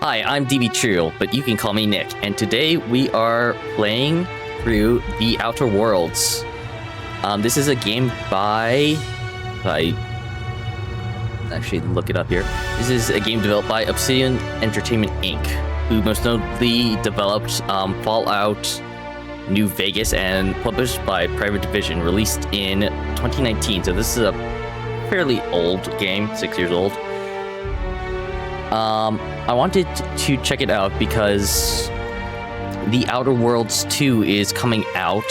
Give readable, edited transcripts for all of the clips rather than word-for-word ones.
Hi, I'm DB Trill, but you can call me Nick, and today we are playing through The Outer Worlds. This is a game by... I actually look it up here. This is a game developed by Obsidian Entertainment Inc., who most notably developed Fallout New Vegas and published by Private Division, released in 2019. So this is a fairly old game, 6 years old. I wanted to check it out because The Outer Worlds 2 is coming out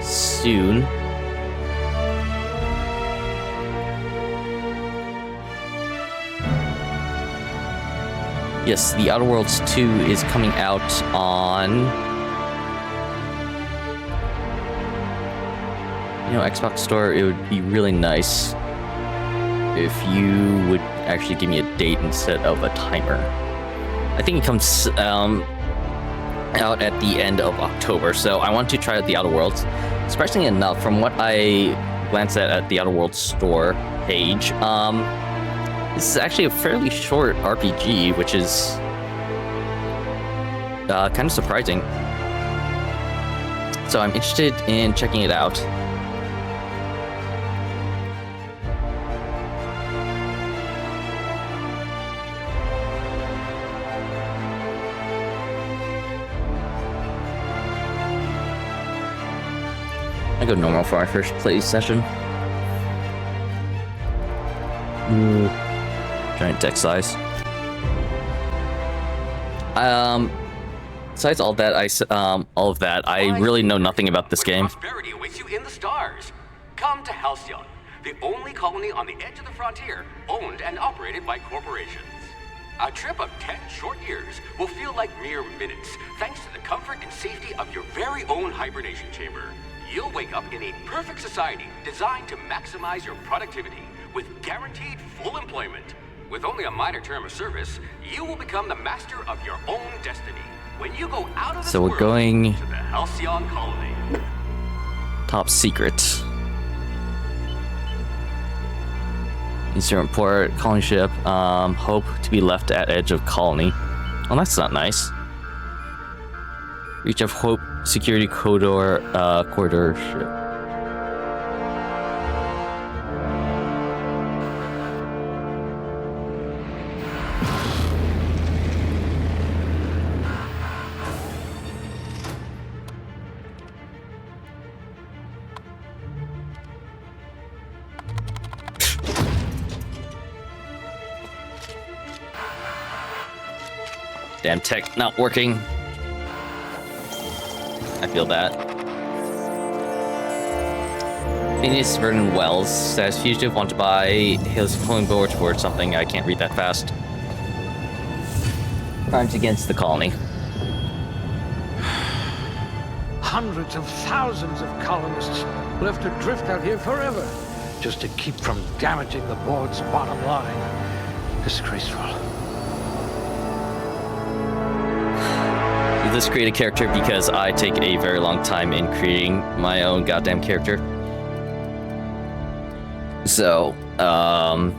soon. Yes, The Outer Worlds 2 is coming out on... Xbox Store. It would be really nice if you would actually give me a date instead of a timer. I think it comes out at the end of October, so I want to try out The Outer Worlds. Surprisingly enough, from what I glanced at The Outer Worlds store page, this is actually a fairly short RPG, which is kind of surprising. So I'm interested in checking it out. I go normal for our first play session. Giant text size. Besides all of that, I really know nothing about this game. Prosperity awaits you in the stars. Come to Halcyon, the only colony on the edge of the frontier, owned and operated by corporations. A trip of 10 short years will feel like mere minutes, thanks to the comfort and safety of your very own hibernation chamber. You'll wake up in a perfect society designed to maximize your productivity with guaranteed full employment. With only a minor term of service, you will become the master of your own destiny when you go out of this So we're going to the Halcyon colony. Top secret. Eastern port, colony ship. Hope to be left at edge of colony. Well, that's not nice. Reach of Hope security corridor ship. Damn tech not working. I feel that. Phineas Vernon Wells says fugitive want to buy his pulling board towards something. I can't read that fast. Crimes against the colony. Hundreds of thousands of colonists left adrift out here forever, just to keep from damaging the board's bottom line. Disgraceful. Let's create a character because I take a very long time in creating my own goddamn character. So, I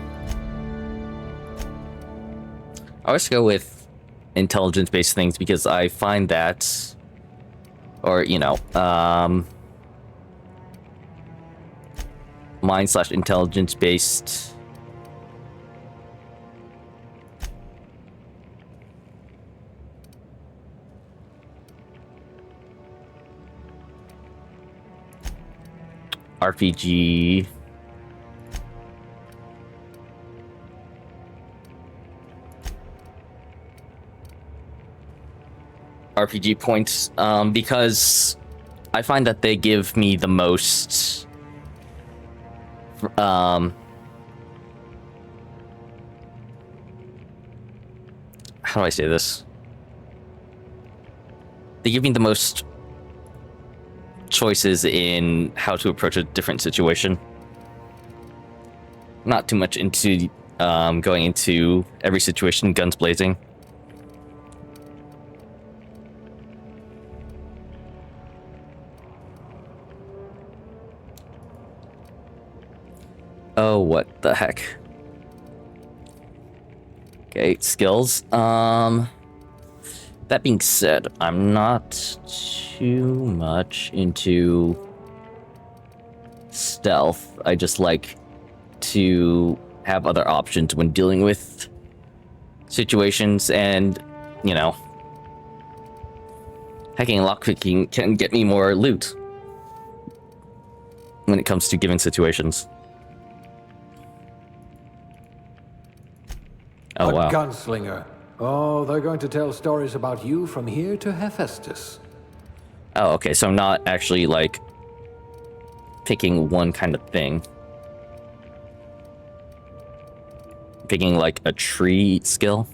always go with intelligence-based things because I find that, or mind/intelligence-based. RPG points because I find that they give me the most how do I say this? They give me the most choices in how to approach a different situation. Not too much into going into every situation guns blazing. Oh, what the heck? Okay, skills. That being said, I'm not too much into stealth. I just like to have other options when dealing with situations, and, you know, hacking and lockpicking can get me more loot when it comes to given situations. Oh, a wow. gunslinger. Oh, they're going to tell stories about you from here to Hephaestus. Oh, okay, so I'm not actually, like, picking one kind of thing. Picking, like, a tree skill.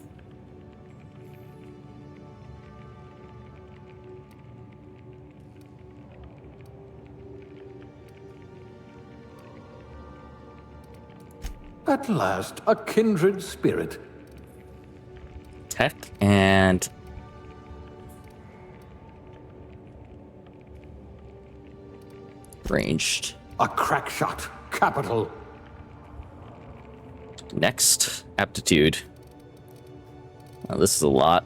At last, a kindred spirit. Tech and ranged. A crack shot. Capital. Next, aptitude. Oh, this is a lot.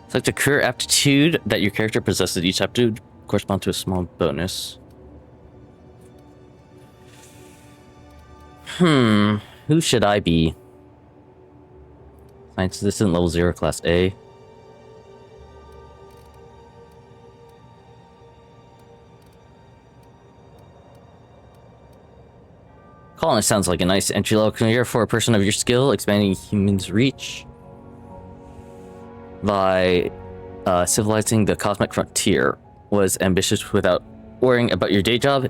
Select a career aptitude that your character possesses. Each aptitude corresponds to a small bonus. Who should I be? Science assistant, level 0, class A. Colonist sounds like a nice entry-level career for a person of your skill, expanding humans' reach by civilizing the cosmic frontier. Was ambitious without worrying about your day job.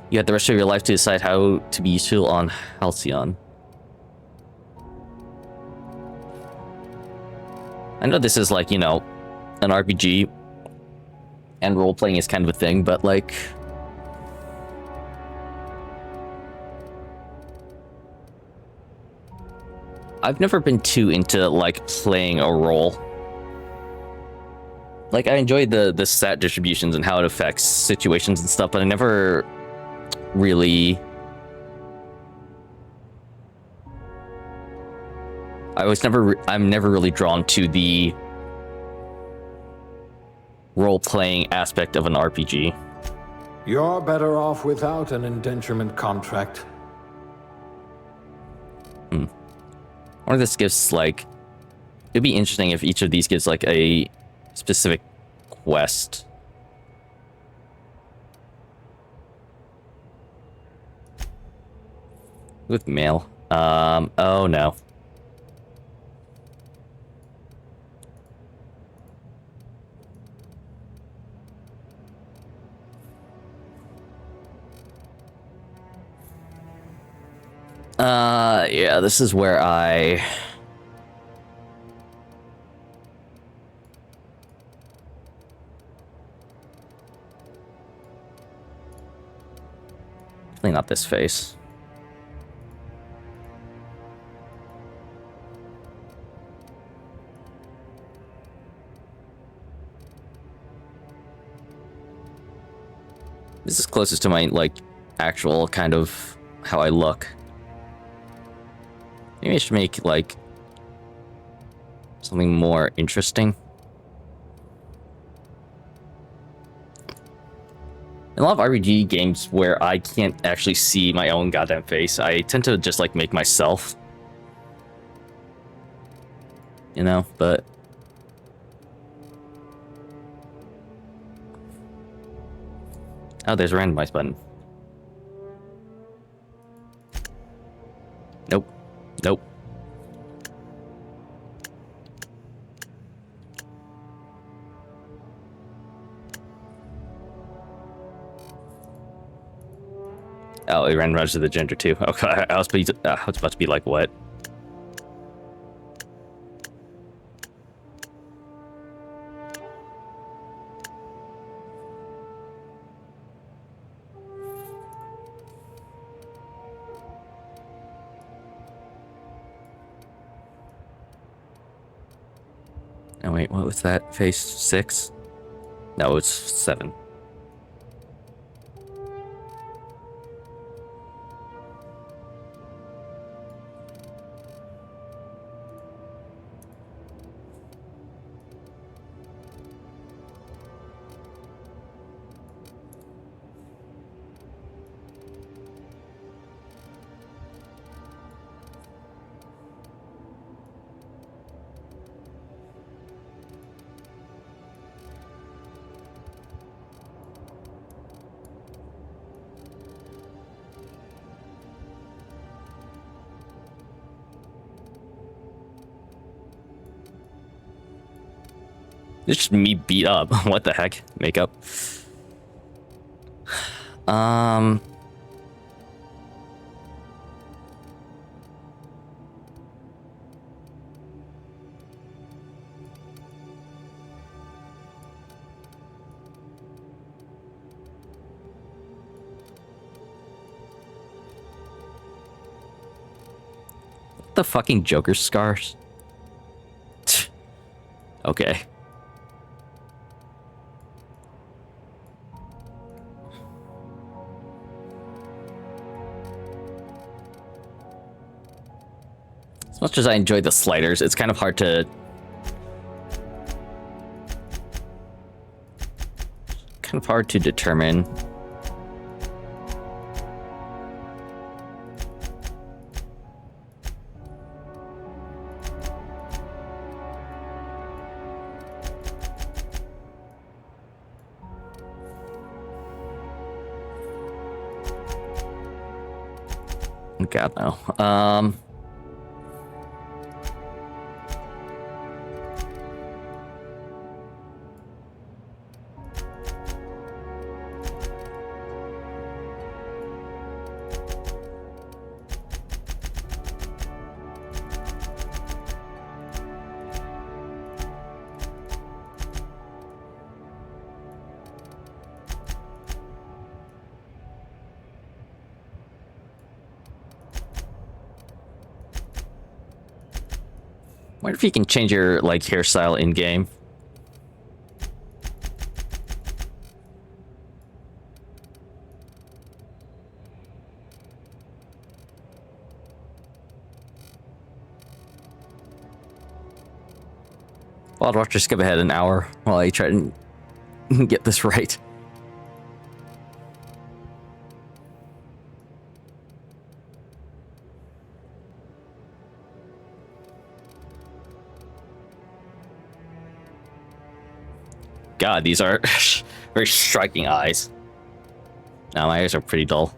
You had the rest of your life to decide how to be useful on Halcyon. I know this is like, you know, an RPG and role-playing is kind of a thing, but like, I've never been too into like playing a role. Like, I enjoy the stat distributions and how it affects situations and stuff, but I never really... I'm never really drawn to the role-playing aspect of an RPG. You're better off without an indenturement contract. One of this gives, like... It'd be interesting if each of these gives, like, a specific quest. With mail. Oh no. Yeah, this is where I... Definitely not this face. This is closest to my, like, actual kind of how I look. Maybe I should make, like, something more interesting. In a lot of RPG games where I can't actually see my own goddamn face, I tend to just, like, make myself. You know, but... Oh, there's a randomize button. Nope. Nope. Oh, it randomized to the gender too. Okay, I was about to be like, what? Oh wait, what was that? Face 6? No, it's 7. It's just me beat up. What the heck? Makeup. The fucking Joker scars. Okay. As much as I enjoy the sliders, it's kind of hard to determine. God no. Wonder if you can change your like hairstyle in game. Well, I'd watch her skip ahead an hour while I try to get this right. God, these are very striking eyes. Now my eyes are pretty dull.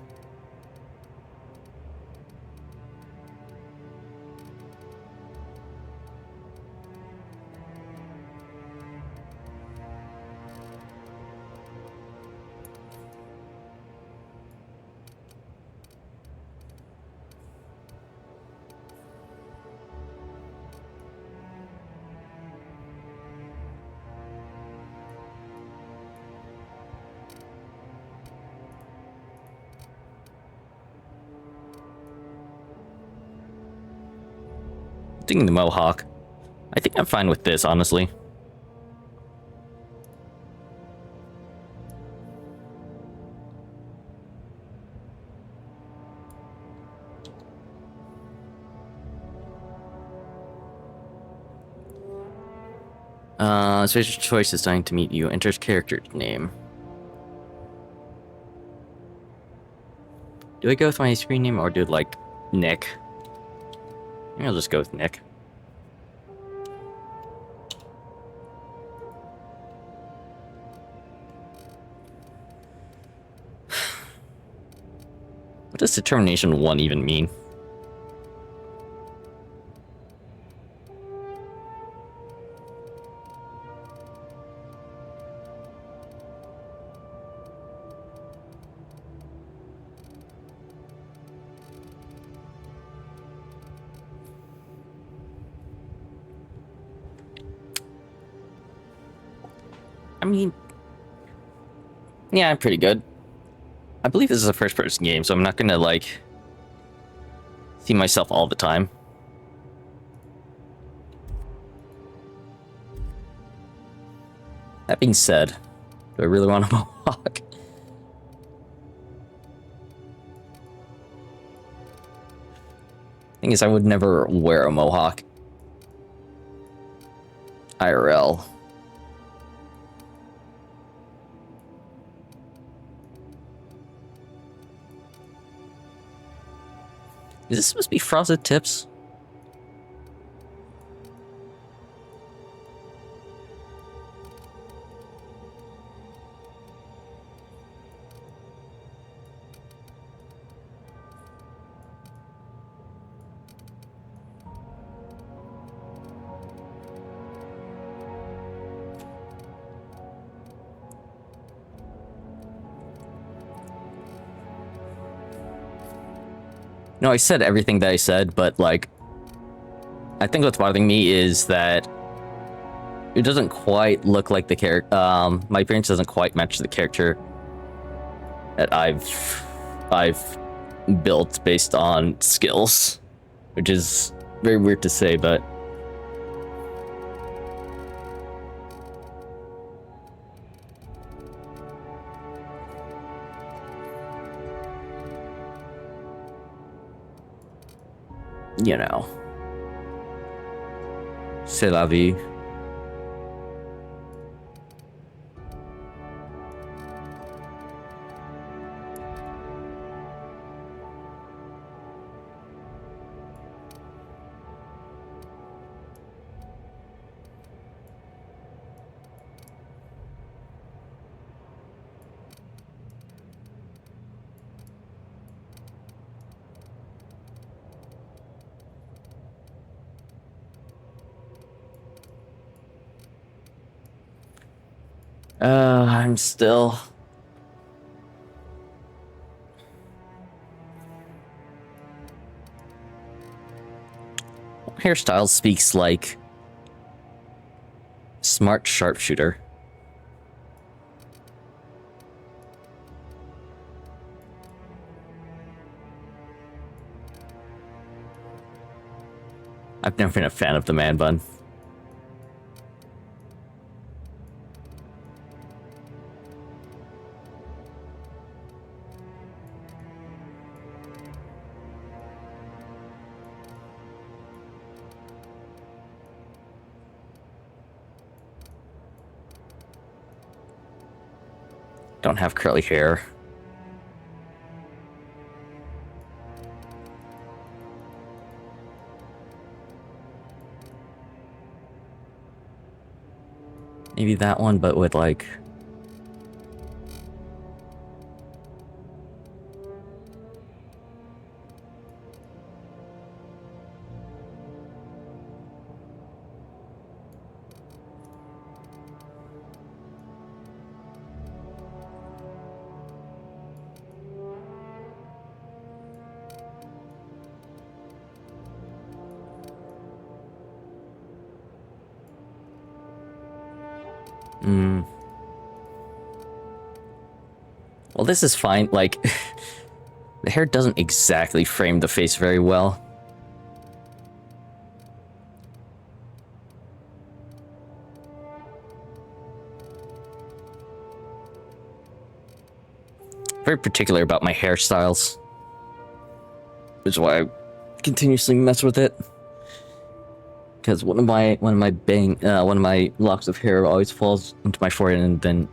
Thinking the mohawk. I think I'm fine with this, honestly. Special choice is designed to meet you. Enters character name. Do I go with my screen name or do like Nick? Maybe I'll just go with Nick. What does determination 1 even mean? I mean, yeah, I'm pretty good. I believe this is a first-person game, so I'm not gonna, like, see myself all the time. That being said, do I really want a mohawk? Thing is, I would never wear a mohawk. IRL. Is this supposed to be frosted tips? No, I said everything that I said, but like, I think what's bothering me is that it doesn't quite look like the character. My appearance doesn't quite match the character that I've built based on skills, which is very weird to say, but. You know. C'est la vie. I'm still. Hairstyle speaks like smart sharpshooter. I've never been a fan of the man bun. Don't have curly hair. Maybe that one, but with like... Well, this is fine. Like, the hair doesn't exactly frame the face very well. Very particular about my hairstyles, which is why I continuously mess with it. Because one of my locks of hair always falls into my forehead, and then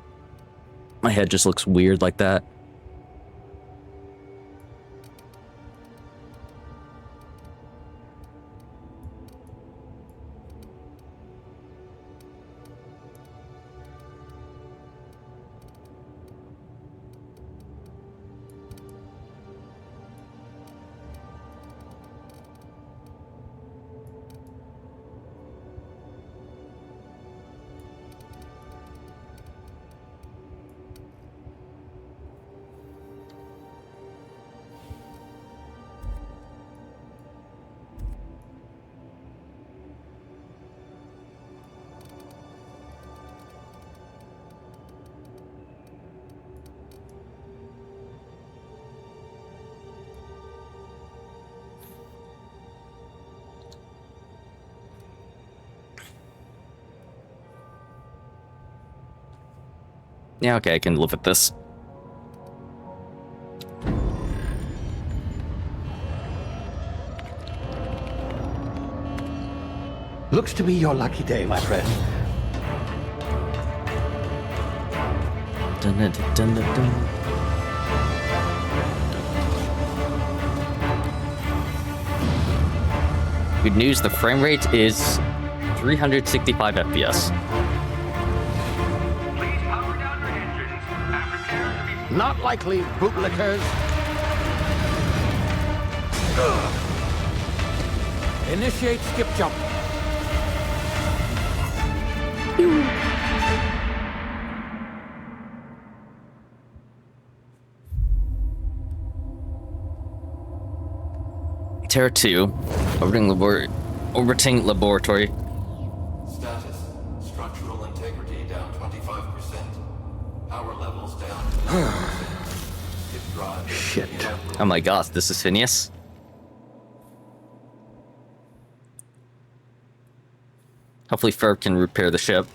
my head just looks weird like that. Yeah, okay, I can live with this. Looks to be your lucky day, my friend. Dun, dun, dun, dun, dun. Good news, the frame rate is 365 FPS. Not likely, bootlickers. Initiate skip jump. Terra 2. Orbiting laboratory. Status. Structural integrity down 25%. Power levels down 10%. If drive Shit. Oh my gosh, this is Phineas. Hopefully Ferb can repair the ship.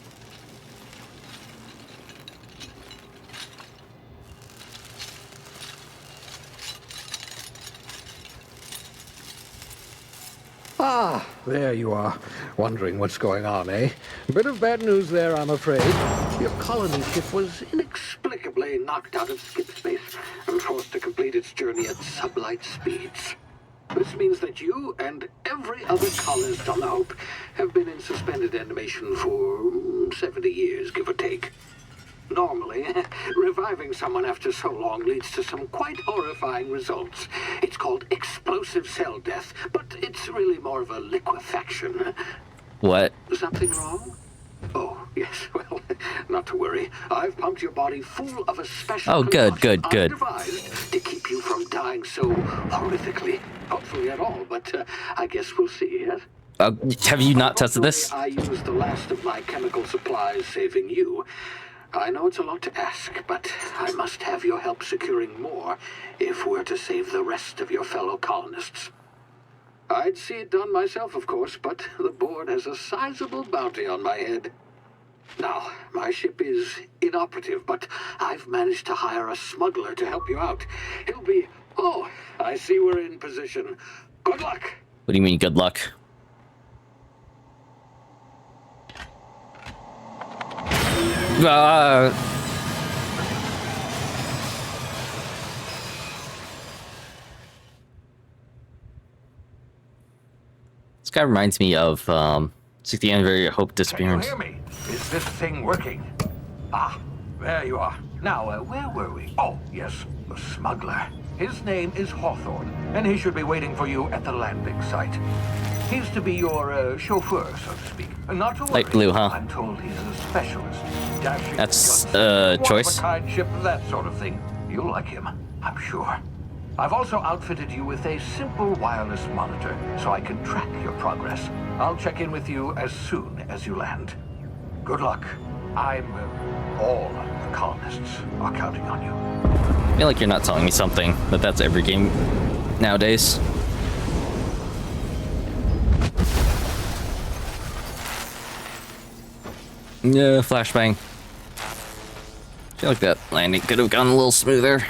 Ah, there you are. Wondering what's going on, eh? A bit of bad news there, I'm afraid. Your colony ship was inexplicably knocked out of skip space and forced to complete its journey at sublight speeds. This means that you and every other colonist on the Hope have been in suspended animation for 70 years, give or take. Normally, reviving someone after so long leads to some quite horrifying results. It's called explosive cell death, but it's really more of a liquefaction. What? Something wrong? Oh, yes, well, not to worry. I've pumped your body full of a special Oh, good, precaution good, good. I've devised to keep you from dying so horrifically. Hopefully at all, but I guess we'll see, yes? Have you not tested this? I used the last of my chemical supplies saving you. I know it's a lot to ask, but I must have your help securing more if we're to save the rest of your fellow colonists. I'd see it done myself, of course, but the board has a sizable bounty on my head. Now, my ship is inoperative, but I've managed to hire a smuggler to help you out. He'll be... Oh, I see we're in position. Good luck! What do you mean, good luck? This guy reminds me of 60th anniversary of Hope Disappearance. Can you hear me? Is this thing working? Ah, there you are. Now, where were we? Oh, yes, the smuggler. His name is Hawthorne, and he should be waiting for you at the landing site. He's to be your chauffeur, so to speak. Not to worry. Light blue, huh? I'm told he's a specialist. Dashing, That's, gunslinger, choice. one-of-a-kind ship, that sort of thing. You'll like him, I'm sure. I've also outfitted you with a simple wireless monitor, so I can track your progress. I'll check in with you as soon as you land. Good luck. All the colonists are counting on you. I feel like you're not telling me something, but that's every game nowadays. Yeah, flashbang. I feel like that landing could have gone a little smoother.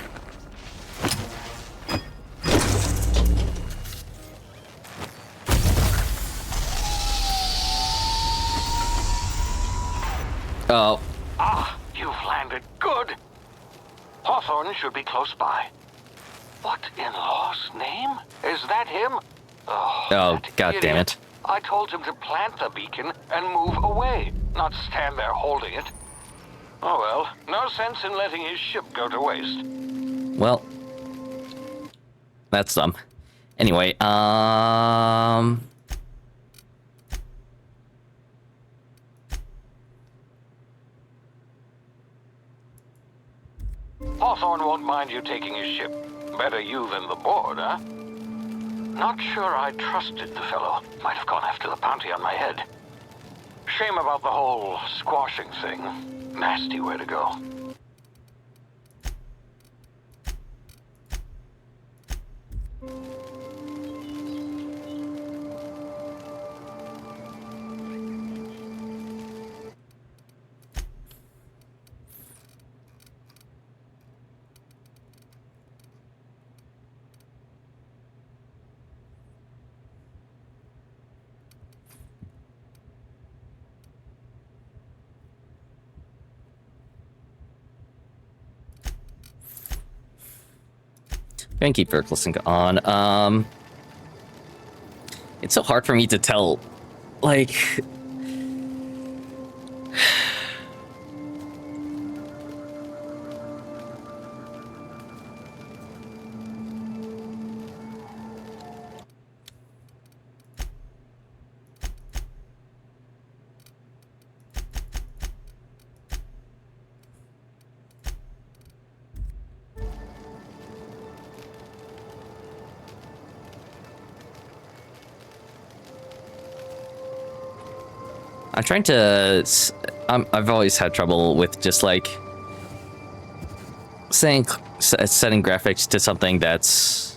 Oh. Ah, you've landed. Good. Hawthorne should be close by. What in law's name? Is that him? Oh, that god damn idiot. it. I told him to plant the beacon and move away, not stand there holding it. Oh well, no sense in letting his ship go to waste. Well, that's dumb. Anyway, Hawthorne won't mind you taking his ship. Better you than the board, huh? Not sure I trusted the fellow. Might have gone after the bounty on my head. Shame about the whole squashing thing. Nasty way to go. gonna keep Verklissen on. It's so hard for me to tell, like, I'm trying to. I've always had trouble with just like setting graphics to something that's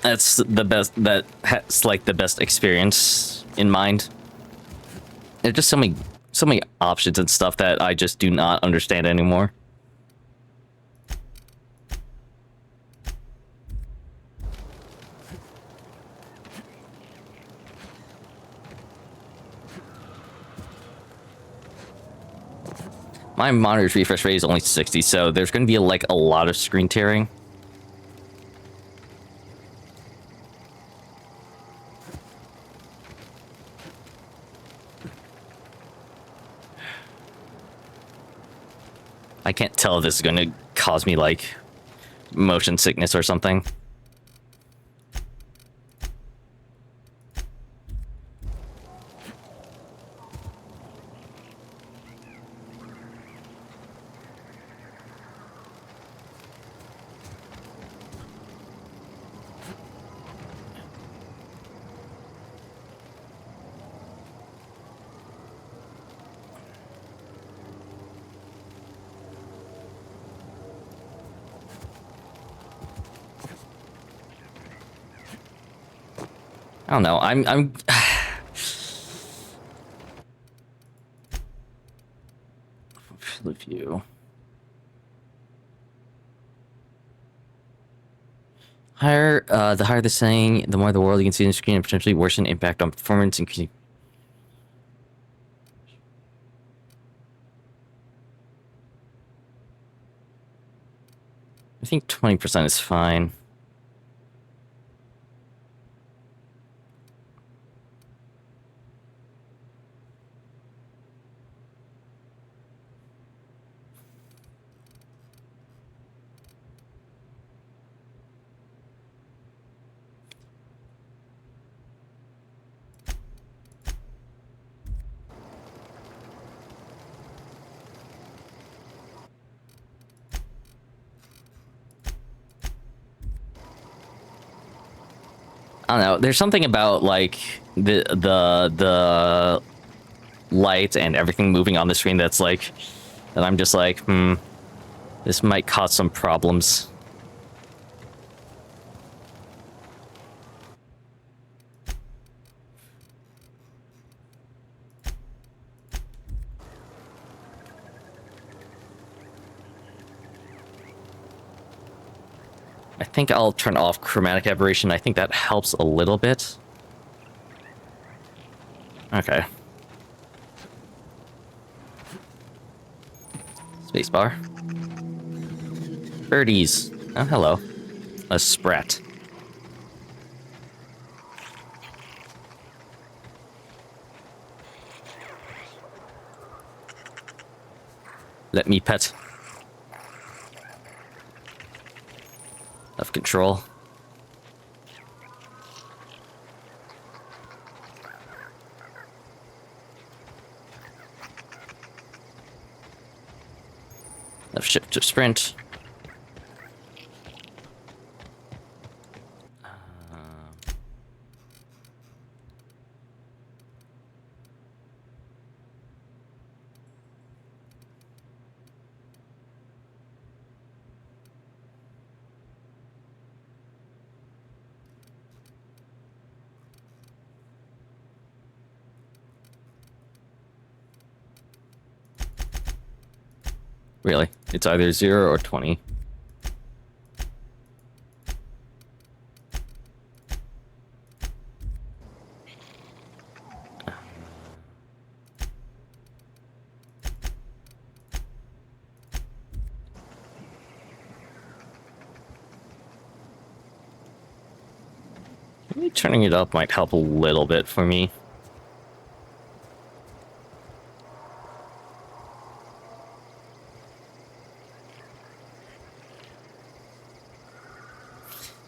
the best, that has like the best experience in mind. There's just so many options and stuff that I just do not understand anymore. My monitor's refresh rate is only 60, so there's going to be like a lot of screen tearing. I can't tell if this is going to cause me like motion sickness or something. I don't know. I'm the view. The higher the setting, the more the world you can see on the screen and potentially worsen impact on performance and I think 20% is fine. I don't know. There's something about like the light and everything moving on the screen that's like that I'm just like, this might cause some problems. I think I'll turn off chromatic aberration. I think that helps a little bit. Okay. Spacebar. Birdies. Oh, hello. A sprat. Let me pet. Of control. Of shift to sprint. Really? It's either 0 or 20. Maybe turning it up might help a little bit for me.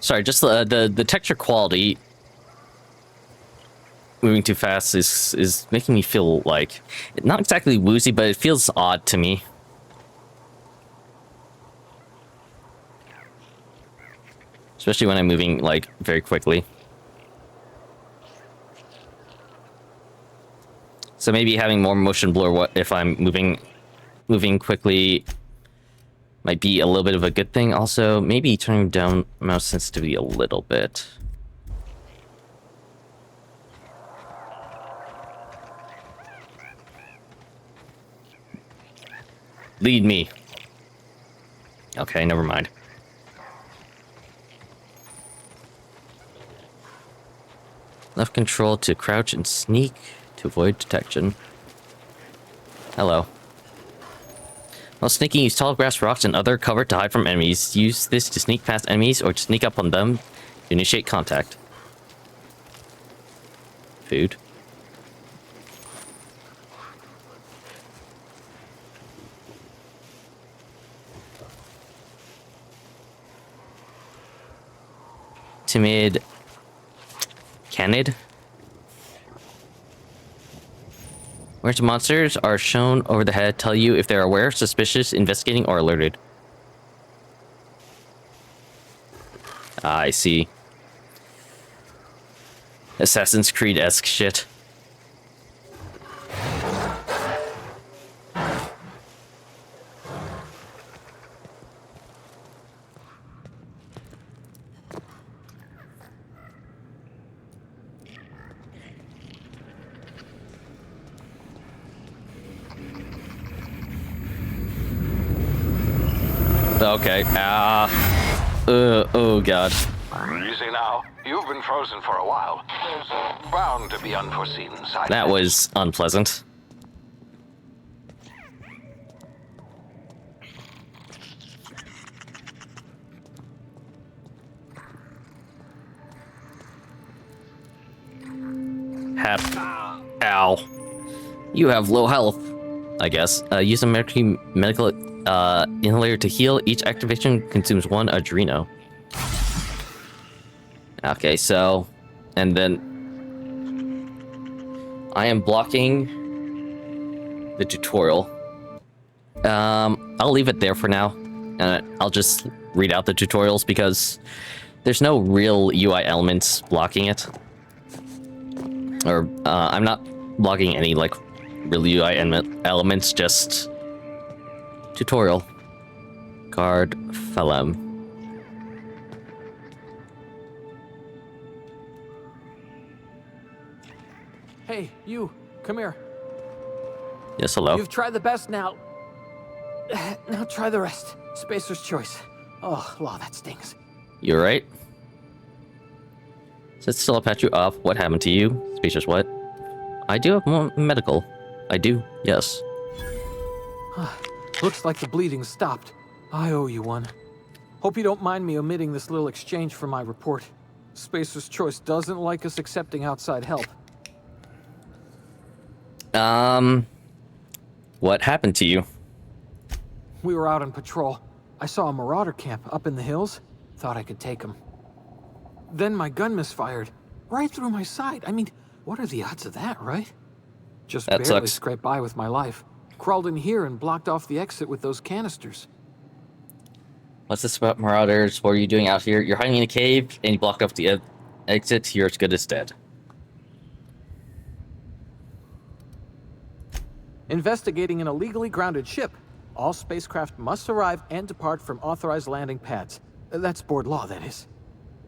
Sorry, just the texture quality moving too fast is making me feel like not exactly woozy, but it feels odd to me. especially when I'm moving like very quickly. So maybe having more motion blur, what if I'm moving quickly, might be a little bit of a good thing. Also, maybe turning down mouse sensitivity a little bit. Lead me. Okay, never mind. Left control to crouch and sneak to avoid detection. Hello. While sneaking, use tall grass, rocks, and other cover to hide from enemies. Use this to sneak past enemies or to sneak up on them to initiate contact. Food. Timid. Canid. Where monsters are shown over the head tell you if they're aware, suspicious, investigating, or alerted. Ah, I see. Assassin's Creed-esque shit. Okay. Oh god. Easy now. You've been frozen for a while. There's bound to be unforeseen side That effects. was unpleasant. Ow. You have low health, I guess. Use a medical inhaler to heal. Each activation consumes 1 adreno. Okay, so... And then... I am blocking the tutorial. I'll leave it there for now. I'll just read out the tutorials because there's no real UI elements blocking it. Or, I'm not blocking any, like, real UI elements, just tutorial. Guard Phelim. Hey, you, come here. Yes, hello. You've tried the best now. Now try the rest. Spacer's choice. Oh, wow, that stings. You're right. Says still patch you up. What happened to you? Speechless what? I do have more medical. I do, yes. Looks like the bleeding stopped. I owe you one. Hope you don't mind me omitting this little exchange from my report. Spacer's choice doesn't like us accepting outside help. What happened to you? We were out on patrol. I saw a marauder camp up in the hills. Thought I could take him. Then my gun misfired. Right through my side. I mean, what are the odds of that, right? Just That barely sucks. scraped by with my life. Crawled in here and blocked off the exit with those canisters. What's this about marauders? What are you doing out here? You're hiding in a cave and you blocked off the exit. You're as good as dead. Investigating an illegally grounded ship. All spacecraft must arrive and depart from authorized landing pads. That's board law, that is.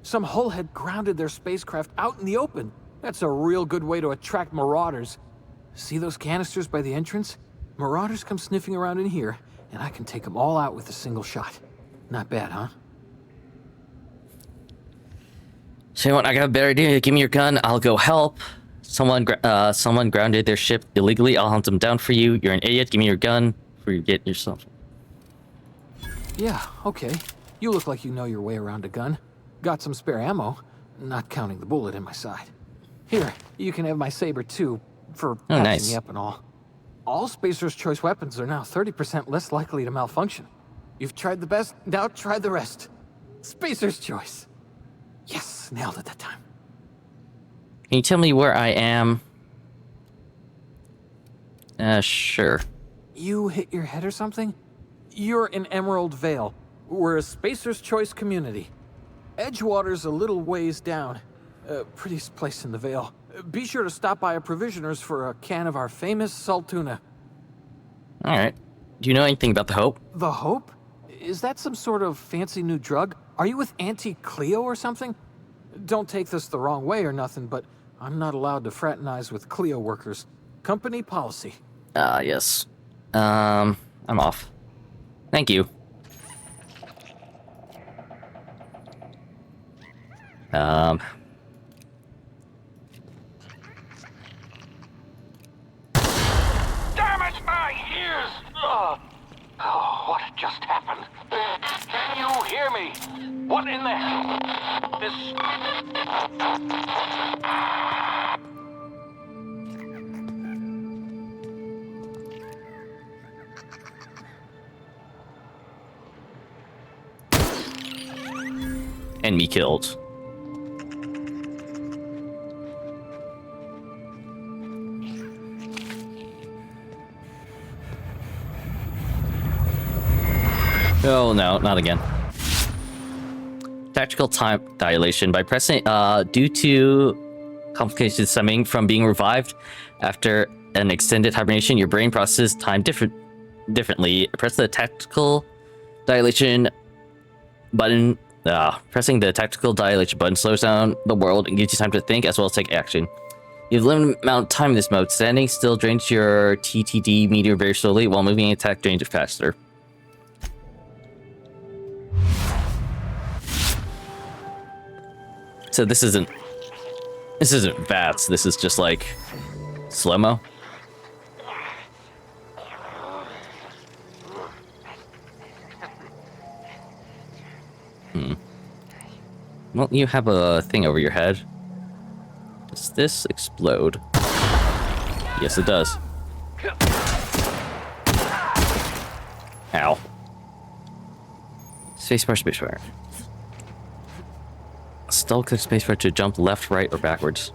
Some hull had grounded their spacecraft out in the open. That's a real good way to attract marauders. See those canisters by the entrance? Marauders come sniffing around in here, and I can take them all out with a single shot. Not bad, huh? So you know what? I got a better idea. Give me your gun. I'll go help. Someone grounded their ship illegally. I'll hunt them down for you. You're an idiot. Give me your gun before you get yourself. Yeah, okay. You look like you know your way around a gun. Got some spare ammo, not counting the bullet in my side. Here, you can have my saber too, for patching nice. me up and all. All Spacer's Choice weapons are now 30% less likely to malfunction. You've tried the best, now try the rest. Spacer's Choice. Yes, nailed it that time. Can you tell me where I am? Sure. You hit your head or something? You're in Emerald Vale. We're a Spacer's Choice community. Edgewater's a little ways down. Prettiest place in the Vale. Be sure to stop by a provisioner's for a can of our famous salt tuna. All right. Do you know anything about the Hope? The Hope? Is that some sort of fancy new drug? Are you with Auntie Cleo or something? Don't take this the wrong way or nothing, but I'm not allowed to fraternize with Cleo workers. Company policy. Yes. I'm off. Thank you. Damn it, my ears! Oh, what just happened? Can you hear me? What in the hell? This... And me killed. Oh no, not again. Tactical time dilation. By pressing, due to complications stemming from being revived after an extended hibernation, your brain processes time differently. Press the tactical dilation button. Pressing the tactical dilation button slows down the world and gives you time to think as well as take action. You have a limited amount of time in this mode. Standing still drains your TTD meter very slowly, while moving and attack drains it faster. So this isn't VATS, this is just like slow-mo. Well, you have a thing over your head. Does this explode? Yes, it does. Ow. Spacebar, spacebar. Still click spacebar to jump left, right, or backwards.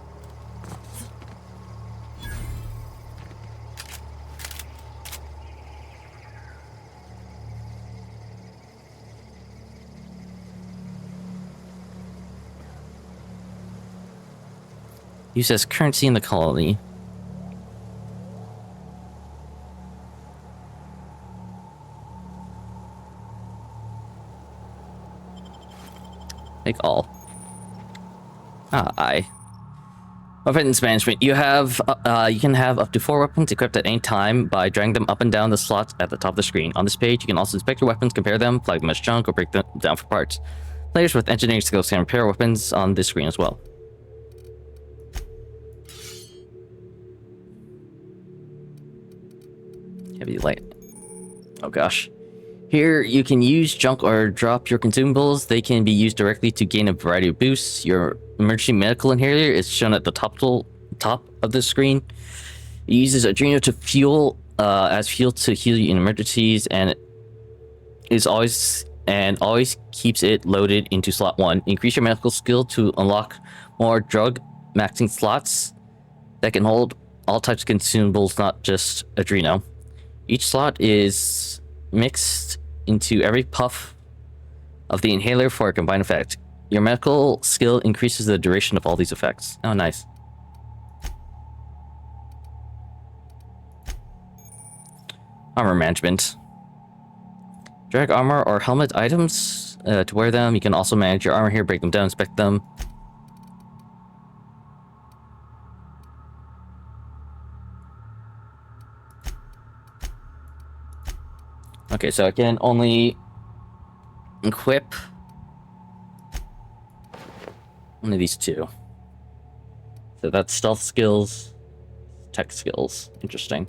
Used as currency in the colony. Take all. Weapons management. You have you can have up to 4 weapons equipped at any time by dragging them up and down the slots at the top of the screen. On this page, you can also inspect your weapons, compare them, flag them as junk, or break them down for parts. Players with engineering skills can repair weapons on this screen as well. Heavy light. Oh gosh. Here, you can use junk or drop your consumables. They can be used directly to gain a variety of boosts. Your emergency medical inhaler is shown at the top of the screen. It uses adrenal to fuel as fuel to heal you in emergencies, and is always keeps it loaded into slot 1. Increase your medical skill to unlock more drug maxing slots that can hold all types of consumables, not just adrenal. Each slot is mixed into every puff of the inhaler for a combined effect. Your medical skill increases the duration of all these effects. Oh, nice. Armor management. Drag armor or helmet items to wear them. You can also manage your armor here, break them down, inspect them. Okay, so I can only equip one of these two. So that's stealth skills, tech skills. Interesting.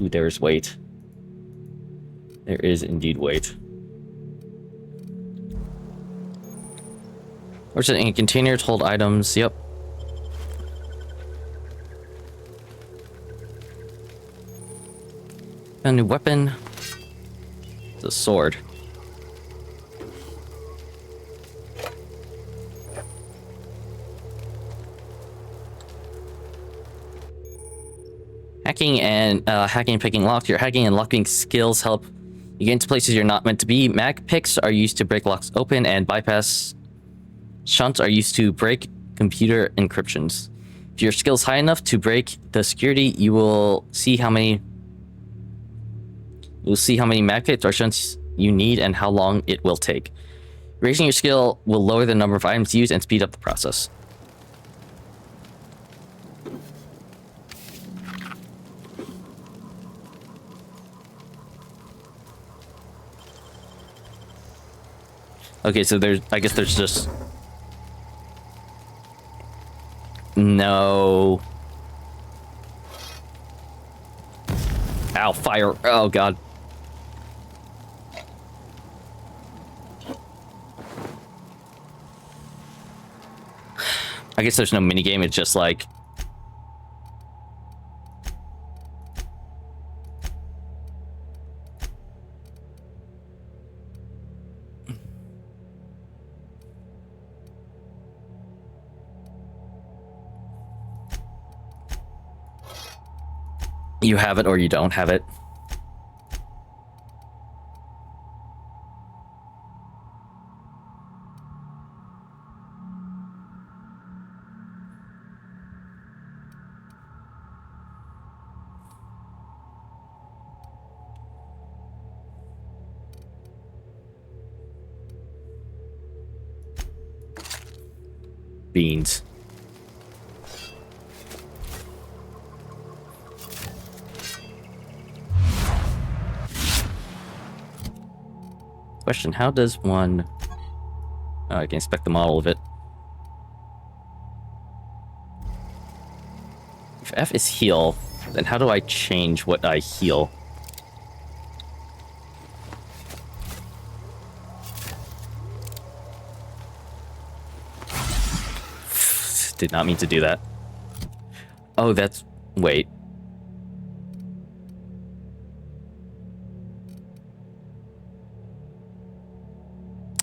Ooh, there's weight. There is indeed weight. Or is it in a container to hold items? Yep. A new weapon. It's a sword. Hacking and picking locks. Your hacking and locking skills help you get into places you're not meant to be. Mag picks are used to break locks open, and bypass shunts are used to break computer encryptions. If your skill's high enough to break the security, you will see how many mag picks or shunts you need and how long it will take. Raising your skill will lower the number of items used and speed up the process. Okay, so I guess there's just no. Ow, fire. Oh, God. I guess there's no minigame, it's just like... You have it or you don't have it. Beans. Question, how does one... Oh, I can inspect the model of it. If F is heal, then how do I change what I heal? Did not mean to do that. Oh, that's... Wait.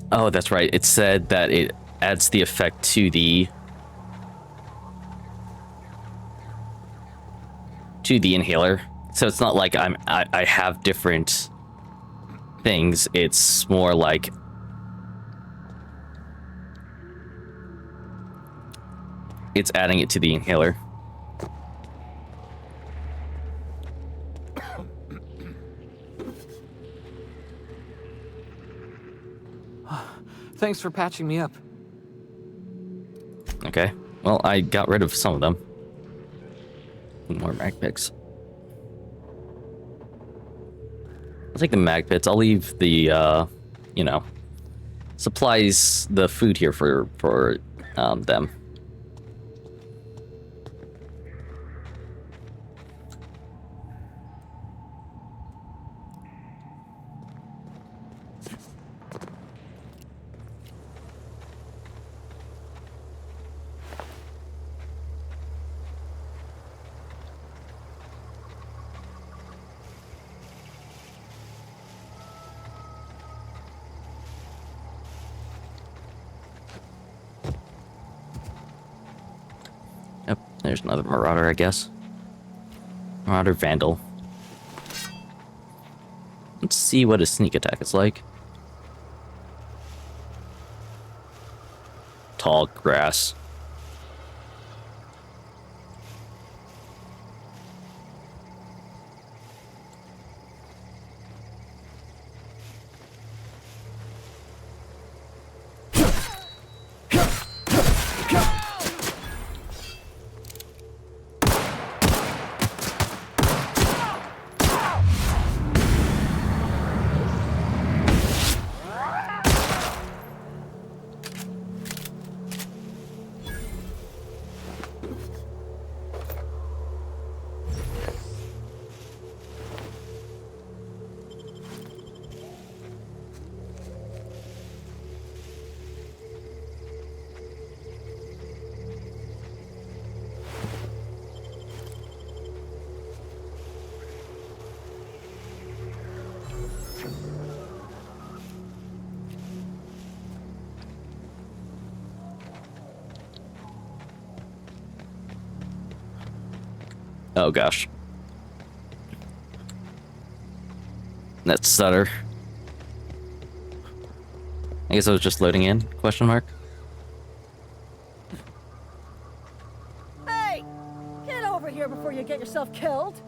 Oh, that's right. It said that it adds the effect to the inhaler. So it's not like I have different things. It's more like it's adding it to the inhaler. Thanks for patching me up. Okay. Well, I got rid of some of them. More mag picks. I'll take the mag pits. I'll leave the, you know, supplies, the food here for them. Yep, there's another Marauder, I guess. Marauder Vandal. Let's see what a sneak attack is like. Tall grass. Oh gosh. That stutter. I guess I was just loading in, question mark. Hey! Get over here before you get yourself killed!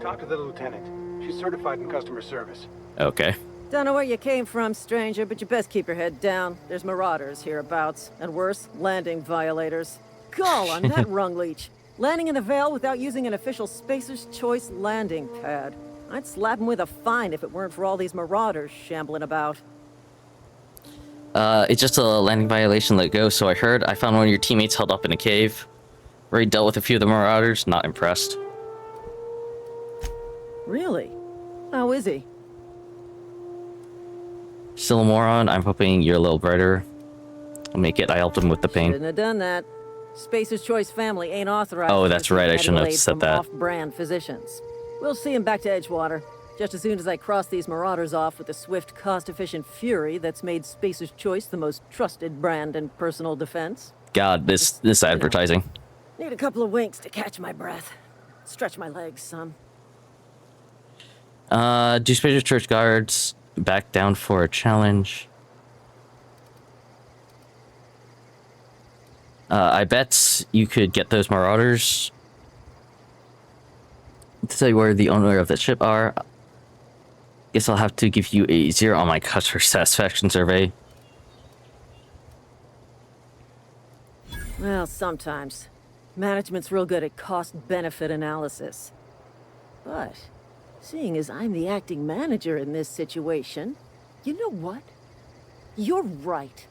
Talk to the lieutenant. She's certified in customer service. Okay. Don't know where you came from, stranger, but you best keep your head down. There's marauders hereabouts, and worse, landing violators. Gall on that rung leech. Landing in the Vale without using an official Spacer's Choice landing pad. I'd slap him with a fine if it weren't for all these marauders shambling about. It's just a landing violation, let go, so I heard. I found one of your teammates held up in a cave. Already dealt with a few of the marauders, not impressed. Really? How is he? Still a moron, I'm hoping you're a little brighter. I'll make it, I helped him with the pain. Shouldn't have done that. Spacer's Choice family ain't authorized. Oh, to that's receive right, I medical shouldn't have aid said from that. Off-brand physicians. We'll see him back to Edgewater. Just as soon as I cross these marauders off with the swift, cost-efficient fury that's made Spacer's Choice the most trusted brand in personal defense. God, this advertising. Need a couple of winks to catch my breath. Stretch my legs, son. Do Spacer's Church guards back down for a challenge? I bet you could get those marauders to tell you where the owner of the ship are. Guess I'll have to give you a 0 on my customer satisfaction survey. Well, sometimes. Management's real good at cost-benefit analysis. But, seeing as I'm the acting manager in this situation, you know what? You're right.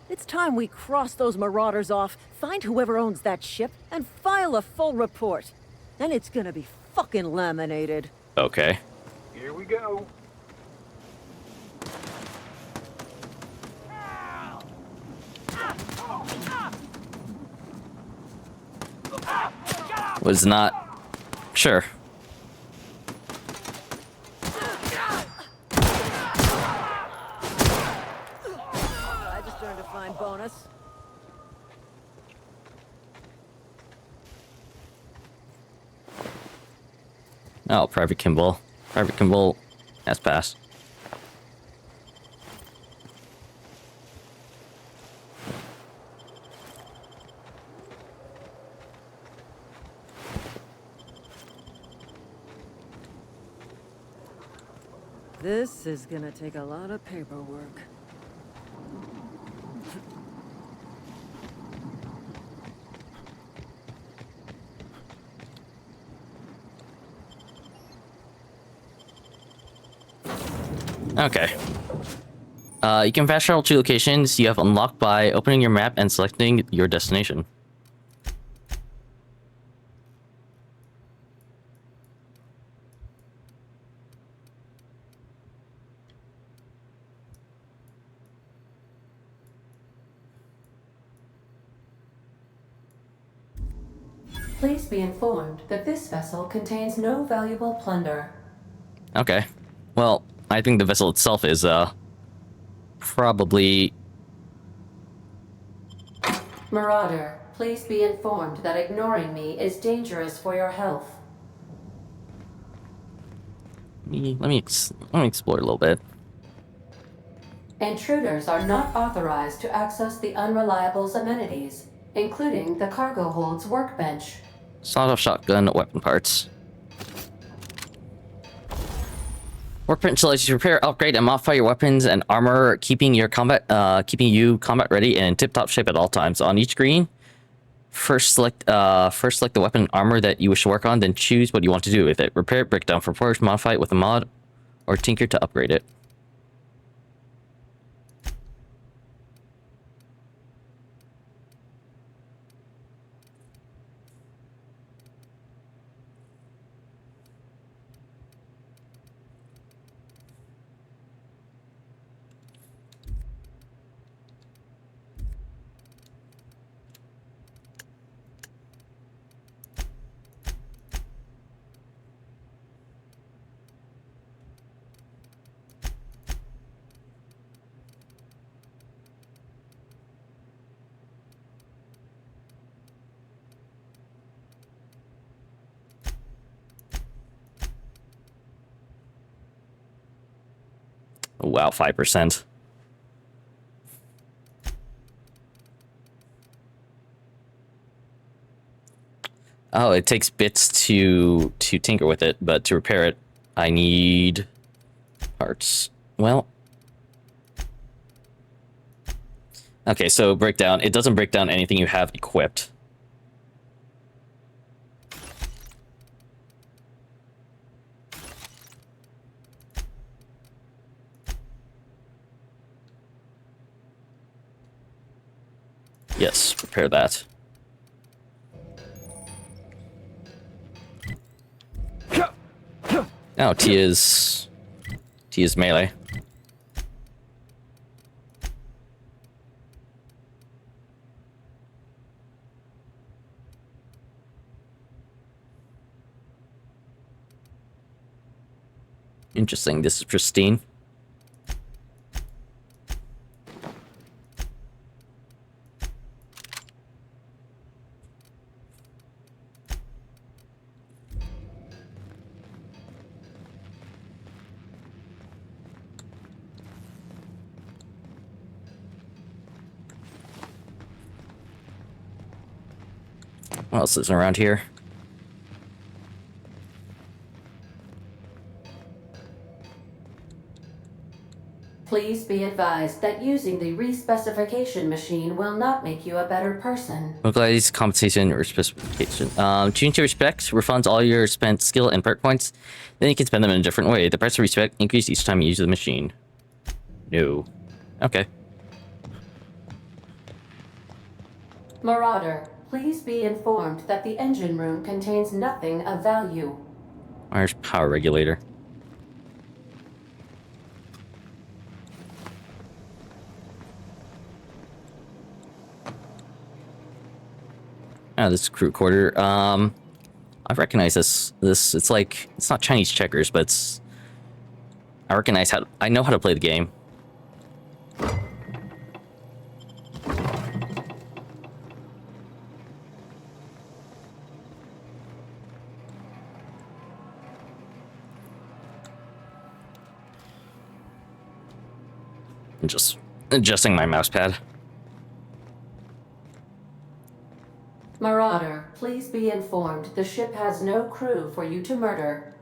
It's time we cross those marauders off, find whoever owns that ship, and file a full report. And it's gonna be fucking laminated. Okay. Here we go. Was not sure. I just earned a fine bonus. Oh, Private Kimball. Private Kimball has passed. This is gonna take a lot of paperwork. Okay. You can fast travel to locations you have unlocked by opening your map and selecting your destination. Please be informed that this vessel contains no valuable plunder. Okay. Well, I think the vessel itself is, probably... Marauder, please be informed that ignoring me is dangerous for your health. Let me explore a little bit. Intruders are not authorized to access the Unreliable's amenities, including the cargo hold's workbench. Sawed-off shotgun weapon parts. Workbench allows you to repair, upgrade, and modify your weapons and armor, keeping you combat ready and in tip-top shape at all times. On each screen, first select the weapon and armor that you wish to work on, then choose what you want to do with it. Repair it, break it down for parts, modify it with a mod, or tinker to upgrade it. Wow, 5%. Oh, it takes bits to tinker with it, but to repair it, I need parts. Well, okay, so breakdown. It doesn't break down anything you have equipped. Yes, repair that. Oh, T is melee. Interesting. This is pristine. What else is around here? Please be advised that using the respecification machine will not make you a better person. Localized compensation or specification. Change your respect refunds all your spent skill and perk points. Then you can spend them in a different way. The price of respect increases each time you use the machine. No. Okay. Marauder, please be informed that the engine room contains nothing of value. Where's power regulator? Oh, this is crew quarter. I recognize this. It's like, it's not Chinese checkers, but it's... I know how to play the game. I'm just adjusting my mouse pad. Marauder, please be informed the ship has no crew for you to murder.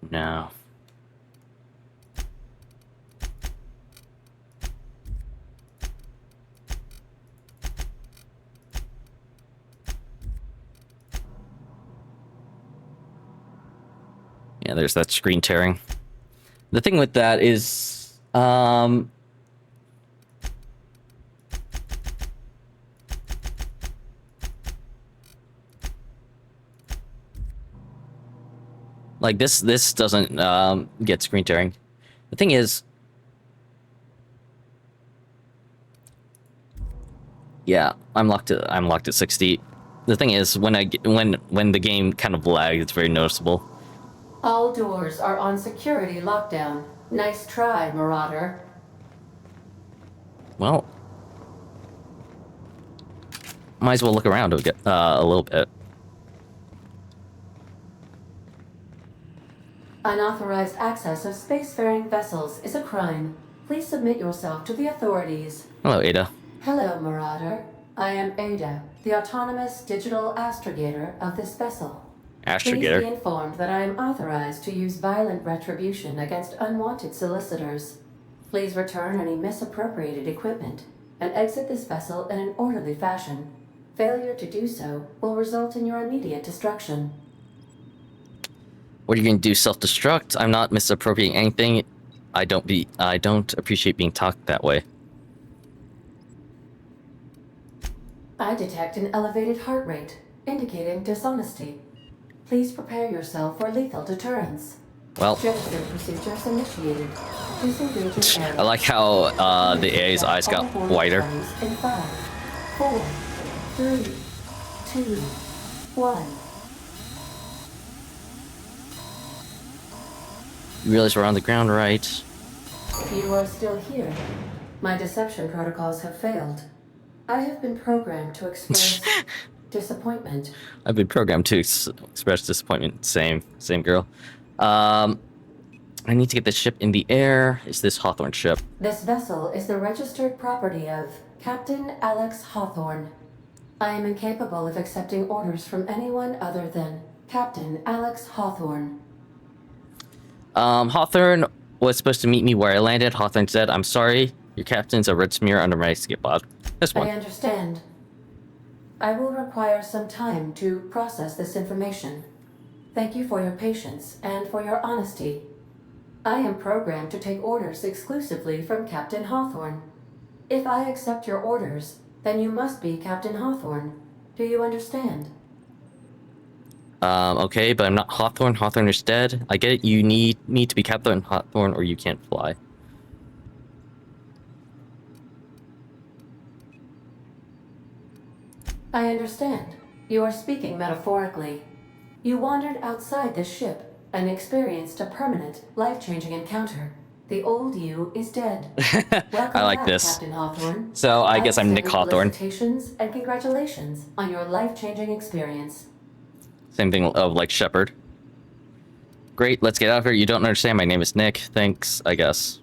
No. Yeah, there's that screen tearing. The thing with that is, like this doesn't get screen tearing. The thing is, yeah, I'm locked at 60. The thing is, when the game kind of lags, it's very noticeable. All doors are on security lockdown. Nice try, Marauder. Well, might as well look around a little bit. Unauthorized access of spacefaring vessels is a crime. Please submit yourself to the authorities. Hello, Ada. Hello, Marauder. I am Ada, the autonomous digital astrogator of this vessel. Astrogator. Please be informed that I am authorized to use violent retribution against unwanted solicitors. Please return any misappropriated equipment and exit this vessel in an orderly fashion. Failure to do so will result in your immediate destruction. What are you gonna do? Self-destruct? I'm not misappropriating anything. I don't appreciate being talked that way. I detect an elevated heart rate, indicating dishonesty. Please prepare yourself for lethal deterrence. Well, Gesture procedures initiated. Disengage in area. I like how the AI's eyes got wider. In 5, 4, 3, 2, 2, 1. You realize we're on the ground, right? You are still here. My deception protocols have failed. I have been programmed to express disappointment. I've been programmed to express disappointment. Same girl. I need to get this ship in the air. Is this Hawthorne ship? This vessel is the registered property of Captain Alex Hawthorne. I am incapable of accepting orders from anyone other than Captain Alex Hawthorne. Hawthorne was supposed to meet me where I landed. Hawthorne said, "I'm sorry, your captain's a red smear under my escape pod." This one. I understand. I will require some time to process this information. Thank you for your patience and for your honesty. I am programmed to take orders exclusively from Captain Hawthorne. If I accept your orders, then you must be Captain Hawthorne. Do you understand? Okay, but I'm not Hawthorne. Hawthorne is dead. I get it. You need me to be Captain Hawthorne or you can't fly. I understand. You are speaking metaphorically. You wandered outside this ship and experienced a permanent, life-changing encounter. The old you is dead. Welcome I like back, this. Captain Hawthorne. So I guess I'm Nick extend Hawthorne. Felicitations and congratulations on your life-changing experience. Same thing of like Shepard. Great, let's get out of here. You don't understand. My name is Nick. Thanks, I guess.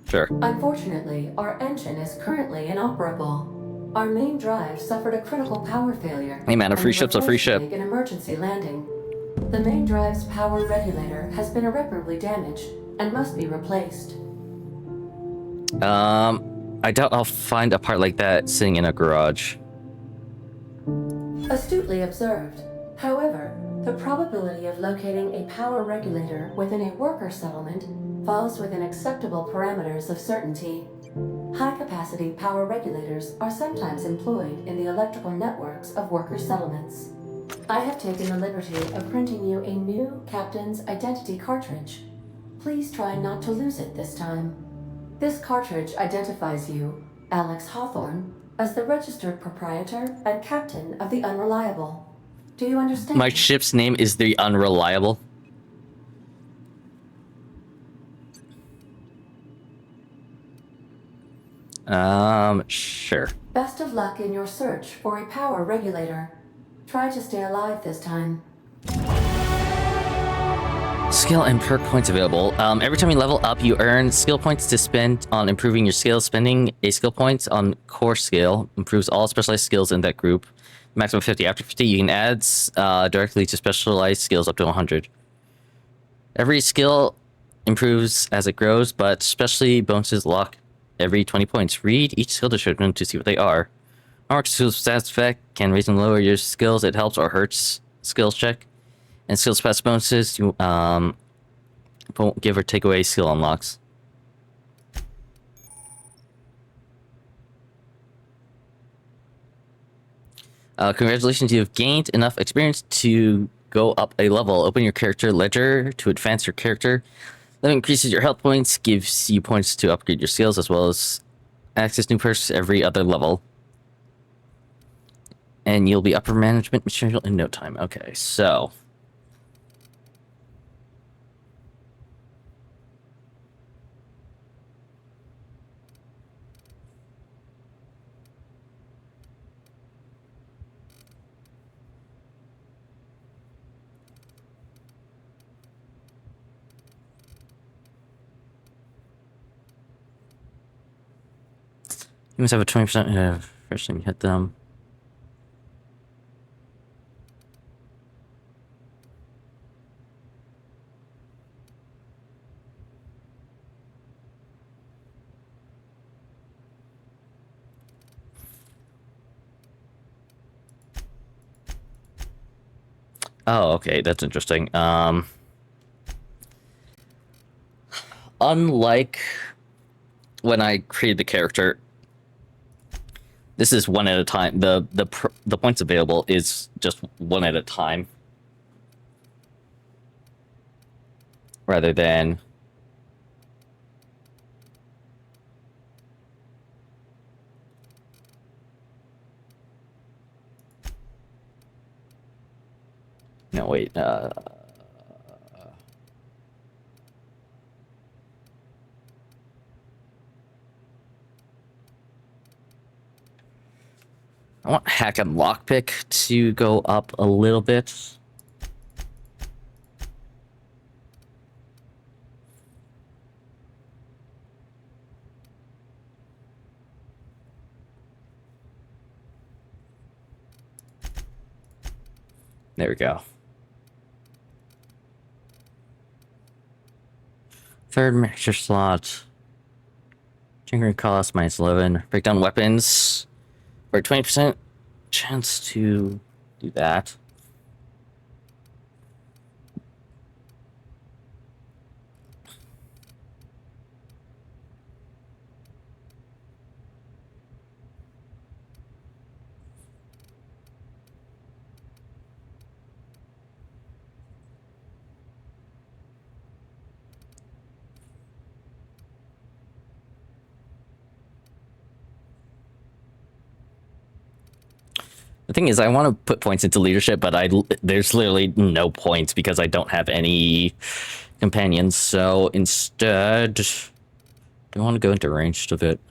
Sure. Unfortunately, our engine is currently inoperable. Our main drive suffered a critical power failure. Hey man, a and free we ship's a were free forced to ship. make an emergency landing. The main drive's power regulator has been irreparably damaged and must be replaced. I doubt I'll find a part like that sitting in a garage. Astutely observed. However, the probability of locating a power regulator within a worker settlement falls within acceptable parameters of certainty. High-capacity power regulators are sometimes employed in the electrical networks of worker settlements. I have taken the liberty of printing you a new Captain's Identity cartridge. Please try not to lose it this time. This cartridge identifies you, Alex Hawthorne, as the registered proprietor and captain of the Unreliable. Do you understand? My ship's name is the Unreliable. Sure. Best of luck in your search for a power regulator. Try to stay alive this time. Skill and perk points available. Every time you level up, you earn skill points to spend on improving your skills. Spending a skill point on core skill improves all specialized skills in that group. Maximum 50. After 50, you can add directly to specialized skills up to 100. Every skill improves as it grows, but specialty bonuses lock every 20 points. Read each skill description to see what they are. Arc skill stats effect can raise and lower your skills. It helps or hurts skills check. And skills pass bonuses, you won't give or take away skill unlocks. Congratulations, you have gained enough experience to go up a level. Open your character ledger to advance your character. That increases your health points, gives you points to upgrade your skills, as well as access new perks every other level. And you'll be upper management material in no time. Okay, so... You must have a 20% first time you hit them. Oh, okay, that's interesting. Unlike when I created the character, this is one at a time. The points available is just one at a time, rather than No, wait. I want hack and lockpick to go up a little bit. There we go. Third mixture slot. Tinkering cost -11. Break down weapons. For 20% chance to do that. The thing is, I want to put points into leadership, but there's literally no points because I don't have any companions. So instead, do I want to go into ranged a bit?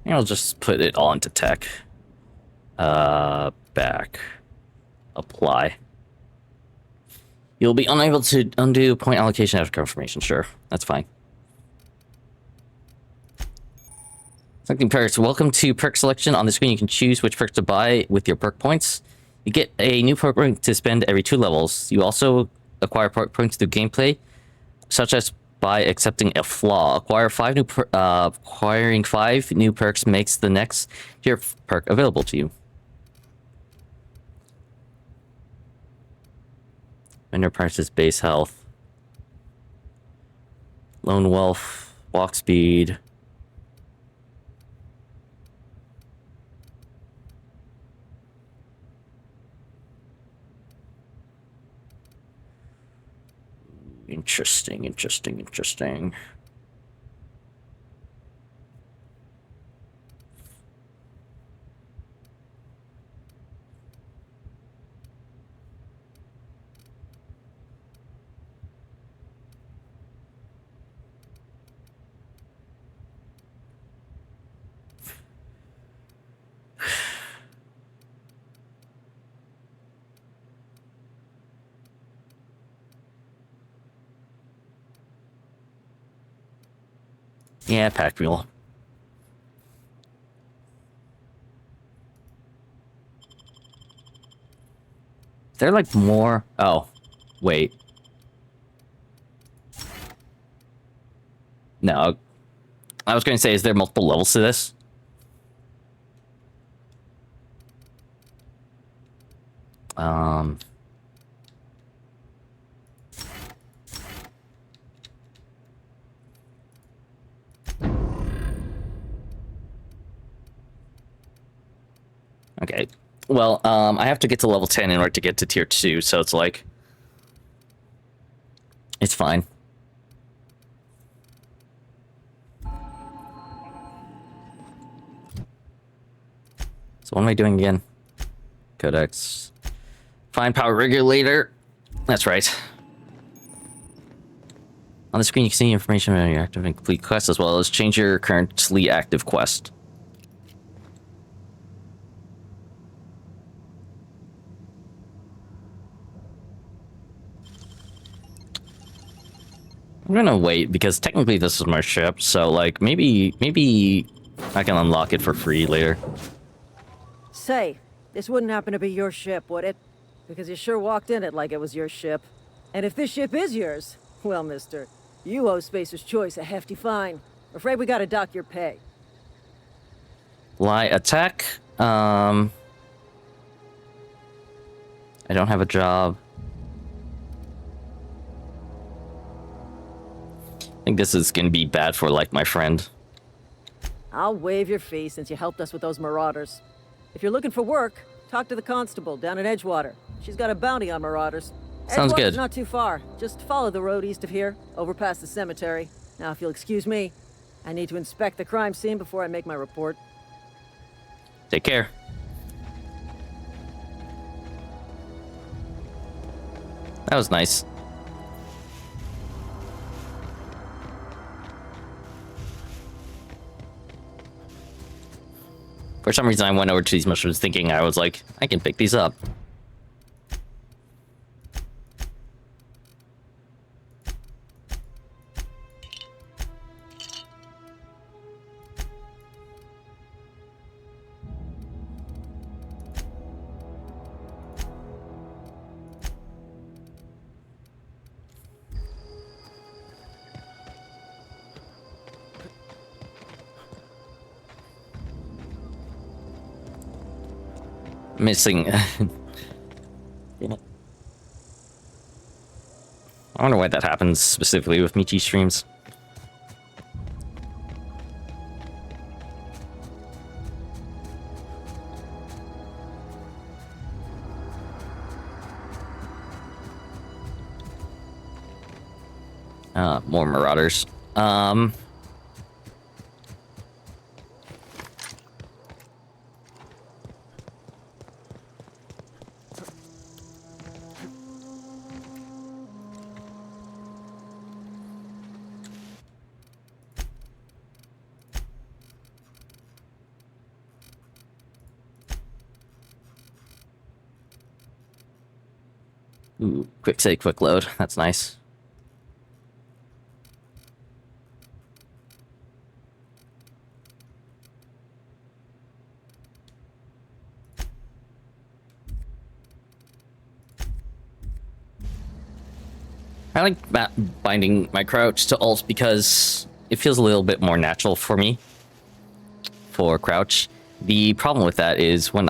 I'll just put it all into tech. Back. Apply. You'll be unable to undo point allocation after confirmation. Sure, that's fine. Selecting perks. Welcome to perk selection. On the screen, you can choose which perks to buy with your perk points. You get a new perk point to spend every 2 levels. You also acquire perk points through gameplay, such as by accepting a flaw. Acquiring 5 new perks makes the next tier perk available to you. Vendor prices base health. Lone wolf, walk speed. Interesting. Yeah, pack mule. Is there like more? Oh, wait. No. I was going to say, is there multiple levels to this? Okay. Well, I have to get to level 10 in order to get to tier 2, so it's like... It's fine. So what am I doing again? Codex. Find power regulator. That's right. On the screen, you can see information about your active and complete quests, as well as change your currently active quest. I'm gonna wait because technically this is my ship, so like maybe I can unlock it for free later. Say, this wouldn't happen to be your ship, would it? Because you sure walked in it like it was your ship. And if this ship is yours, well, mister, you owe Spacer's Choice a hefty fine. Afraid we gotta dock your pay. Lie attack. I don't have a job. I think this is gonna be bad for like my friend. I'll waive your fee since you helped us with those marauders. If you're looking for work, talk to the constable down at Edgewater. She's got a bounty on marauders. Sounds Edgewater's good. not too far. Just follow the road east of here, over past the cemetery. Now, if you'll excuse me, I need to inspect the crime scene before I make my report. Take care. That was nice. For some reason, I went over to these mushrooms thinking I was like, I can pick these up. Missing. Damn it. I wonder why that happens specifically with Michi streams. More marauders. Ooh, quick save, quick load. That's nice. I like binding my crouch to alt because it feels a little bit more natural for me for crouch. The problem with that is when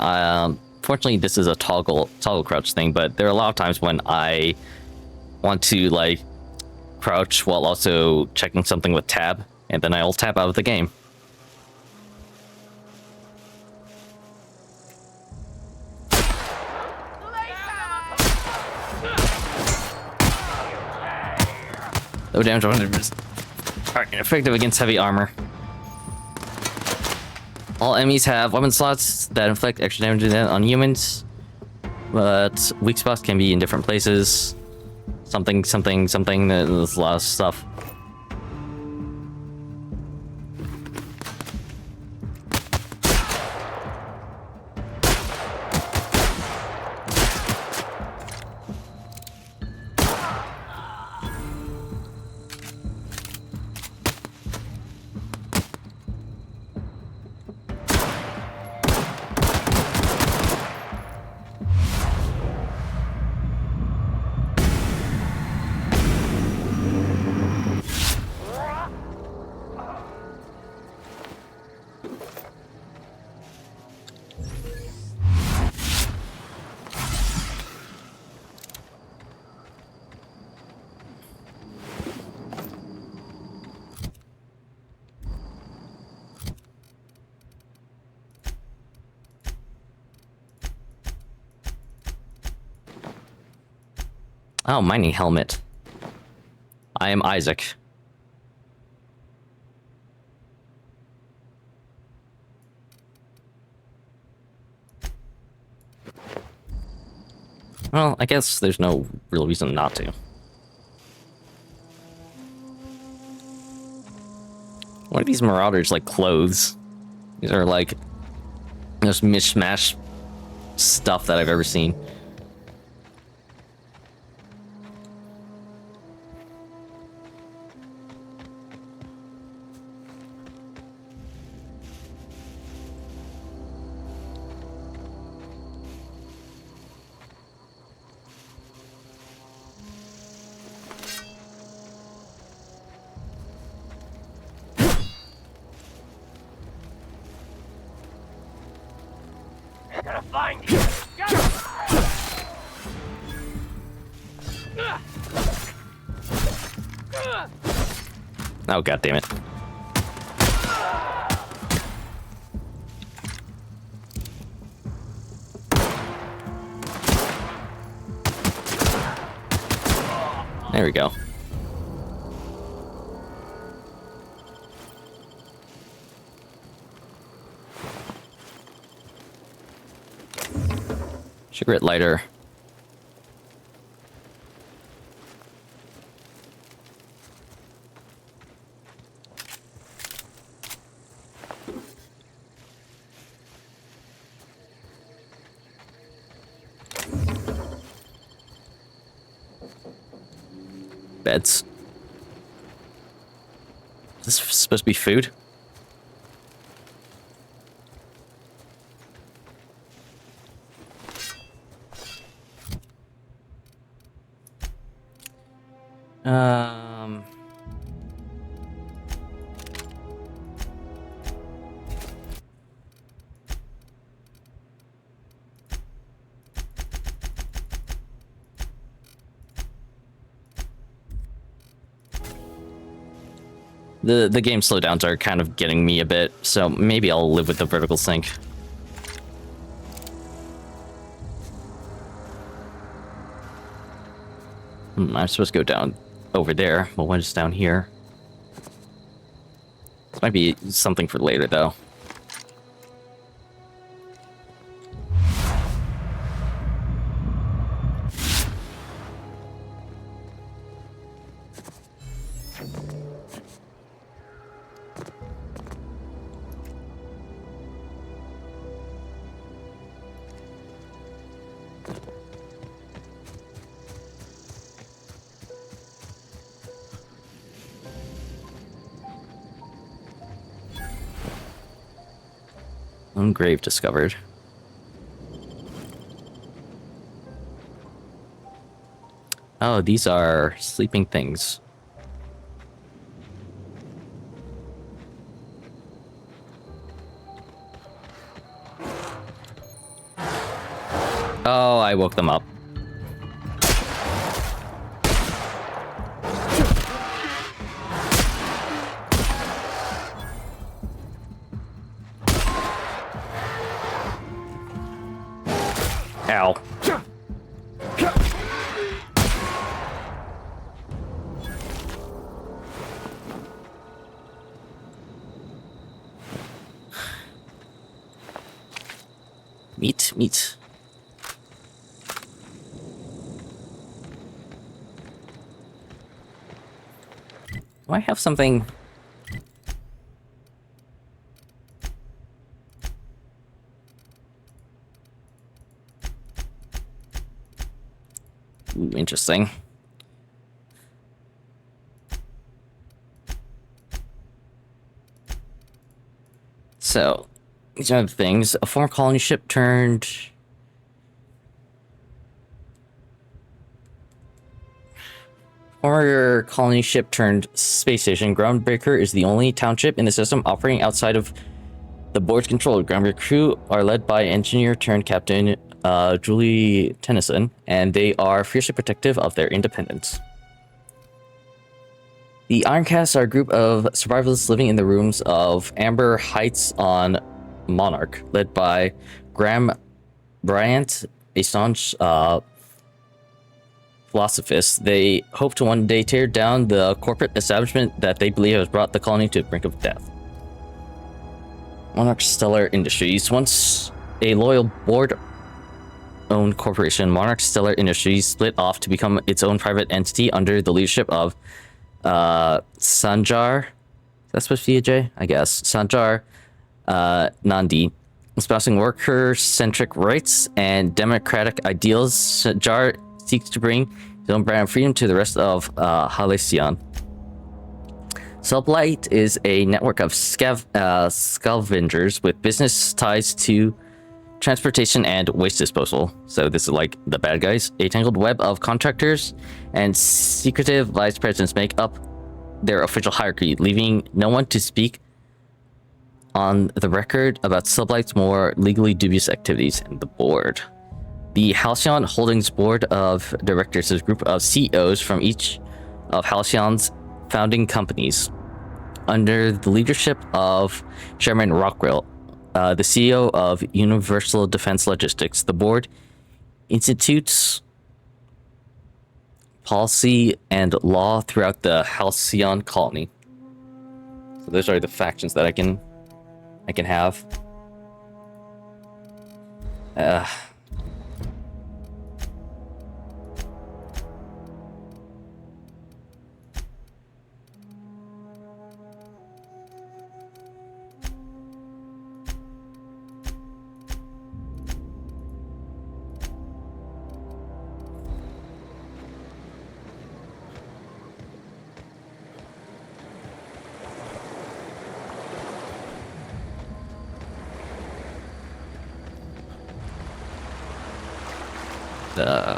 fortunately this is a toggle crouch thing, but there are a lot of times when I want to like crouch while also checking something with tab, and then I alt tab out of the game. Low damage 100%. Alright, effective against heavy armor. All enemies have weapon slots that inflict extra damage on humans, but weak spots can be in different places. Something, there's a lot of stuff. Oh, mining helmet. I am Isaac. Well, I guess there's no real reason not to. What are these marauders like clothes? These are like the most mishmash stuff that I've ever seen. Oh, god damn it. There we go. Cigarette lighter. Beds. Is this supposed to be food? Um... The game slowdowns are kind of getting me a bit, so maybe I'll live with the vertical sync. I'm supposed to go down over there, but what is down here? This might be something for later, though. Grave discovered. Oh, these are sleeping things. Oh, I woke them up. Ow. Meat. Do I have something? Ooh, interesting. So, these are the things. A former colony ship turned... Former colony ship turned space station. Groundbreaker is the only township in the system operating outside of the board's control. Groundbreaker crew are led by engineer turned captain Julie Tennyson, and they are fiercely protective of their independence. The Ironcasts are a group of survivalists living in the rooms of Amber Heights on Monarch, led by Graham Bryant, a staunch philosophist. They hope to one day tear down the corporate establishment that they believe has brought the colony to the brink of death. Monarch Stellar Industries, once a loyal board-owned corporation, Monarch Stellar Industries split off to become its own private entity under the leadership of Sanjar. Is that supposed to be a J? I guess. Sanjar Nandi. Espousing worker-centric rights and democratic ideals, Sanjar seeks to bring his own brand of freedom to the rest of Halcyon. Sublight is a network of scavengers with business ties to transportation and waste disposal. So this is like the bad guys. A tangled web of contractors and secretive vice presidents make up their official hierarchy, leaving no one to speak on the record about Sublight's more legally dubious activities and the board. The Halcyon Holdings Board of Directors is a group of CEOs from each of Halcyon's founding companies. Under the leadership of Chairman Rockwell, the CEO of Universal Defense Logistics, the board institutes policy and law throughout the Halcyon colony. So those are the factions that I can have.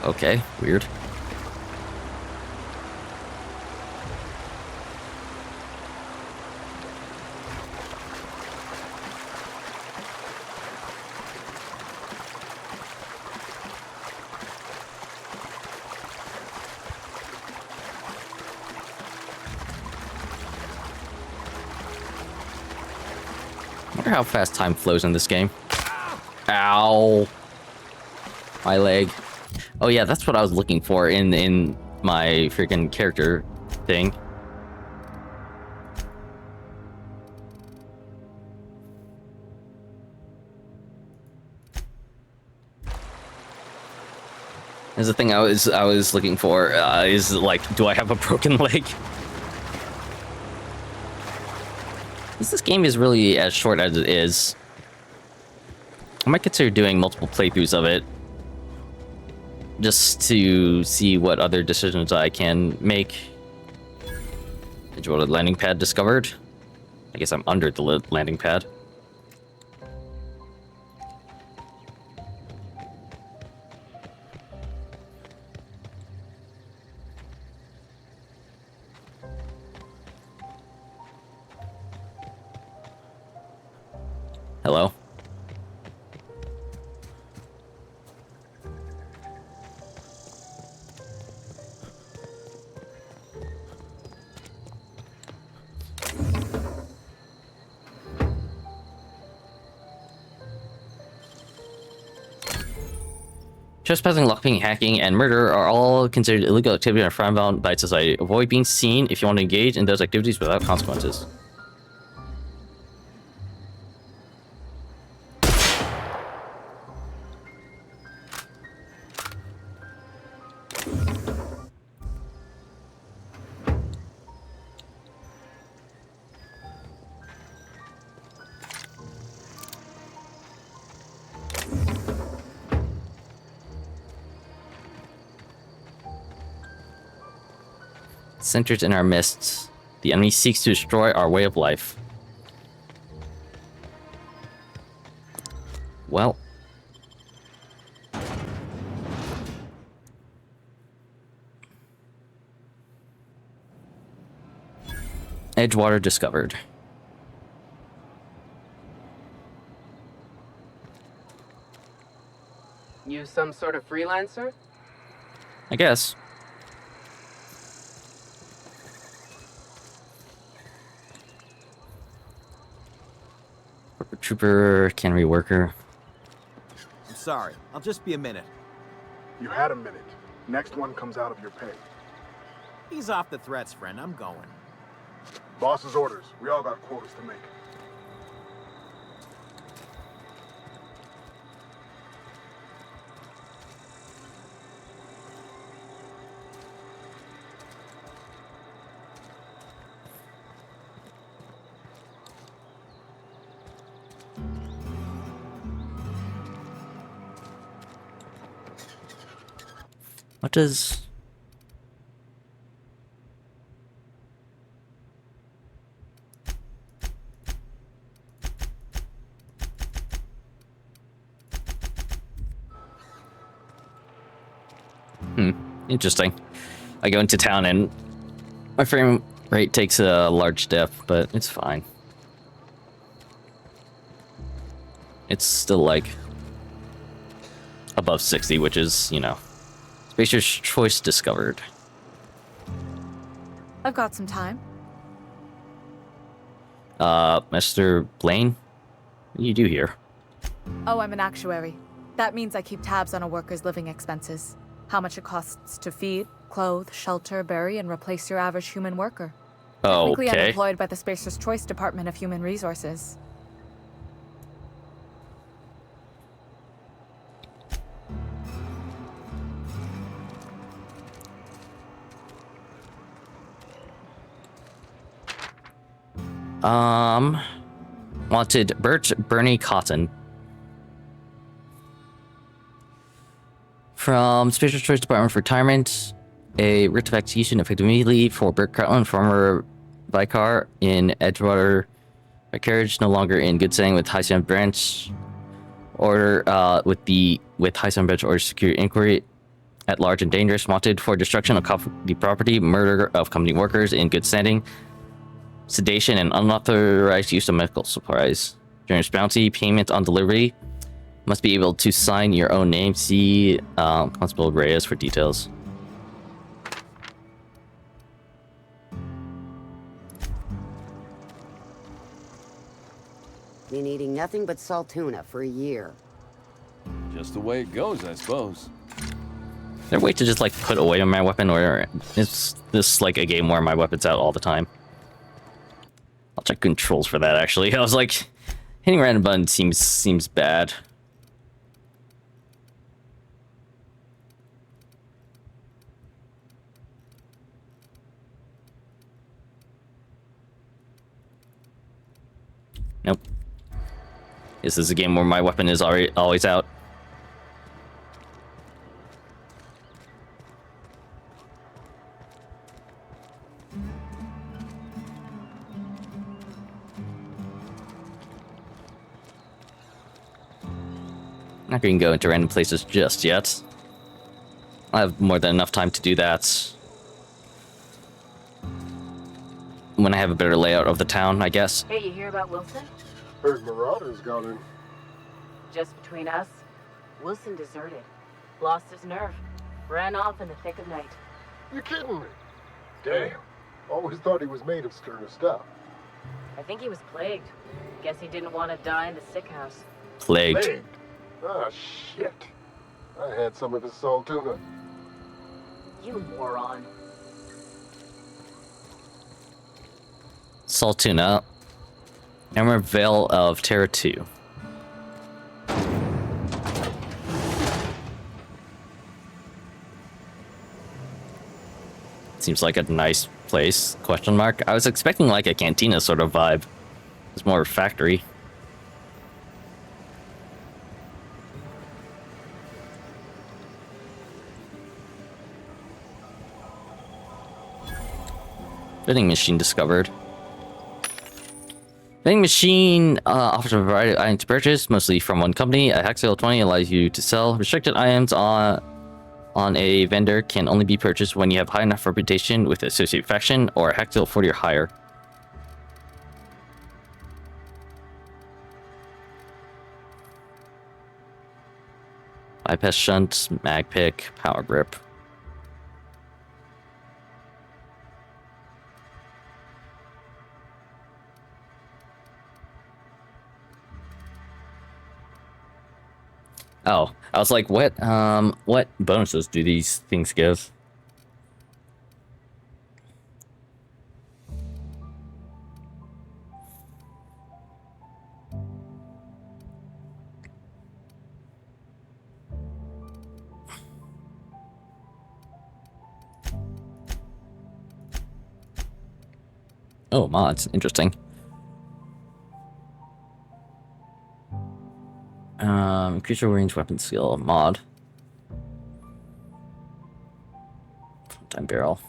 Okay, weird. I wonder how fast time flows in this game. Ow. My leg. Oh yeah, that's what I was looking for in my freaking character thing. There's the thing I was looking for is like, do I have a broken leg? This game is really as short as it is. I might consider doing multiple playthroughs of it, just to see what other decisions I can make. Did you want a landing pad discovered? I guess I'm under the landing pad. Hello? Trespassing, lockpicking, hacking, and murder are all considered illegal activity and are frowned by society. Avoid being seen if you want to engage in those activities without consequences. Centers in our midst. The enemy seeks to destroy our way of life. Well. Edgewater discovered. You some sort of freelancer? I guess. Trooper, cannery worker. I'm sorry. I'll just be a minute. You had a minute. Next one comes out of your pay. Ease off the threats, friend. I'm going. Boss's orders. We all got quotas to make. What does... Interesting. I go into town and my frame rate takes a large dip, but it's fine. It's still like above 60, which is, you know, Spacer's choice discovered. I've got some time. Mr. Blaine? What do you do here? Oh, I'm an actuary. That means I keep tabs on a worker's living expenses. How much it costs to feed, clothe, shelter, bury, and replace your average human worker. Technically Okay. unemployed by the Spacer's Choice Department of Human Resources. Wanted Bernie Cotton. From Spacer's Choice Department for Retirement, a writ of execution effective immediately for Bert Cartland, former Vicar in Edgewater Carriage, no longer in good standing with High Sound Branch. Order with High Sound Branch order secure inquiry at large and dangerous. Wanted for destruction of company property, murder of company workers in good standing, sedation and unauthorized use of medical supplies. Generous bounty, payment on delivery. Must be able to sign your own name. See Constable Reyes for details. Been eating nothing but salt tuna for a year. Just the way it goes, I suppose. Is there a way to just like put away my weapon, or is this like a game where my weapon's out all the time? I'll check controls for that actually. I was like, hitting random button seems bad. Nope. This is a game where my weapon is always out. Not going to go into random places just yet. I have more than enough time to do that when I have a better layout of the town, I guess. Hey, you hear about Wilson? Heard Marauders got in. Just between us, Wilson deserted. Lost his nerve. Ran off in the thick of night. You kidding me? Damn. Always thought he was made of sterner stuff. I think he was plagued. Guess he didn't want to die in the sick house. Plagued. Ah, shit. I had some of his salt tuna. You moron. Salt tuna. Emerald Vale of Terra 2. Seems like a nice place, question mark. I was expecting like a cantina sort of vibe. It's more factory. Vending machine discovered. Vending machine offers a variety of items to purchase, mostly from one company. A Hexail 20 allows you to sell restricted items on a vendor, can only be purchased when you have high enough reputation with associate faction or a Hexail 40 or higher. Bypass shunt, mag pick, power grip. Oh, I was like, what bonuses do these things give? Oh, mods, interesting. Creature range weapon skill mod. Time barrel.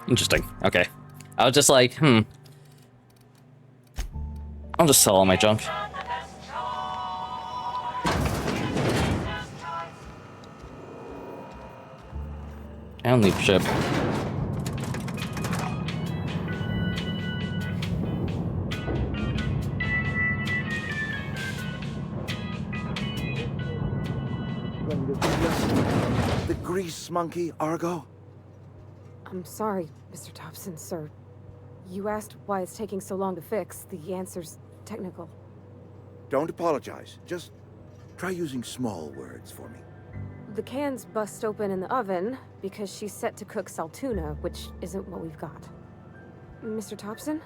Interesting. Okay. I was just like, I'll just sell all my junk. And leave ship. The grease monkey, Argo? I'm sorry, Mr. Thompson, sir. You asked why it's taking so long to fix. The answer's technical. Don't apologize. Just try using small words for me. The cans bust open in the oven because she's set to cook saltuna, which isn't what we've got. Mr. Thompson?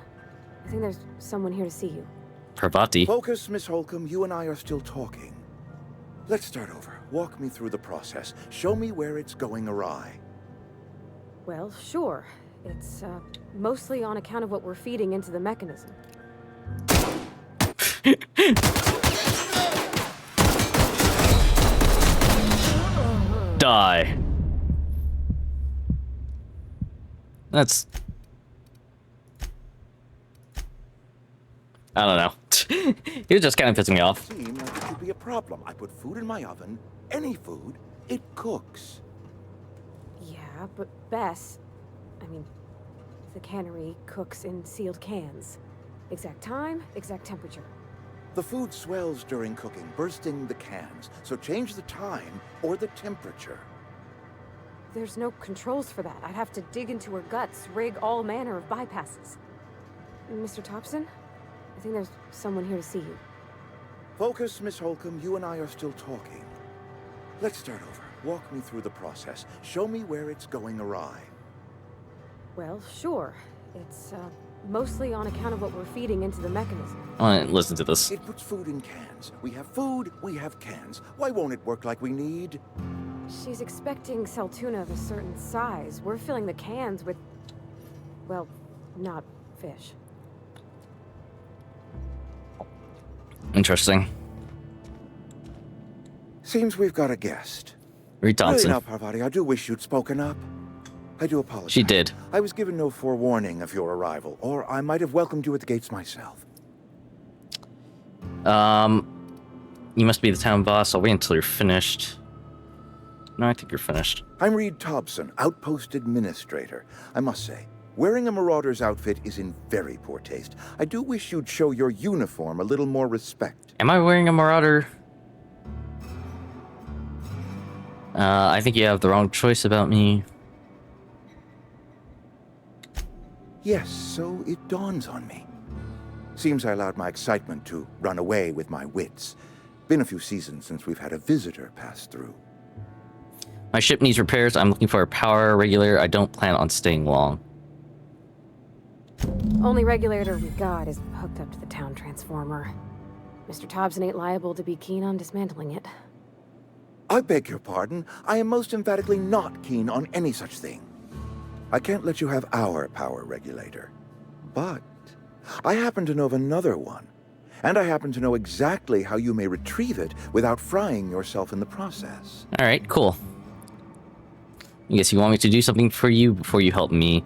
I think there's someone here to see you. Parvati. Focus, Miss Holcomb. You and I are still talking. Let's start over. Walk me through the process. Show me where it's going awry. Well, sure. It's, mostly on account of what we're feeding into the mechanism. Die. That's... I don't know. He was just kind of pissing me off. Seems like it could be a problem. I put food in my oven, any food, it cooks. Yeah, but Bess, I mean, the cannery cooks in sealed cans. Exact time, exact temperature. The food swells during cooking, bursting the cans, so change the time or the temperature. There's no controls for that. I'd have to dig into her guts, rig all manner of bypasses. Mr. Thompson? I think there's someone here to see you. Focus, Miss Holcomb. You and I are still talking. Let's start over. Walk me through the process. Show me where it's going awry. Well, sure. It's, mostly on account of what we're feeding into the mechanism. I want to listen to this. It puts food in cans. We have food, we have cans. Why won't it work like we need? She's expecting saltuna of a certain size. We're filling the cans with, well, not fish. Interesting. Seems we've got a guest. Reed Thompson. Really now, Parvati, I do wish you'd spoken up. I do apologize. She did. I was given no forewarning of your arrival, or I might have welcomed you at the gates myself. You must be the town boss. I'll wait until you're finished. No, I think you're finished. I'm Reed Thompson, Outpost Administrator. I must say, wearing a Marauder's outfit is in very poor taste. I do wish you'd show your uniform a little more respect. Am I wearing a Marauder? I think you have the wrong choice about me. Yes, so it dawns on me. Seems I allowed my excitement to run away with my wits. Been a few seasons since we've had a visitor pass through. My ship needs repairs. I'm looking for a power regulator. I don't plan on staying long. Only regulator we've got is hooked up to the town transformer. Mr. Thompson ain't liable to be keen on dismantling it. I beg your pardon. I am most emphatically not keen on any such thing. I can't let you have our power regulator. But I happen to know of another one. And I happen to know exactly how you may retrieve it without frying yourself in the process. All right, cool. I guess you want me to do something for you before you help me.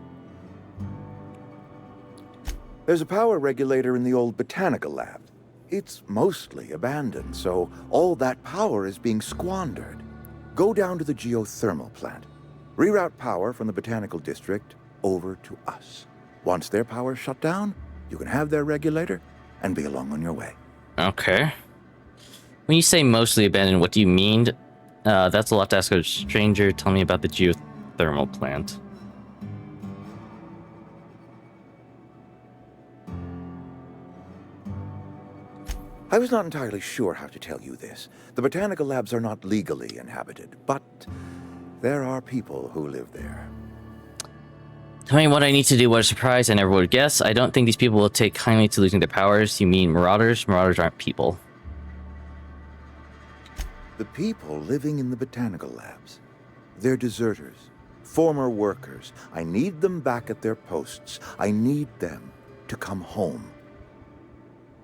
There's a power regulator in the old botanical lab. It's mostly abandoned, so all that power is being squandered. Go down to the geothermal plant. Reroute power from the botanical district over to us. Once their power's shut down, you can have their regulator and be along on your way. Okay. When you say mostly abandoned, what do you mean? That's a lot to ask a stranger. Tell me about the geothermal plant. I was not entirely sure how to tell you this. The botanical labs are not legally inhabited, but there are people who live there. Tell me what I need to do. What a surprise. I never would guess. I don't think these people will take kindly to losing their powers. You mean marauders? Marauders aren't people. The people living in the botanical labs. They're deserters, former workers. I need them back at their posts. I need them to come home.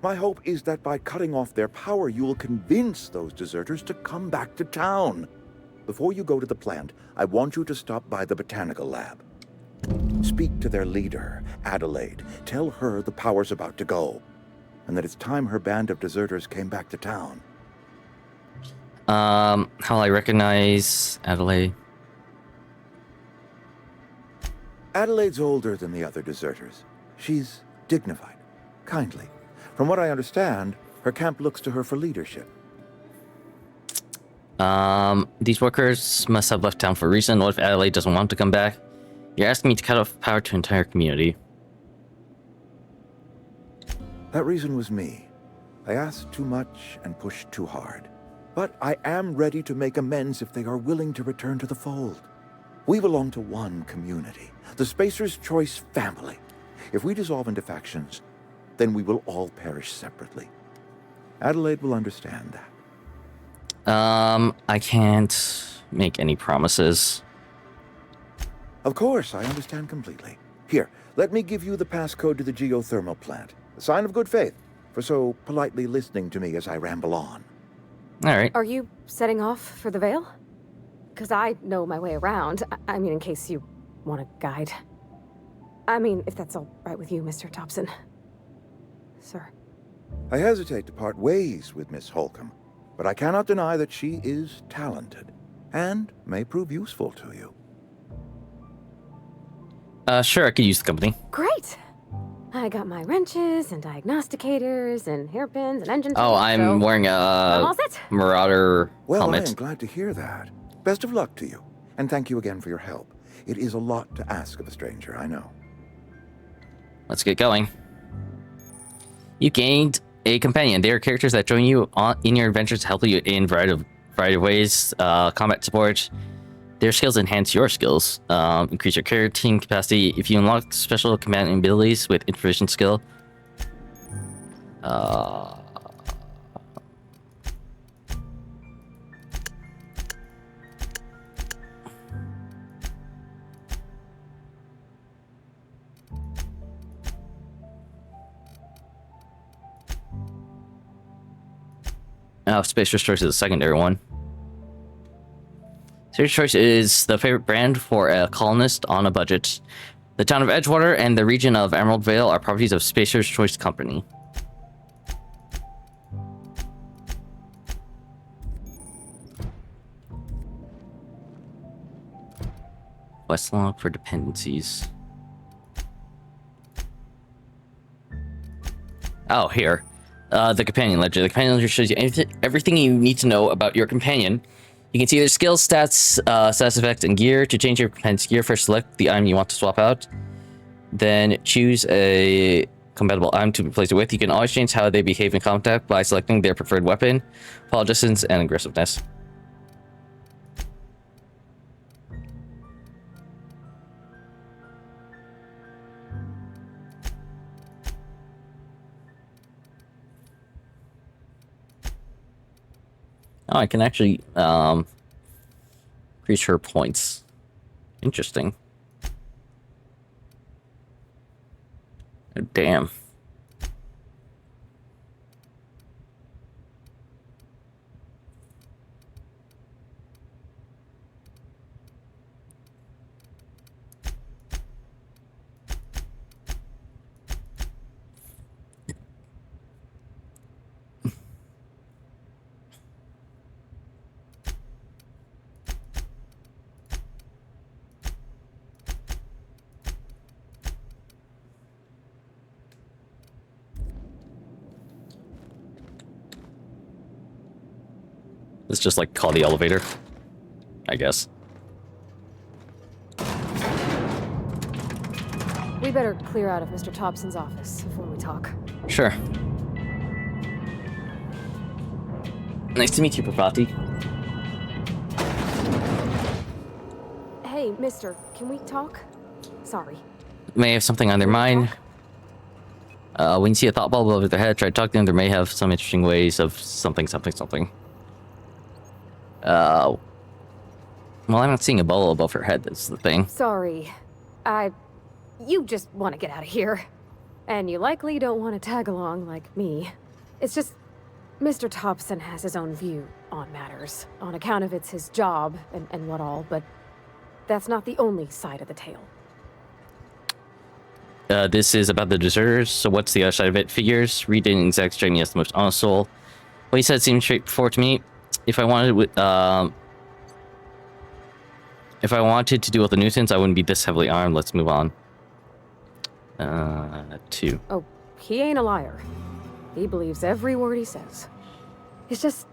My hope is that by cutting off their power, you will convince those deserters to come back to town. Before you go to the plant, I want you to stop by the botanical lab. Speak to their leader, Adelaide. Tell her the power's about to go, and that it's time her band of deserters came back to town. How will I recognize Adelaide? Adelaide's older than the other deserters. She's dignified, kindly. From what I understand, her camp looks to her for leadership. These workers must have left town for a reason. What if Adelaide doesn't want to come back? You're asking me to cut off power to an entire community. That reason was me. I asked too much and pushed too hard. But I am ready to make amends if they are willing to return to the fold. We belong to one community, the Spacer's Choice family. If we dissolve into factions, then we will all perish separately. Adelaide will understand that. I can't make any promises. Of course, I understand completely. Here, let me give you the passcode to the geothermal plant. A sign of good faith for so politely listening to me as I ramble on. All right. Are you setting off for the Vale? Because I know my way around. I mean, in case you want a guide. I mean, if that's all right with you, Mr. Thompson. Sir. I hesitate to part ways with Miss Holcomb, but I cannot deny that she is talented and may prove useful to you. Sure, I could use the company. Great! I got my wrenches and diagnosticators and hairpins and engine Oh, tools, I'm so wearing I'm a all set. Marauder Well, helmet. I am glad to hear that. Best of luck to you, and thank you again for your help. It is a lot to ask of a stranger, I know. Let's get going. You gained a companion. They are characters that join you in your adventures to help you in a variety of ways. Combat support. Their skills enhance your skills. Increase your character team capacity. If you unlock special command abilities with information skill. Spacer's Choice is the secondary one. Spacer's Choice is the favorite brand for a colonist on a budget. The town of Edgewater and the region of Emerald Vale are properties of Spacer's Choice Company. Quest log for dependencies. Oh, here. The companion ledger. The companion ledger shows you everything you need to know about your companion. You can see their skills, stats, status effects, and gear. To change your companion's gear, first select the item you want to swap out. Then choose a compatible item to replace it with. You can always change how they behave in combat by selecting their preferred weapon, fall distance, and aggressiveness. Oh, I can actually increase her points. Interesting. Oh, damn. Let's just like call the elevator, I guess. We better clear out of Mr. Thompson's office before we talk. Sure. Nice to meet you, Pravati. Hey, mister, can we talk? Sorry. May have something on their mind. When you see a thought bubble over their head, try to talk to them. They may have some interesting ways of something. Well, I'm not seeing a bubble above her head, that's the thing. Sorry. You just want to get out of here. And you likely don't want to tag along like me. It's just, Mr. Thompson has his own view on matters, on account of it's his job and what all, but that's not the only side of the tale. This is about the deserters, so what's the other side of it? Figures, reading exact straight me as the most honest soul. What he said seemed straightforward to me. If I wanted If I wanted to deal with the nuisance, I wouldn't be this heavily armed. Let's move on. 2. Oh, he ain't a liar. He believes every word he says. It's just,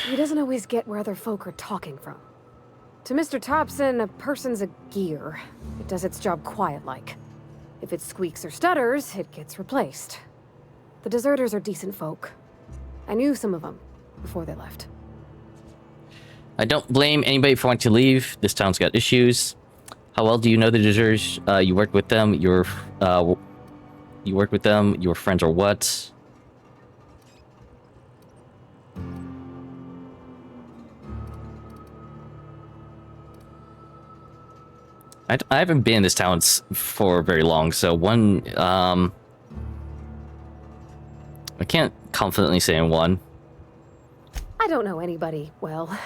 he doesn't always get where other folk are talking from. To Mr. Thompson, a person's a gear. It does its job quiet-like. If it squeaks or stutters, it gets replaced. The deserters are decent folk. I knew some of them before they left. I don't blame anybody for wanting to leave. This town's got issues. How well do you know the deserters? You worked with them. You worked with them. You were friends or what? I haven't been in this town for very long, so I can't confidently say in one. I don't know anybody well.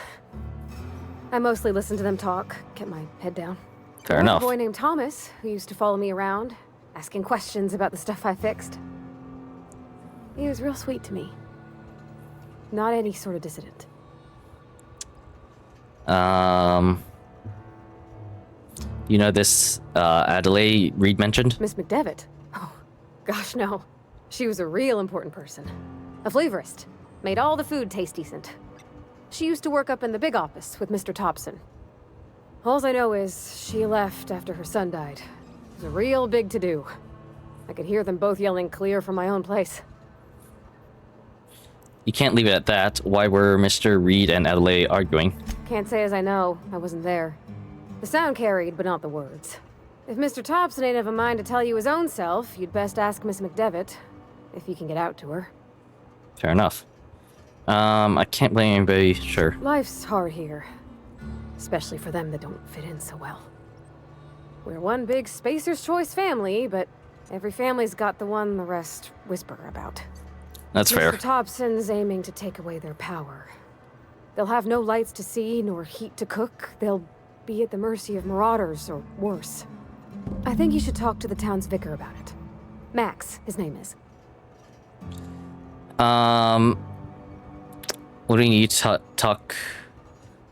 I mostly listen to them talk, kept my head down. Fair enough. A boy named Thomas, who used to follow me around, asking questions about the stuff I fixed. He was real sweet to me. Not any sort of dissident. You know this Adelaide Reed mentioned? Miss McDevitt? Oh, gosh, no. She was a real important person. A flavorist. Made all the food taste decent. She used to work up in the big office with Mr. Thompson. Alls I know is she left after her son died. It was a real big to-do. I could hear them both yelling clear from my own place. You can't leave it at that. Why were Mr. Reed and Adelaide arguing? Can't say as I know. I wasn't there. The sound carried, but not the words. If Mr. Thompson ain't of a mind to tell you his own self, you'd best ask Miss McDevitt, if you can get out to her. Fair enough. I can't blame anybody, sure. Life's hard here. Especially for them that don't fit in so well. We're one big Spacer's Choice family, but every family's got the one the rest whisper about. That's fair. Mr. Thompson's aiming to take away their power. They'll have no lights to see, nor heat to cook. They'll be at the mercy of marauders, or worse. I think you should talk to the town's vicar about it. Max, his name is. What do we need to talk?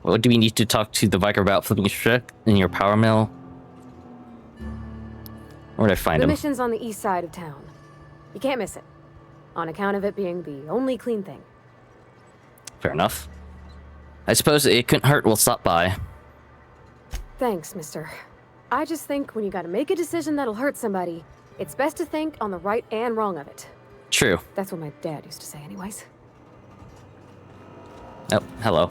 What do we need to talk to the vicar about? Flipping strict in your power mill? Where would I find The him? mission's on the east side of town. You can't miss it, on account of it being the only clean thing. Fair enough. I suppose it couldn't hurt. We'll stop by. Thanks, mister. I just think when you gotta make a decision that'll hurt somebody, it's best to think on the right and wrong of it. True. That's what my dad used to say anyways. Oh, hello.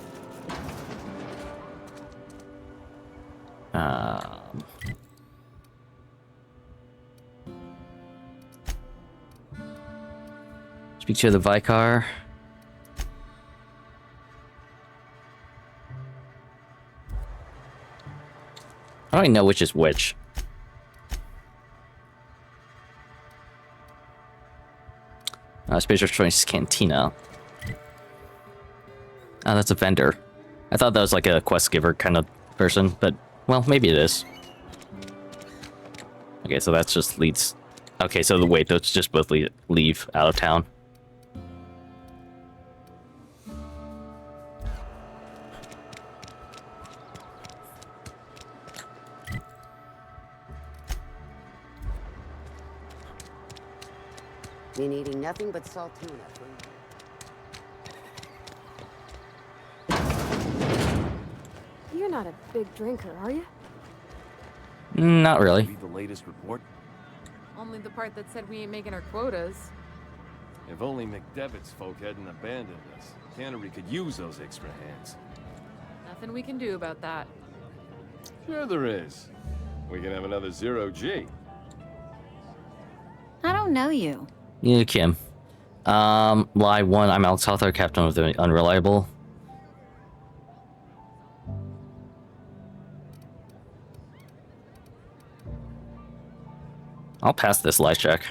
Speak to the Vicar. I don't even know which is which. Spacer's Choice Cantina. Oh, that's a vendor. I thought that was like a quest giver kind of person, but, well, maybe it is. Okay, so that just leads... Okay, so wait, those just both leave out of town. Been eating nothing but salt tuna. You're not a big drinker, are you? Not really. Read the latest report. Only the part that said we ain't making our quotas. If only McDevitt's folk hadn't abandoned us. Cannery could use those extra hands. Nothing we can do about that. Sure there is. We can have another 0G. I don't know you. You, Kim. Lie 1, I'm Alex Hawthorne, captain of the Unreliable. I'll pass this lie check.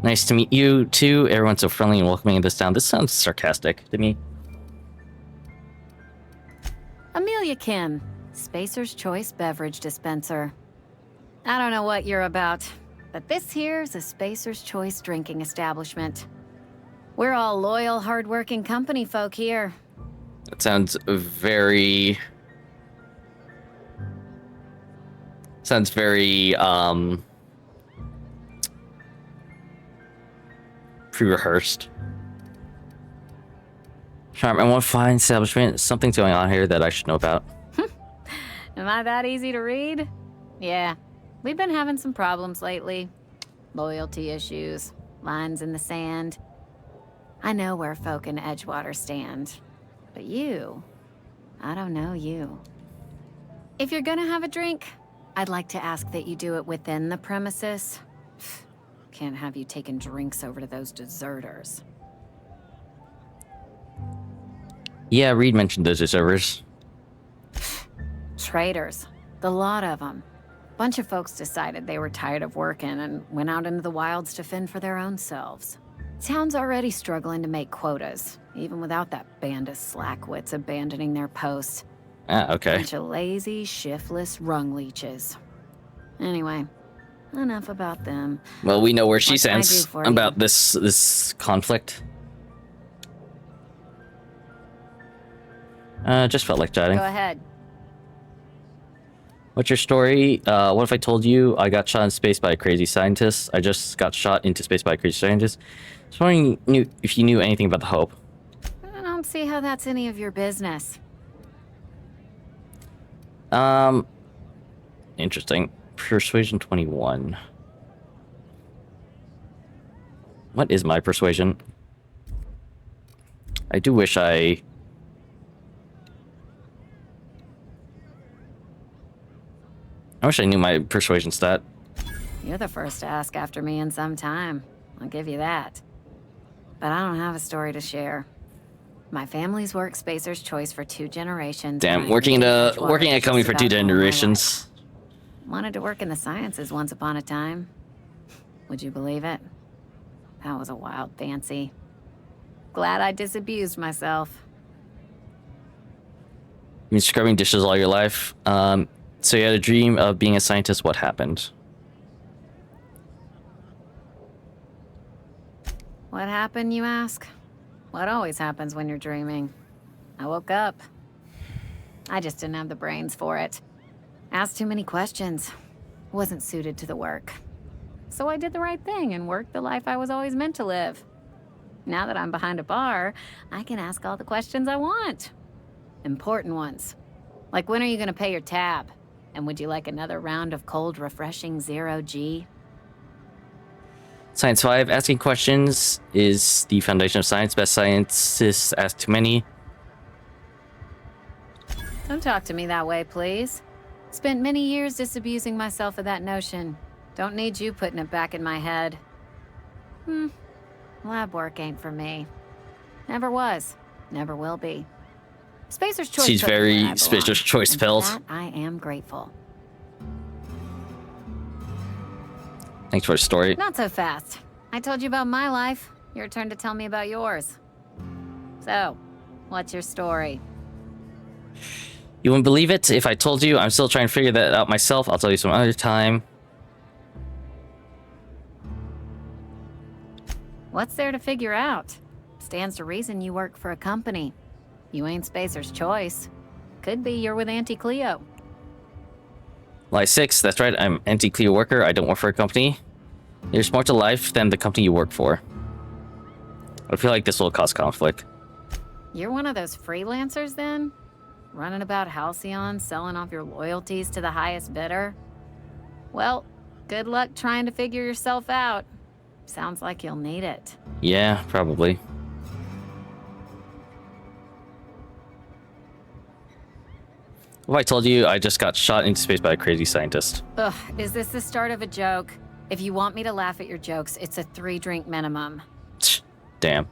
Nice to meet you, too. Everyone's so friendly and welcoming in this town. This sounds sarcastic to me. Amelia Kim, Spacer's Choice Beverage Dispenser. I don't know what you're about, but this here's a Spacer's Choice drinking establishment. We're all loyal, hard-working company folk here. That sounds very... pre-rehearsed. Charm, I want to find establishment. Something's going on here that I should know about. Am I that easy to read? Yeah, we've been having some problems lately. Loyalty issues, lines in the sand. I know where folk in Edgewater stand. But you, I don't know you. If you're gonna have a drink, I'd like to ask that you do it within the premises. Can't have you taking drinks over to those deserters. Yeah, Reed mentioned those deserters. Traitors. The lot of them. Bunch of folks decided they were tired of working and went out into the wilds to fend for their own selves. Town's already struggling to make quotas, even without that band of slackwits abandoning their posts. Ah, okay. Bunch of lazy, shiftless rung leeches. Anyway, enough about them. Well, we know where she What can I do stands for about you? this conflict. Just felt like chatting. Go ahead. What's your story? What if I told you I got shot in space by a crazy scientist? I just got shot into space by a crazy scientist. Just wondering if you knew anything about the Hope. I don't see how that's any of your business. Interesting. Persuasion 21. What is my persuasion? I do wish I... knew my persuasion stat. You're the first to ask after me in some time. I'll give you that. But I don't have a story to share. My family's worked Spacer's Choice for 2 generations. Damn, working at a company for 2 generations. Wanted to work in the sciences once upon a time. Would you believe it? That was a wild fancy. Glad I disabused myself. You've been scrubbing dishes all your life. So you had a dream of being a scientist. What happened? What happened, you ask? What always happens when you're dreaming? I woke up. I just didn't have the brains for it. Asked too many questions. Wasn't suited to the work. So I did the right thing and worked the life I was always meant to live. Now that I'm behind a bar, I can ask all the questions I want. Important ones. Like, when are you gonna pay your tab? And would you like another round of cold, refreshing 0G? Science 5. Asking questions is the foundation of science. Best scientists ask too many. Don't talk to me that way, please. Spent many years disabusing myself of that notion. Don't need you putting it back in my head. Lab work ain't for me. Never was. Never will be. Spacer's Choice. She's put me where I very belong, Spacer's Choice and for pilled. that, I am grateful. Thanks for the story. Not so fast. I told you about my life. Your turn to tell me about yours. So, what's your story? You wouldn't believe it if I told you. I'm still trying to figure that out myself. I'll tell you some other time. What's there to figure out? Stands to reason you work for a company. You ain't Spacer's Choice. Could be you're with Auntie Cleo. Lie 6. That's right. I'm anti-Cleo worker. I don't work for a company. There's more to life than the company you work for. I feel like this will cause conflict. You're one of those freelancers then? Running about Halcyon, selling off your loyalties to the highest bidder? Well, good luck trying to figure yourself out. Sounds like you'll need it. Yeah, probably. Well, I told you I just got shot into space by a crazy scientist. Ugh, is this the start of a joke? If you want me to laugh at your jokes, it's a 3-drink minimum. Damn.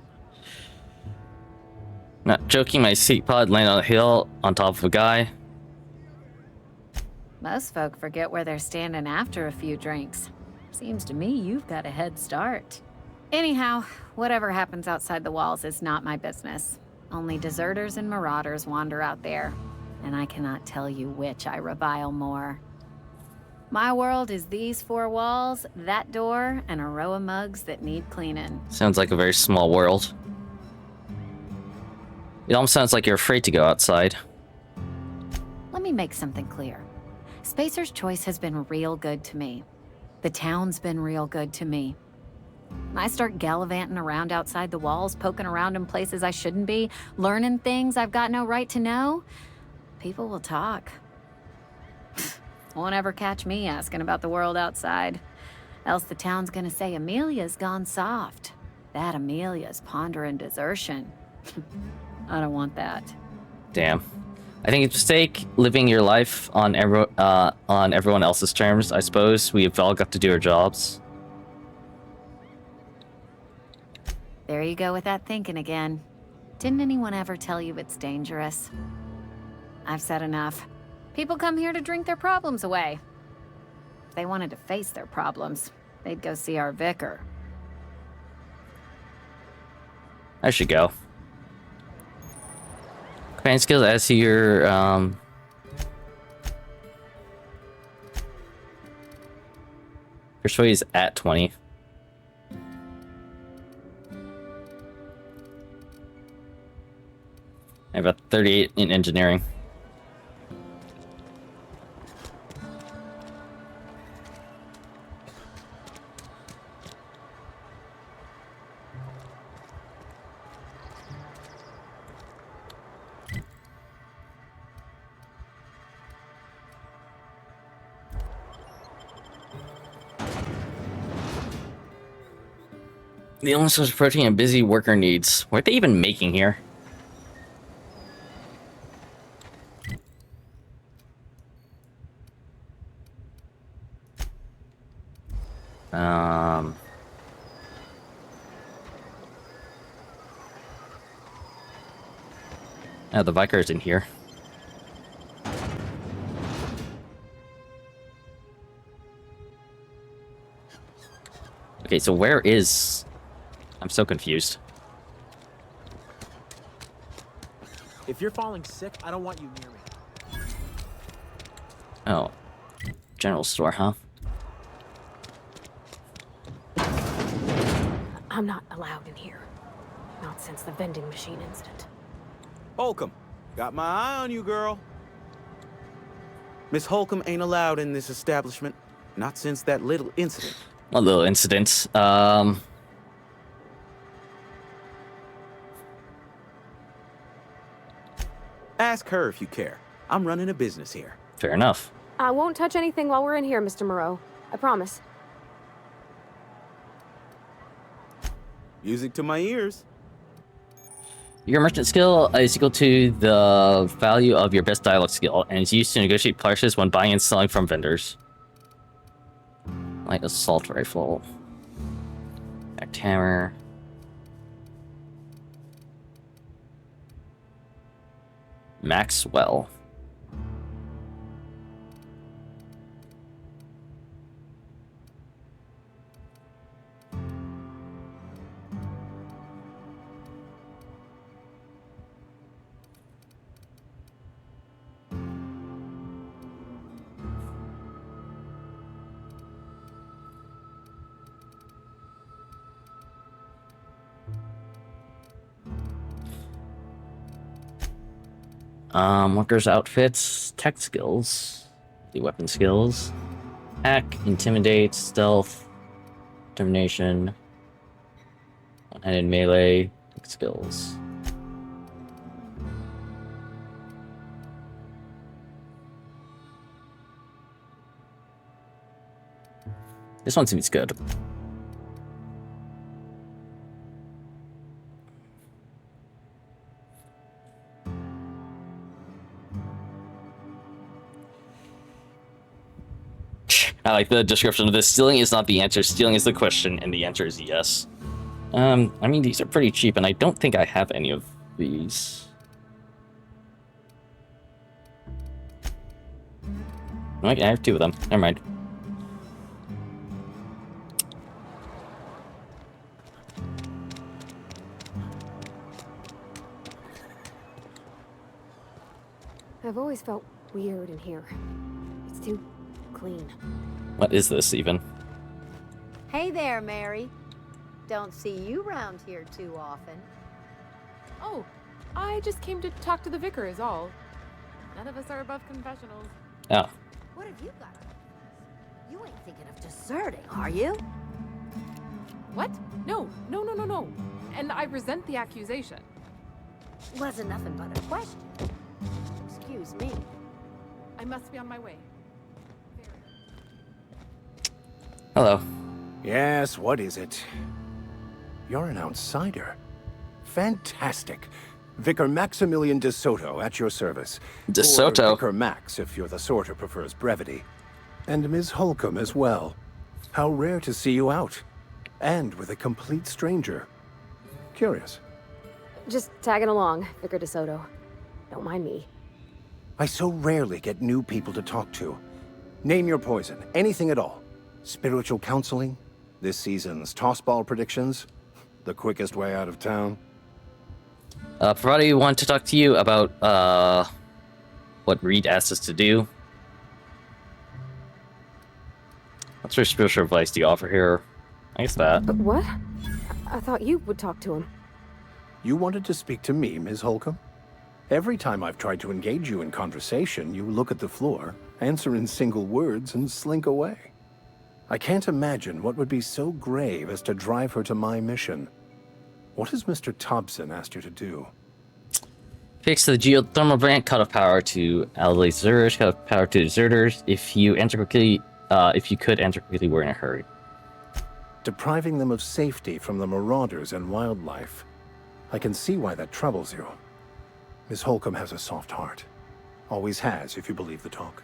Not joking, my seat pod landed on a hill on top of a guy. Most folk forget where they're standing after a few drinks. Seems to me you've got a head start. Anyhow, whatever happens outside the walls is not my business. Only deserters and marauders wander out there, and I cannot tell you which I revile more. My world is these four walls, that door, and a row of mugs that need cleaning. Sounds like a very small world. It almost sounds like you're afraid to go outside. Let me make something clear. Spacer's Choice has been real good to me. The town's been real good to me. I start gallivanting around outside the walls, poking around in places I shouldn't be, learning things I've got no right to know. People will talk. Won't ever catch me asking about the world outside. Else the town's gonna say Amelia's gone soft. That Amelia's pondering desertion. I don't want that. Damn. I think it's a mistake living your life on everyone else's terms. I suppose we've all got to do our jobs. There you go with that thinking again. Didn't anyone ever tell you it's dangerous? I've said enough. People come here to drink their problems away. If they wanted to face their problems, they'd go see our vicar. I should go. Command skills as your Persuade is at 20. I have a 38 in engineering. The only source of protein a busy worker needs. What are they even making here? Oh, the Vicar's in here. Okay, so where is... I'm so confused. If you're falling sick, I don't want you near me. Oh. General store, huh? I'm not allowed in here. Not since the vending machine incident. Holcomb, got my eye on you, girl. Miss Holcomb ain't allowed in this establishment. Not since that little incident. A little incident. Ask her if you care. I'm running a business here. Fair enough. I won't touch anything while we're in here, Mr. Moreau. I promise. Music to my ears. Your merchant skill is equal to the value of your best dialogue skill and is used to negotiate prices when buying and selling from vendors. Light assault rifle. Act hammer. Maxwell. Workers' outfits, tech skills, the weapon skills, hack, intimidate, stealth, determination, one-handed melee, tech skills. This one seems good. I like the description of this. Stealing is not the answer. Stealing is the question, and the answer is yes. I mean, these are pretty cheap, and I don't think I have any of these. Okay, I have 2 of them. Never mind. I've always felt weird in here. It's too clean. What is this even? Hey there, Mary. Don't see you round here too often. Oh, I just came to talk to the vicar is all. None of us are above confessionals. Oh. What have you got? You ain't thinking of deserting, are you? What? No. And I resent the accusation. Wasn't nothing but a question. Excuse me. I must be on my way. Hello. Yes, what is it? You're an outsider. Fantastic. Vicar Maximilian De Soto at your service. De Soto? Or Vicar Max, if you're the sort who prefers brevity. And Ms. Holcomb as well. How rare to see you out. And with a complete stranger. Curious. Just tagging along, Vicar DeSoto. Don't mind me. I so rarely get new people to talk to. Name your poison, anything at all. Spiritual counseling? This season's tossball predictions? The quickest way out of town? Friday, we want to talk to you about, what Reed asked us to do. What sort of spiritual advice do you offer here? I guess that. But what? I thought you would talk to him. You wanted to speak to me, Ms. Holcomb? Every time I've tried to engage you in conversation, you look at the floor, answer in single words, and slink away. I can't imagine what would be so grave as to drive her to my mission. What has Mr. Thompson asked you to do? Fix the geothermal vent, cut off power to alloy deserters, cut off power to deserters. If you could answer quickly, we're in a hurry. Depriving them of safety from the marauders and wildlife. I can see why that troubles you. Miss Holcomb has a soft heart. Always has, if you believe the talk.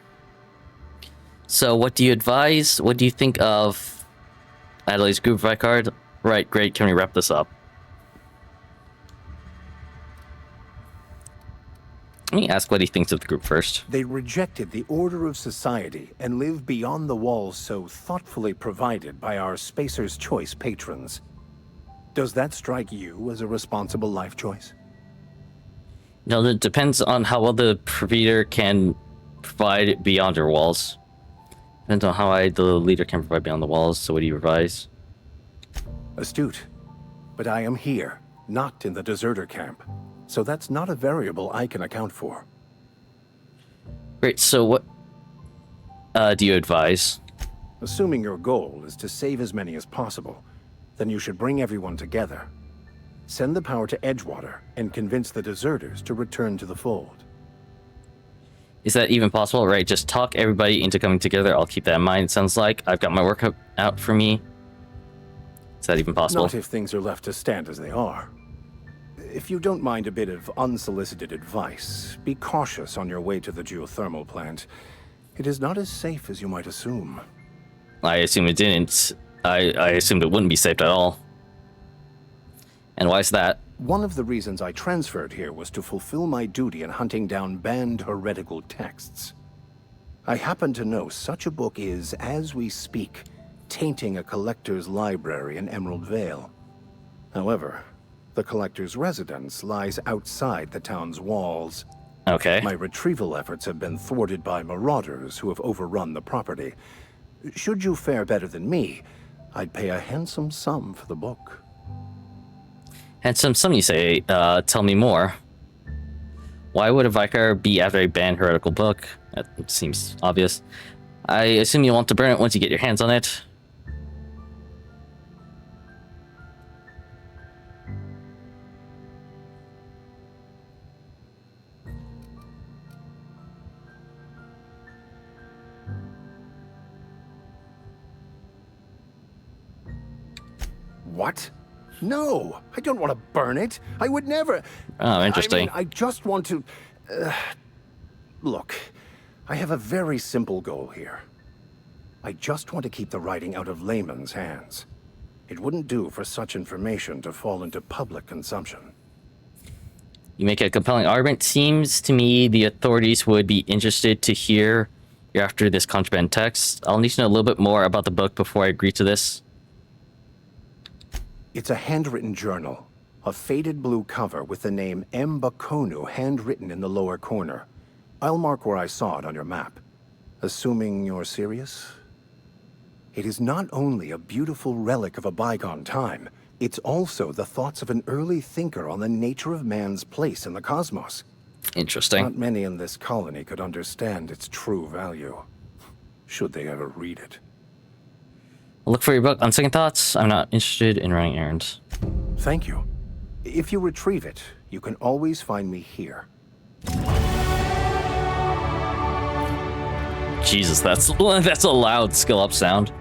So what do you advise? What do you think of Adelaide's group Vicard? Right, great. Can we wrap this up? Let me ask what he thinks of the group first. They rejected the order of society and live beyond the walls so thoughtfully provided by our Spacer's Choice patrons. Does that strike you as a responsible life choice? No, it depends on how well the provider can provide beyond your walls. Depends on how the leader can provide beyond the walls. So what do you advise? Astute. But I am here, not in the deserter camp. So that's not a variable I can account for. Great, so what do you advise? Assuming your goal is to save as many as possible, then you should bring everyone together. Send the power to Edgewater and convince the deserters to return to the fold. Is that even possible? Right, just talk everybody into coming together. I'll keep that in mind. It sounds like I've got my work out for me. Is that even possible? Not if things are left to stand as they are. If you don't mind a bit of unsolicited advice, be cautious on your way to the geothermal plant. It is not as safe as you might assume. I assume it didn't. I assumed it wouldn't be safe at all. And why is that? One of the reasons I transferred here was to fulfill my duty in hunting down banned heretical texts. I happen to know such a book is, as we speak, tainting a collector's library in Emerald Vale. However, the collector's residence lies outside the town's walls. Okay. My retrieval efforts have been thwarted by marauders who have overrun the property. Should you fare better than me, I'd pay a handsome sum for the book. Handsome sum, you say? Tell me more. Why would a Vicar be after a banned heretical book? That seems obvious. I assume you want to burn it once you get your hands on it. What? No, I don't want to burn it. I would never. Oh, interesting. I just want to... Look, I have a very simple goal here. I just want to keep the writing out of layman's hands. It wouldn't do for such information to fall into public consumption. You make a compelling argument. Seems to me the authorities would be interested to hear you're after this contraband text. I'll need to know a little bit more about the book before I agree to this. It's a handwritten journal, a faded blue cover with the name M. Bakonu handwritten in the lower corner. I'll mark where I saw it on your map. Assuming you're serious? It is not only a beautiful relic of a bygone time, it's also the thoughts of an early thinker on the nature of man's place in the cosmos. Interesting. Not many in this colony could understand its true value, should they ever read it. I'll look for your book. On second thoughts, I'm not interested in running errands. Thank you. If you retrieve it, you can always find me here. Jesus, that's a loud skill up sound.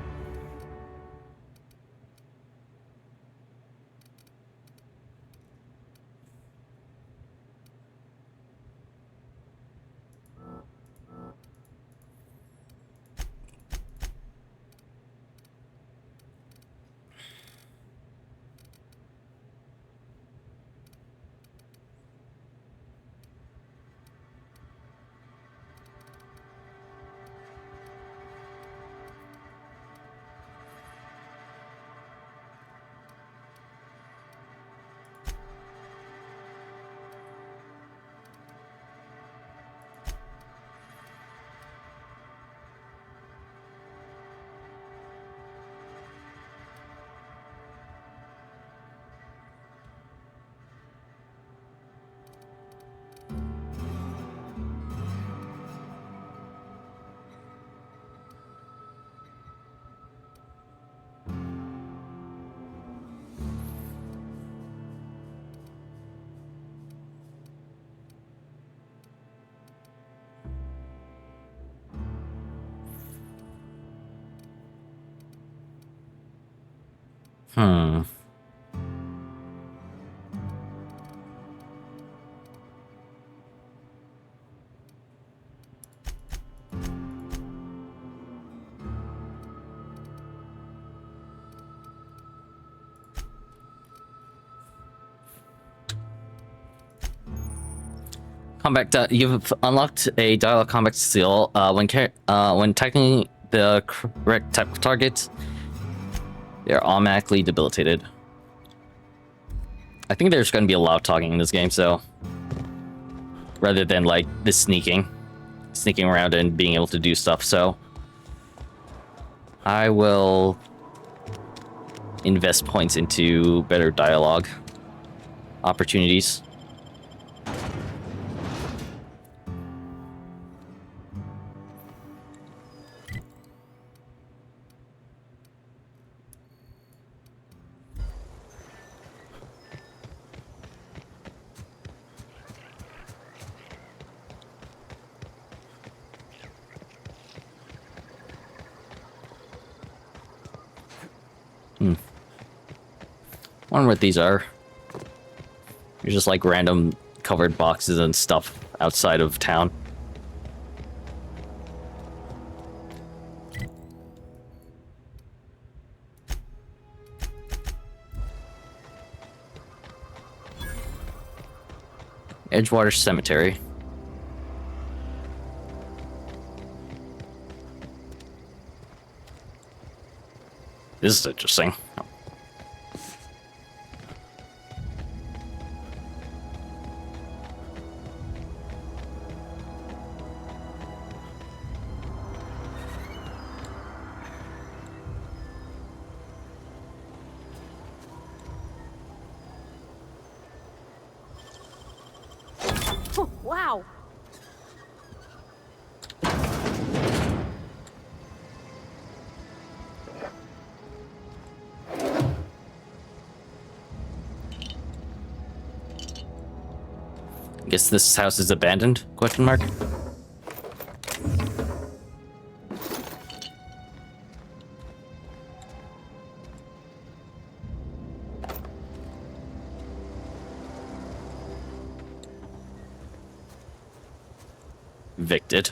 Combat. You've unlocked a dialogue combat skill. When tackling the correct type of target, they are automatically debilitated. I think there's going to be a lot of talking in this game, so rather than like the sneaking around and being able to do stuff, so I will invest points into better dialogue opportunities. Wonder what these are. They're just like random covered boxes and stuff outside of town. Edgewater Cemetery. This is interesting. Wow. Guess this house is abandoned? Question mark. Evicted.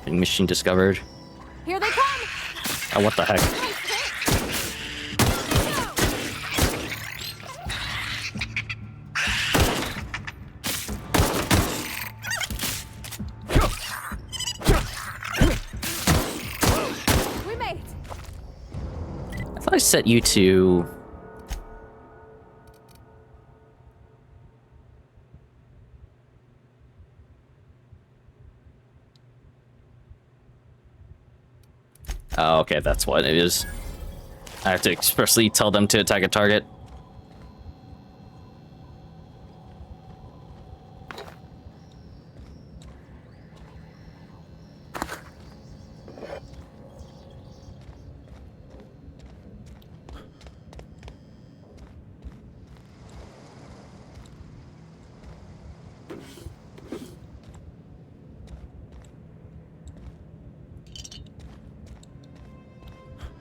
Machine discovered. Here they come. Oh, what the heck? I set you to... Oh, okay, that's what it is. I have to expressly tell them to attack a target.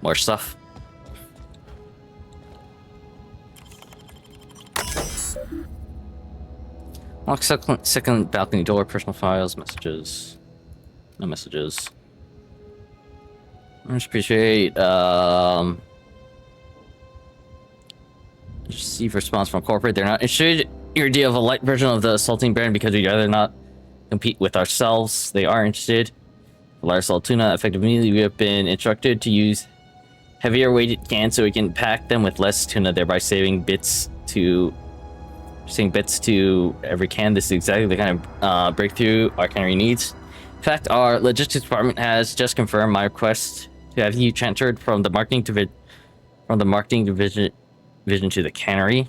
More stuff. Lock second balcony door, personal files, messages. No messages. I just appreciate, receive response from corporate. They're not interested. Your idea of a light version of the assaulting brand because we'd rather not compete with ourselves. They are interested. Large salt tuna effectively. We have been instructed to use heavier weighted cans so we can pack them with less tuna, thereby saving bits to every can. This is exactly the kind of breakthrough our cannery needs. In fact, our logistics department has just confirmed my request to have you transferred from the marketing division to the cannery.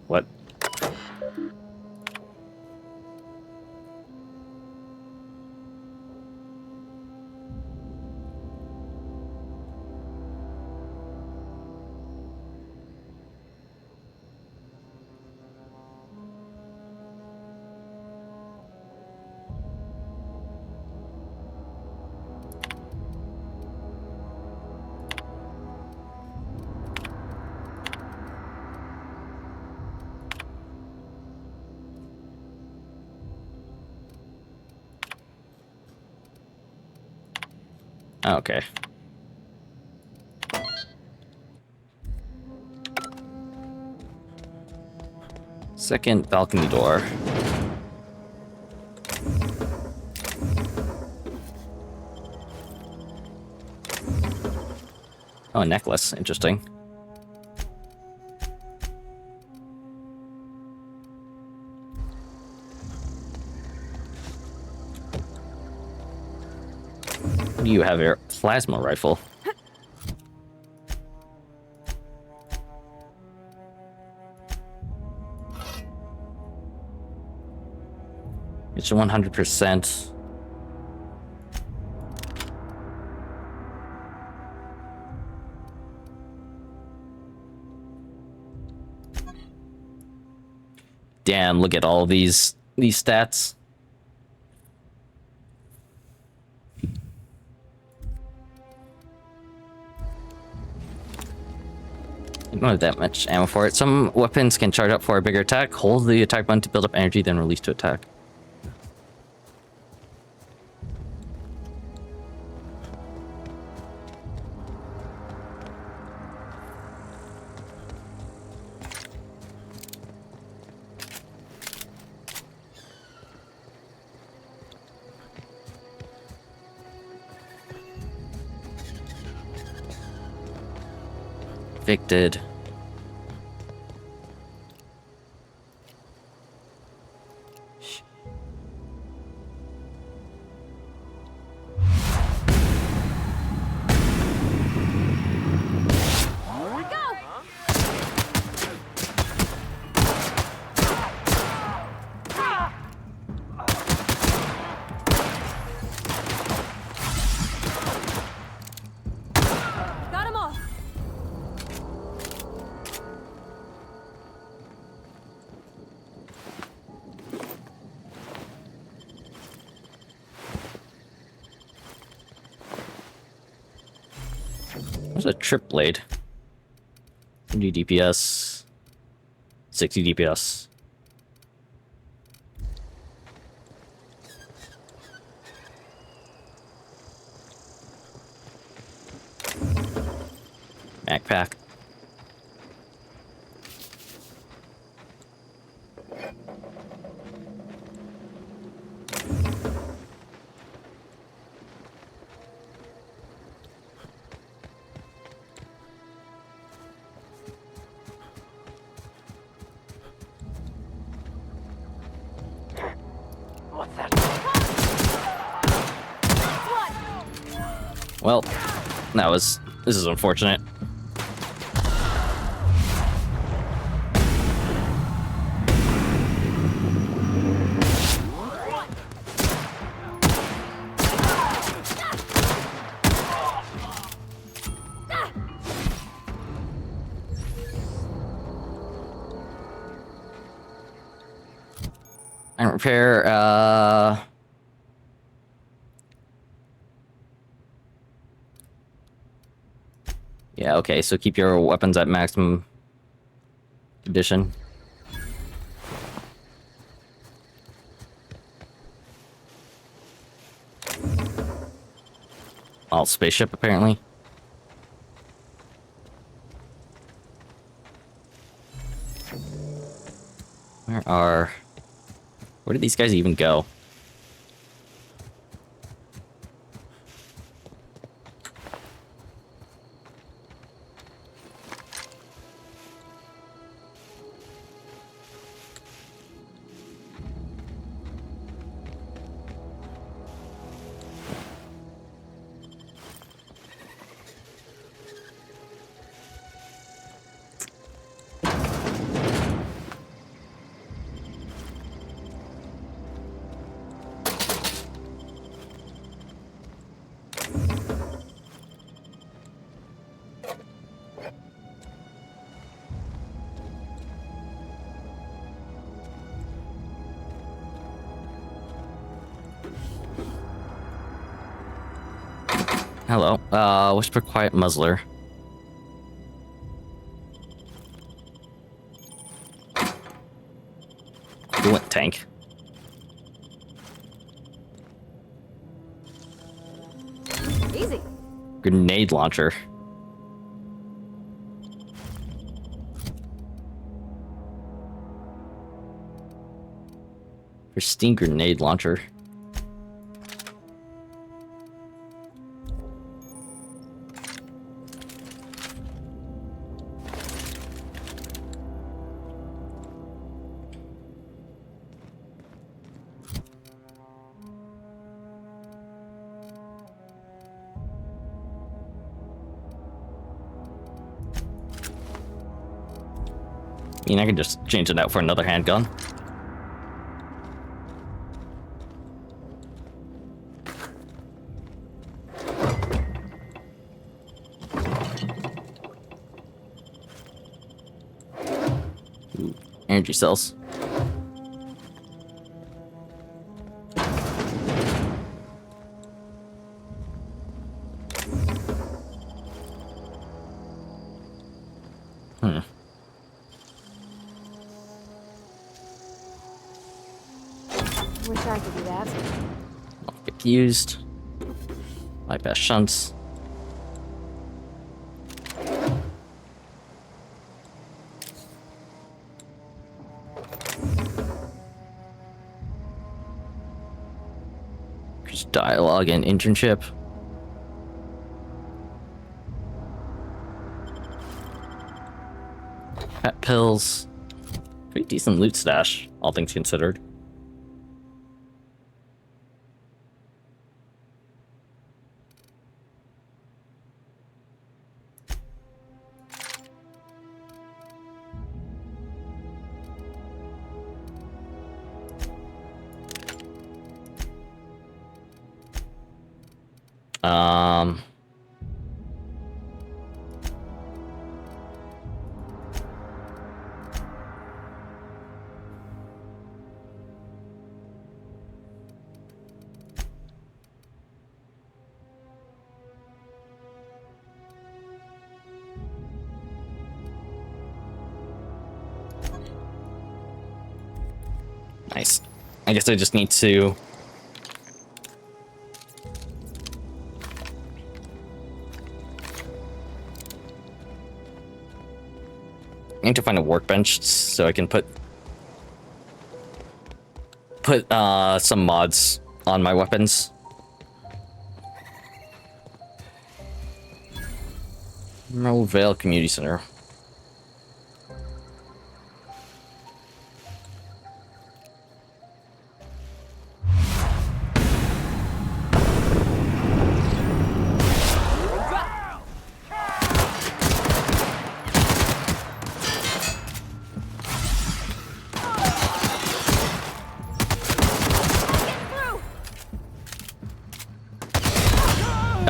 What? Okay. Second balcony door. Oh, a necklace. Interesting. You have your plasma rifle. It's 100%. Damn, look at all these stats. You don't have that much ammo for it. Some weapons can charge up for a bigger attack. Hold the attack button to build up energy, then release to attack. Evicted. There's a trip blade. 20 DPS, 60 DPS. pack. What's that? Well, this is unfortunate. And repair, yeah, okay, so keep your weapons at maximum condition. All spaceship, apparently. Where did these guys even go? Hello. Whisper Quiet Muzzler. Coolant tank. Easy. Grenade launcher. Pristine grenade launcher. I mean, I can just change it out for another handgun. Ooh, energy cells. Wish I could do that. Get used. Bypass shunts. Just dialogue and internship. Pet pills. Pretty decent loot stash, all things considered. Nice. I guess I just need to... I need to find a workbench so I can put some mods on my weapons. Emerald Vale Community Center.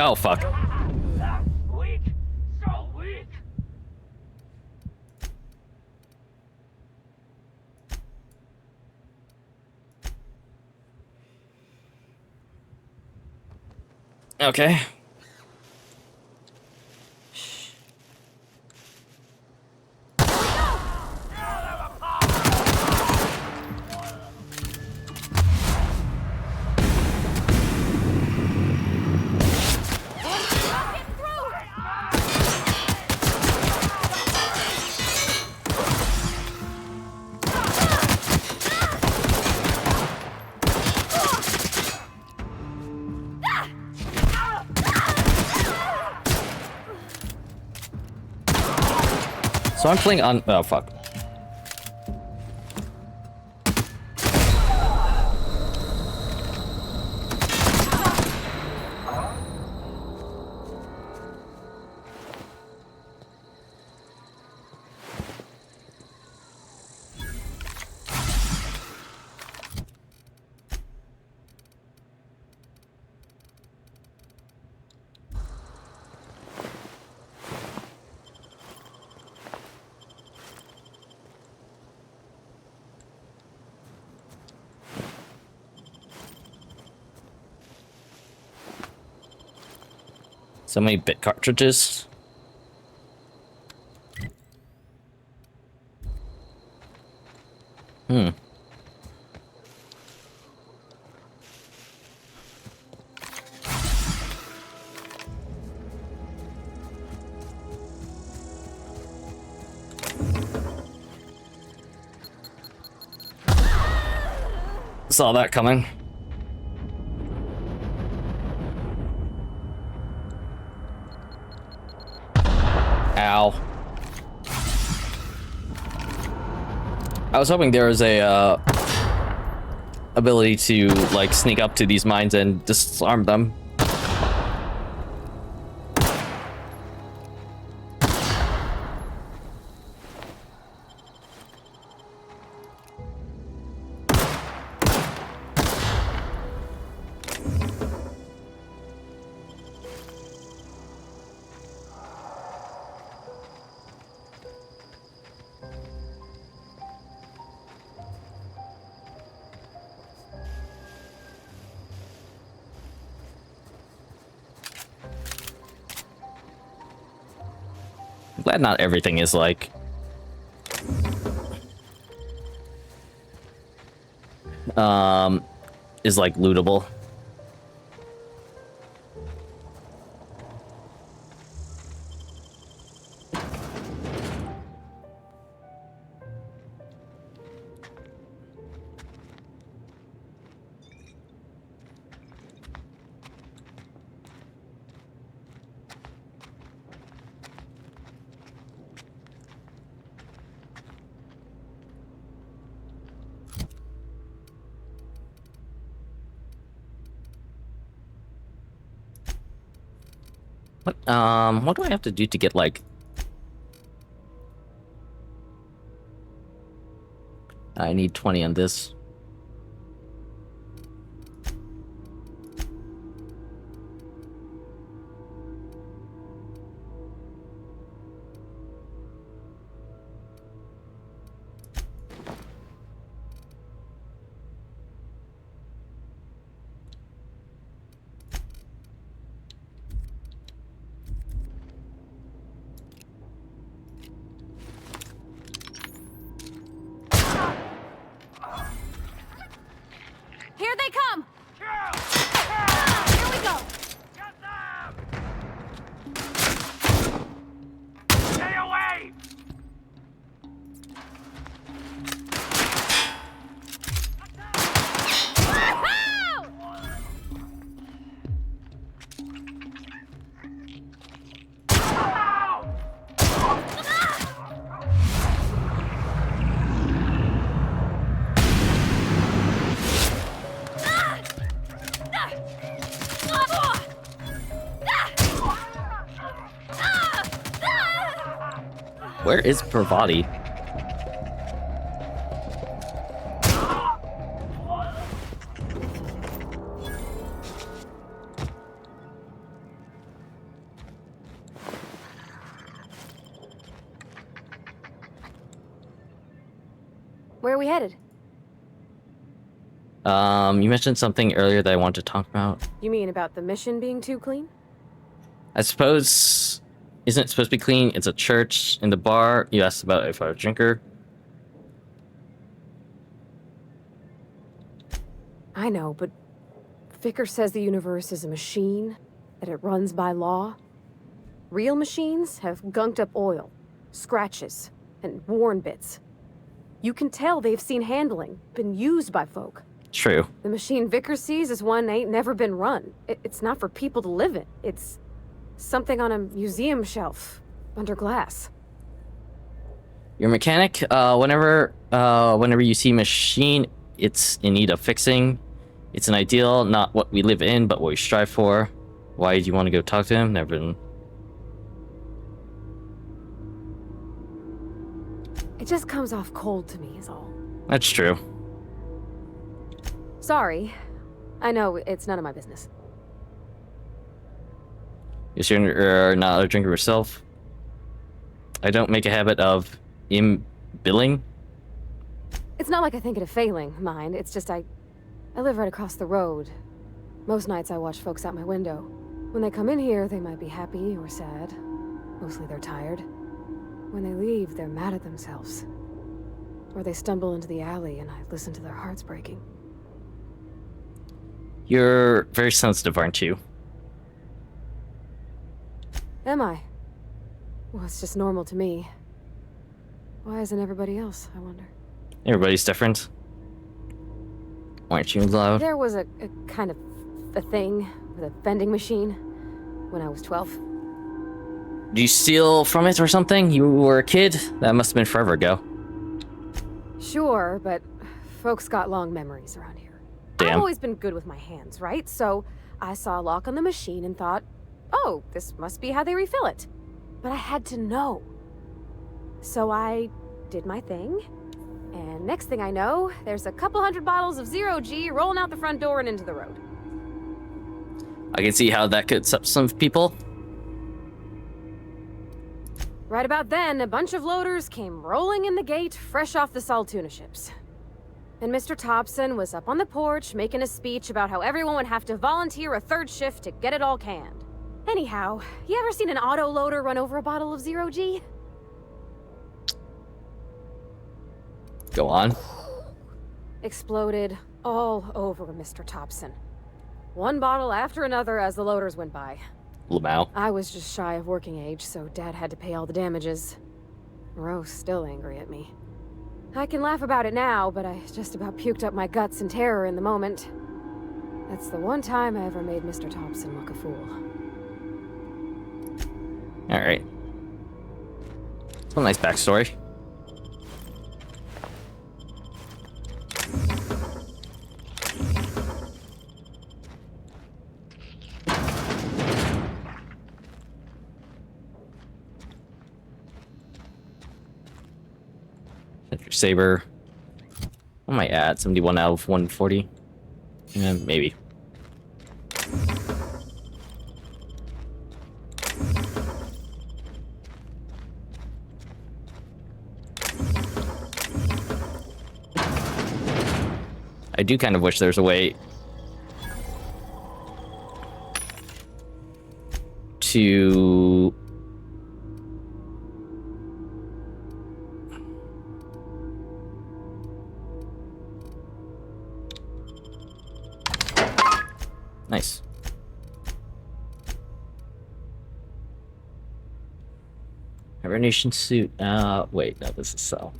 Oh, fuck. Okay. So I'm playing on... Oh, fuck. So many bit cartridges. Saw that coming. Ow. I was hoping there was a ability to like sneak up to these mines and disarm them. Glad not everything is like lootable. What do I have to do to get, like... I need 20 on this. Where is Parvati? Where are we headed? You mentioned something earlier that I wanted to talk about. You mean about the mission being too clean? I suppose, isn't it supposed to be clean? It's a church. In the bar, you asked about if I was a drinker. I know, but Vicker says the universe is a machine, that it runs by law. Real machines have gunked up oil, scratches, and worn bits. You can tell they've seen handling, been used by folk. True. The machine Vicker sees is one ain't never been run. It's not for people to live in. It's something on a museum shelf, under glass. You're a mechanic. Whenever you see a machine, it's in need of fixing. It's an ideal, not what we live in, but what we strive for. Why do you want to go talk to him? Never been. It just comes off cold to me, is all. That's true. Sorry. I know, it's none of my business. You're not a drinker yourself. I don't make a habit of billing. It's not like I think it a failing, mind. It's just I live right across the road. Most nights I watch folks out my window. When they come in here, they might be happy or sad. Mostly they're tired. When they leave, they're mad at themselves. Or they stumble into the alley and I listen to their hearts breaking. You're very sensitive, aren't you? Am I? Well, it's just normal to me. Why isn't everybody else, I wonder? Everybody's different. Aren't you loud? There was a kind of a thing with a vending machine when I was 12. Did you steal from it or something? You were a kid? That must have been forever ago. Sure, but folks got long memories around here. Damn. I've always been good with my hands, right? So I saw a lock on the machine and thought, oh, this must be how they refill it. But I had to know. So I did my thing, and next thing I know, there's a couple hundred bottles of Zero G rolling out the front door and into the road. I can see how that could upset some people. Right about then, a bunch of loaders came rolling in the gate, fresh off the Saltuna ships. And Mr. Thompson was up on the porch making a speech about how everyone would have to volunteer a third shift to get it all canned. Anyhow, you ever seen an auto loader run over a bottle of Zero G? Go on. Exploded all over Mr. Thompson. One bottle after another as the loaders went by. Lamau. I was just shy of working age, so Dad had to pay all the damages. Moreau's still angry at me. I can laugh about it now, but I just about puked up my guts in terror in the moment. That's the one time I ever made Mr. Thompson look a fool. Alright. It's a nice backstory. Saber. What am I at? 71 out of 140? Yeah, maybe. I do kind of wish there's a way to nice. Hibernation suit. Wait, no, this is Cell.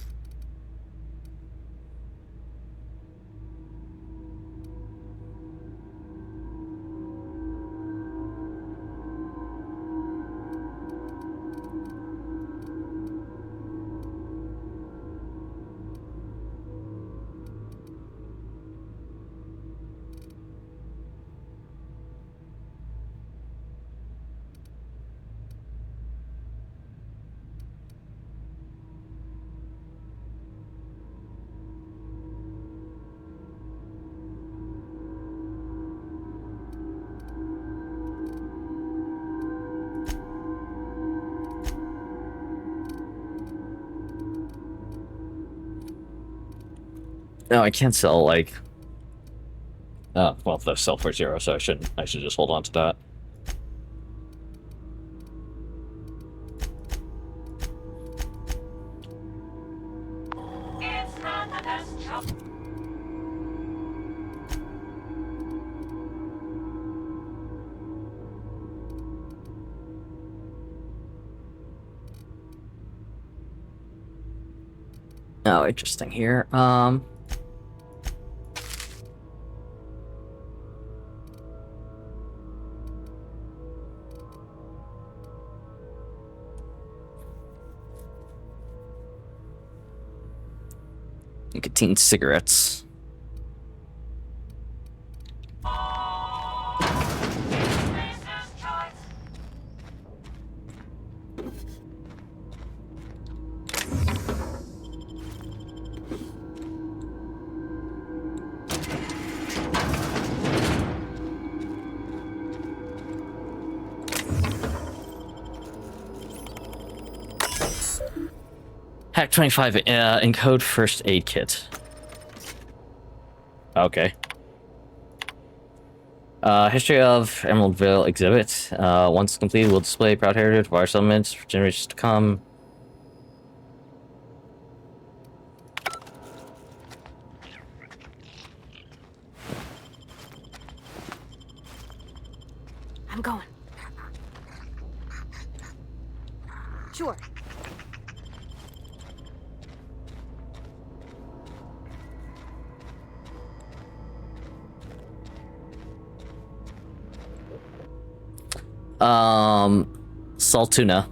No, I can't sell, like... well, they sell for 0, so I should just hold on to that. It's not the best job. Oh, interesting here. Nicotine cigarettes. Hack 25, encode first aid kit. Okay. History of Emeraldville exhibit. Once completed, will display proud heritage of our settlements for generations to come. I'm going. Sure. Salt tuna.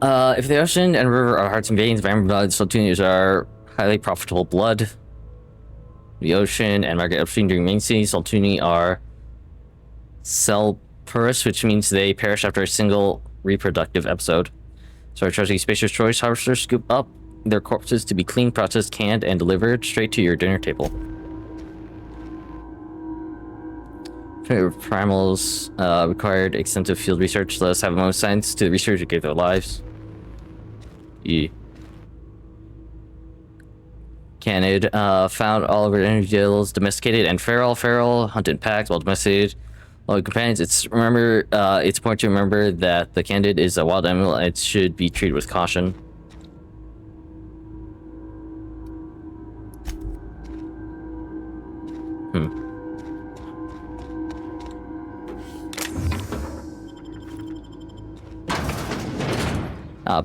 If the ocean and river are hearts and veins, vampire blood, salt tunas are highly profitable blood. The ocean and market upstream during main sea, salt tuna are selporous, which means they perish after a single reproductive episode. So our trusty Spacer's Choice harvesters scoop up their corpses to be cleaned, processed, canned, and delivered straight to your dinner table. Primals required extensive field research. Let us have most science to the research to give their lives. Canid found all over energy deals, domesticated and feral, hunted in packs, well domesticated. All companions. It's important to remember that the Canid is a wild animal and it should be treated with caution.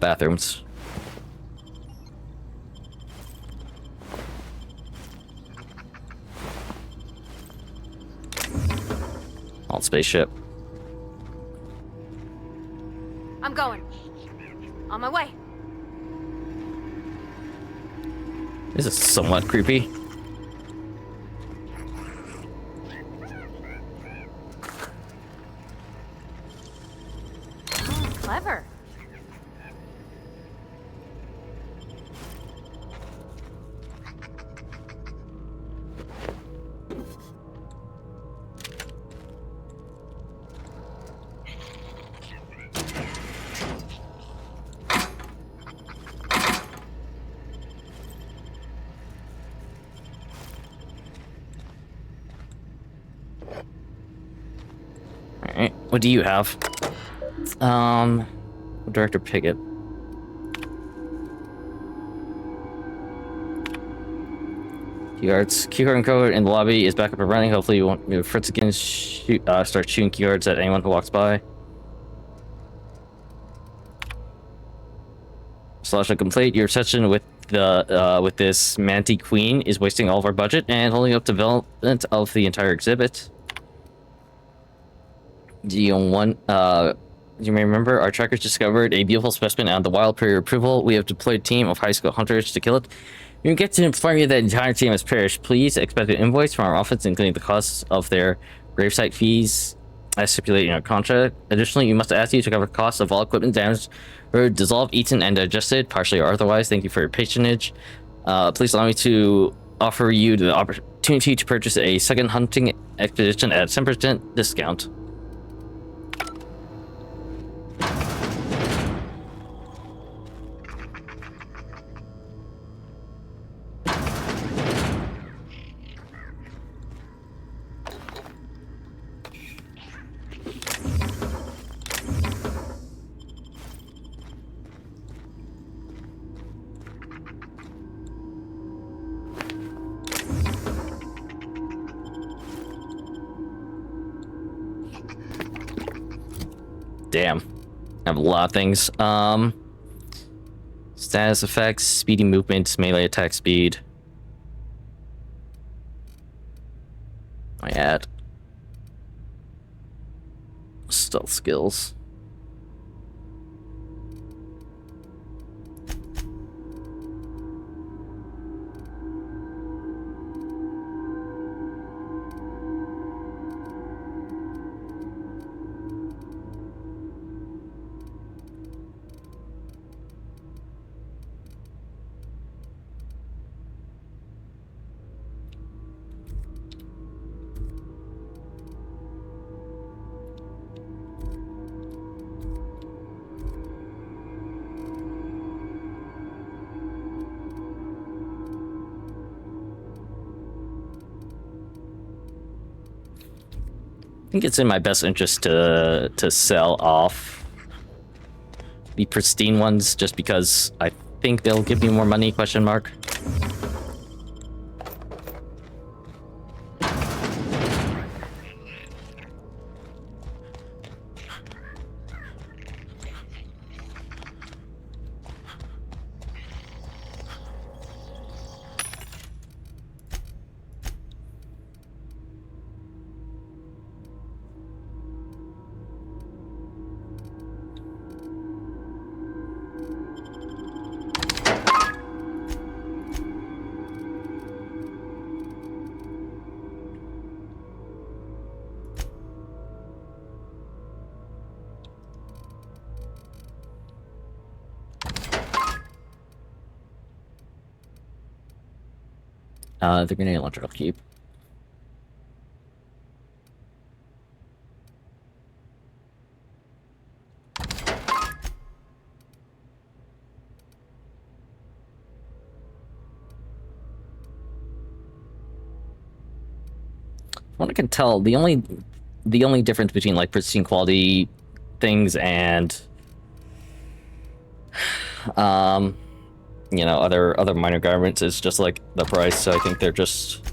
Bathrooms. Alt spaceship. I'm going. On my way. This is somewhat creepy. Clever. Alright, what do you have? Director Piggott. Keycard code in the lobby is back up and running. Hopefully you won't move Fritz again. Start shooting keycards at anyone who walks by. Selection complete. Your obsession with the with this Manti Queen is wasting all of our budget and holding up development of the entire exhibit. You may remember our trackers discovered a beautiful specimen on the wild per your approval. We have deployed a team of high school hunters to kill it. We get to inform you that the entire team has perished. Please expect an invoice from our office, including the costs of their gravesite fees, as stipulated in our contract. Additionally, we must ask you to cover costs of all equipment damaged or dissolved, eaten, and digested, partially or otherwise. Thank you for your patronage. Please allow me to offer you the opportunity to purchase a second hunting expedition at a 10% discount. damn. I have a lot of things. Status effects, speedy movement, melee attack speed. I add stealth skills. I think it's in my best interest to sell off the pristine ones just because I think they'll give me more money, question mark. The grenade launcher I'll keep. What I can tell, the only difference between like pristine quality things and you know, other minor garments is just like the price. So I think they're just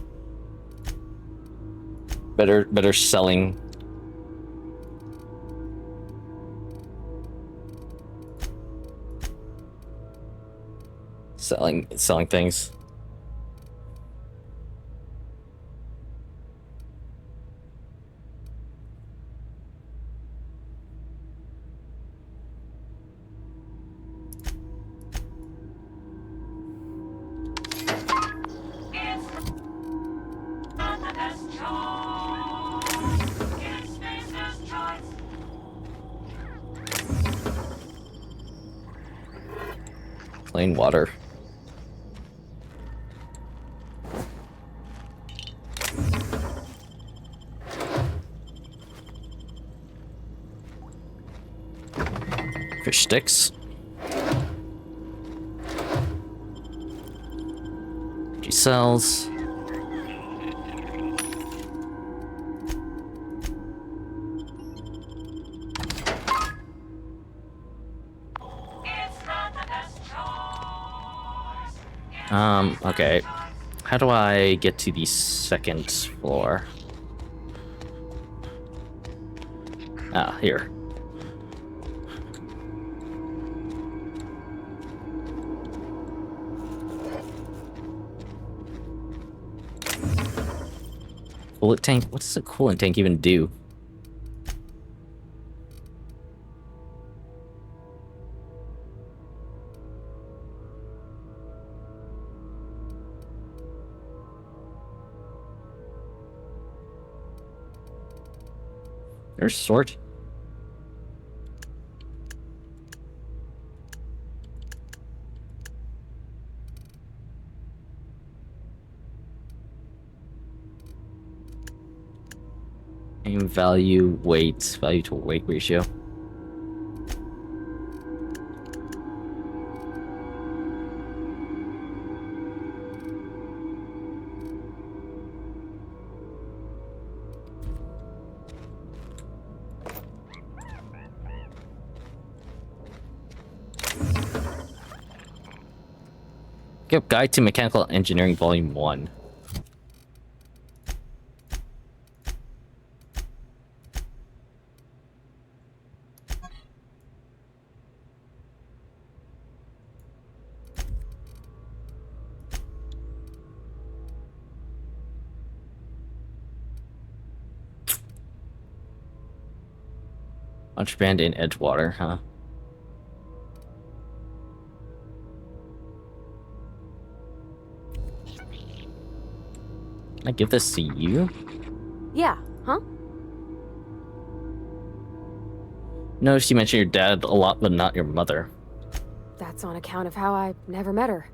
better selling. Selling things. Plain water. Fish sticks. G cells. Okay. How do I get to the second floor? Ah, here. Coolant tank? What does a coolant tank even do? There's sort. Aim value, weight, value to weight ratio. Yep, Guide to Mechanical Engineering Volume 1. Contraband in Edgewater, huh? Can I give this to you? Yeah, huh? Noticed you mentioned your dad a lot, but not your mother. That's on account of how I never met her.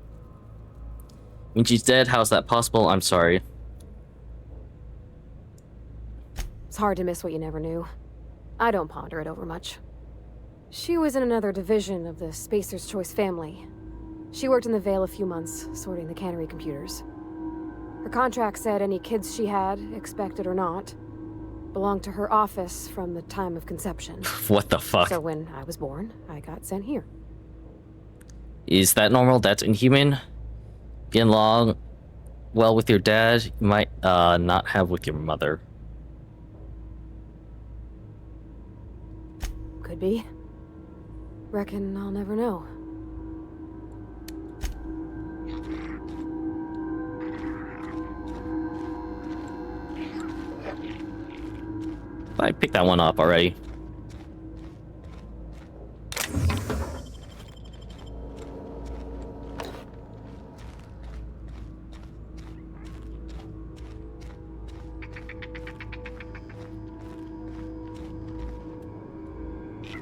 Mean she's dead? How's that possible? I'm sorry. It's hard to miss what you never knew. I don't ponder it over much. She was in another division of the Spacer's Choice family. She worked in the Vale a few months, sorting the cannery computers. Her contract said any kids she had, expected or not, belonged to her office from the time of conception. What the fuck? So when I was born, I got sent here. Is that normal? That's inhuman? Getting along well with your dad, you might not have with your mother. Could be. Reckon I'll never know. I picked that one up already.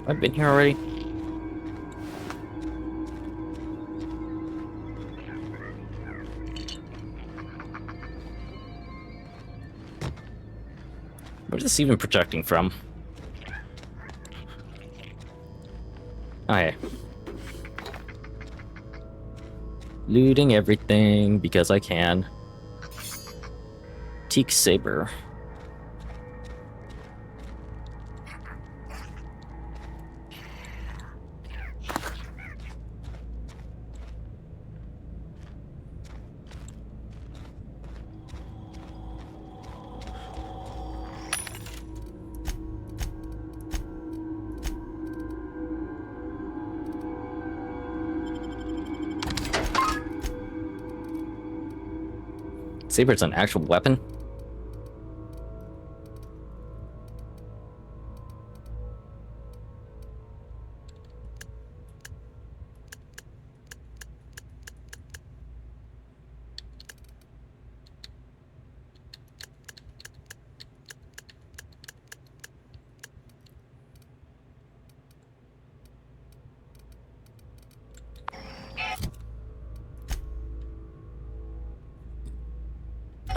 I've been here already. Where's this even projecting from? Okay. Looting everything because I can. Teak Saber. Saber's an actual weapon?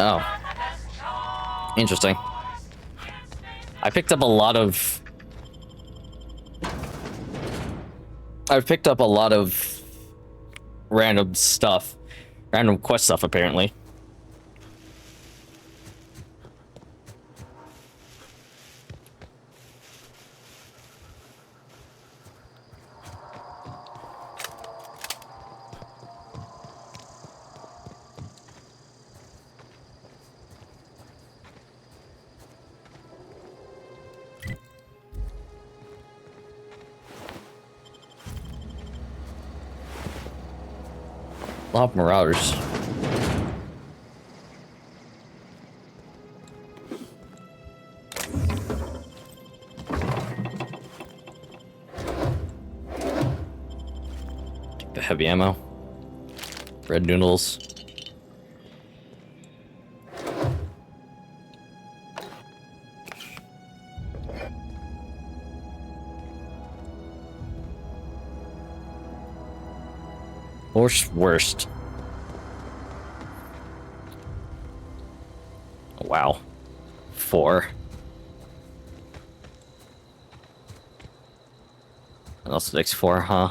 Oh. Interesting. I've picked up a lot of random stuff. Random quest stuff, apparently. A lot of marauders. Take the heavy ammo. Red noodles. Or worst. Wow. 4. And also takes 4, huh?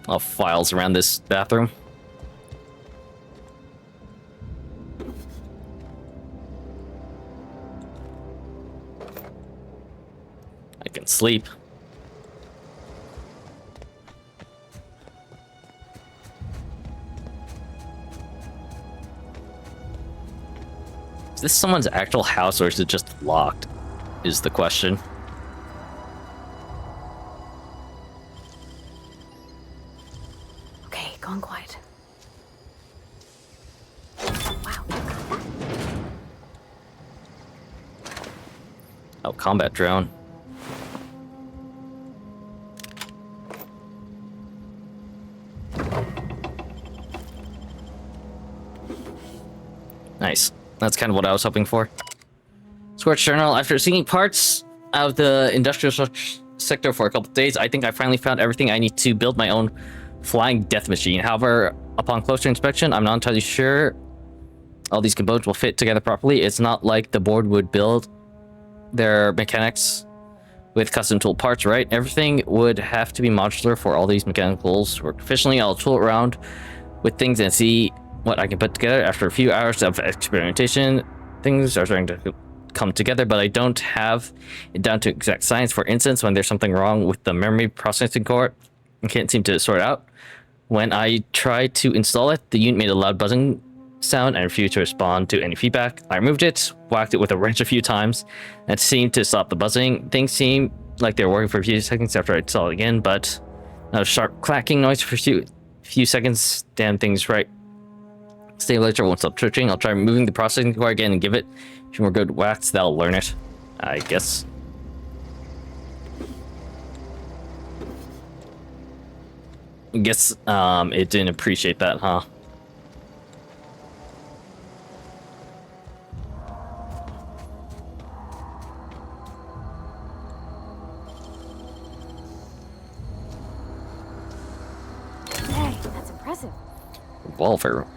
All files around this bathroom. I can sleep. Is this someone's actual house or is it just locked? Is the question. Okay, gone quiet. Oh, combat drone. Nice. That's kind of what I was hoping for. Scorch Journal. After seeing parts of the industrial sector for a couple of days, I think I finally found everything I need to build my own flying death machine. However, upon closer inspection, I'm not entirely sure all these components will fit together properly. It's not like the board would build their mechanics with custom tool parts, right? Everything would have to be modular for all these mechanicals to work efficiently. I'll tool around with things and see what I can put together. After a few hours of experimentation, things are starting to come together, but I don't have it down to exact science. For instance, when there's something wrong with the memory processing core, I can't seem to sort it out. When I tried to install it, the unit made a loud buzzing sound and refused to respond to any feedback. I removed it, whacked it with a wrench a few times, and it seemed to stop the buzzing. Things seemed like they were working for a few seconds after I installed it again, but a sharp clacking noise for a few seconds. Damn thing's right. Stabilizer won't stop twitching. I'll try removing the processing core again and give it a few more good whacks. That'll learn it, I guess. It didn't appreciate that, huh? Hey, that's impressive. Revolver.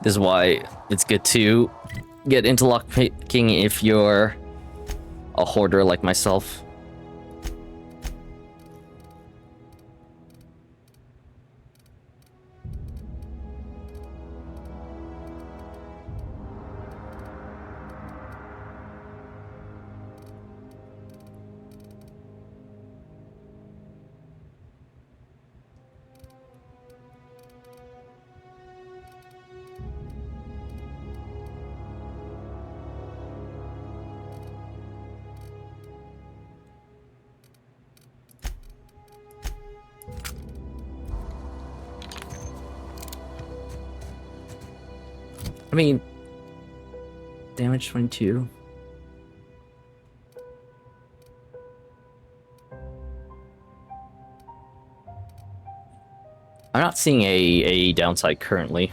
This is why it's good to get into lockpicking if you're a hoarder like myself. I mean, damage 22. I'm not seeing a downside currently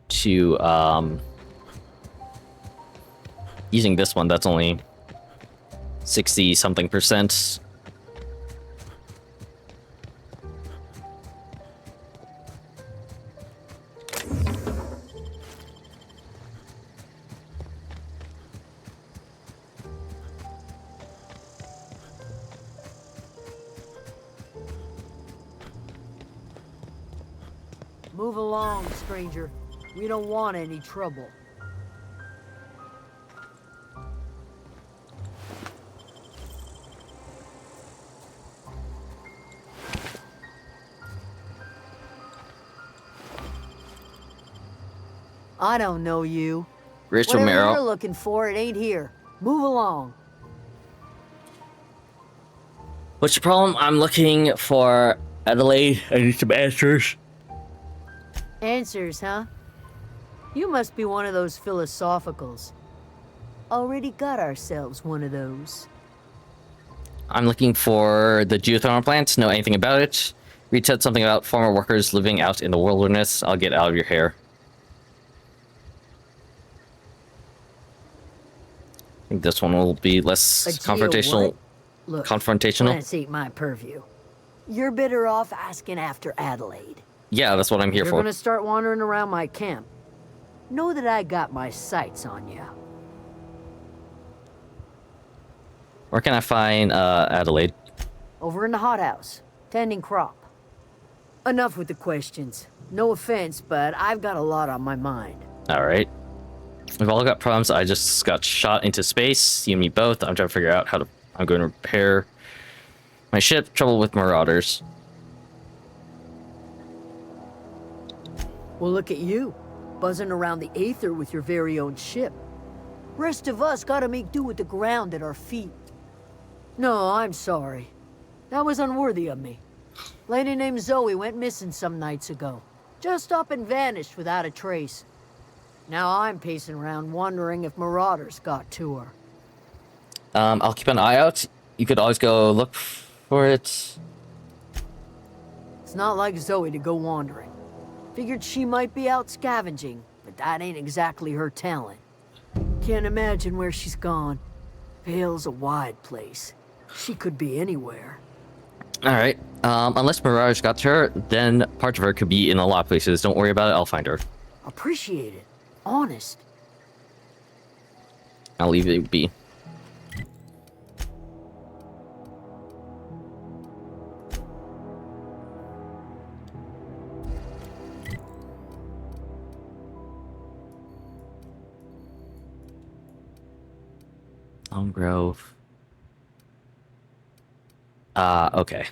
to using this one. That's only 60 something %. Move along, stranger. We don't want any trouble. I don't know you. Rich Whatever Romero. you're looking for, it ain't here. Move along. What's your problem? I'm looking for Adelaide. I need some answers. Answers, huh? You must be one of those philosophicals. Already got ourselves one of those. I'm looking for the geothermal plant. Know anything about it? Reed said something about former workers living out in the wilderness. I'll get out of your hair. I think this one will be less confrontational. Look, confrontational. plants ain't my purview. You're better off asking after Adelaide. Yeah, that's what I'm here You're for. gonna start wandering around my camp. Know that I got my sights on you. Where can I find Adelaide? Over in the hothouse, tending crop. Enough with the questions. No offense, but I've got a lot on my mind. All right. We've all got problems. I just got shot into space. You and me both. I'm trying to figure out how to... I'm going to repair my ship. Trouble with marauders. Well, look at you, buzzing around the Aether with your very own ship. Rest of us gotta make do with the ground at our feet. No, I'm sorry. That was unworthy of me. Lady named Zoe went missing some nights ago. Just up and vanished without a trace. Now I'm pacing around wondering if marauders got to her. I'll keep an eye out. You could always go look for it. It's not like Zoe to go wandering. Figured she might be out scavenging, but that ain't exactly her talent. Can't imagine where she's gone. Vale's a wide place. She could be anywhere. Alright. Unless marauders got to her, then part of her could be in a lot of places. Don't worry about it. I'll find her. Appreciate it. Honest. I'll leave it be. Elm Grove. Okay.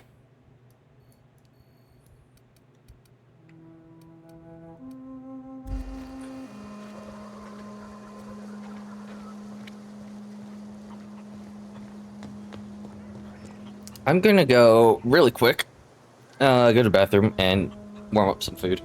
I'm gonna go really quick, go to the bathroom and warm up some food.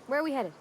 Where are we headed?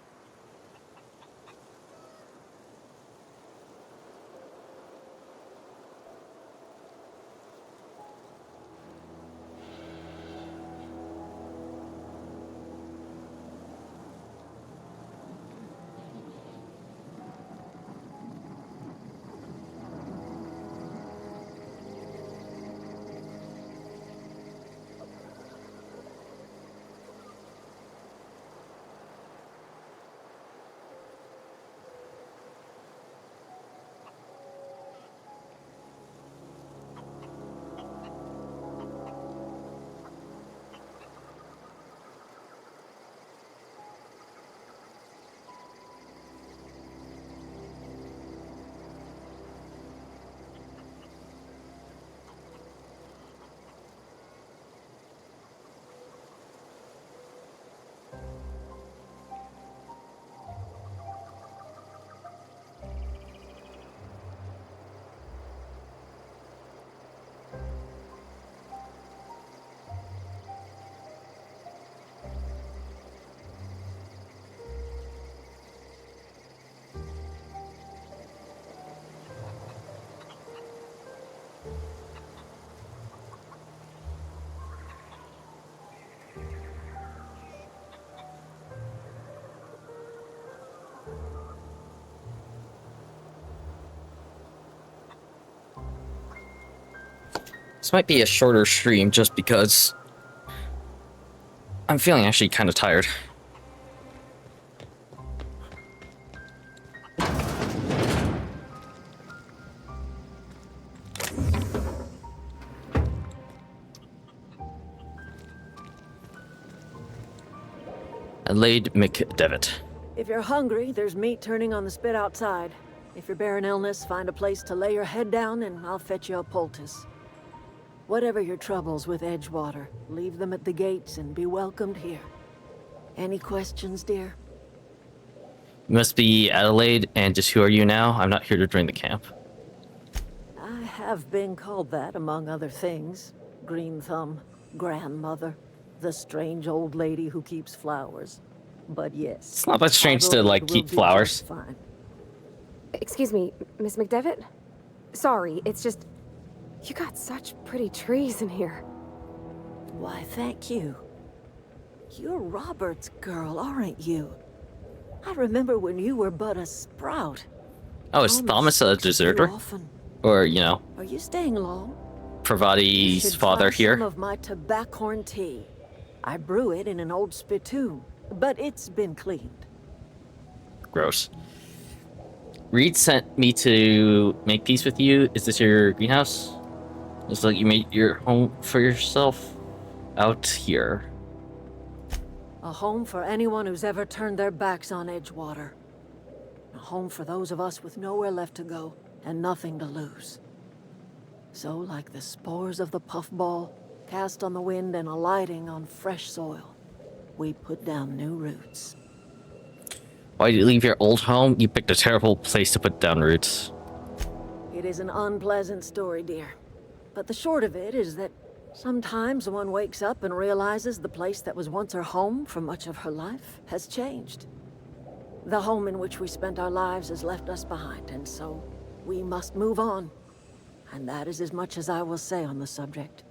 This might be a shorter stream just because I'm feeling actually kind of tired. Adelaide McDevitt. If you're hungry, there's meat turning on the spit outside. If you're bearing illness, find a place to lay your head down and I'll fetch you a poultice. Whatever your troubles with Edgewater, leave them at the gates and be welcomed here. Any questions, dear? You must be Adelaide, and just who are you now? I'm not here to join the camp. I have been called that, among other things. Green Thumb, grandmother, the strange old lady who keeps flowers. But yes. It's not that strange to, like, keep flowers. Fine. Excuse me, Miss McDevitt? Sorry, it's just... You got such pretty trees in here. Why, thank you. You're Robert's girl, aren't you? I remember when you were but a sprout. Oh, is Thomas a deserter? Or, you know, Are you staying long? Pravati's father here? Some of my tobaccorn tea. I brew it in an old spittoon, but it's been cleaned. Gross. Reed sent me to make peace with you. Is this your greenhouse? It's like you made your home for yourself out here. A home for anyone who's ever turned their backs on Edgewater. A home for those of us with nowhere left to go and nothing to lose. So, like the spores of the puffball, cast on the wind and alighting on fresh soil, we put down new roots. Why did you leave your old home? You picked a terrible place to put down roots. It is an unpleasant story, dear. But the short of it is that sometimes one wakes up and realizes the place that was once her home for much of her life has changed. The home in which we spent our lives has left us behind, and so we must move on. And that is as much as I will say on the subject.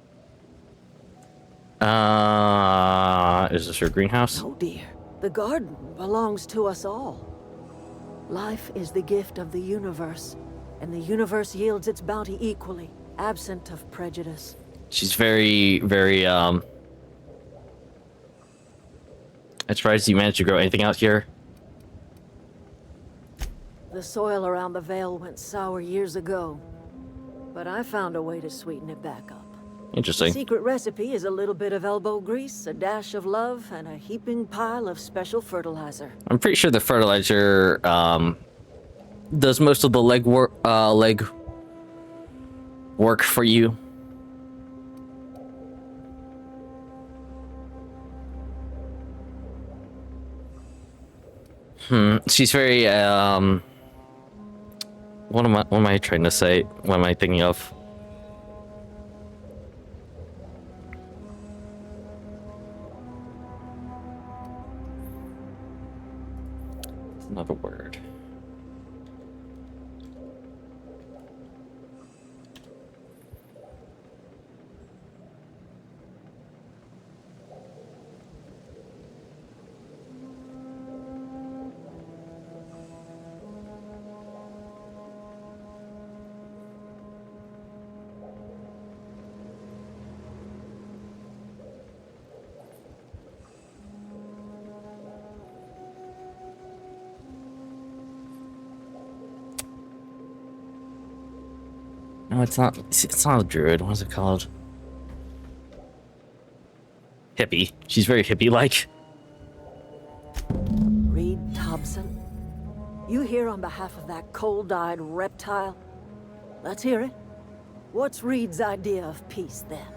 Is this your greenhouse? No, dear. The garden belongs to us all. Life is the gift of the universe, and the universe yields its bounty equally, absent of prejudice. She's very, very, I'm surprised you managed to grow anything out here. The soil around the Vale went sour years ago, but I found a way to sweeten it back up. Interesting. The secret recipe is a little bit of elbow grease, a dash of love, and a heaping pile of special fertilizer. I'm pretty sure the fertilizer, does most of the leg work for you. She's very, what am I trying to say? What am I thinking of? Another word. No, it's not. It's not a druid. What is it called? Hippie. She's very hippie-like. Reed Thompson, you here on behalf of that cold-eyed reptile? Let's hear it. What's Reed's idea of peace, then?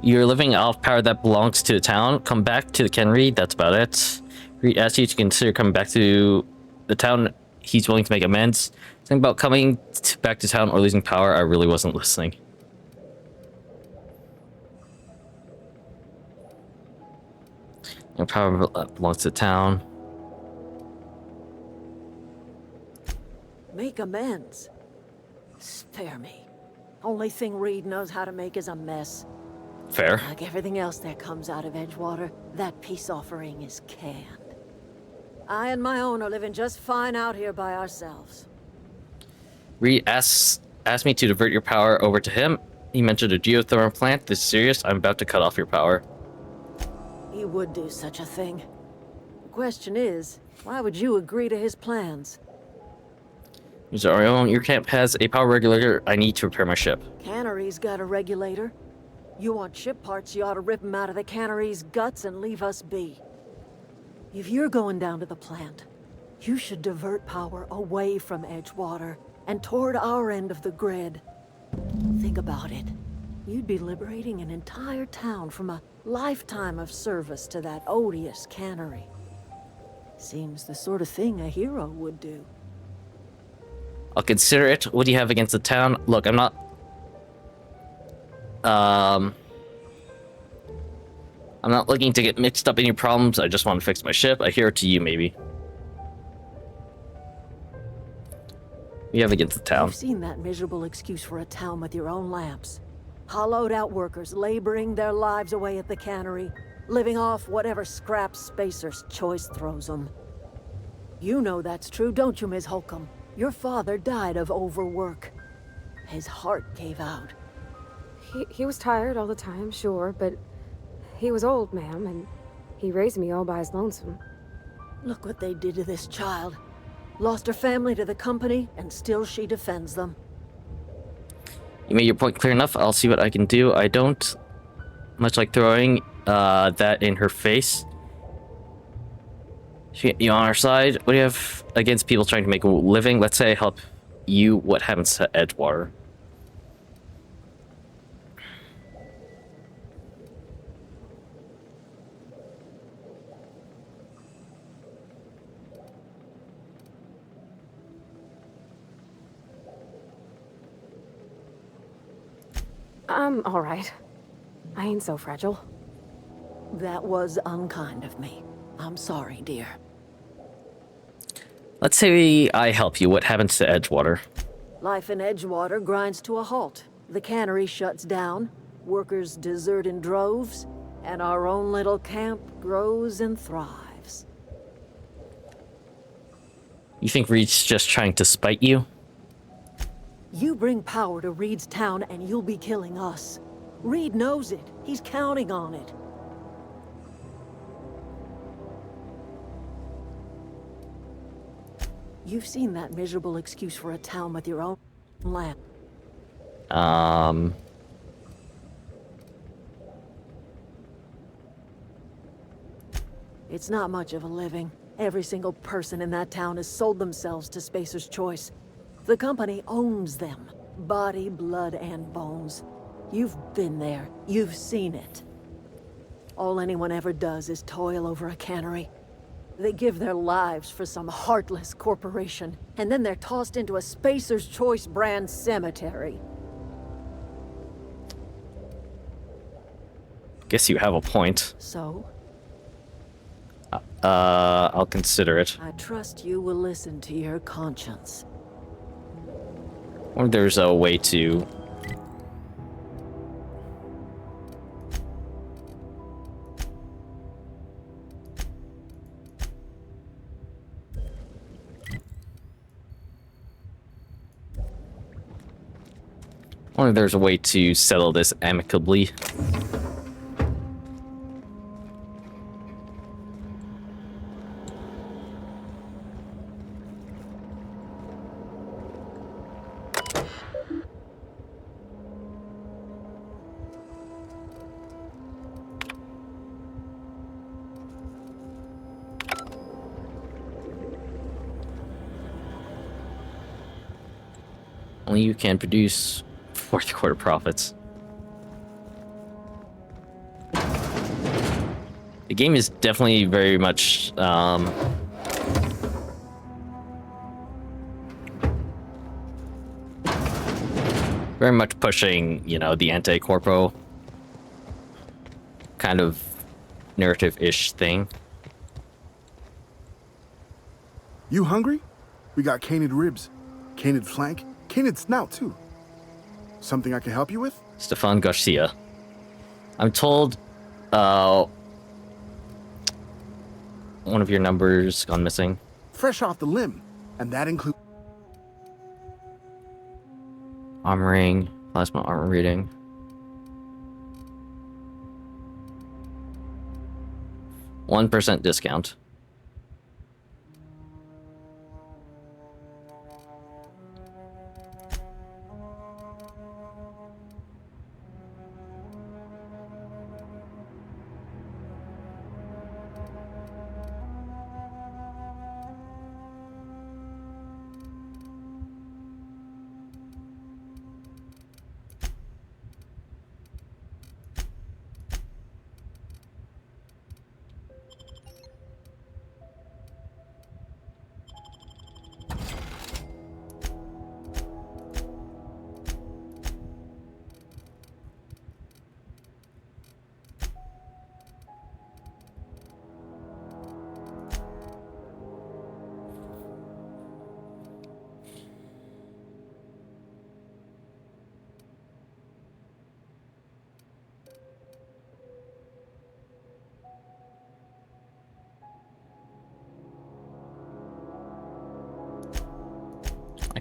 You're living off power that belongs to the town. Come back to the Kenry. That's about it. Reed asks you to consider coming back to the town. He's willing to make amends. Think about coming back to town or losing power. I really wasn't listening. Your power belongs to the town. Make amends. Spare me. Only thing Reed knows how to make is a mess. Fair. Like everything else that comes out of Edgewater, that peace offering is canned. I and my own are living just fine out here by ourselves. Reed asked me to divert your power over to him. He mentioned a geothermal plant. This is serious. I'm about to cut off your power. He would do such a thing. The question is, why would you agree to his plans? Mr. Orion, your camp has a power regulator. I need to repair my ship. Cannery's got a regulator. You want ship parts, you ought to rip them out of the cannery's guts and leave us be. If you're going down to the plant, you should divert power away from Edgewater and toward our end of the grid. Think about it. You'd be liberating an entire town from a lifetime of service to that odious cannery. Seems the sort of thing a hero would do. I'll consider it. What do you have against the town? Look, I'm not... I'm not looking to get mixed up in your problems. I just want to fix my ship. I hear it to you, maybe. What do you have against the town? You've seen that miserable excuse for a town with your own lamps. Hollowed out workers laboring their lives away at the cannery, living off whatever scraps Spacer's Choice throws them. You know that's true, don't you, Ms. Holcomb? Your father died of overwork. His heart gave out. He was tired all the time, sure, but he was old, ma'am, and he raised me all by his lonesome. Look what they did to this child. Lost her family to the company, and still she defends them. You made your point clear enough. I'll see what I can do. I don't much like throwing that in her face. She get you on our side. What do you have against people trying to make a living? Let's say I help you. What happens to Edgewater? I'm all right. I ain't so fragile. That was unkind of me. I'm sorry, dear. Let's say I help you. What happens to Edgewater? Life in Edgewater grinds to a halt. The cannery shuts down, workers desert in droves, and our own little camp grows and thrives. You think Reed's just trying to spite you? You bring power to Reed's town and you'll be killing us. Reed knows it. He's counting on it. You've seen that miserable excuse for a town with your own land. It's not much of a living. Every single person in that town has sold themselves to Spacer's Choice. The company owns them. Body, blood, and bones. You've been there. You've seen it. All anyone ever does is toil over a cannery. They give their lives for some heartless corporation, and then they're tossed into a Spacer's Choice brand cemetery. Guess you have a point. So? I'll consider it. I trust you will listen to your conscience. Or there's a way to... Or there's a way to settle this amicably. Only you can produce fourth quarter profits. The game is definitely very much very much pushing, you know, the anti-corpo kind of narrative-ish thing. You hungry? We got canid ribs, canid flank, canid snout too. Something I can help you with? Stefan Garcia. I'm told one of your numbers gone missing. Fresh off the limb, and that includes Armoring, plasma armor reading. %1 discount.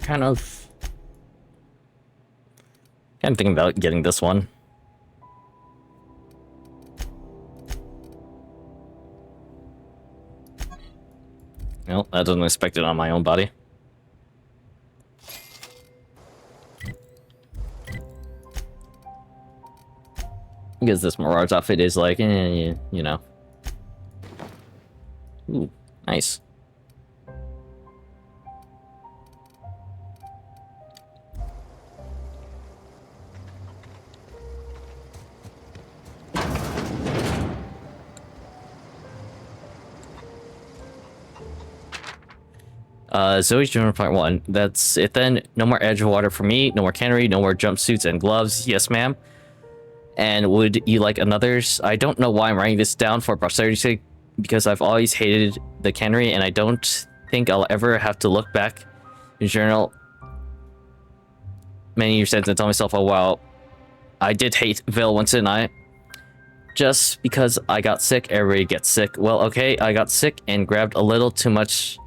kind of thinking about getting this one. Well, I didn't expect it on my own body. Because this Mirage outfit is like, you know. Ooh, nice. Zoe's Junior Part 1. That's it then. No more edge of water for me. No more cannery. No more jumpsuits and gloves. Yes, ma'am. And would you like another's? I don't know why I'm writing this down for posterity's sake, because I've always hated the cannery, and I don't think I'll ever have to look back in journal many years since and tell myself, oh wow, I did hate Vale once, didn't I? Just because I got sick, everybody gets sick. Well, okay, I got sick and grabbed a little too much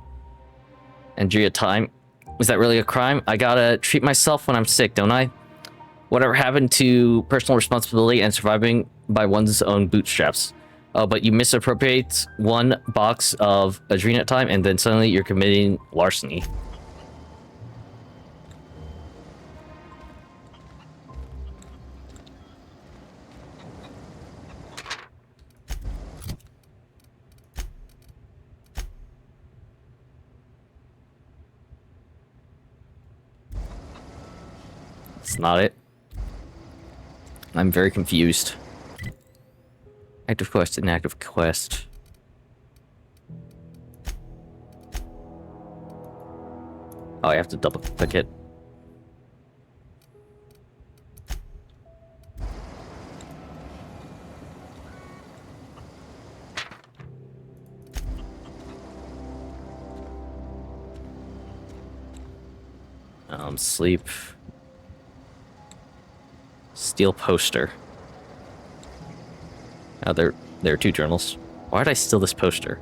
Andrea time. Is that really a crime? I gotta treat myself when I'm sick, don't I? Whatever happened to personal responsibility and surviving by one's own bootstraps? Oh, but you misappropriate one box of Adrena time and then suddenly you're committing larceny. It's not it. I'm very confused. Active quest, inactive quest. Oh, I have to double click it. Sleep. Steel poster. Oh, there are two journals. Why did I steal this poster?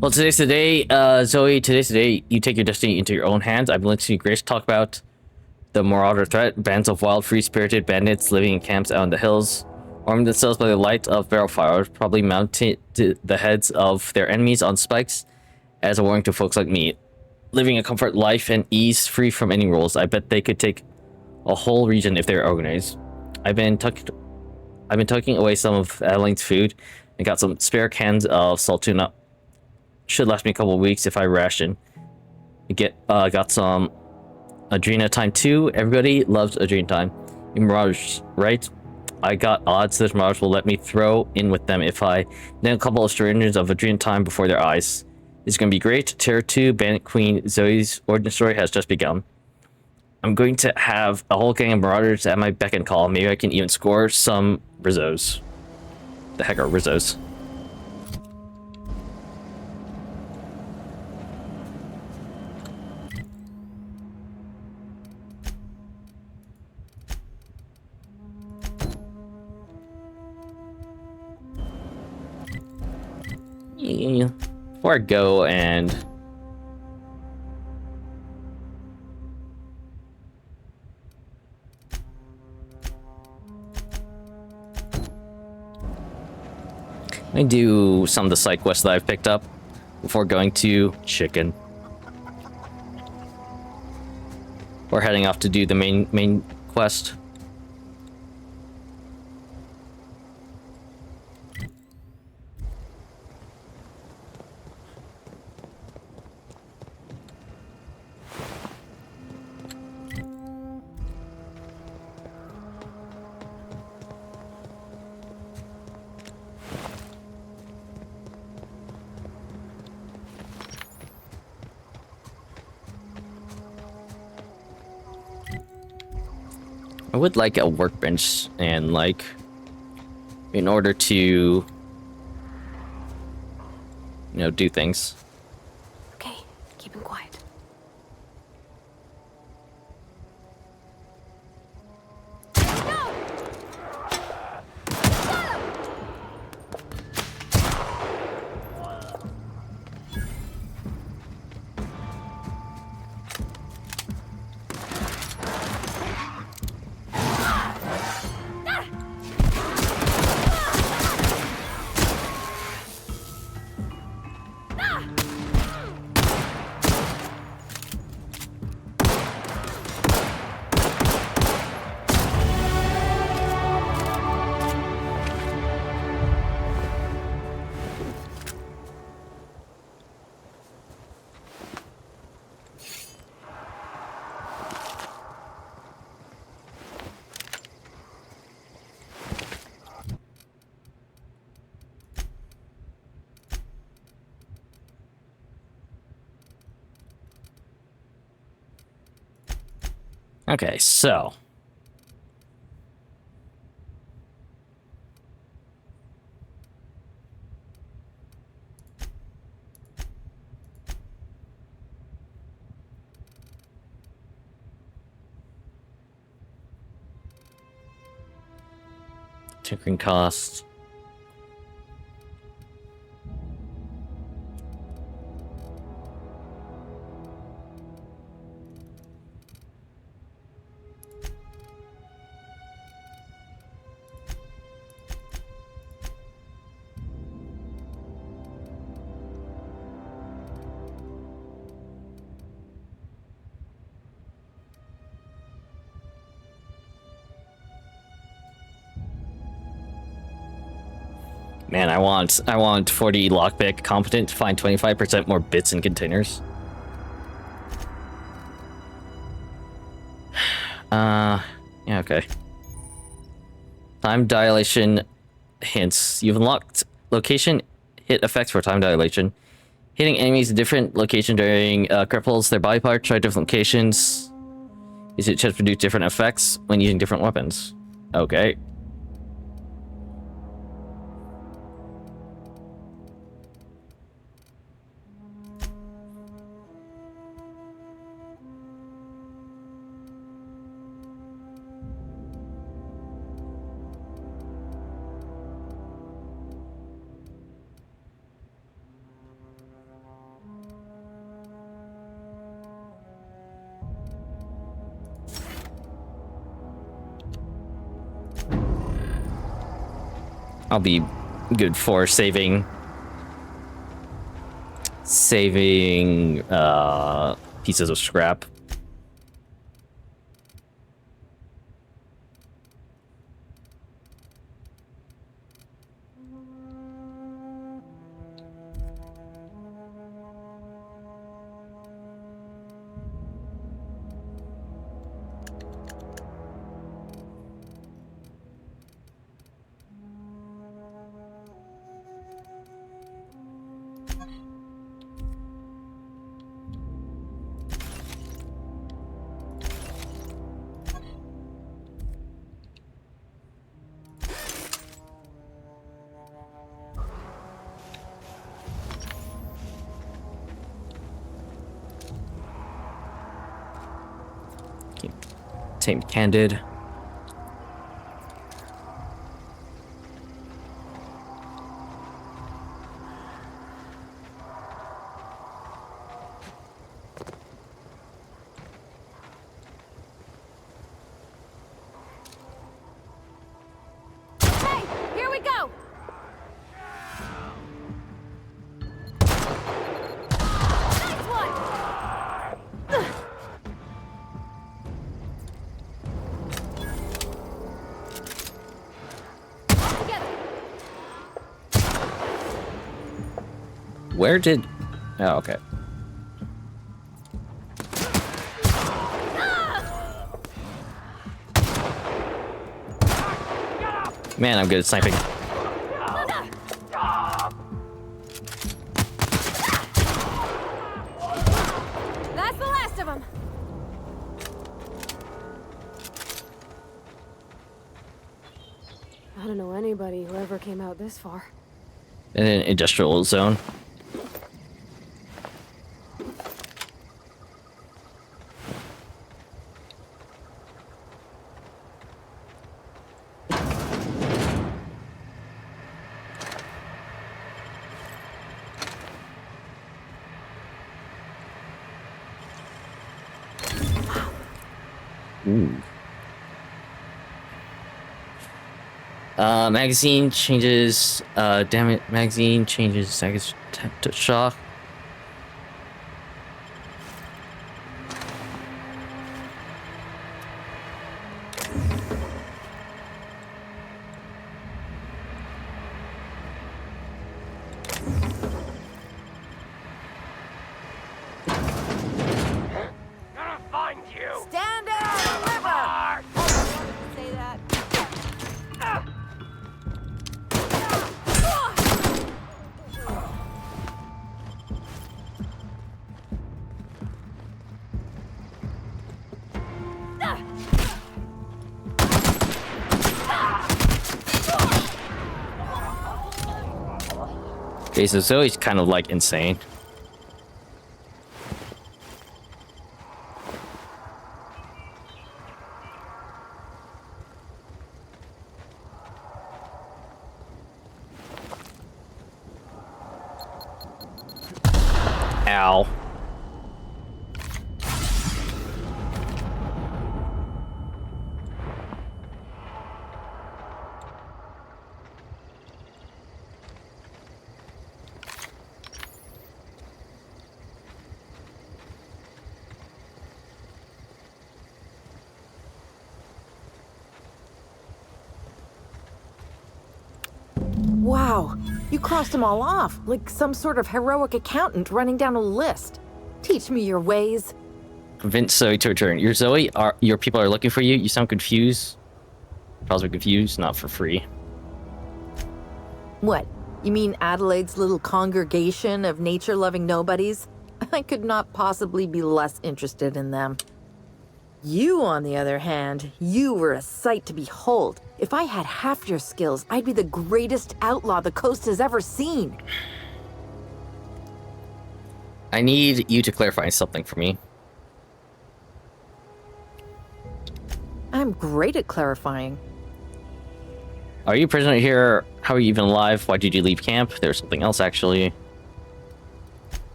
Well, today's the day, Zoe. Today's the day you take your destiny into your own hands. I've been listening to Grace talk about the Marauder threat, bands of wild, free-spirited bandits living in camps out in the hills, arming themselves by the light of barrel fire, probably mounted to the heads of their enemies on spikes as a warning to folks like me. Living a comfort life and ease, free from any rules. I bet they could take a whole region if they're organized. I've been tucking away some of Adeline's food and got some spare cans of salt tuna. Should last me a couple of weeks if I ration. Got some Adrena time too. Everybody loves Adrena time. Mirage, right? I got odds that Mirage will let me throw in with them if I then a couple of strangers of Adrena time before their eyes. It's gonna be great. Terror 2, Bandit Queen, Zoe's origin story has just begun. I'm going to have a whole gang of Marauders at my beck and call. Maybe I can even score some Rizzos. The heck are Rizzos? Before I go and let me do some of the side quests that I've picked up before going to Chicken. Or heading off to do the main quest. I would like a workbench and like in order to do things. Okay, so. Tinkering costs. Man, I want 40 lockpick competent to find 25% more bits in containers. Yeah, okay. Time dilation hints. You've unlocked location hit effects for time dilation. Hitting enemies in different location during cripples their body parts. Try different locations. Use it to produce different effects when using different weapons. Okay. I'll be good for saving pieces of scrap. Same candid. Hey, here we go. Nice one. Where did... Oh, okay. Man, I'm good at sniping. That's the last of them. I don't know anybody who ever came out this far. In an industrial zone. Ooh. Magazine changes, damn it, magazine changes to shock. Stand down, deliver! Say that. Okay, so Zoe's kind of like insane. Ow. Wow, you crossed them all off, like some sort of heroic accountant running down a list. Teach me your ways. Convince Zoe to return. Your Zoe, your people are looking for you. You sound confused. Possibly confused, not for free. What? You mean Adelaide's little congregation of nature-loving nobodies? I could not possibly be less interested in them. You, on the other hand, you were a sight to behold. If I had half your skills, I'd be the greatest outlaw the coast has ever seen. I need you to clarify something for me. I'm great at clarifying. Are you a prisoner here? How are you even alive? Why did you leave camp? There's something else, actually.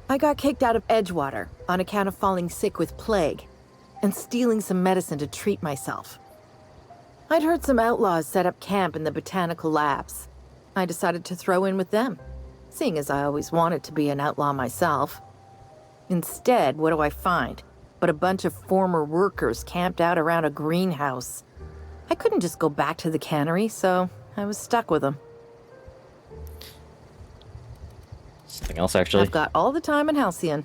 I got kicked out of Edgewater on account of falling sick with plague and stealing some medicine to treat myself. I'd heard some outlaws set up camp in the botanical labs. I decided to throw in with them, seeing as I always wanted to be an outlaw myself. Instead, what do I find? But a bunch of former workers camped out around a greenhouse. I couldn't just go back to the cannery, so I was stuck with them. Something else, actually. I've got all the time in Halcyon.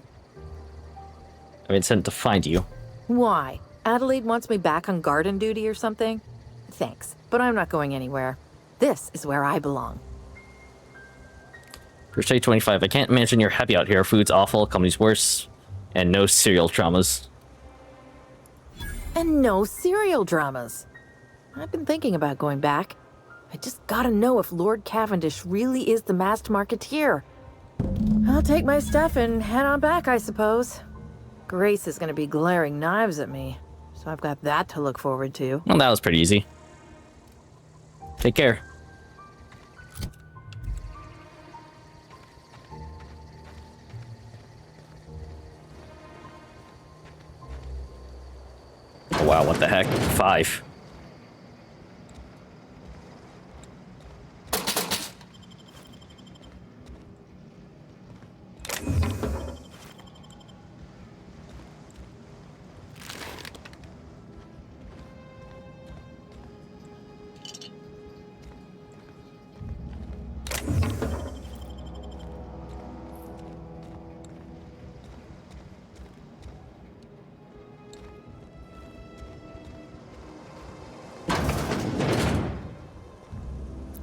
I've been sent to find you. Why? Adelaide wants me back on garden duty or something? Thanks, but I'm not going anywhere. This is where I belong. Crusade 25. I can't imagine you're happy out here. Food's awful, company's worse, and no serial dramas. And no serial dramas. I've been thinking about going back. I just gotta know if Lord Cavendish really is the masked marketeer. I'll take my stuff and head on back, I suppose. Grace is gonna be glaring knives at me, so I've got that to look forward to. Well, that was pretty easy. Take care. Oh, wow, what the heck? 5.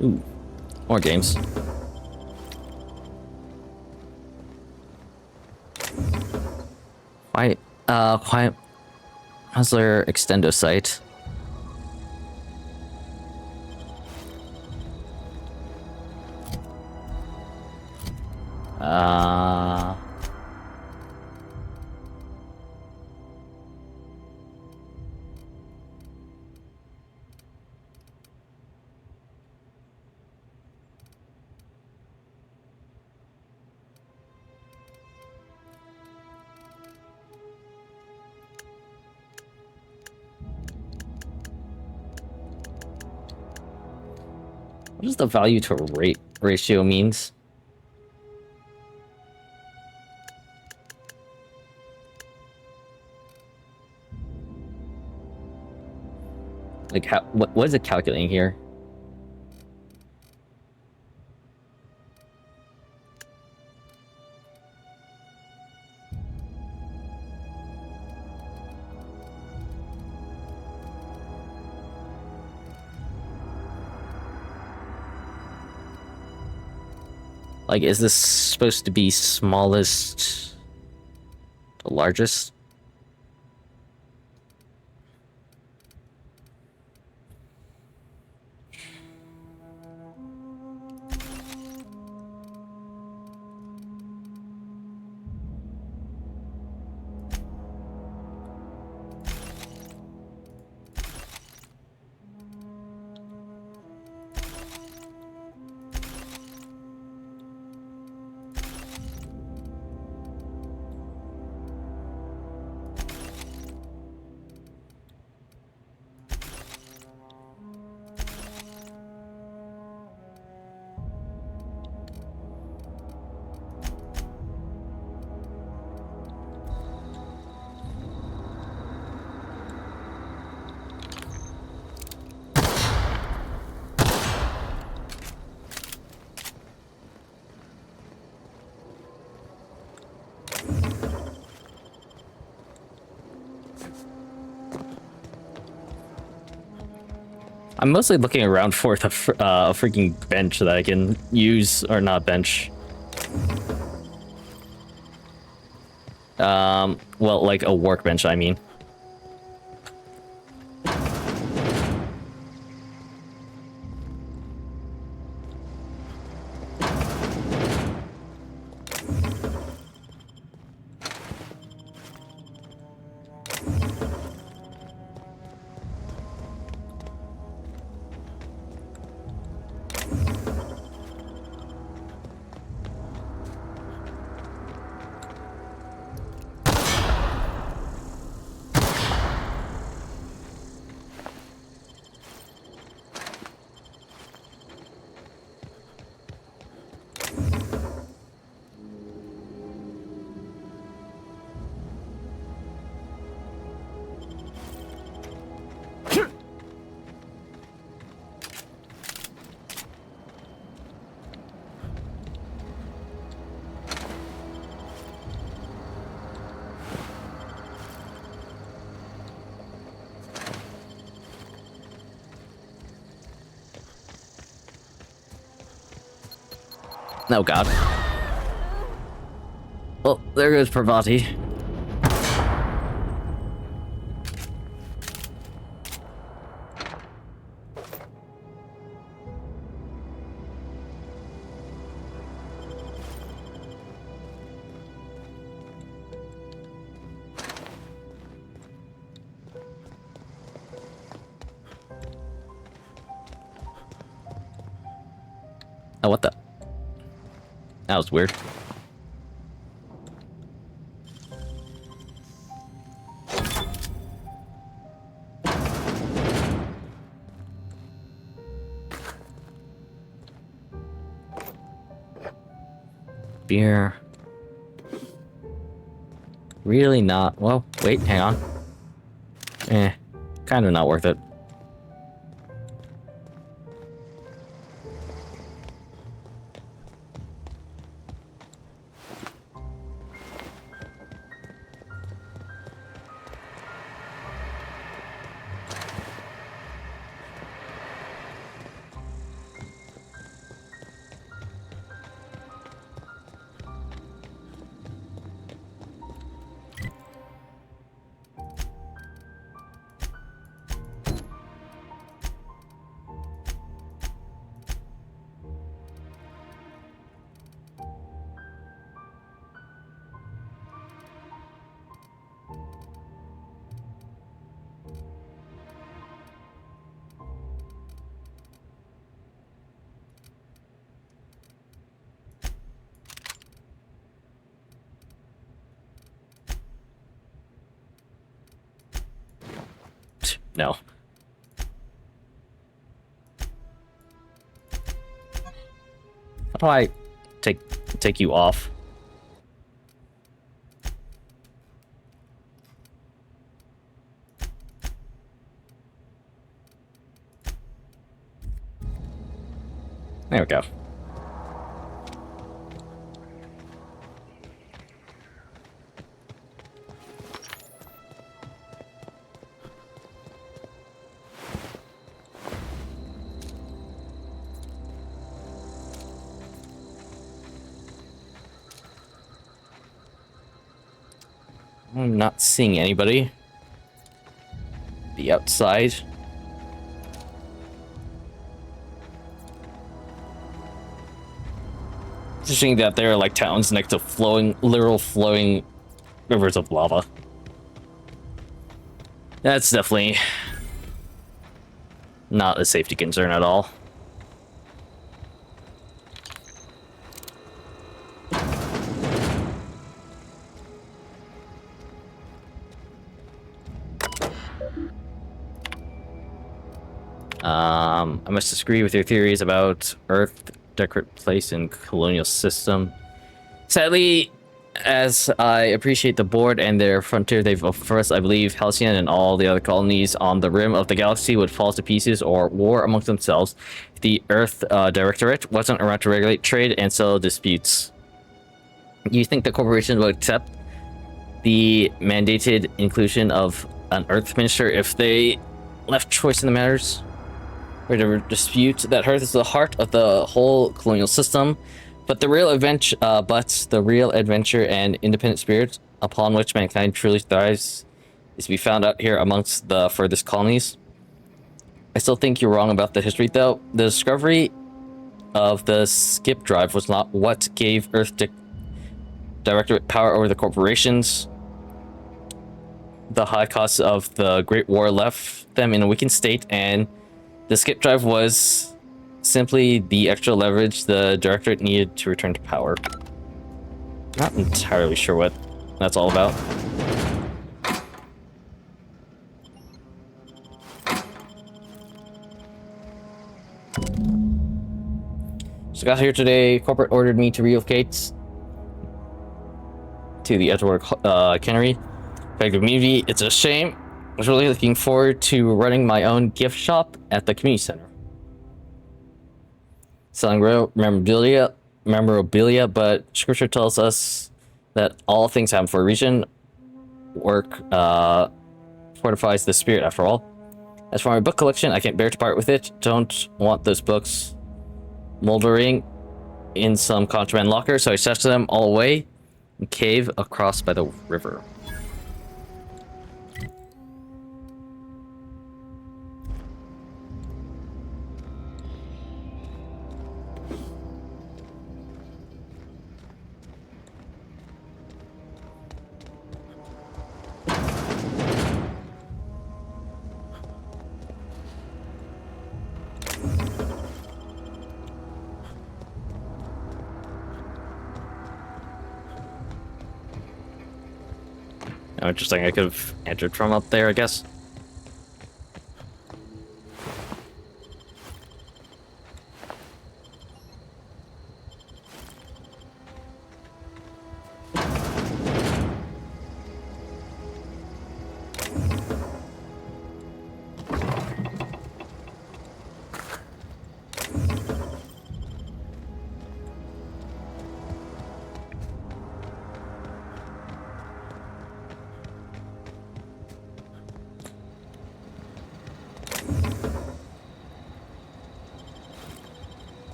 Ooh, more games. Quiet Puzzler Extendo site. What does the value to rate ratio means? Like, what is it calculating here? Like, is this supposed to be smallest to largest? I'm mostly looking around for the freaking bench that I can use, or not bench. Well, like a workbench, I mean. Oh god. Oh, there goes Parvati. Oh, what the? That was weird. Beer. Really not. Well, wait, hang on. Kind of not worth it. No. How do I take you off? There we go. I'm not seeing anybody. The outside. Interesting that there are like towns next to literal flowing rivers of lava. That's definitely not a safety concern at all. I must disagree with your theories about Earth, decorate place in colonial system. Sadly, as I appreciate the board and their frontier they've offered for us, I believe Halcyon and all the other colonies on the rim of the galaxy would fall to pieces or war amongst themselves if the Earth Directorate wasn't around to regulate trade and settle disputes. You think the corporation would accept the mandated inclusion of an Earth Minister if they left choice in the matters? Whatever dispute that Earth is the heart of the whole colonial system, but the real adventure and independent spirit upon which mankind truly thrives is to be found out here amongst the furthest colonies. I still think you're wrong about the history, though. The discovery of the skip drive was not what gave Earth Directorate power over the corporations. The high costs of the Great War left them in a weakened state, and the skip drive was simply the extra leverage the Directorate needed to return to power. Not entirely sure what that's all about. So got here today, corporate ordered me to relocate to the Edgewater Cannery. Back to community, it's a shame. I was really looking forward to running my own gift shop at the community center. Selling real memorabilia, but scripture tells us that all things happen for a reason. Work fortifies the spirit after all. As for my book collection, I can't bear to part with it. Don't want those books moldering in some contraband locker, so I stashed them all away in a cave across by the river. Oh, interesting. I could have entered from up there, I guess.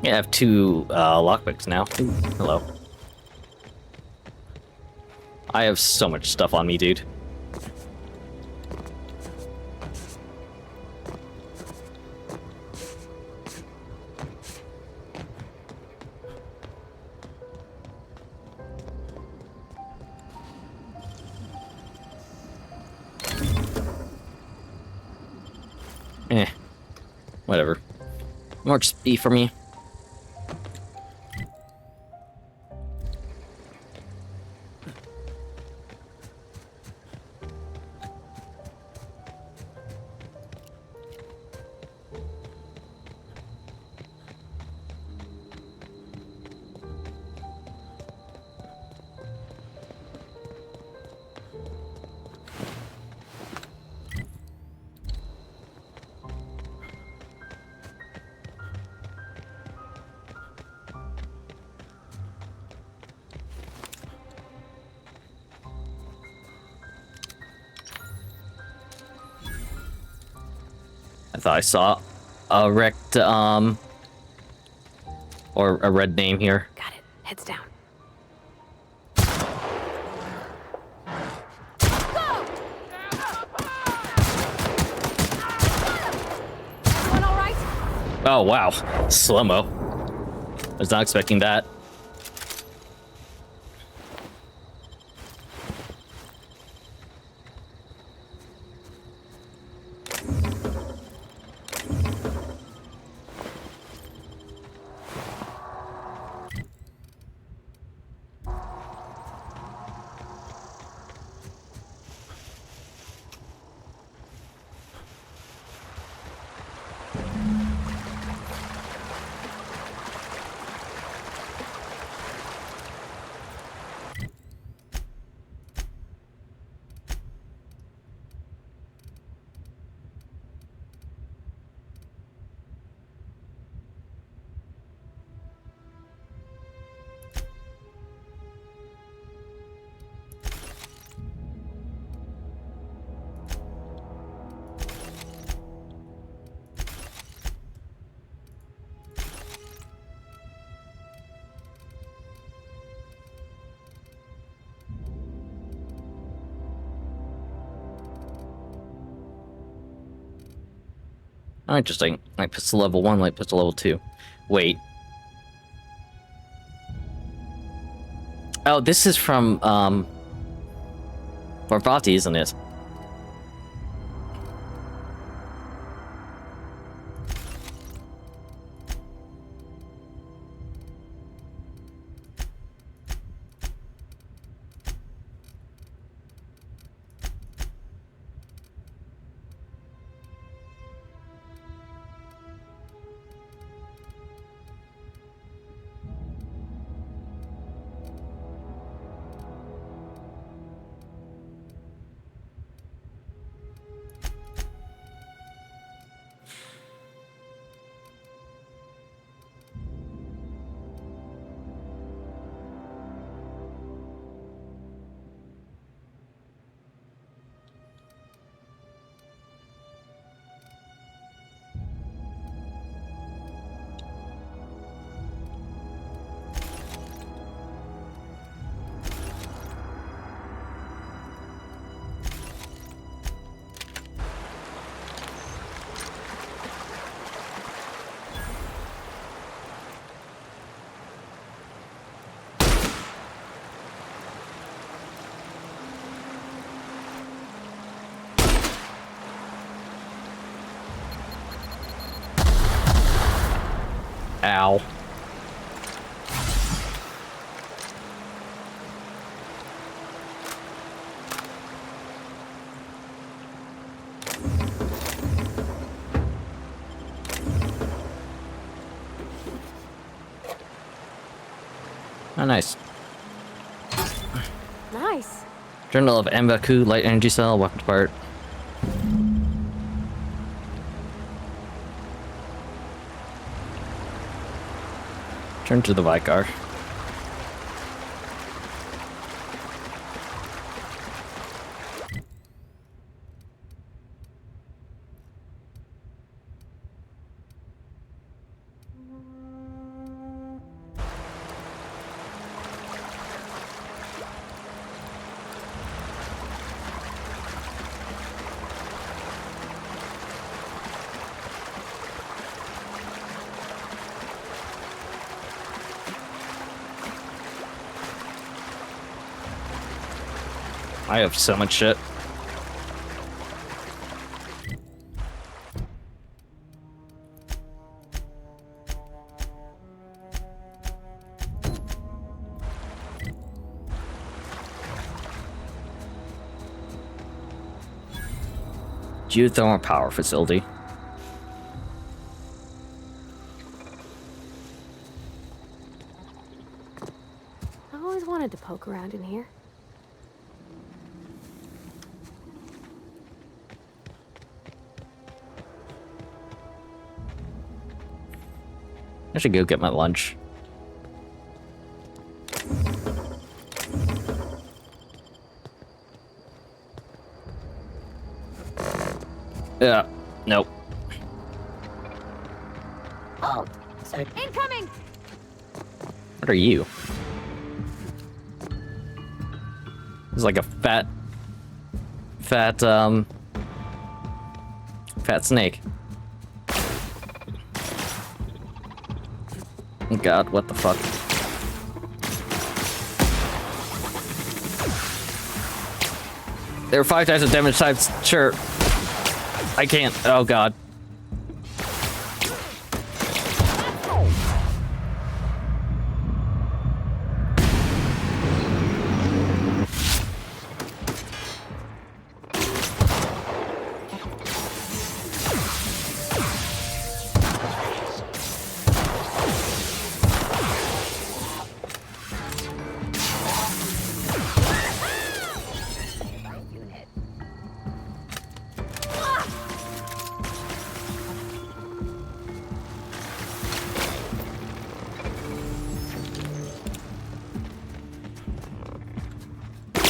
I have 2 lockpicks now. Ooh, hello. I have so much stuff on me, dude. Whatever. More just beef for me. I thought I saw a wrecked, or a red name here. Got it. Heads down. Everyone all right? Oh, wow. Slow-mo. I was not expecting that. Oh, interesting. Light pistol level 1, light pistol level 2. Wait. Oh, this is from, Parvati, isn't it? Ow. Oh, nice. Nice. Journal of M'Baku, light energy cell, weapons part. Turn to the Vicar. I have so much shit. Geothermal power facility. I always wanted to poke around in here. I should go get my lunch. Yeah, nope. Oh, sorry. Incoming! What are you? It's like a fat snake. God, what the fuck? There are 5 types of damage types. Sure. I can't. Oh god.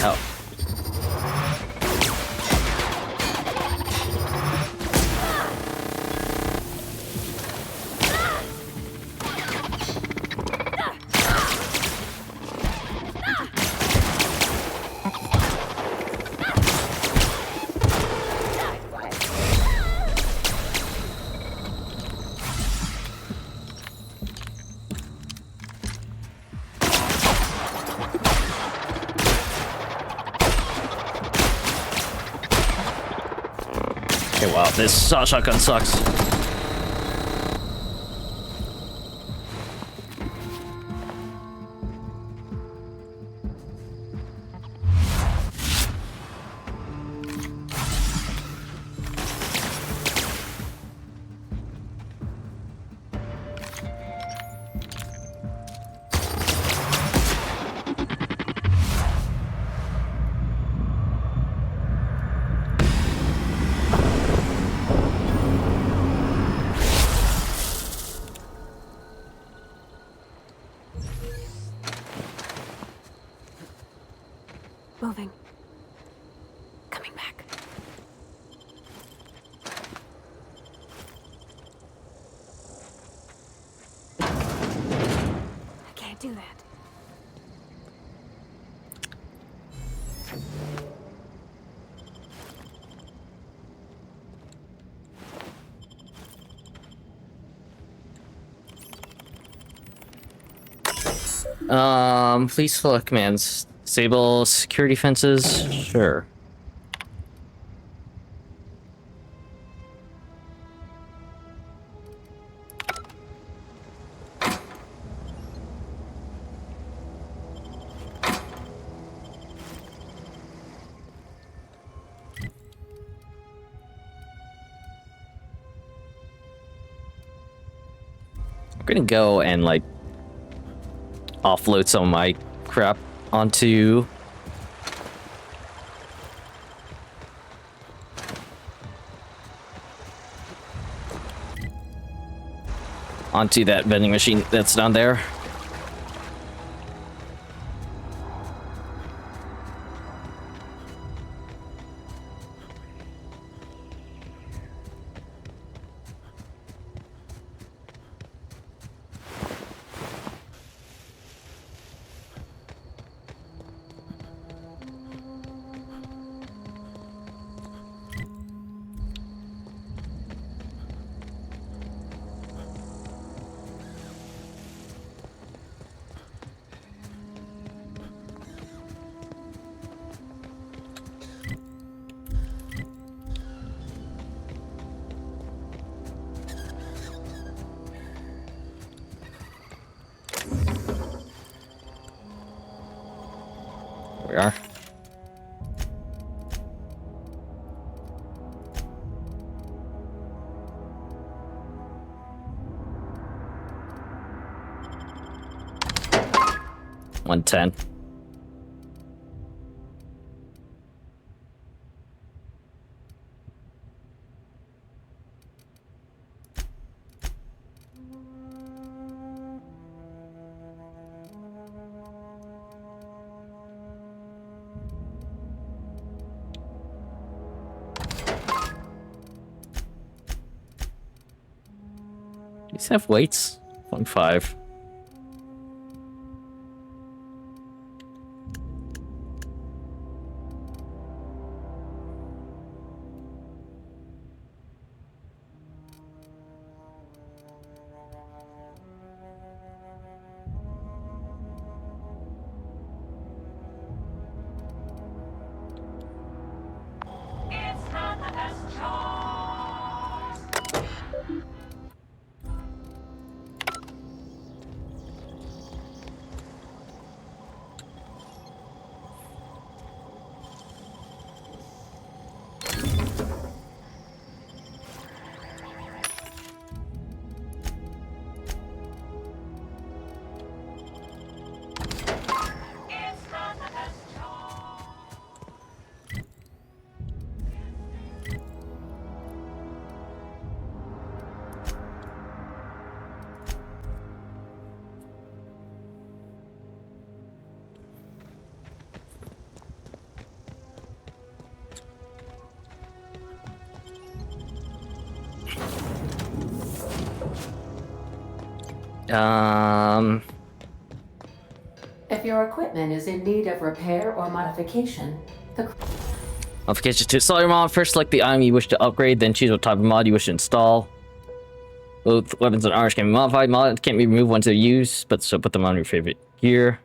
Oh. Okay, wow, this shotgun sucks. Moving. Coming back. I can't do that. Please select commands. Disable security fences? Sure. I'm gonna go and like offload some of my crap onto that vending machine that's down there. We are. $110. These have weights? 1.5. If your equipment is in need of repair or modification, the Modifications to install your mod. First select the item you wish to upgrade, then choose what type of mod you wish to install. Both weapons and armors can be modified. Mods can't be removed once they're used, but so put them on your favorite gear.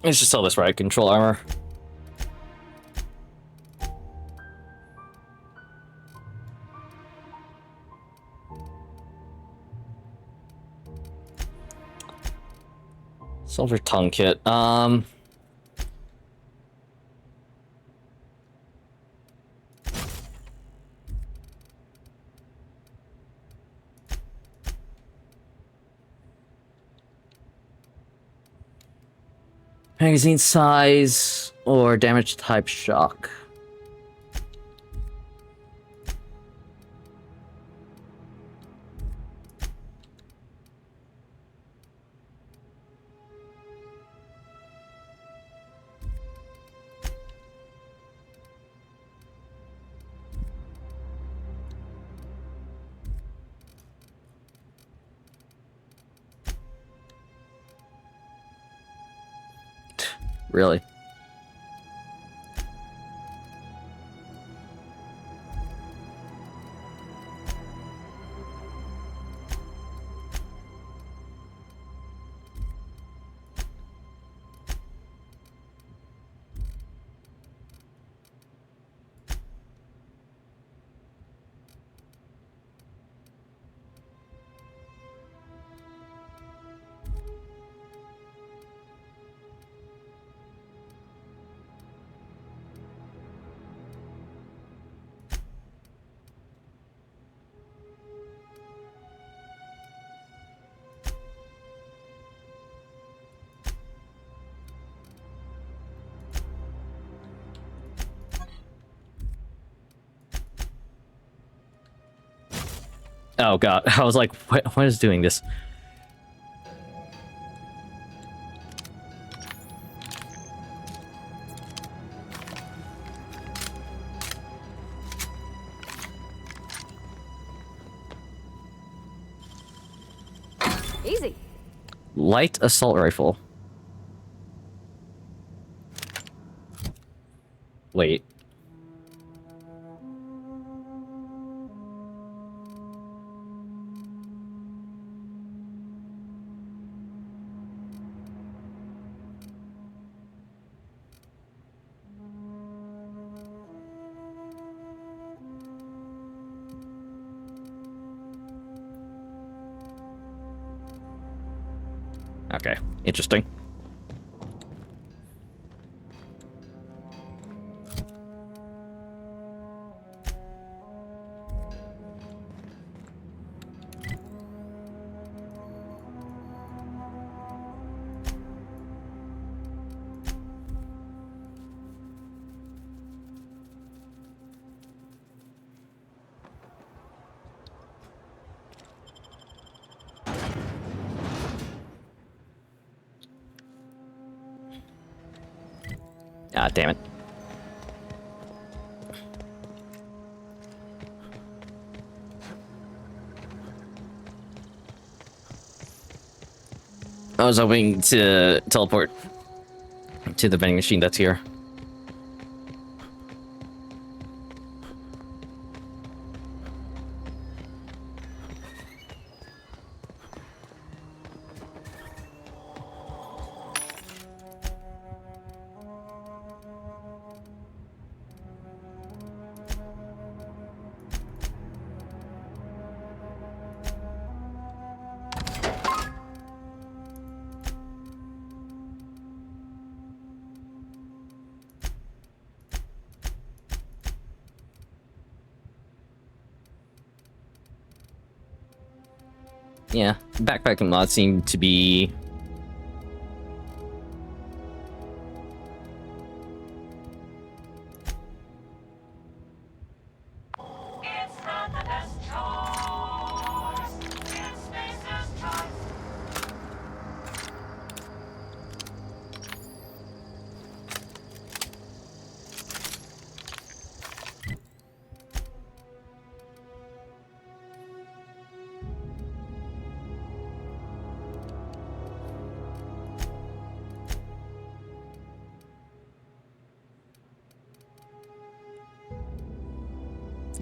Let's just sell this riot control armor. Silver tongue kit. Magazine size or damage type shock. Really? Oh god, I was like, what is doing this? Easy. Light assault rifle. Wait. Okay, interesting. Ah, damn it. I was hoping to teleport to the vending machine that's here. Yeah, backpacking mods seem to be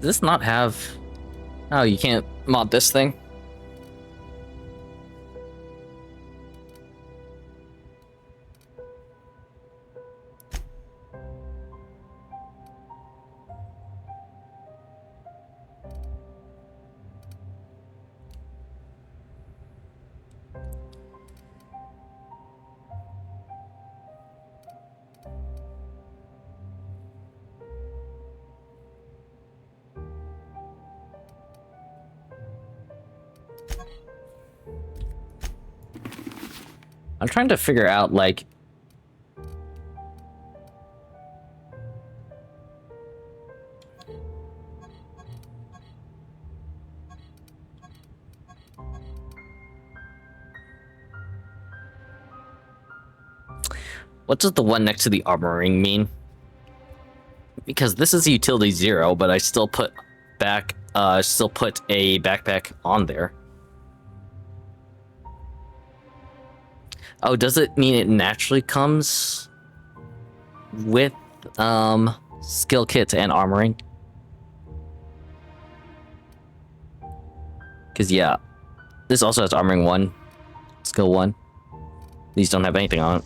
Does this not have... Oh, you can't mod this thing? I'm trying to figure out, like... What does the one next to the armor ring mean? Because this is utility 0, but I still put a backpack on there. Oh, does it mean it naturally comes with skill kits and armoring? Because yeah, this also has armoring 1, skill 1. These don't have anything on it.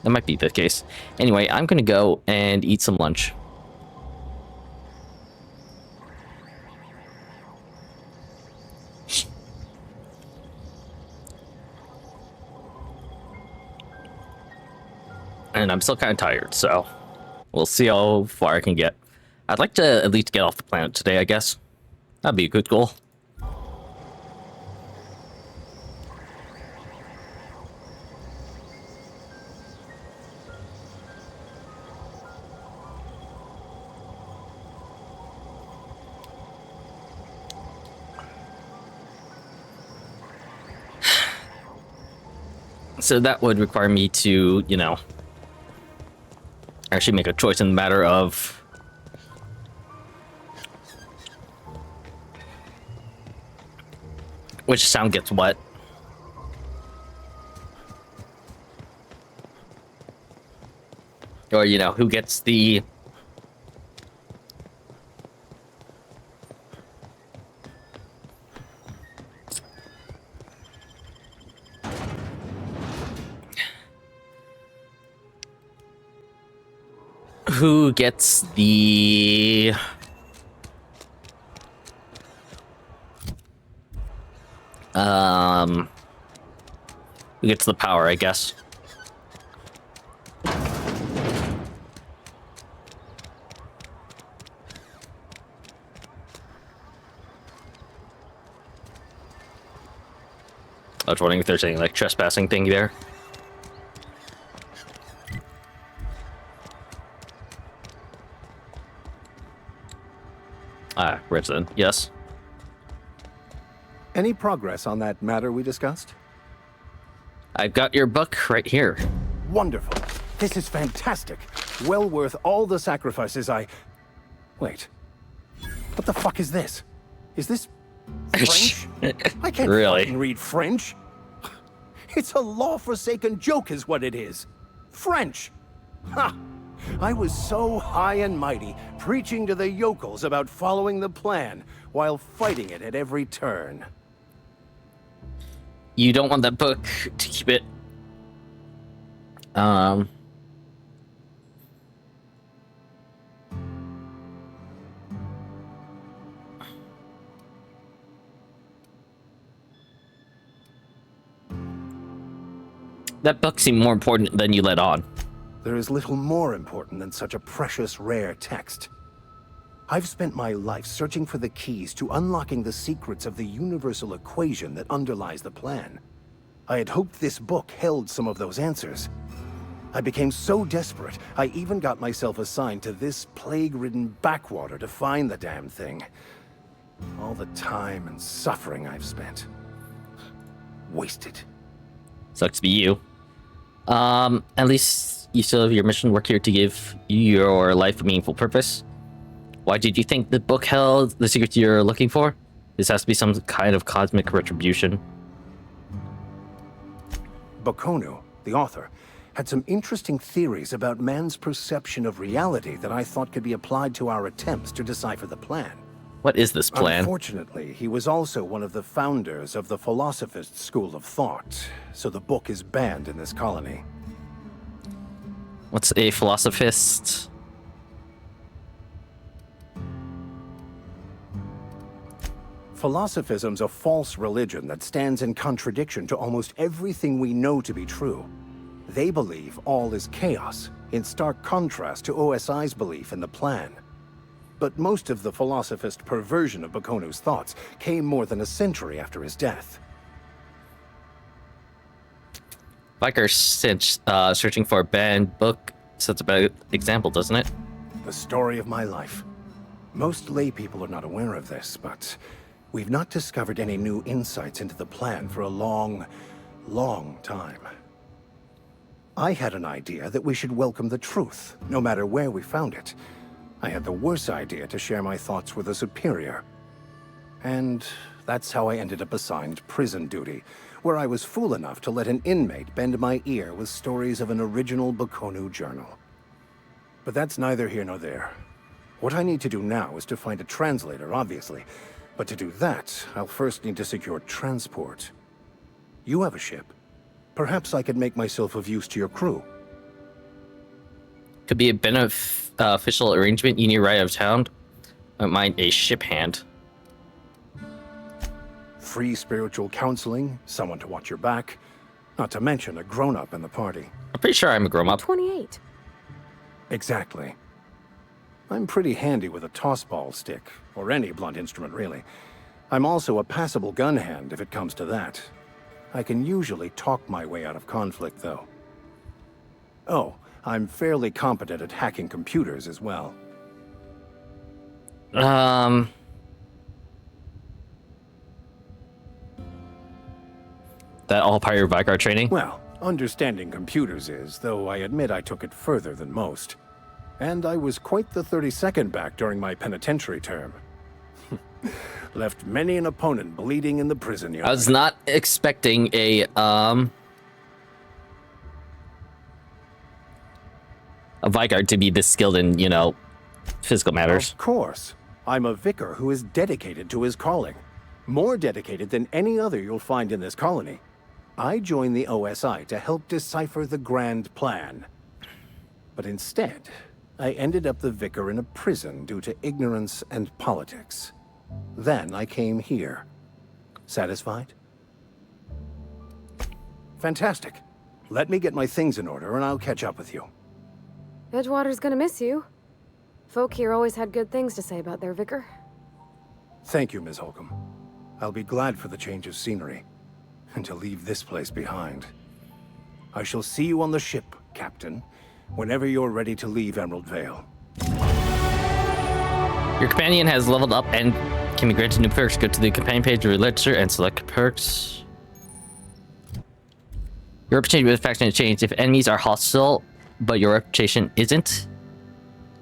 That might be the case. Anyway, I'm gonna go and eat some lunch. And I'm still kind of tired, so we'll see how far I can get. I'd like to at least get off the planet today, I guess. That'd be a good goal. So that would require me to, you know, actually make a choice in the matter of which sound gets what. Or, you know, who gets the... Who gets the... Who gets the power, I guess. I was wondering if there's any, like, trespassing thing there. Ah, Redstone, yes. Any progress on that matter we discussed? I've got your book right here. Wonderful. This is fantastic. Well worth all the sacrifices I... Wait. What the fuck is this? Is this French? I can't fucking read French. It's a law-forsaken joke is what it is. French. Ha! I was so high and mighty, preaching to the yokels about following the plan, while fighting it at every turn. You don't want that book to keep it. That book seemed more important than you let on. There is little more important than such a precious, rare text. I've spent my life searching for the keys to unlocking the secrets of the universal equation that underlies the plan. I had hoped this book held some of those answers. I became so desperate, I even got myself assigned to this plague-ridden backwater to find the damn thing. All the time and suffering I've spent. Wasted. Sucks to be you. At least you still have your mission work here to give your life a meaningful purpose. Why did you think the book held the secrets you're looking for? This has to be some kind of cosmic retribution. Bokonu, the author, had some interesting theories about man's perception of reality that I thought could be applied to our attempts to decipher the plan. What is this plan? Unfortunately, he was also one of the founders of the Philosophist School of Thought, so the book is banned in this colony. What's a philosophist? Philosophism's a false religion that stands in contradiction to almost everything we know to be true. They believe all is chaos, in stark contrast to OSI's belief in the plan. But most of the philosophist perversion of Bakonu's thoughts came more than a century after his death. Vicar searching for a banned book sets a bad example, doesn't it? The story of my life. Most lay people are not aware of this, but we've not discovered any new insights into the plan for a long, long time. I had an idea that we should welcome the truth, no matter where we found it. I had the worse idea to share my thoughts with a superior. And that's how I ended up assigned prison duty, where I was fool enough to let an inmate bend my ear with stories of an original Bakonu journal. But that's neither here nor there. What I need to do now is to find a translator, obviously. But to do that, I'll first need to secure transport. You have a ship. Perhaps I could make myself of use to your crew. Could be a beneficial arrangement. You need right out of town. I don't mind a ship hand. Free spiritual counseling, someone to watch your back, not to mention a grown-up in the party. I'm pretty sure I'm a grown-up. 28. Exactly. I'm pretty handy with a tossball stick, or any blunt instrument, really. I'm also a passable gun hand, if it comes to that. I can usually talk my way out of conflict, though. Oh, I'm fairly competent at hacking computers as well. That all part of your Vicar training? Well, understanding computers is, though I admit I took it further than most. And I was quite the 32nd back during my penitentiary term. Left many an opponent bleeding in the prison yard. I was not expecting a Vicar to be this skilled in, you know, physical matters. Of course. I'm a vicar who is dedicated to his calling. More dedicated than any other you'll find in this colony. I joined the OSI to help decipher the grand plan. But instead, I ended up the vicar in a prison due to ignorance and politics. Then I came here. Satisfied? Fantastic. Let me get my things in order and I'll catch up with you. Edgewater's gonna miss you. Folk here always had good things to say about their vicar. Thank you, Ms. Holcomb. I'll be glad for the change of scenery, and to leave this place behind. I shall see you on the ship, Captain, whenever you're ready to leave Emerald Vale. Your companion has leveled up and can be granted new perks. Go to the companion page, register, and select perks. Your reputation with faction has changed. If enemies are hostile, but your reputation isn't,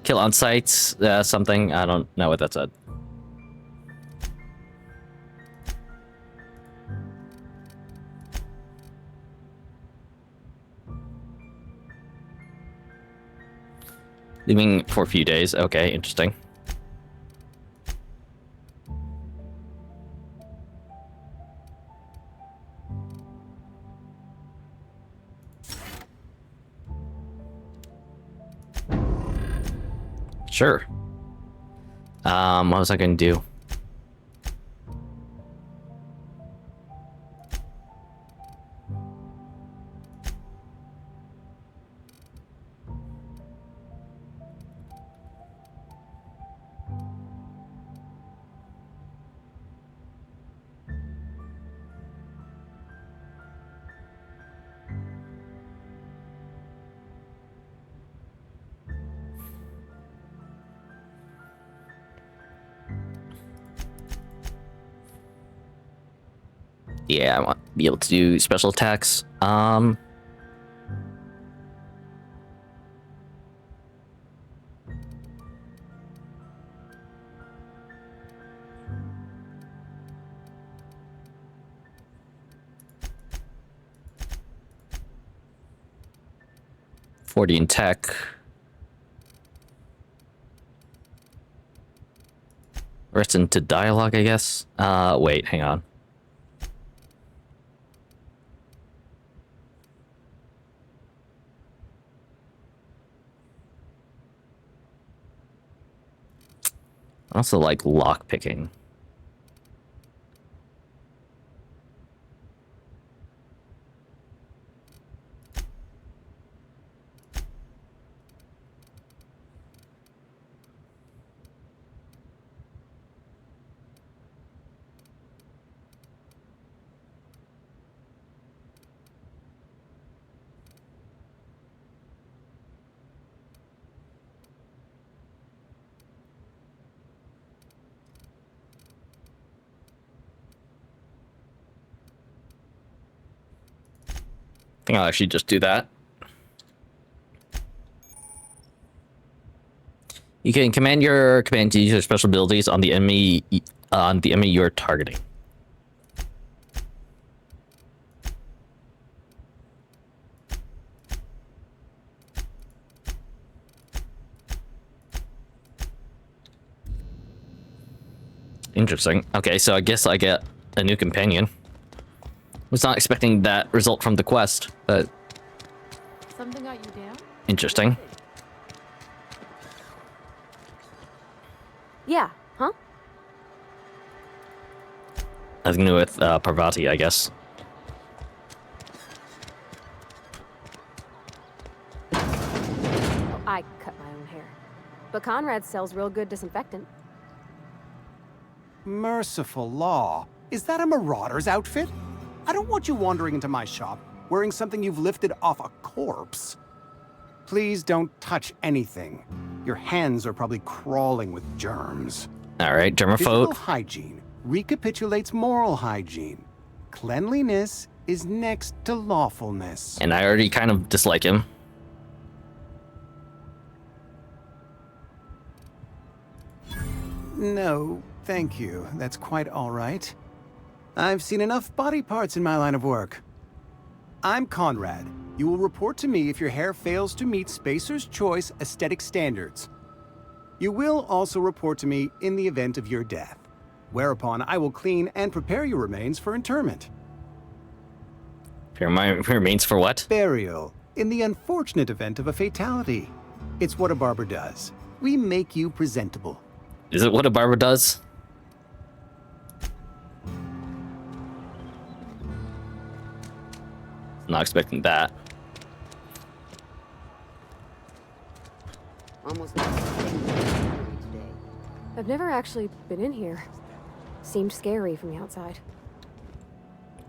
kill on sites, something. I don't know what that said. Leaving for a few days. Okay, interesting. Sure. What was I gonna do? Yeah, I want to be able to do special attacks. .40 in tech. Rest into dialogue, I guess. Wait, hang on. I also like lock picking. think I'll actually just do that. You can command your command to use your special abilities on the enemy you're targeting. Interesting. Okay, so I guess I get a new companion. Was not expecting that result from the quest, but Something got you down? interesting. Yeah, huh? Nothing to do with Parvati, I guess. Oh, I cut my own hair. But Conrad sells real good disinfectant. Merciful law. Is that a marauder's outfit? I don't want you wandering into my shop wearing something you've lifted off a corpse. Please don't touch anything. Your hands are probably crawling with germs. All right, germaphobe. Physical hygiene recapitulates moral hygiene. Cleanliness is next to lawfulness. And I already kind of dislike him. No, thank you. That's quite all right. I've seen enough body parts in my line of work. I'm Conrad. You will report to me if your hair fails to meet Spacer's Choice aesthetic standards. You will also report to me in the event of your death, whereupon I will clean and prepare your remains for interment. Remains for what? Burial, in the unfortunate event of a fatality. It's what a barber does. We make you presentable. Is it what a barber does? Not expecting that. Almost. I've never actually been in here. Seemed scary from the outside.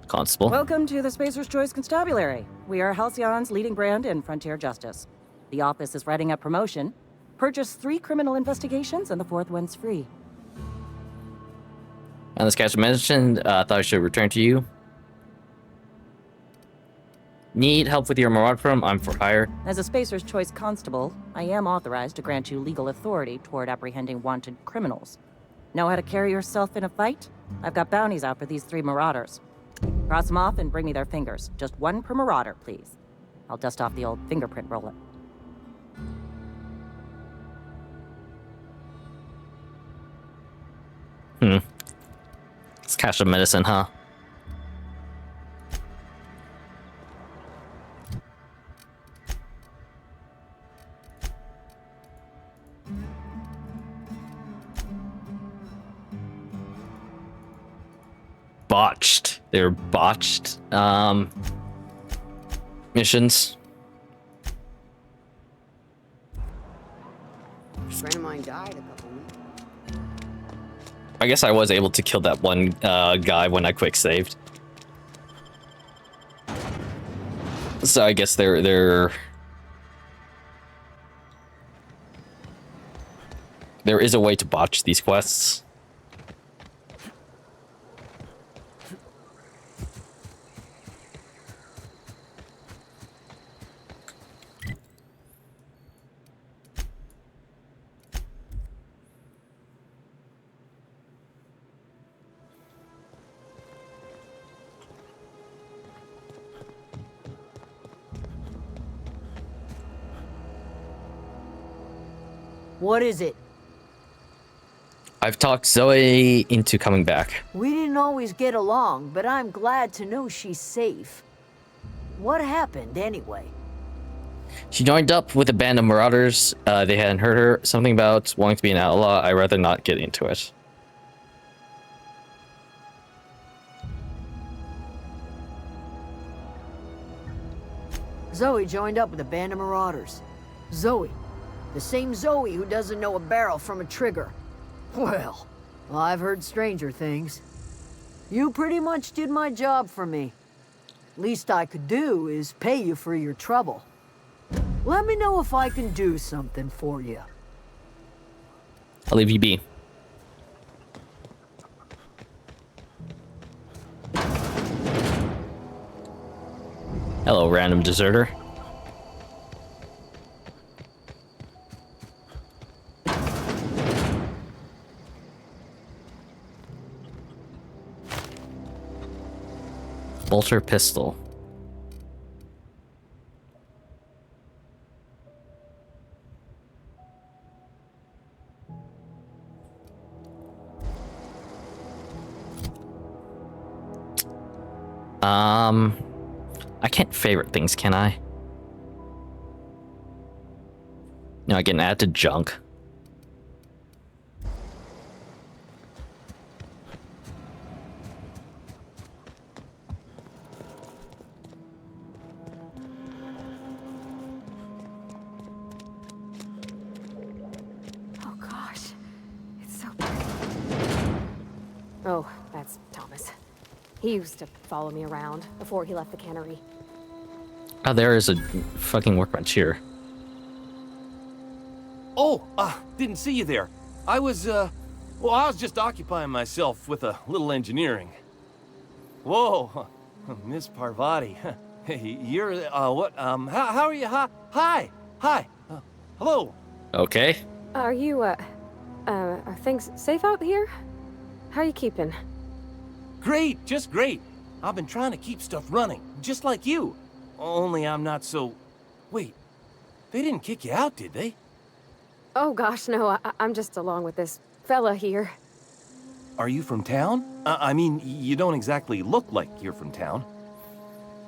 Constable. Welcome to the Spacer's Choice Constabulary. We are Halcyon's leading brand in frontier justice. The office is writing up promotion. Purchase 3 criminal investigations and the 4th one's free. And this catch mentioned, thought I should return to you. Need help with your marauder firm? I'm for hire. As a Spacer's Choice constable, I am authorized to grant you legal authority toward apprehending wanted criminals. Know how to carry yourself in a fight? I've got bounties out for these 3 marauders. Cross them off and bring me their fingers. Just 1 per marauder, please. I'll dust off the old fingerprint roller. It's cash of medicine, huh? Botched. They're botched missions. A friend of mine died a couple weeks. I guess I was able to kill that one guy when I quick saved. So I guess there is a way to botch these quests. What is it? I've talked Zoe into coming back. We didn't always get along, but I'm glad to know she's safe. What happened, anyway? She joined up with a band of marauders. They hadn't heard her. Something about wanting to be an outlaw. I'd rather not get into it. Zoe joined up with a band of marauders. Zoe. The same Zoe who doesn't know a barrel from a trigger. Well, I've heard stranger things. You pretty much did my job for me. Least I could do is pay you for your trouble. Let me know if I can do something for you. I'll leave you be. Hello, random deserter. Bolter pistol. I can't favorite things, can I? No, I can add to junk. Oh gosh, it's so pretty. Oh, that's Thomas. He used to follow me around before he left the cannery. Oh, there is a fucking workbench here. Oh, didn't see you there. I was just occupying myself with a little engineering. Whoa, Miss Parvati. Hey, you're, how are you? Hi. Hello. Okay. Are you, are things safe out here? How are you keeping? Great, just great. I've been trying to keep stuff running, just like you. Only I'm not so... Wait, they didn't kick you out, did they? Oh gosh, no, I'm just along with this fella here. Are you from town? I mean, you don't exactly look like you're from town.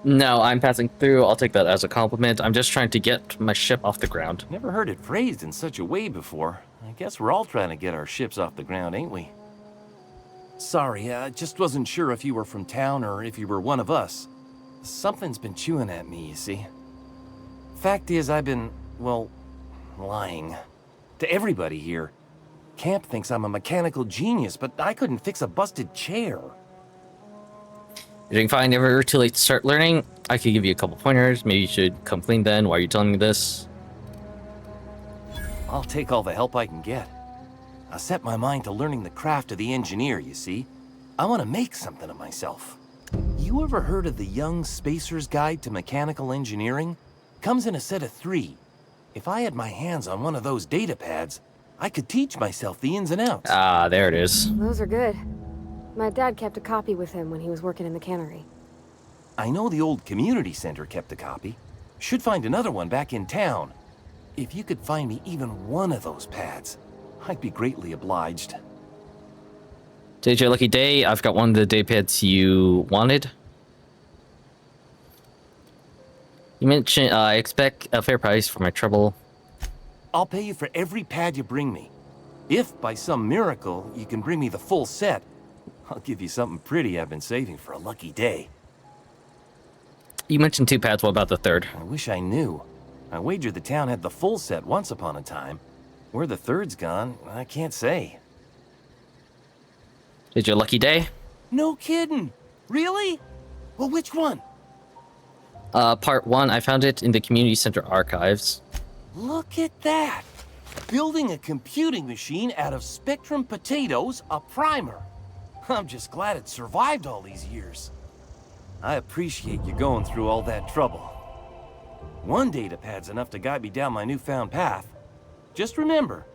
No, I'm passing through. I'll take that as a compliment. I'm just trying to get my ship off the ground. Never heard it phrased in such a way before. I guess we're all trying to get our ships off the ground, ain't we? Sorry, I just wasn't sure if you were from town or if you were one of us. Something's been chewing at me, you see. Fact is, I've been, well, lying. To everybody here. Camp thinks I'm a mechanical genius, but I couldn't fix a busted chair. You're doing fine. Never too late to start learning. I could give you a couple pointers. Maybe you should come clean then. Why are you telling me this? I'll take all the help I can get. I set my mind to learning the craft of the engineer, you see. I want to make something of myself. You ever heard of the Young Spacer's Guide to Mechanical Engineering? Comes in a set of 3. If I had my hands on one of those data pads, I could teach myself the ins and outs. Ah, there it is. Those are good. My dad kept a copy with him when he was working in the cannery. I know the old community center kept a copy. Should find another one back in town. If you could find me even one of those pads, I'd be greatly obliged. Today's your lucky day. I've got one of the day pads you wanted. You mentioned I expect a fair price for my trouble. I'll pay you for every pad you bring me. If, by some miracle, you can bring me the full set, I'll give you something pretty I've been saving for a lucky day. You mentioned 2 pads. What about the third? I wish I knew. I wager the town had the full set once upon a time. Where the third's gone, I can't say. Today's your lucky day? No kidding. Really? Well, which one? Part 1. I found it in the community center archives. Look at that! Building a computing machine out of Spectrum potatoes, a primer. I'm just glad it survived all these years. I appreciate you going through all that trouble. One data pad's enough to guide me down my newfound path. Just remember,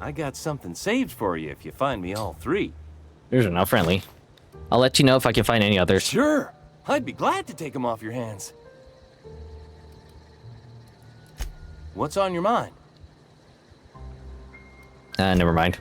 I got something saved for you if you find me all 3. There's enough friendly. I'll let you know if I can find any others. Sure! I'd be glad to take them off your hands. What's on your mind? Never mind.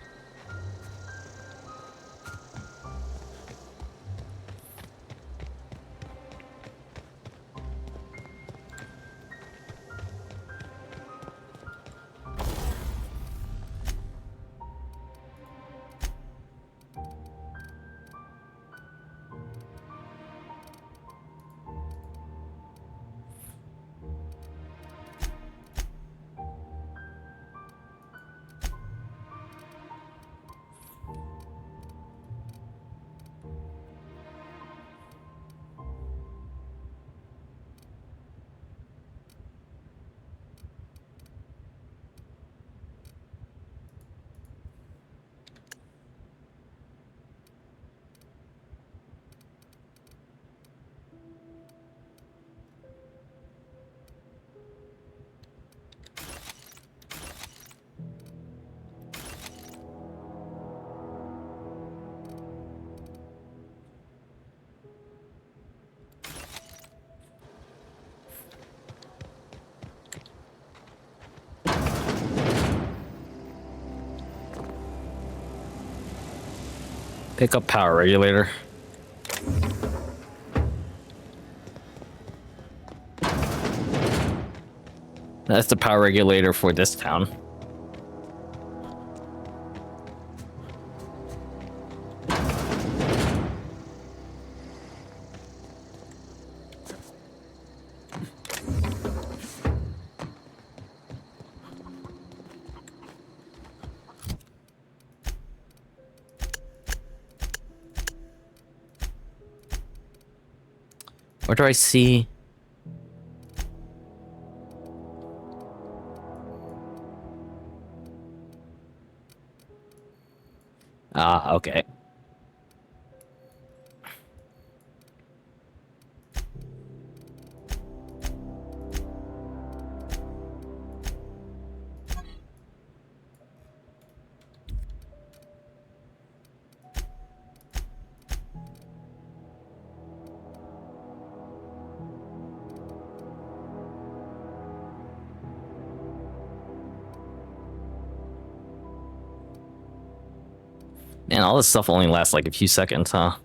Pick up power regulator. That's the power regulator for this town. Where do I see? Ah, okay. Man, all this stuff only lasts like a few seconds, huh?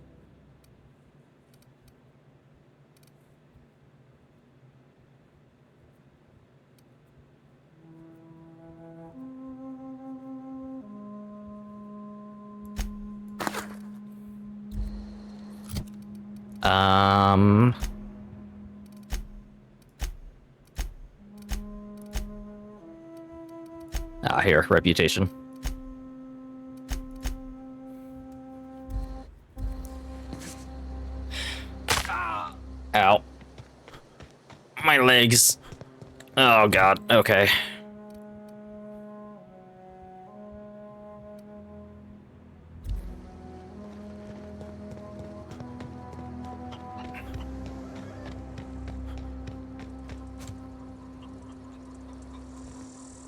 Here, reputation. Ow. My legs. Oh god, okay.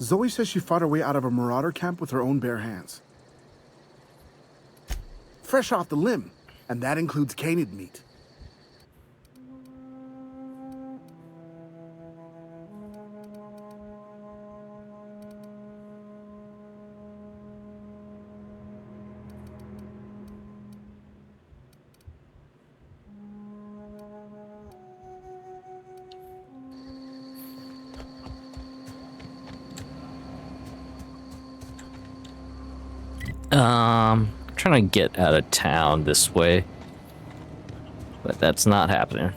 Zoe says she fought her way out of a marauder camp with her own bare hands. Fresh off the limb, and that includes canid meat. Trying to get out of town this way, but that's not happening.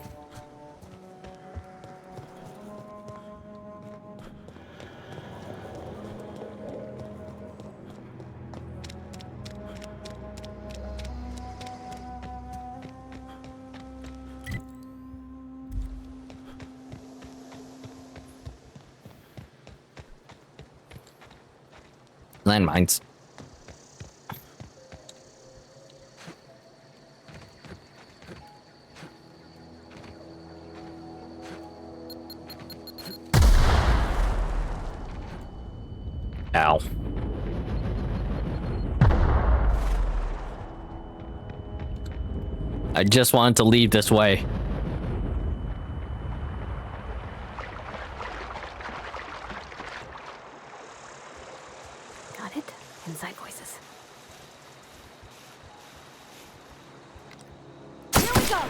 Landmines. Ow. I just wanted to leave this way. Got it? Inside voices. Here we go!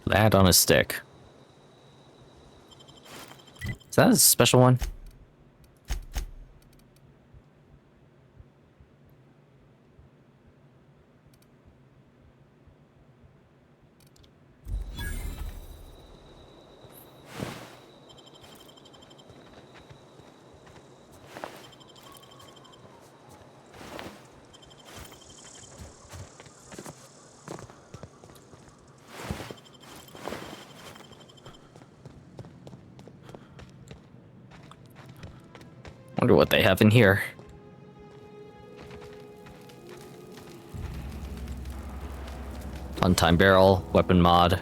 That on a stick. Is that a special one? Wonder what they have in here. Untime barrel, weapon mod.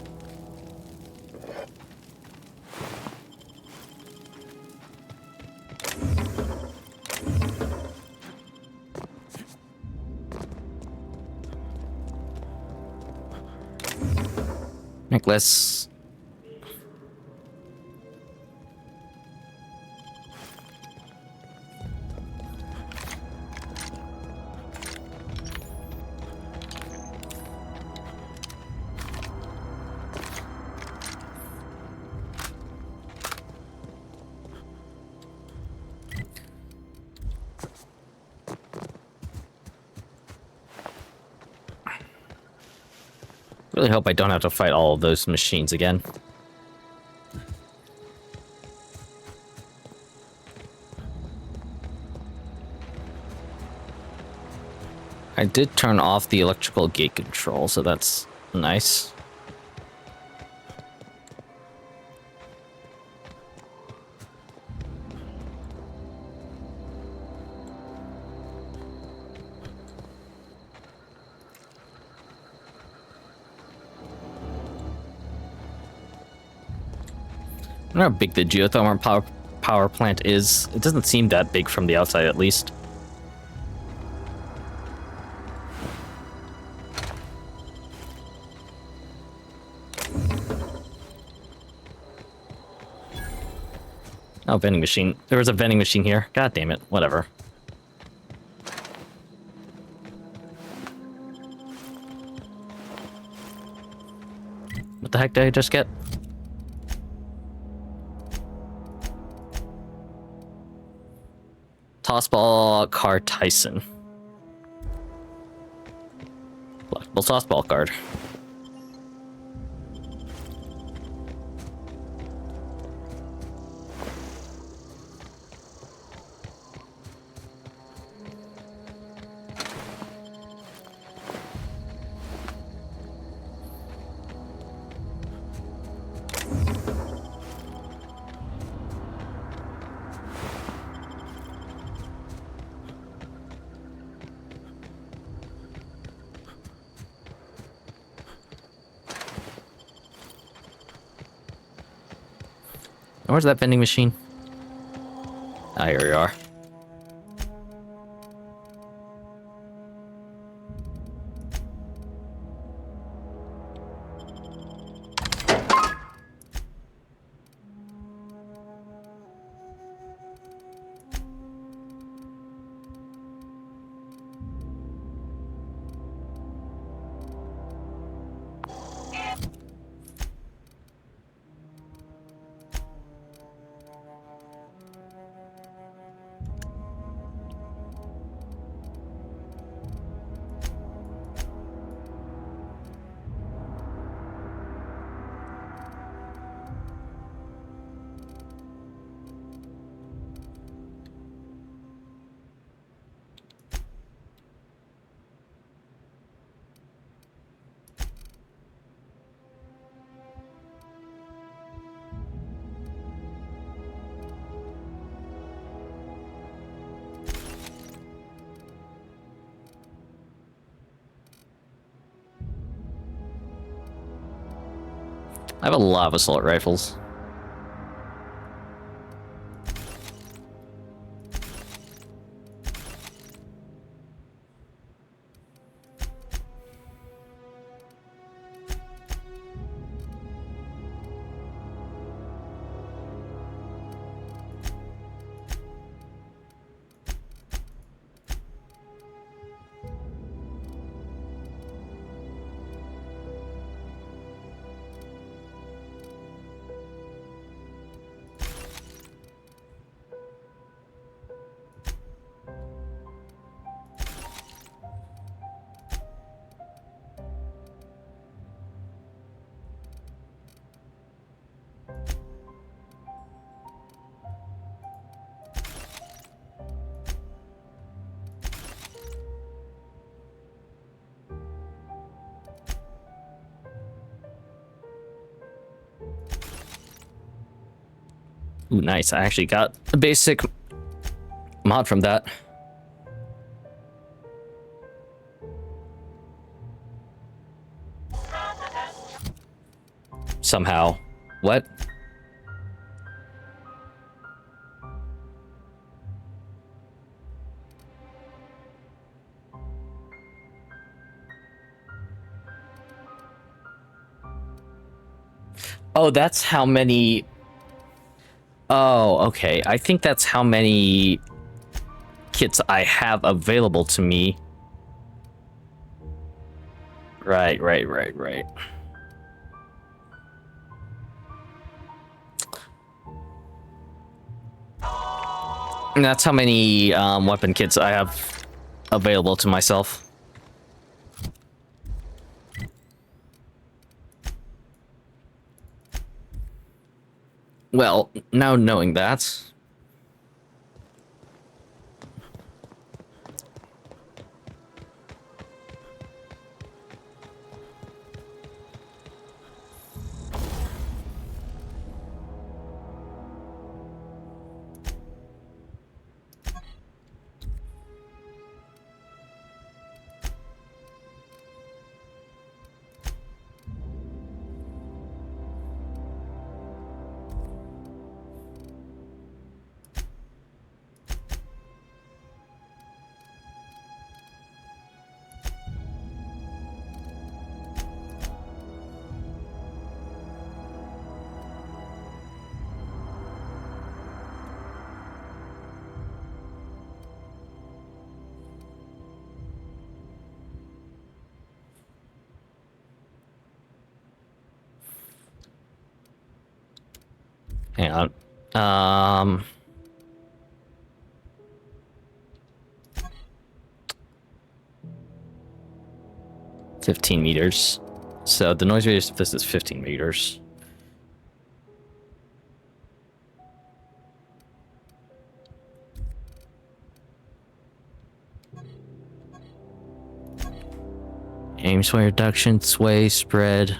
Necklace. Really hope I don't have to fight all of those machines again. I did turn off the electrical gate control, so that's nice. I don't know how big the geothermal power plant is. It doesn't seem that big from the outside, at least. Oh, vending machine. There was a vending machine here. God damn it. Whatever. What the heck did I just get? Tossball card Tyson. Collectible tossball card. Where's that vending machine? Ah, here you are. I have a lot of assault rifles. Ooh, nice. I actually got a basic mod from that. Somehow. What? Oh, that's how many... Oh, okay. I think that's how many kits I have available to me. Right. And that's how many weapon kits I have available to myself. Well, now knowing that... Hang on. 15 meters. So the noise radius of this is 15 meters. Aim, sway reduction, sway, spread.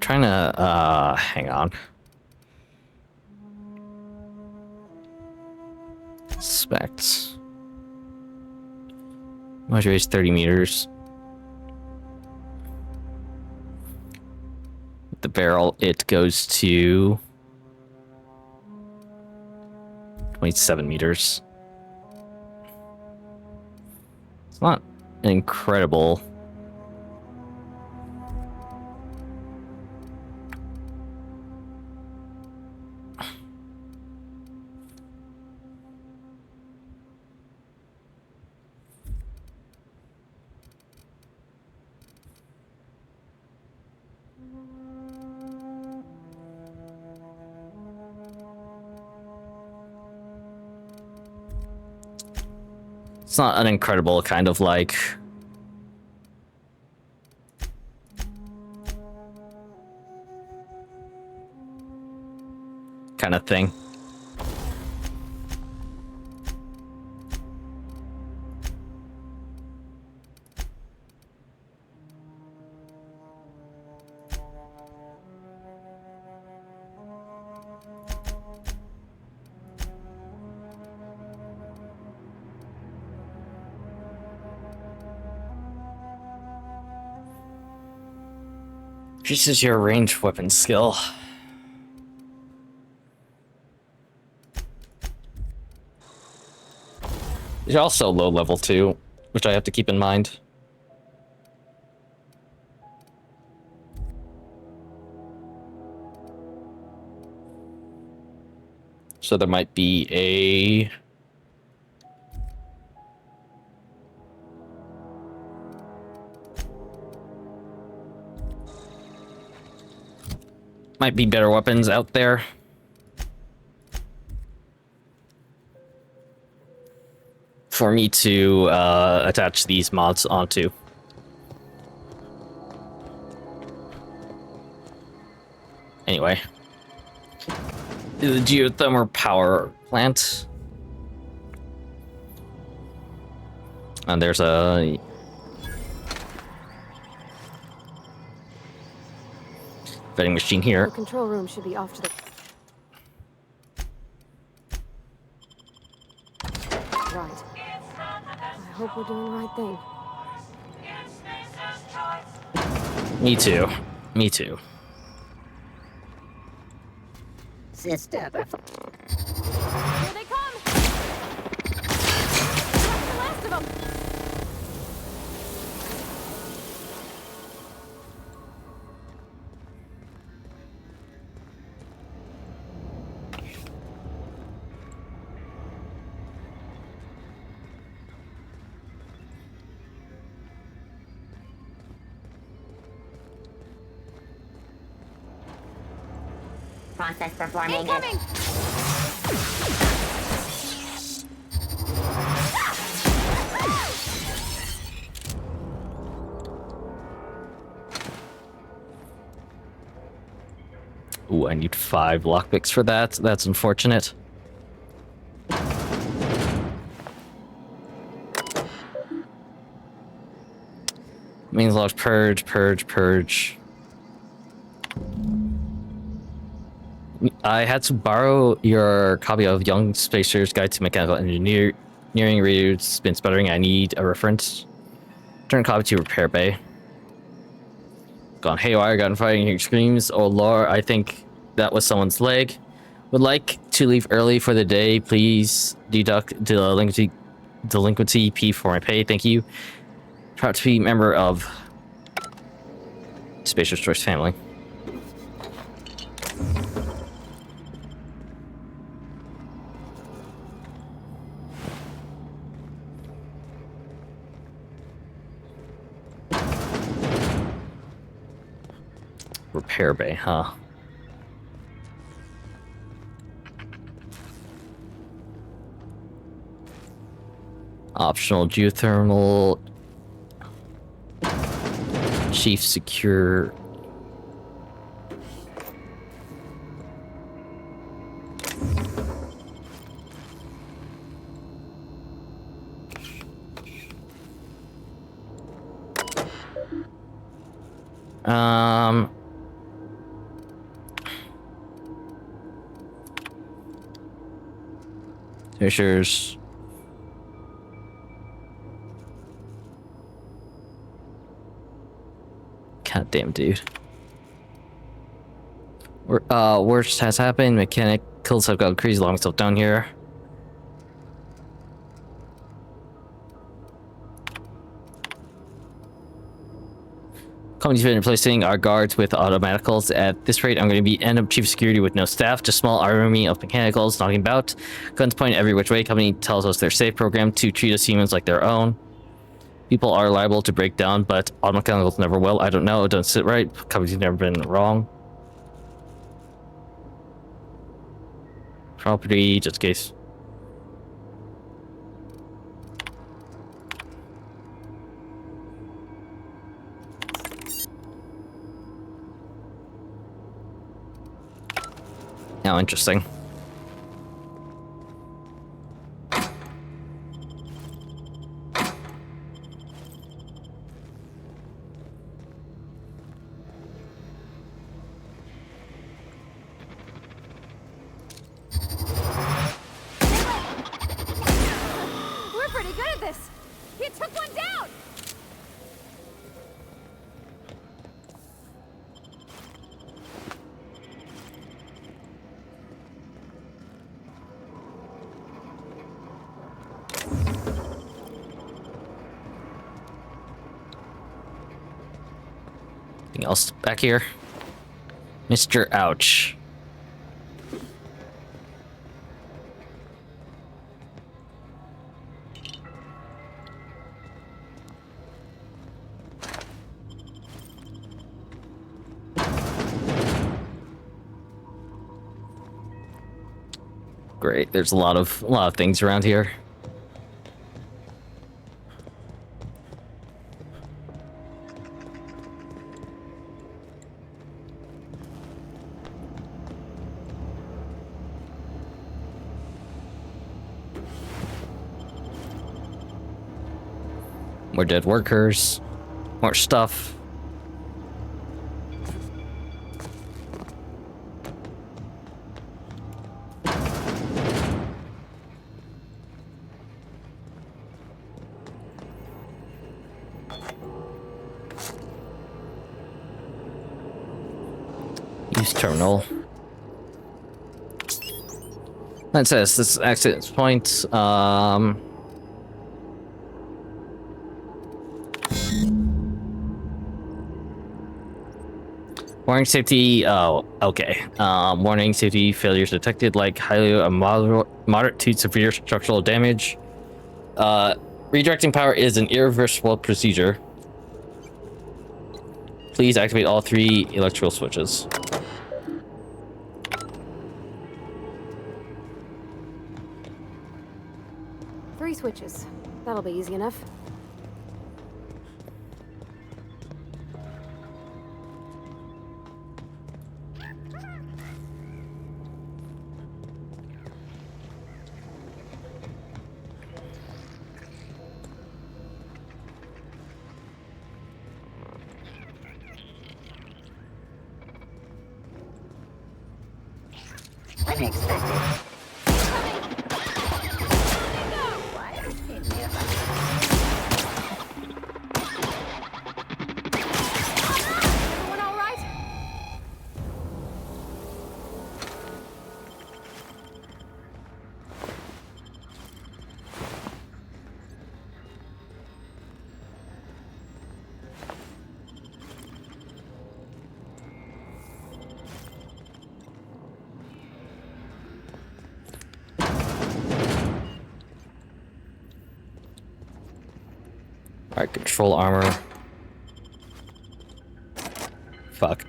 Trying to hang on. Specs. Noise radius 30 meters. With the barrel, it goes to 27 meters. It's not an incredible. It's not an incredible kind of like kind of thing. Increases your ranged weapon skill. You're also low level too, which I have to keep in mind. So there might be a... Might be better weapons out there. For me to attach these mods onto. Anyway. The geothermal power plant. And there's a vending machine here. The control room should be off to the... Right. I hope we're doing the right thing. Me too. Me too. Sister. Here they come! That's the last of them! Process performing. Incoming! Ooh, I need 5 lockpicks for that. That's unfortunate. Means logs purge, purge, purge. I had to borrow your copy of Young Spacer's Guide to Mechanical Engineering. Reader's been sputtering. I need a reference. Turn copy to repair bay. Gone haywire, gotten fighting, hearing screams. Oh lord, I think that was someone's leg. Would like to leave early for the day. Please deduct delinquency P for my pay. Thank you. Proud to be a member of Spacer's Choice family. Repair bay, huh? Optional geothermal. Chief secure. Fishers. God damn, dude. Worst has happened. Mechanicals have got crazy long stuff down here. Company's been replacing our guards with automaticals. At this rate, I'm going to end up chief security with no staff, just small army of mechanicals knocking about. Guns pointing every which way. Company tells us they're safe programmed to treat us humans like their own. People are liable to break down, but auto mechanicals never will. I don't know. It doesn't sit right. Company's never been wrong. Property, just in case. Now, interesting. We're pretty good at this! He took one down! Anything else back here? Mr. Ouch. Great. There's a lot of things around here. More dead workers. More stuff. Use terminal. That says this exit point. Warning safety. Oh, okay. Warning safety failures detected, like highly moderate to severe structural damage. Redirecting power is an irreversible procedure. Please activate all 3 electrical switches. Three switches. That'll be easy enough. Unexpected. Everyone all right? Alright, control armor. Fuck.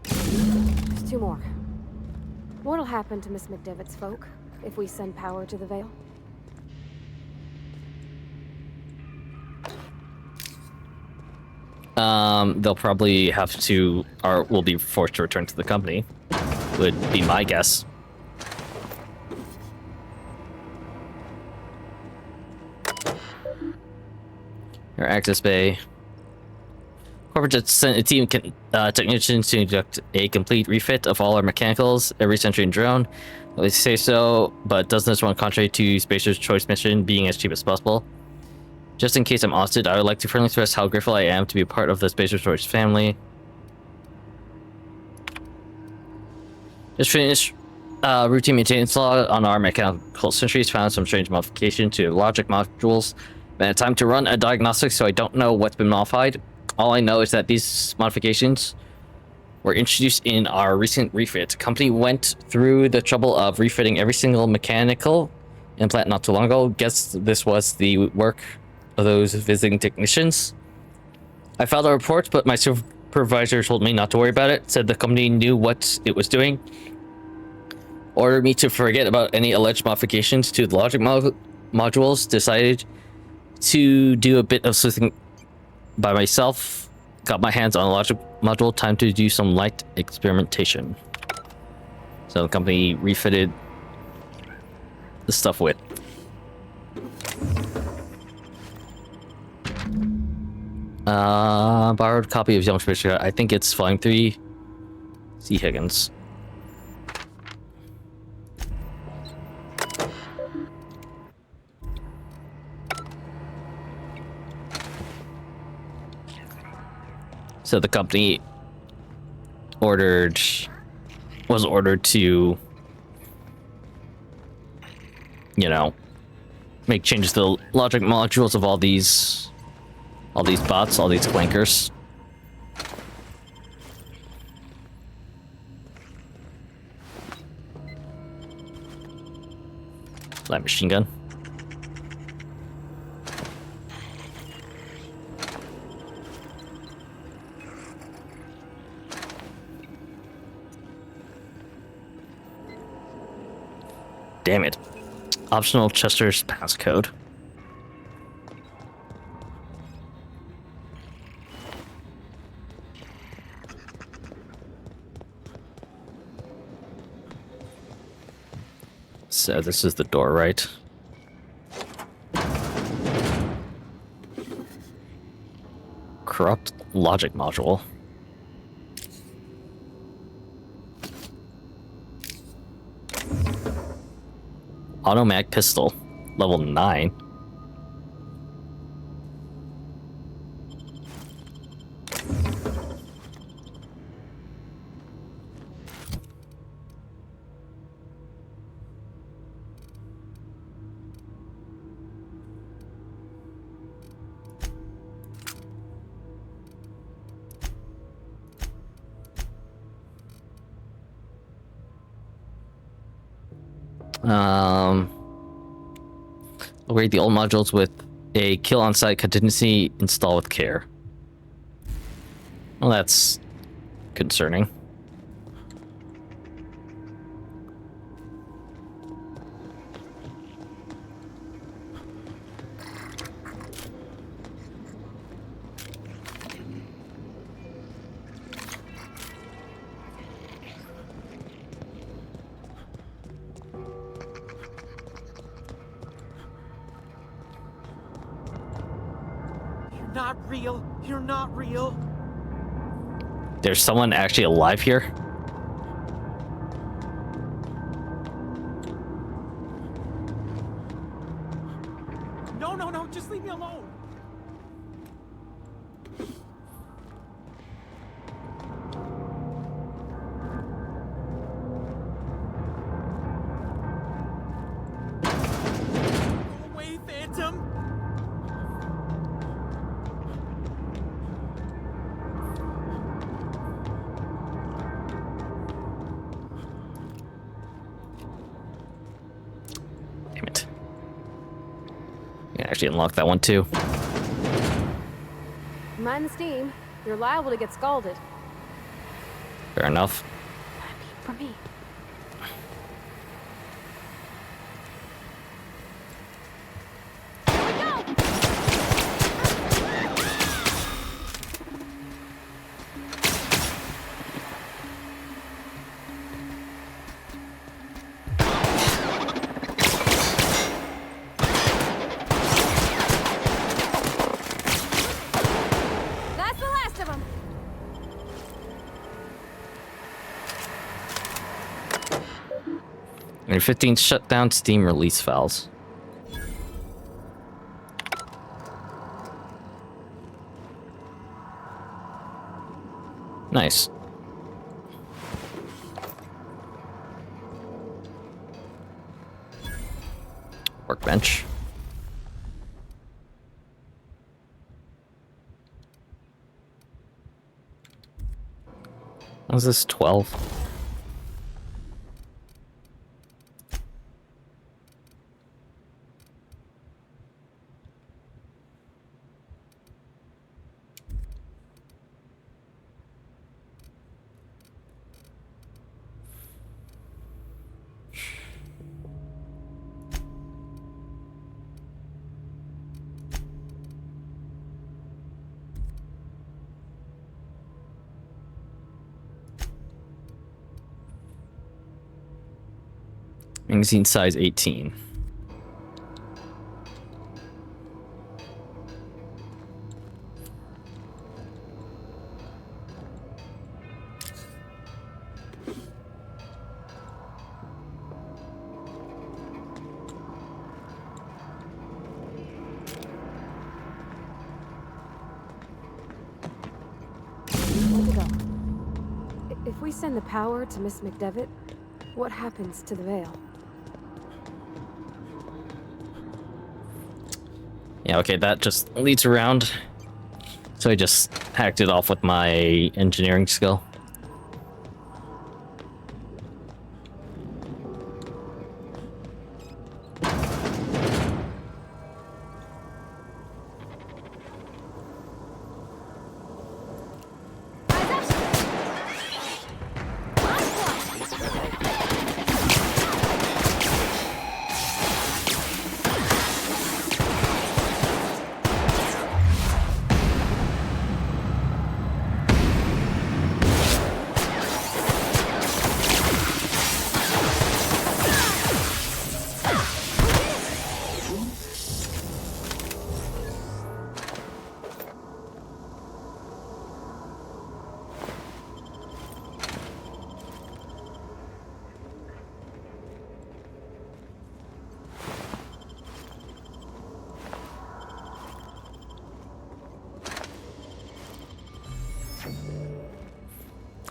There's 2 more. What'll happen to Miss McDevitt's folk if we send power to the Vale? They'll probably have to, or will be forced to return to the company. Would be my guess. Your access bay. Corporate just sent a team technicians to conduct a complete refit of all our mechanicals, every sentry and drone. They say so, but doesn't this run contrary to Spacer's Choice mission being as cheap as possible? Just in case I'm ousted, I would like to firmly express how grateful I am to be a part of the Spacer's Choice family. Just finished routine maintenance log on our mechanical sentries, found some strange modification to logic modules. Been a time to run a diagnostic, so I don't know what's been modified. All I know is that these modifications were introduced in our recent refit. The company went through the trouble of refitting every single mechanical implant not too long ago. Guess this was the work of those visiting technicians. I filed a report, but my supervisor told me not to worry about it, said the company knew what it was doing, ordered me to forget about any alleged modifications to the logic modules, decided to do a bit of sleuthing by myself, got my hands on a logic module, time to do some light experimentation. So the company refitted the stuff with. Borrowed copy of Young Fisher. I think it's Flying 3. C. Higgins. So the company was ordered to, you know, make changes to the logic modules of all these bots, all these clankers. Light machine gun. Damn it. Optional Chester's passcode. So this is the door, right? Corrupt logic module. Automatic pistol, level 9. Upgrade the old modules with a kill on site contingency, install with care. Well, that's concerning. Not real. You're not real. There's someone actually alive here? No, just leave me alone. Go away, Phantom. Actually unlock that one too. Mind the steam. You're liable to get scalded. Fair enough. For me. And 15 shut down Steam release files. Nice. Workbench. How's this 12? Magazine size 18. If we send the power to Miss McDevitt, what happens to the veil? Yeah, okay, that just leads around. So I just hacked it off with my engineering skill.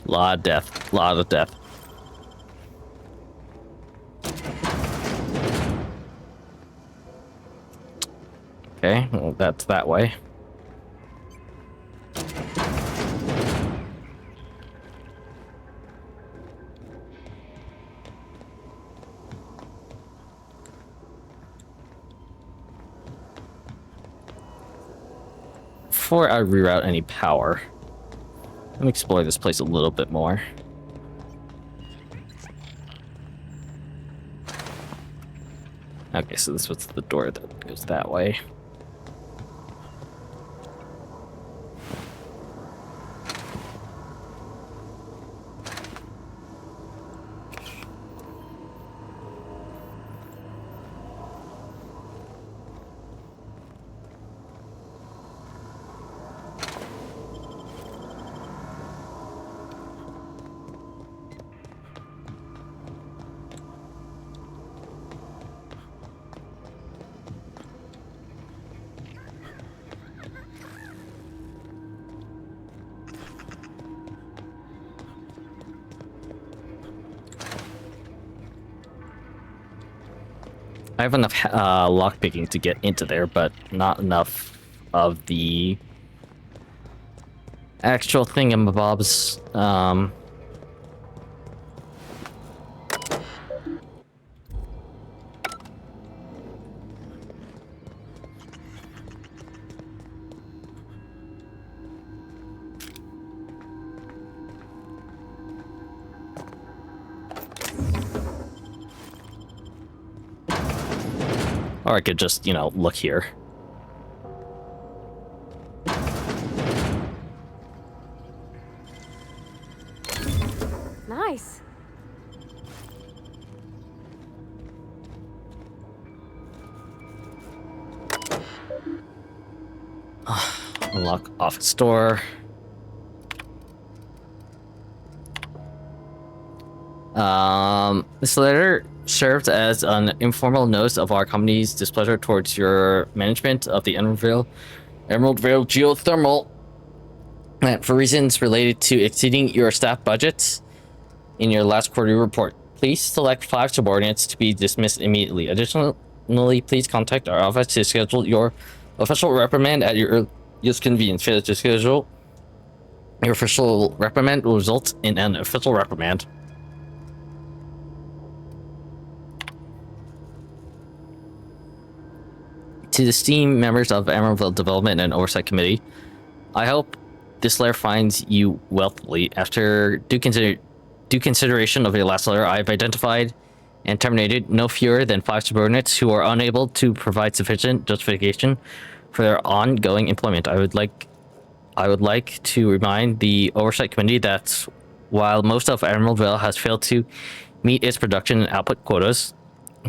Lot of death. Lot of death. Okay, well, that's that way. Before I reroute any power, let me explore this place a little bit more. Okay, so this was the door that goes that way. I have enough lockpicking to get into there, but not enough of the actual thingamabobs. Or I could just, you know, look here. Nice. Unlock office door. This letter served as an informal notice of our company's displeasure towards your management of the Emeraldvale Geothermal Plant for reasons related to exceeding your staff budgets in your last quarterly report. Please select 5 subordinates to be dismissed immediately. Additionally, please contact our office to schedule your official reprimand at your earliest convenience. Failure to schedule your official reprimand will result in an official reprimand. To the esteemed members of Emeraldville Development and Oversight Committee, I hope this letter finds you wealthily. After due consideration of your last letter, I have identified and terminated no fewer than 5 subordinates who are unable to provide sufficient justification for their ongoing employment. I would like to remind the Oversight Committee that while most of Emeraldville has failed to meet its production and output quotas,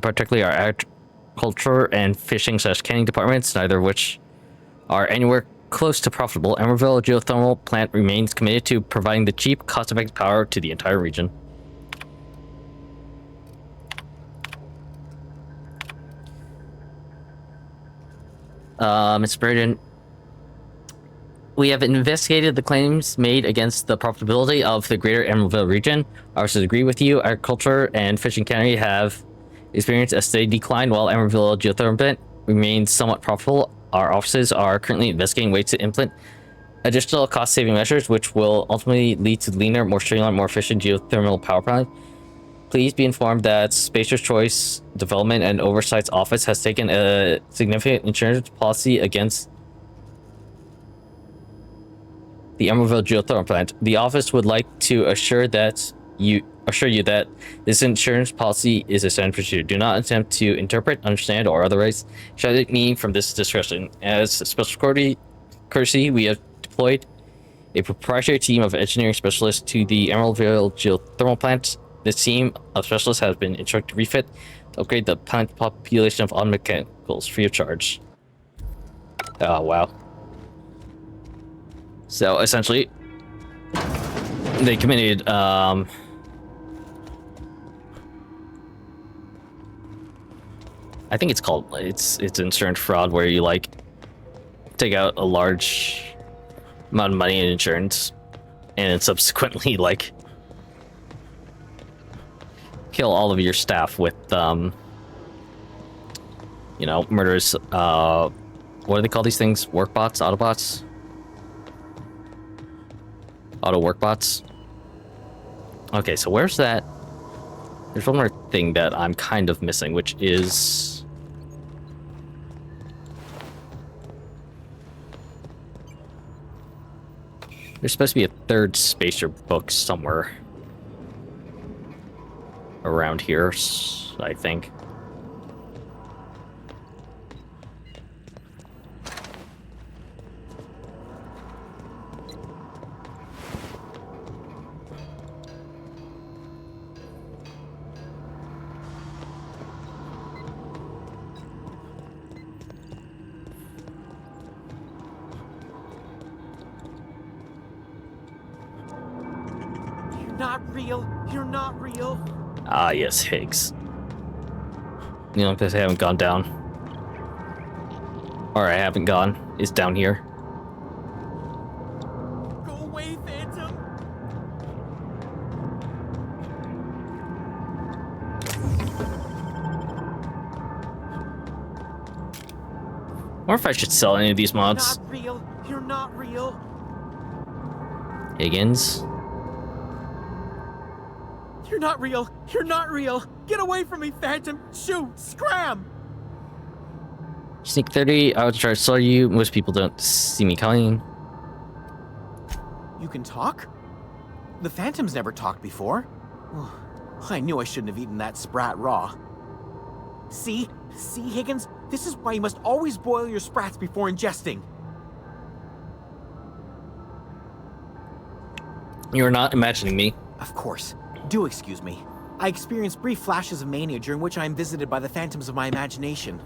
particularly our agriculture and fishing/canning departments, neither of which are anywhere close to profitable, Emeraldville Geothermal Plant remains committed to providing the cheap, cost-effective power to the entire region. Mr. Braden, we have investigated the claims made against the profitability of the greater Emeraldville region. I also agree with you. Agriculture and fishing cannery have experienced a steady decline while Emeraldville Geothermal Plant remains somewhat profitable. Our offices are currently investigating ways to implement additional cost-saving measures, which will ultimately lead to leaner, more streamlined, more efficient geothermal power plant. Please be informed that Spacer's Choice Development and Oversight's office has taken a significant insurance policy against the Emeraldville Geothermal Plant. The office would like to assure you that this insurance policy is a standard procedure. Do not attempt to interpret, understand, or otherwise extract meaning from this discussion. As a special courtesy, we have deployed a proprietary team of engineering specialists to the Emeraldville Geothermal Plant. This team of specialists has been instructed to refit to upgrade the plant population of auto mechanicals free of charge. Oh, wow. So, essentially, they committed, I think it's insurance fraud, where you like take out a large amount of money in insurance and then subsequently, like, kill all of your staff with, you know, murderous, what do they call these things? Workbots? Autobots? Auto workbots? Okay, so where's that? There's one more thing that I'm kind of missing, which is... There's supposed to be a third spacer book somewhere around here, I think. Not real. You're not real. Ah, yes, Higgs. You know, because I haven't gone down. Or I haven't gone. It's down here. Go away, Phantom. Or if I should sell any of these mods. Not real. You're not real. Higgins. You're not real. You're not real. Get away from me, Phantom. Shoot. Scram. Sneak 30. I would try to slow you. Most people don't see me coming. You can talk? The Phantom's never talked before. I knew I shouldn't have eaten that sprat raw. See? See, Higgins? This is why you must always boil your sprats before ingesting. You're not imagining me. Of course. Do excuse me. I experience brief flashes of mania during which I am visited by the phantoms of my imagination.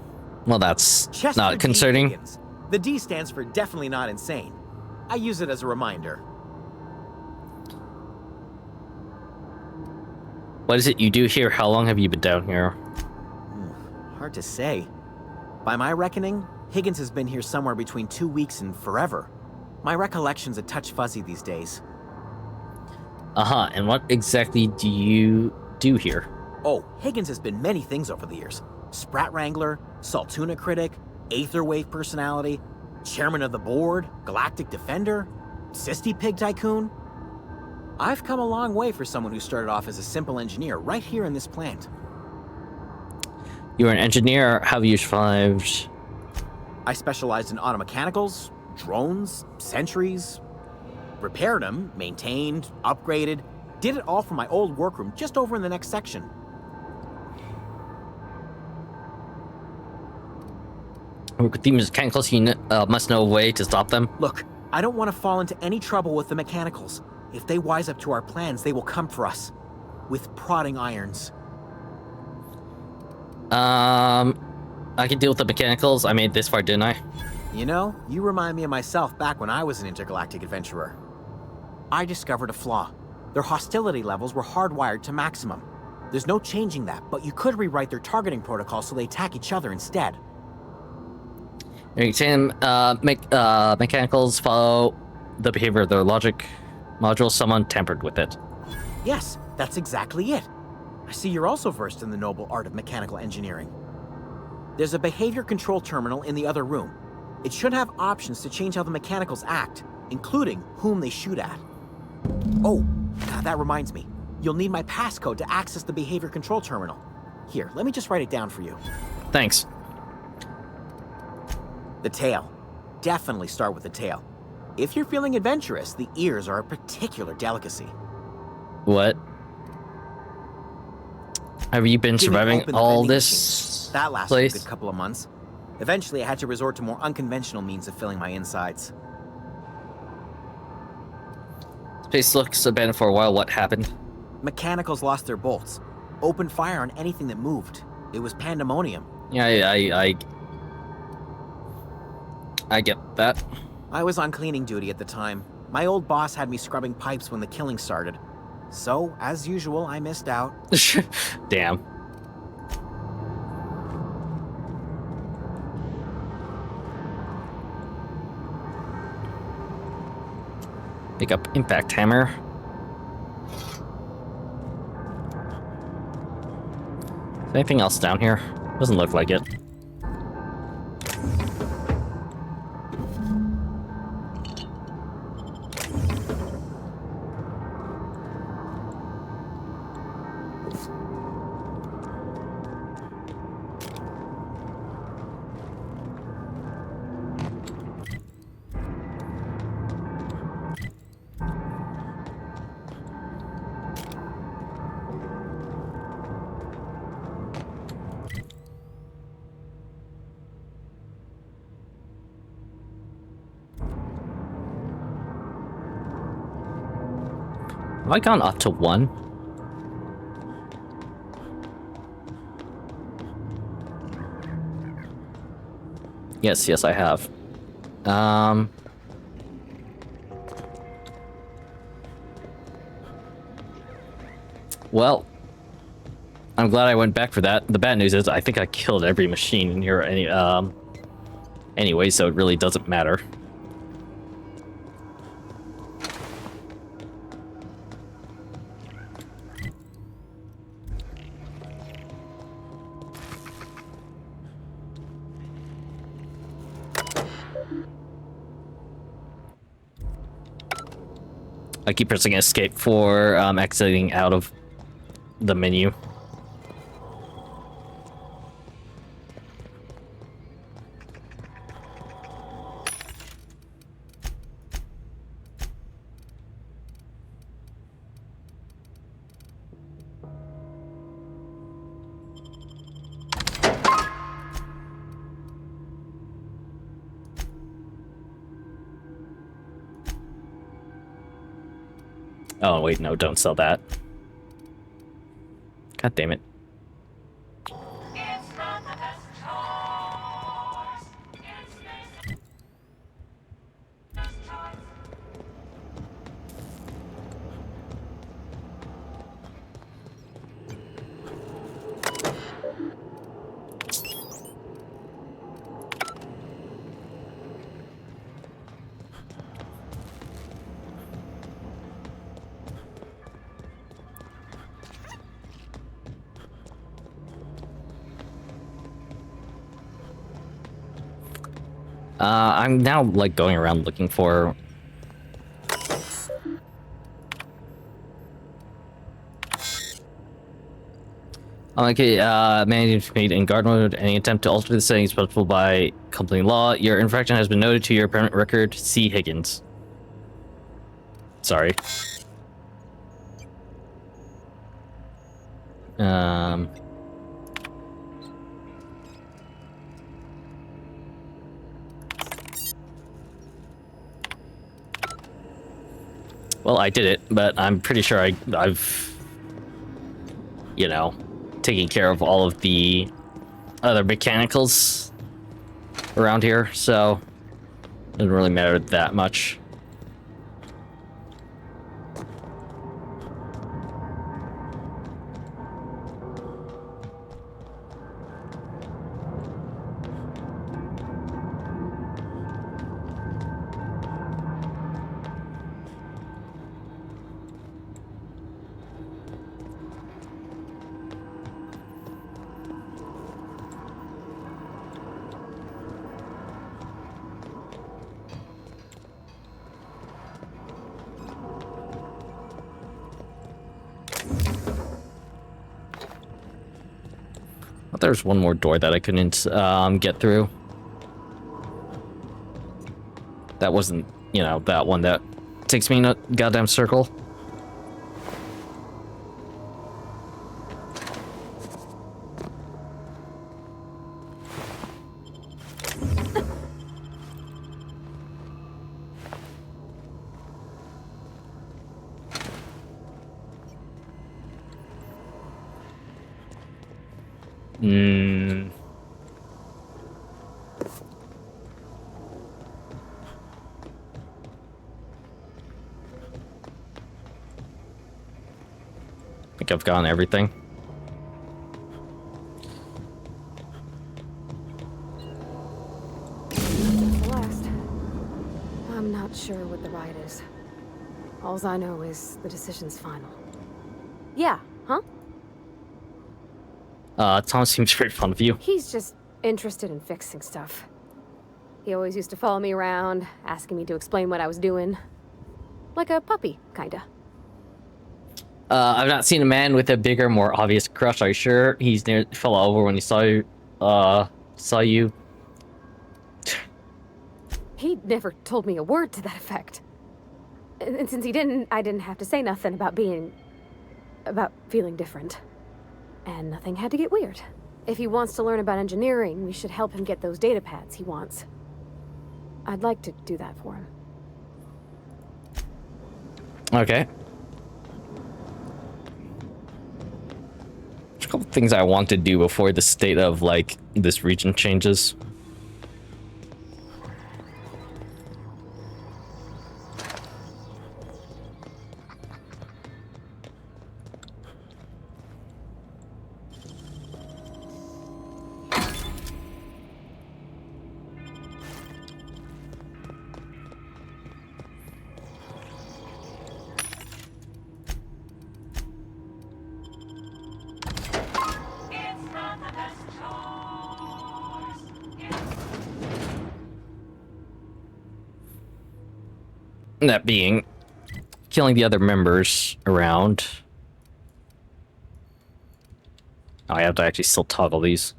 Well, that's Chester not D. concerning. Higgins. The D stands for definitely not insane. I use it as a reminder. What is it you do here? How long have you been down here? Hard to say. By my reckoning, Higgins has been here somewhere between 2 weeks and forever. My recollection's a touch fuzzy these days. Uh-huh, and what exactly do you do here? Oh, Higgins has been many things over the years. Sprat Wrangler, Saltuna Critic, Aetherwave Personality, Chairman of the Board, Galactic Defender, Sisty Pig Tycoon. I've come a long way for someone who started off as a simple engineer right here in this plant. You're an engineer. How have you survived? I specialized in automechanicals, drones, sentries, repaired them, maintained, upgraded, did it all from my old workroom just over in the next section. With the mechanicals, you must know a way to stop them. Look, I don't want to fall into any trouble with the mechanicals. If they wise up to our plans, they will come for us. With prodding irons. I can deal with the mechanicals. I made this far, didn't I? You know, you remind me of myself back when I was an intergalactic adventurer. I discovered a flaw. Their hostility levels were hardwired to maximum. There's no changing that, but you could rewrite their targeting protocol so they attack each other instead. Mechanicals follow the behavior of their logic module. Someone tampered with it. Yes, that's exactly it. I see you're also versed in the noble art of mechanical engineering. There's a behavior control terminal in the other room. It should have options to change how the mechanicals act, including whom they shoot at. Oh, that reminds me. You'll need my passcode to access the behavior control terminal. Here, let me just write it down for you. Thanks. The tail. Definitely start with the tail. If you're feeling adventurous, the ears are a particular delicacy. What? Have you been surviving all this machines. That lasted place? a good couple of months. Eventually, I had to resort to more unconventional means of filling my insides. Space looks abandoned for a while. What happened? Mechanicals lost their bolts. Opened fire on anything that moved. It was pandemonium. Yeah, I get that. I was on cleaning duty at the time. My old boss had me scrubbing pipes when the killing started. So, as usual, I missed out. Damn. Pick up impact hammer. Is anything else down here? Doesn't look like it. Have I gone up to 1? Yes, I have. Well, I'm glad I went back for that. The bad news is I think I killed every machine in here anyway, so it really doesn't matter. I keep pressing escape for exiting out of the menu. Oh, wait, no, don't sell that. God damn it. I'm now, like, going around looking for... Okay, managed made in guard mode. Any attempt to alter the settings punishable by company law. Your infraction has been noted to your permanent record. C. Higgins. Sorry. Well, I did it, but I'm pretty sure I've, you know, taken care of all of the other mechanicals around here, so it doesn't really matter that much. There's one more door that I couldn't get through. That wasn't, you know, that one that takes me in a goddamn circle. I think I've gotten everything. Last. I'm not sure what the ride is. Alls I know is the decision's final. Yeah, huh? Tom seems very fond of you. He's just interested in fixing stuff. He always used to follow me around, asking me to explain what I was doing. Like a puppy, kinda. I've not seen a man with a bigger, more obvious crush. Are you sure? He's near fell over when he saw you. He never told me a word to that effect. And since he didn't, I didn't have to say nothing about feeling different. And nothing had to get weird. If he wants to learn about engineering, we should help him get those data pads he wants. I'd like to do that for him. Okay. There's a couple things I want to do before the state of, like, this region changes. That being killing the other members around. Oh, I have to actually still toggle these.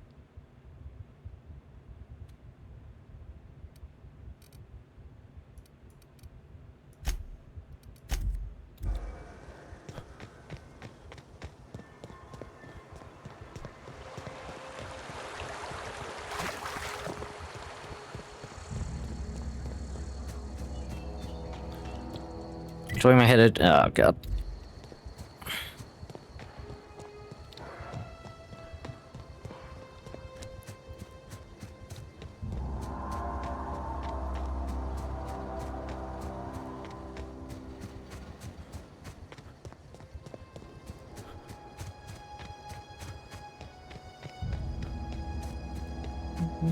Which way am I headed? Oh, God.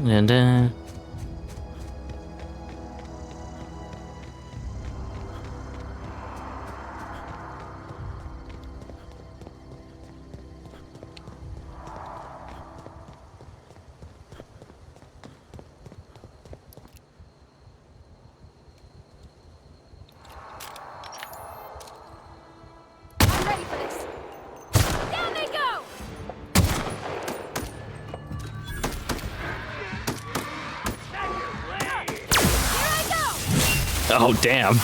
And, oh, damn.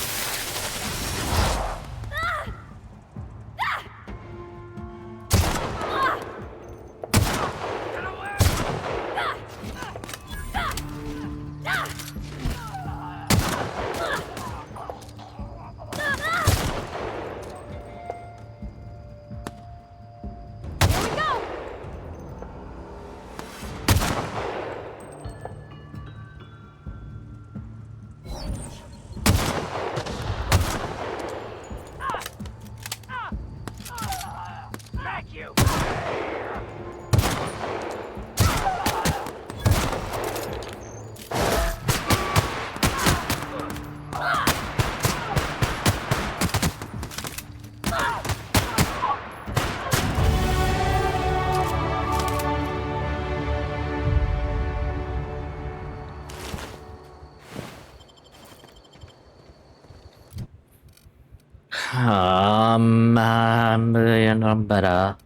Better.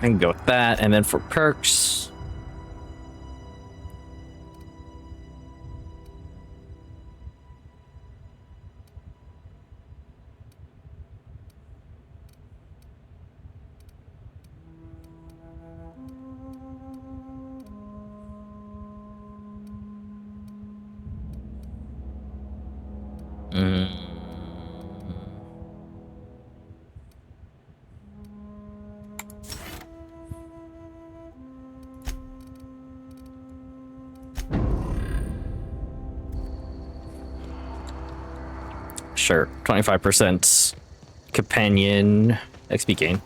I can go with that, and then for perks. Sure, 25% companion XP gain.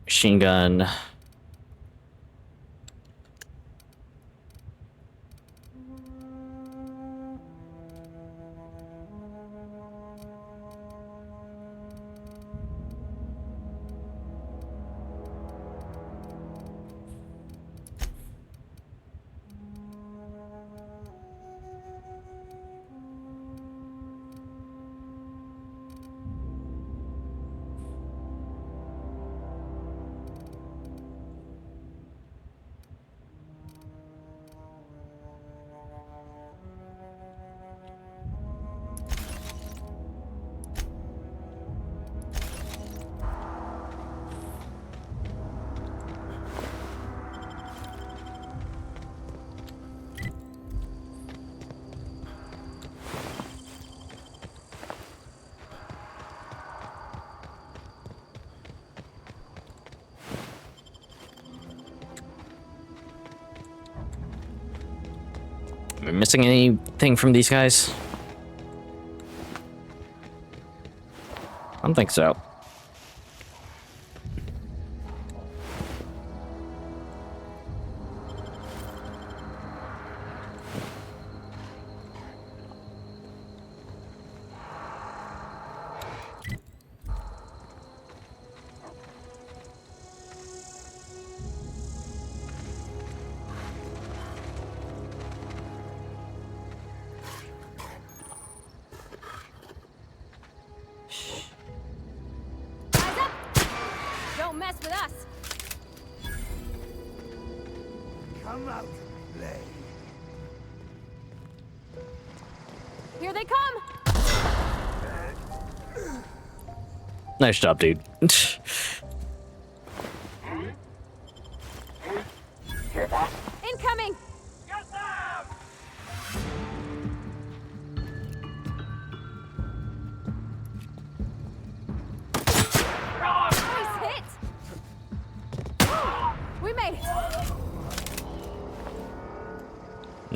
Machine gun. Am I missing anything from these guys? I don't think so. Don't mess with us! Come out and play. Here they come! Nice job, dude. Incoming! Nice hit! We made it!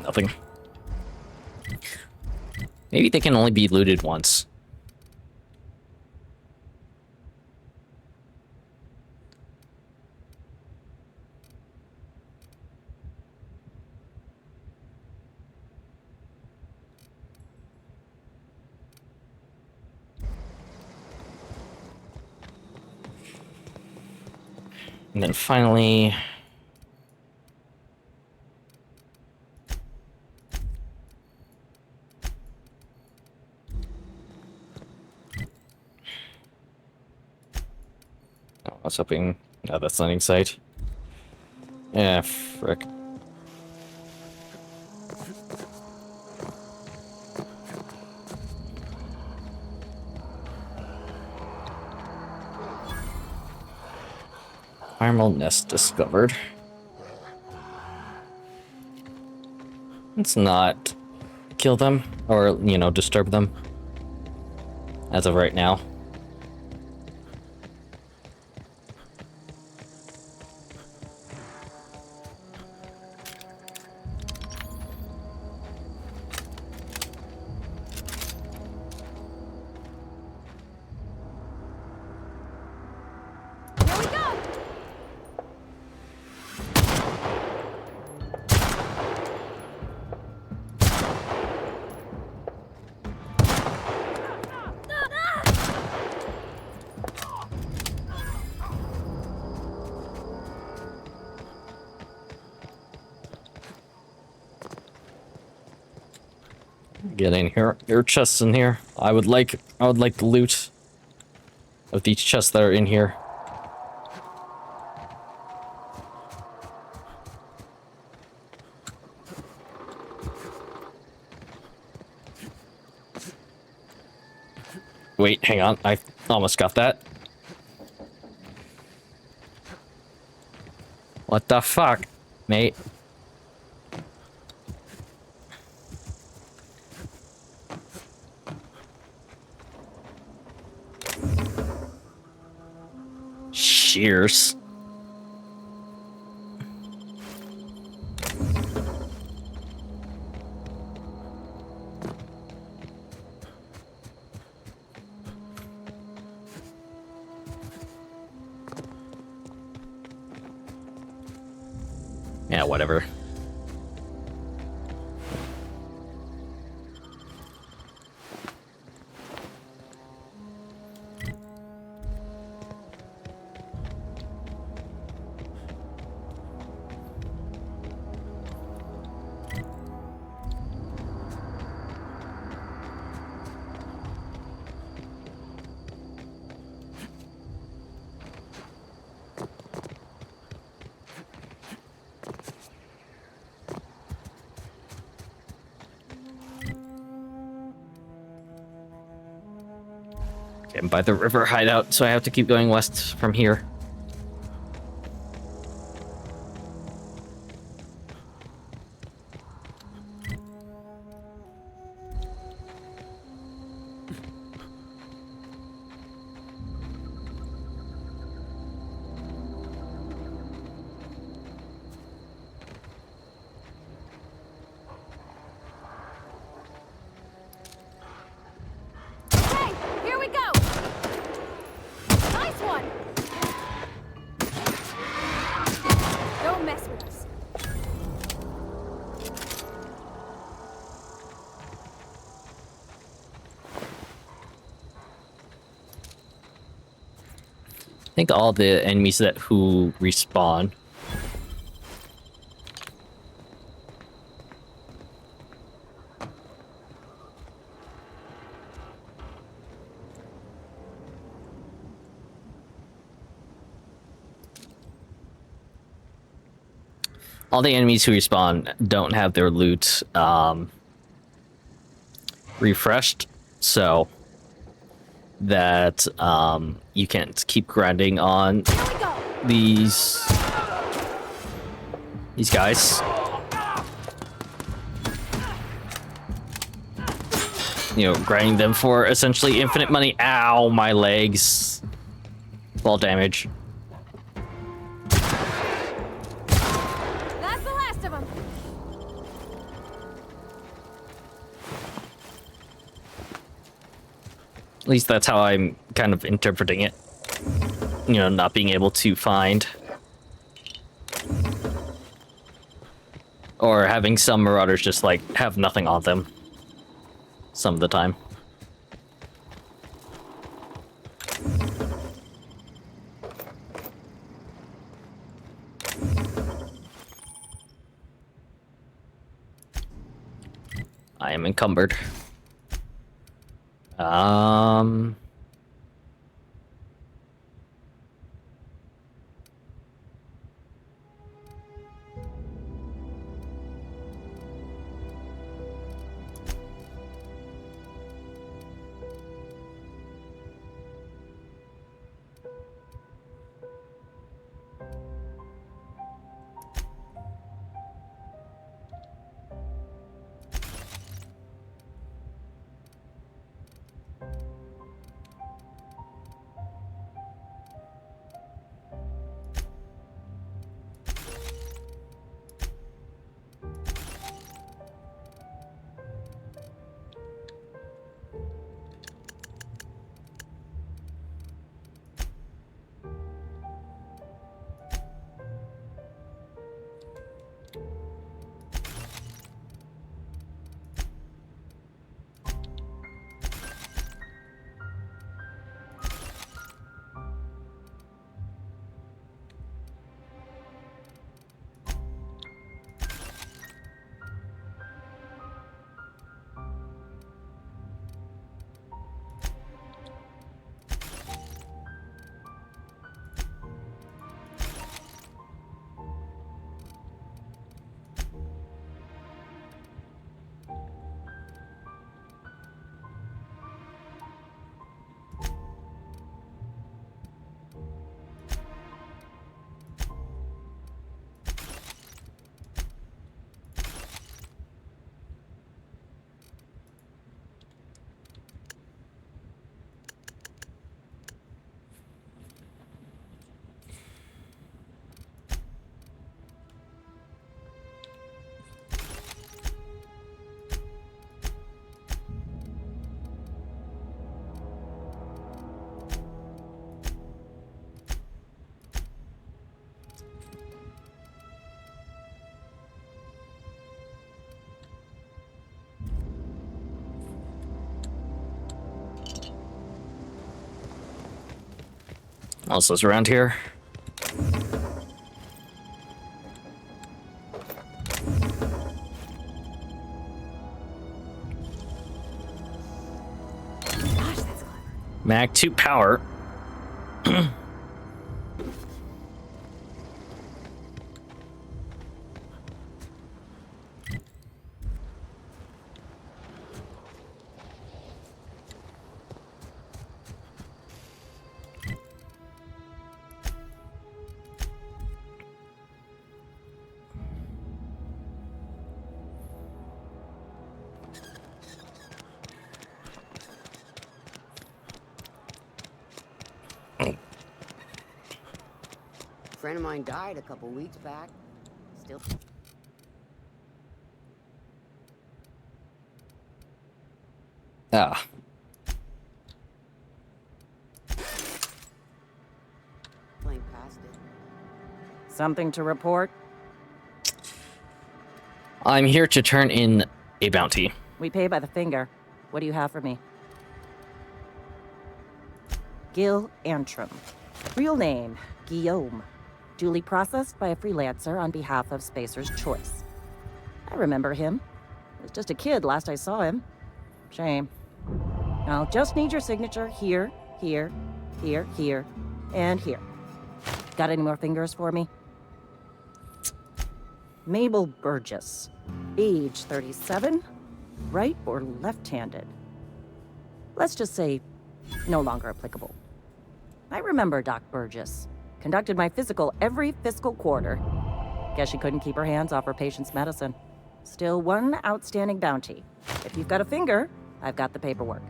Nothing. Maybe they can only be looted once. And then finally... Oh, I was hoping... No, that's landing site. Yeah, frick. Primal nest discovered. Let's not kill them or, you know, disturb them as of right now. Get in here. There are chests in here. I would like the loot of these chests that are in here. Wait, hang on. I almost got that. What the fuck, mate? Cheers. Yeah, whatever. I'm by the river hideout, so I have to keep going west from here. Here we go! Nice one! Don't mess with us. I think all the enemies who respawn. All the enemies who respawn don't have their loot refreshed, so that you can't keep grinding on these guys. You know, grinding them for essentially infinite money. Ow, my legs. Fall damage. That's the last of them. At least that's how I'm kind of interpreting it. You know, not being able to find. Or having some marauders just, like, have nothing on them. Some of the time. I am encumbered. Also, it's around here. Mag 2 power. A friend of mine died a couple weeks back. Still. Ah. Playing past it. Something to report? I'm here to turn in a bounty. We pay by the finger. What do you have for me? Gil Antrim. Real name, Guillaume. Duly processed by a freelancer on behalf of Spacer's Choice. I remember him. He was just a kid last I saw him. Shame. I'll just need your signature here, here, here, here, and here. Got any more fingers for me? Mabel Burgess. Age 37. Right or left-handed? Let's just say no longer applicable. I remember Doc Burgess. Conducted my physical every fiscal quarter. Guess she couldn't keep her hands off her patient's medicine. Still one outstanding bounty. If you've got a finger, I've got the paperwork.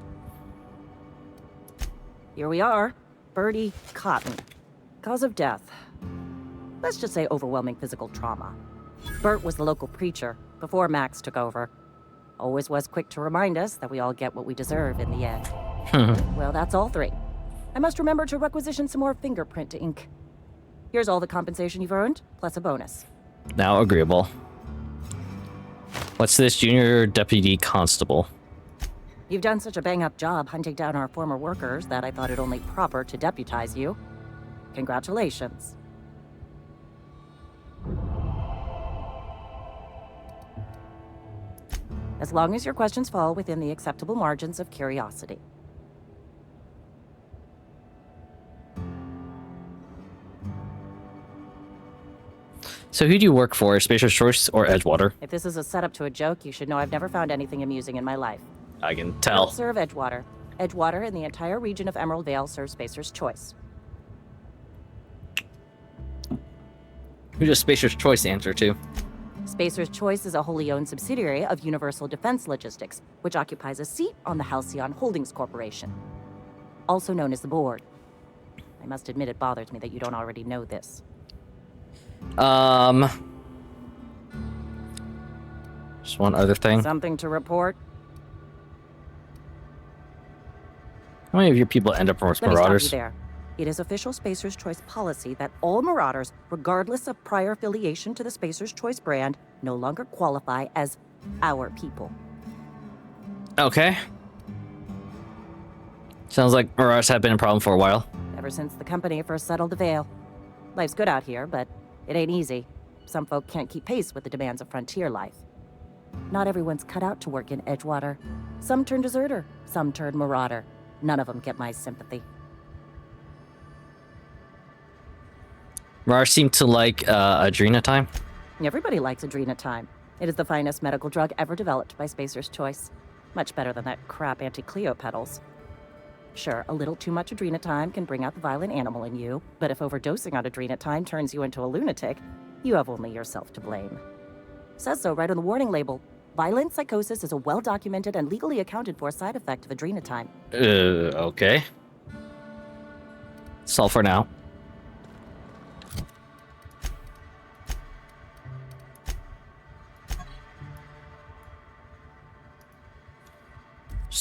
Here we are. Bertie Cotton. Cause of death. Let's just say overwhelming physical trauma. Bert was the local preacher before Max took over. Always was quick to remind us that we all get what we deserve in the end. Well, that's all three. I must remember to requisition some more fingerprint ink. Here's all the compensation you've earned, plus a bonus. Now agreeable. What's this, junior deputy constable? You've done such a bang-up job hunting down our former workers that I thought it only proper to deputize you. Congratulations. As long as your questions fall within the acceptable margins of curiosity. So who do you work for, Spacer's Choice or Edgewater? If this is a setup to a joke, you should know I've never found anything amusing in my life. I can I tell. don't serve Edgewater. Edgewater and the entire region of Emerald Vale serve Spacer's Choice. Who does Spacer's Choice answer to? Spacer's Choice is a wholly owned subsidiary of Universal Defense Logistics, which occupies a seat on the Halcyon Holdings Corporation, also known as the Board. I must admit it bothers me that you don't already know this. Just one other thing. Something to report? How many of your people end up as Let me stop marauders? you there. It is official Spacer's Choice policy that all Marauders, regardless of prior affiliation to the Spacer's Choice brand, no longer qualify as our people. Okay. Sounds like marauders have been a problem for a while. Ever since the company first settled the Vale. Life's good out here, but it ain't easy. Some folk can't keep pace with the demands of frontier life. Not everyone's cut out to work in Edgewater. Some turn deserter, some turn marauder. None of them get my sympathy. Marauders seem to like Adrena time. Everybody likes Adrenatime. It is the finest medical drug ever developed by Spacer's Choice. Much better than that crap anti-Cleo pedals. Sure, a little too much Adrenatime can bring out the violent animal in you, but if overdosing on Adrenatime turns you into a lunatic, you have only yourself to blame. Says so right on the warning label. Violent psychosis is a well-documented and legally accounted for side effect of Adrenatime. Okay. That's all for now.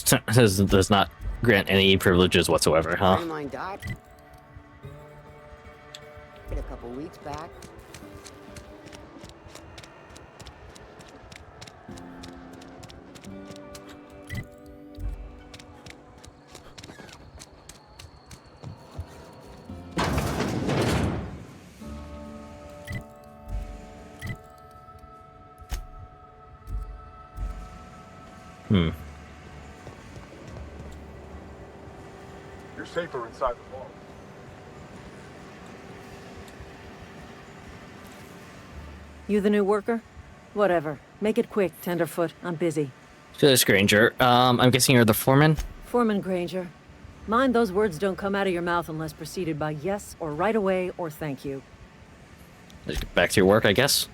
Does not grant any privileges whatsoever, A huh? friend of mine died a couple weeks back. Hmm. You're safer inside the vault. You the new worker? Whatever. Make it quick, Tenderfoot. I'm busy. Phyllis Granger. I'm guessing you're the foreman? Foreman Granger. Mind those words don't come out of your mouth unless preceded by yes or right away or thank you. Let's get back to your work, I guess.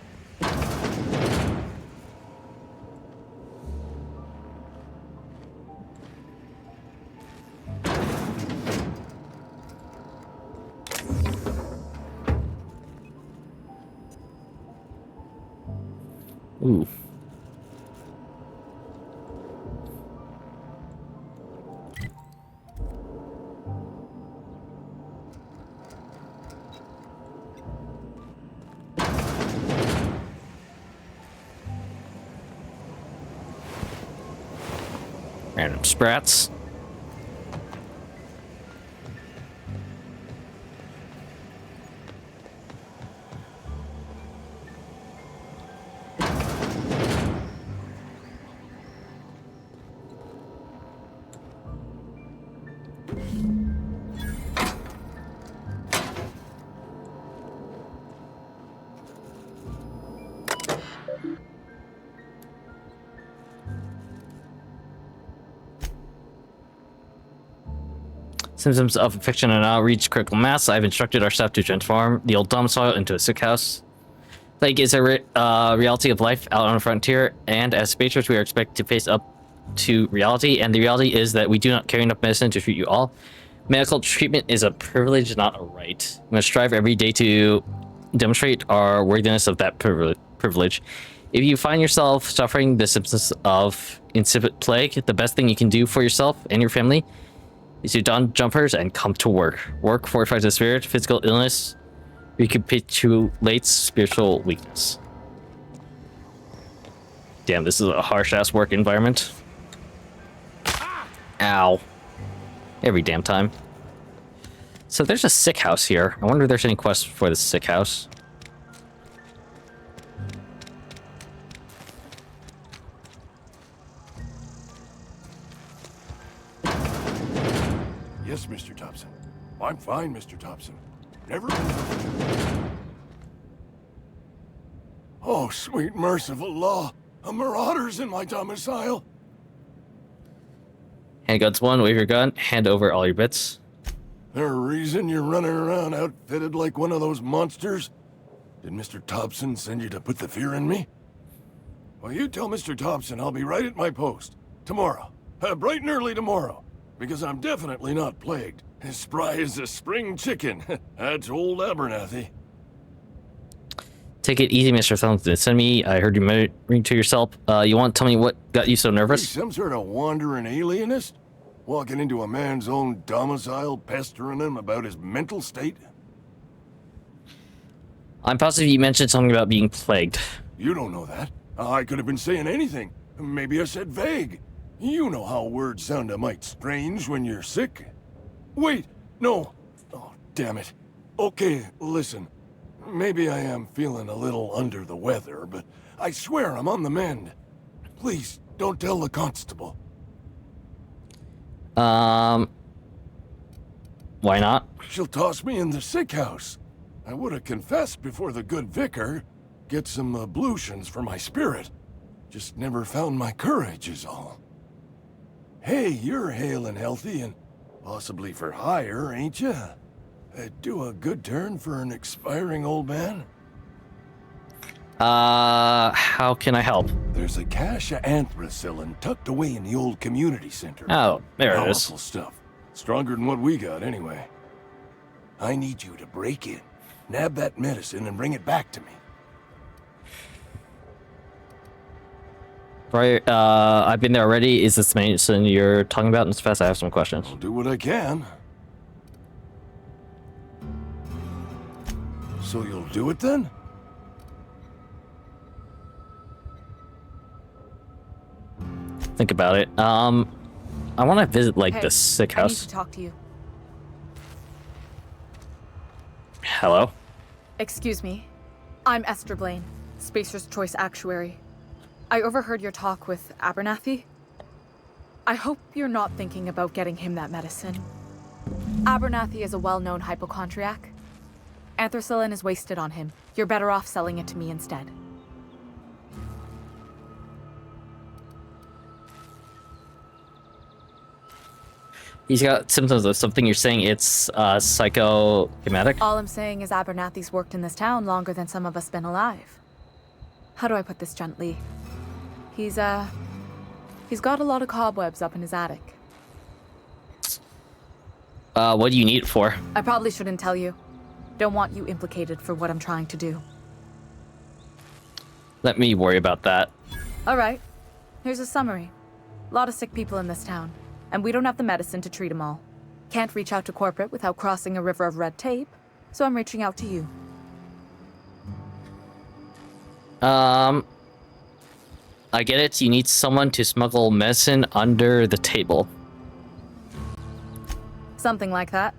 Ooh. Random sprats. Symptoms of infection are now reached critical mass. I've instructed our staff to transform the old domicile into a sick house. Plague is a reality of life out on the frontier, and as spacers, we are expected to face up to reality, and the reality is that we do not carry enough medicine to treat you all. Medical treatment is a privilege, not a right. We must strive every day to demonstrate our worthiness of that privilege. If you find yourself suffering the symptoms of incipient plague, the best thing you can do for yourself and your family is to don jumpers and come to work. Work fortifies the spirit. Physical illness recapitulates spiritual weakness. Damn, this is a harsh-ass work environment. Ow. Every damn time. So there's a sick house here. I wonder if there's any quests for the sick house. Yes, Mr. Thompson. I'm fine, Mr. Thompson. Never been... Oh, sweet merciful law. A marauder's in my domicile. Handguns one, wave your gun, hand over all your bits. There a reason you're running around outfitted like one of those monsters? Did Mr. Thompson send you to put the fear in me? Well, you tell Mr. Thompson I'll be right at my post. Tomorrow. Bright and early tomorrow. Because I'm definitely not plagued. As spry as a spring chicken. That's old Abernathy. Take it easy, Mr. Thompson. Send me. I heard you muttering to yourself. You want to tell me what got you so nervous? Hey, some sort of wandering alienist? Walking into a man's own domicile, pestering him about his mental state? I'm positive you mentioned something about being plagued. You don't know that. I could have been saying anything. Maybe I said vague. You know how words sound a mite strange when you're sick. Wait, no. Oh, damn it. Okay, listen. Maybe I am feeling a little under the weather, but I swear I'm on the mend. Please, don't tell the constable. Why not? She'll toss me in the sick house. I would have confessed before the good vicar. Get some ablutions for my spirit. Just never found my courage is all. Hey, you're hale and healthy and possibly for hire, ain't you? Do a good turn for an expiring old man? How can I help? There's a cache of anthracillin tucked away in the old community center. Oh, there it is. Powerful stuff. Stronger than what we got, anyway. I need you to break in, nab that medicine, and bring it back to me. Right, I've been there already. Is this medicine you're talking about? And fast, I have some questions. I'll do what I can. So you'll do it then? Think about it. I want to visit like the sick house. I need to talk to you. Hello? Excuse me. I'm Esther Blaine, Spacer's Choice Actuary. I overheard your talk with Abernathy. I hope you're not thinking about getting him that medicine. Abernathy is a well-known hypochondriac. Anthracillin is wasted on him. You're better off selling it to me instead. He's got symptoms of something. You're saying it's psychokinetic? All I'm saying is Abernathy's worked in this town longer than some of us been alive. How do I put this gently? He's got a lot of cobwebs up in his attic. What do you need it for? I probably shouldn't tell you. Don't want you implicated for what I'm trying to do. Let me worry about that. All right. Here's a summary. A lot of sick people in this town, and we don't have the medicine to treat them all. Can't reach out to corporate without crossing a river of red tape, so I'm reaching out to you. I get it. You need someone to smuggle medicine under the table. Something like that.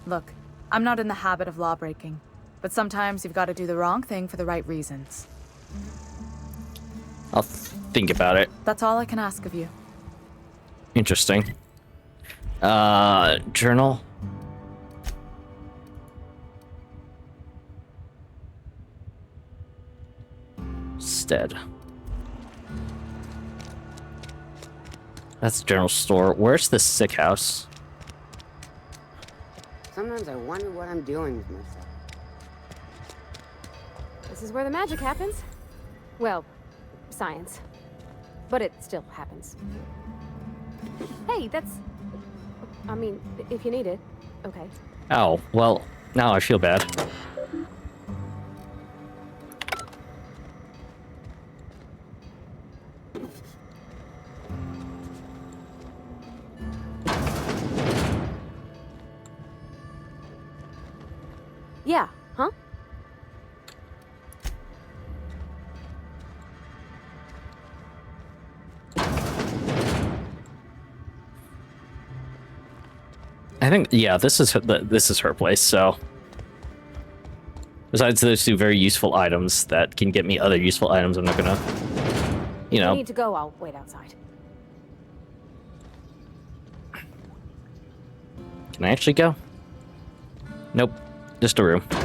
Look, I'm not in the habit of law breaking, but sometimes you've got to do the wrong thing for the right reasons. I'll think about it. That's all I can ask of you. Interesting. Journal. Stead. That's the general store. Where's the sick house? Sometimes I wonder what I'm doing with myself. This is where the magic happens. Well, science. But it still happens. Hey, that's... I mean, if you need it, okay. Oh, well, now I feel bad. Yeah, huh? I think, yeah, this is her place, so... Besides those two very useful items that can get me other useful items, I'm not gonna... You know... If you need to go, I'll wait outside. Can I actually go? Nope. Just a room. I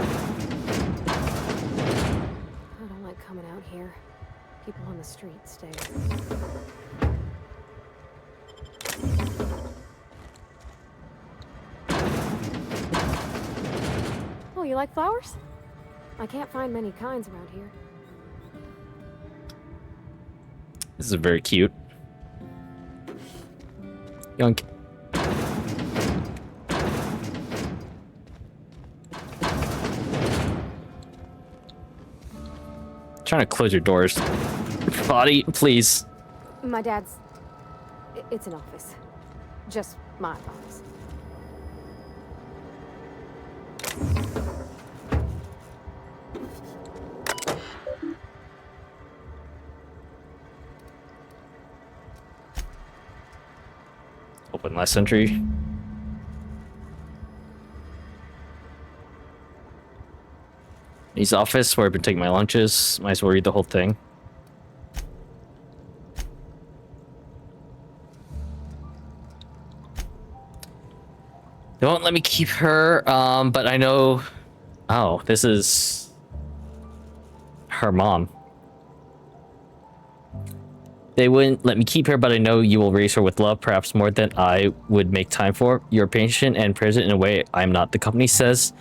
don't like coming out here. People on the street stay. Oh, you like flowers? I can't find many kinds around here. This is very cute. Yoink. Trying to close your doors. Body, please. My dad's... It's an office. Just my office. Open last entry. His office, where I've been taking my lunches. Might as well read the whole thing. They won't let me keep her, but I know... Oh, this is... her mom. They wouldn't let me keep her, but I know you will raise her with love, perhaps more than I would make time for. You're patient and present in a way I'm not. The company says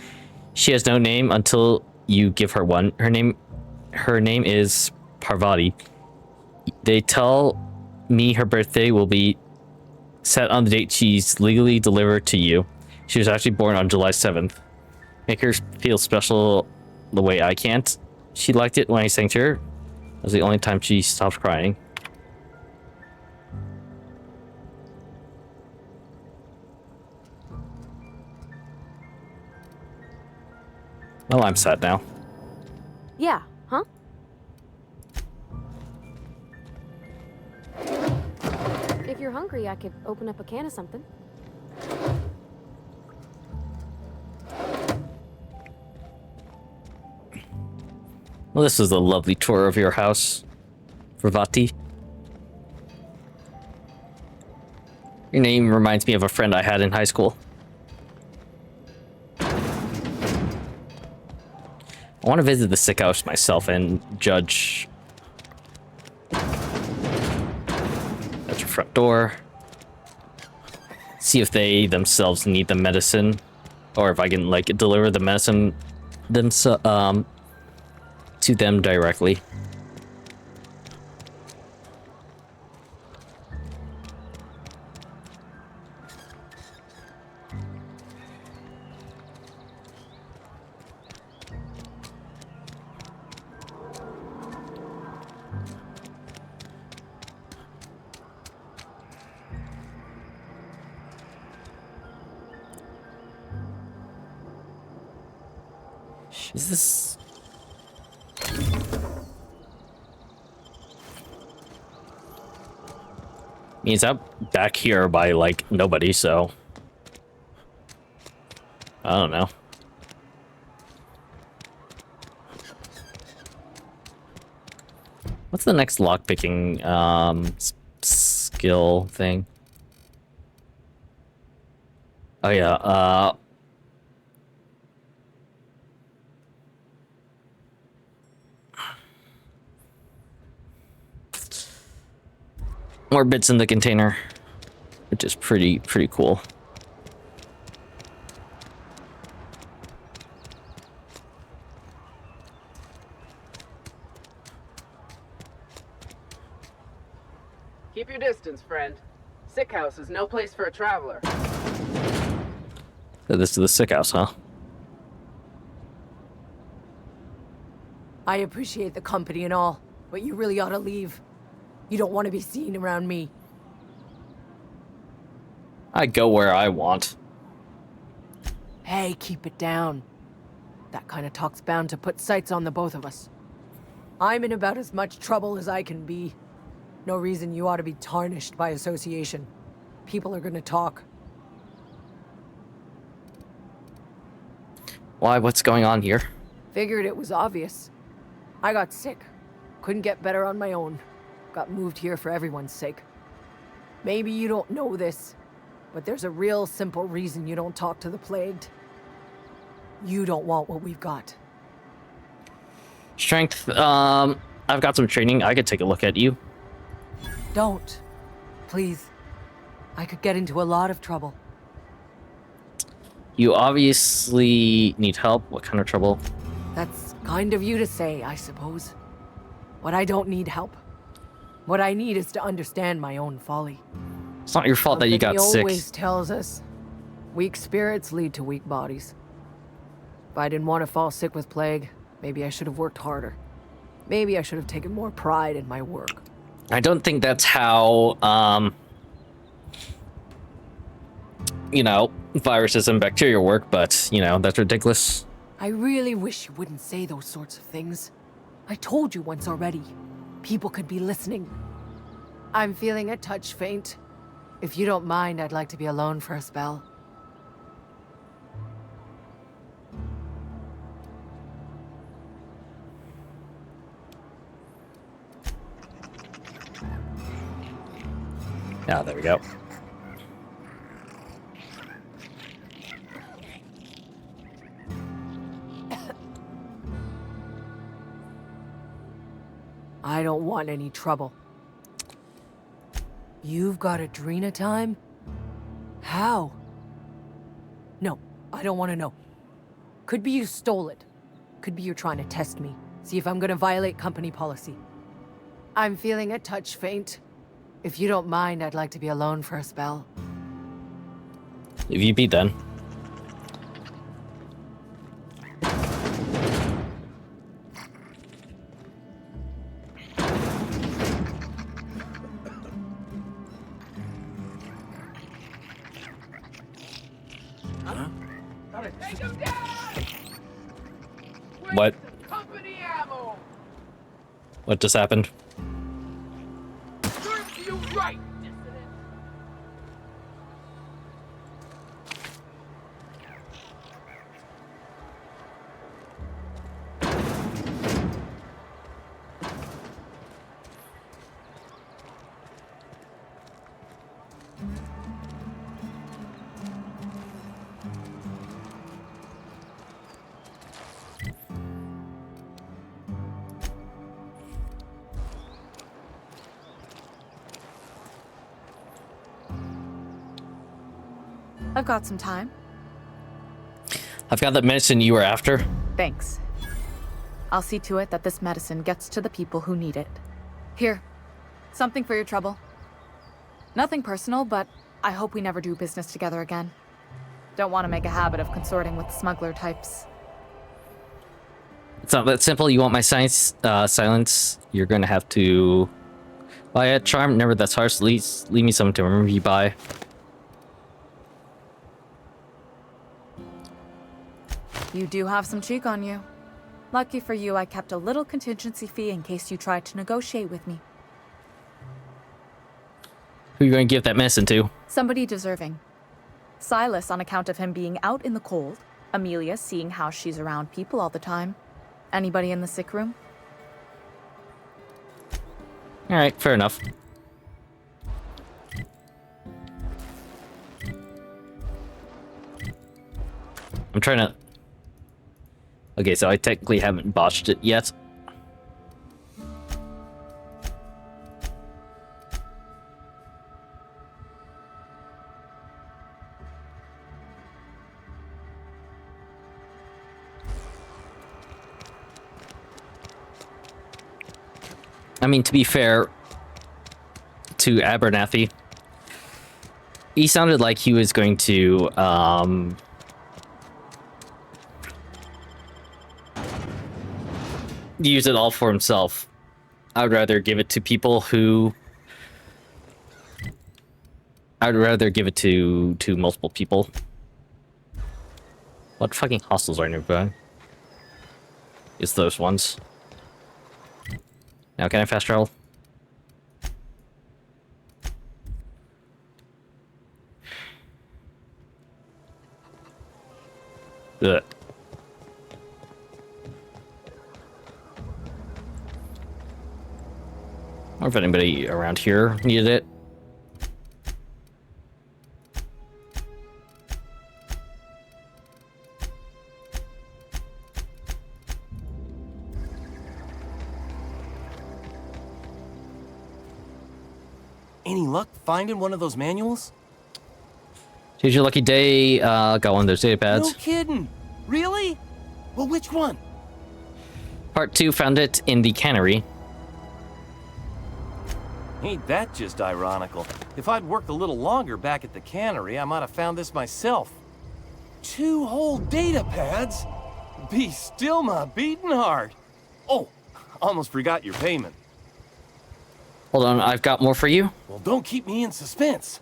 she has no name until you give her one. Her name is Parvati. They tell me her birthday will be set on the date she's legally delivered to you. She was actually born on July 7th. Make her feel special the way I can't. She liked it when I sang to her. That was the only time she stopped crying. Well, I'm sad now. Yeah, huh? If you're hungry, I could open up a can of something. Well, this was a lovely tour of your house, Parvati. Your name reminds me of a friend I had in high school. I want to visit the sick house myself and judge. That's your front door. See if they themselves need the medicine, or if I can like deliver the medicine to them directly. Is this... Means I'm back here by, like, nobody, so... I don't know. What's the next lockpicking, skill thing? Oh, yeah, more bits in the container, which is pretty cool. Keep your distance, friend. Sick house is no place for a traveler. So this is the sick house, huh? I appreciate the company and all, but you really ought to leave. You don't want to be seen around me. I go where I want. Hey, keep it down. That kind of talk's bound to put sights on the both of us. I'm in about as much trouble as I can be. No reason you ought to be tarnished by association. People are gonna talk. Why? What's going on here? Figured it was obvious. I got sick. Couldn't get better on my own. Got moved here for everyone's sake. Maybe you don't know this, but there's a real simple reason you don't talk to the plagued. You don't want what we've got. Strength, I've got some training. I could take a look at you. Don't. Please. I could get into a lot of trouble. You obviously need help. What kind of trouble? That's kind of you to say, I suppose. But I don't need help. What I need is to understand my own folly. It's not your fault that you got sick. Always tells us, weak spirits lead to weak bodies. If I didn't want to fall sick with plague, maybe I should have worked harder. Maybe I should have taken more pride in my work. I don't think that's how, you know, viruses and bacteria work, but, you know, that's ridiculous. I really wish you wouldn't say those sorts of things. I told you once already. People could be listening. I'm feeling a touch faint. If you don't mind, I'd like to be alone for a spell. Ah, there we go. I don't want any trouble. You've got Adrena time? How? No, I don't want to know. Could be you stole it. Could be you're trying to test me. See if I'm gonna violate company policy. I'm feeling a touch faint. If you don't mind, I'd like to be alone for a spell. If you beat then. What? What just happened? I've got some time. I've got the medicine you were after. Thanks. I'll see to it that this medicine gets to the people who need it. Here, something for your trouble. Nothing personal, but I hope we never do business together again. Don't want to make a habit of consorting with smuggler types. It's not that simple. You want my silence? You're going to have to buy a charm. Never that's harsh. Leave me something to remember you by. You do have some cheek on you. Lucky for you, I kept a little contingency fee in case you tried to negotiate with me. Who are you going to give that medicine to? Somebody deserving. Silas on account of him being out in the cold. Amelia seeing how she's around people all the time. Anybody in the sick room? Alright, fair enough. I'm trying to... Okay, so I technically haven't botched it yet. I mean, to be fair to Abernathy, he sounded like he was going to, use it all for himself. I would rather give it to people who... I would rather give it to multiple people. What fucking hostels are nearby? It's those ones. Now, can I fast travel? Ugh. Or if anybody around here needed it. Any luck finding one of those manuals? Here's your lucky day. Got one of those data pads. No kidding. Really? Well, which one? Part 2 found it in the cannery. Ain't that just ironical? If I'd worked a little longer back at the cannery, I might have found this myself. 2 whole data pads? Be still my beating heart. Oh, almost forgot your payment. Hold on, I've got more for you. Well, don't keep me in suspense.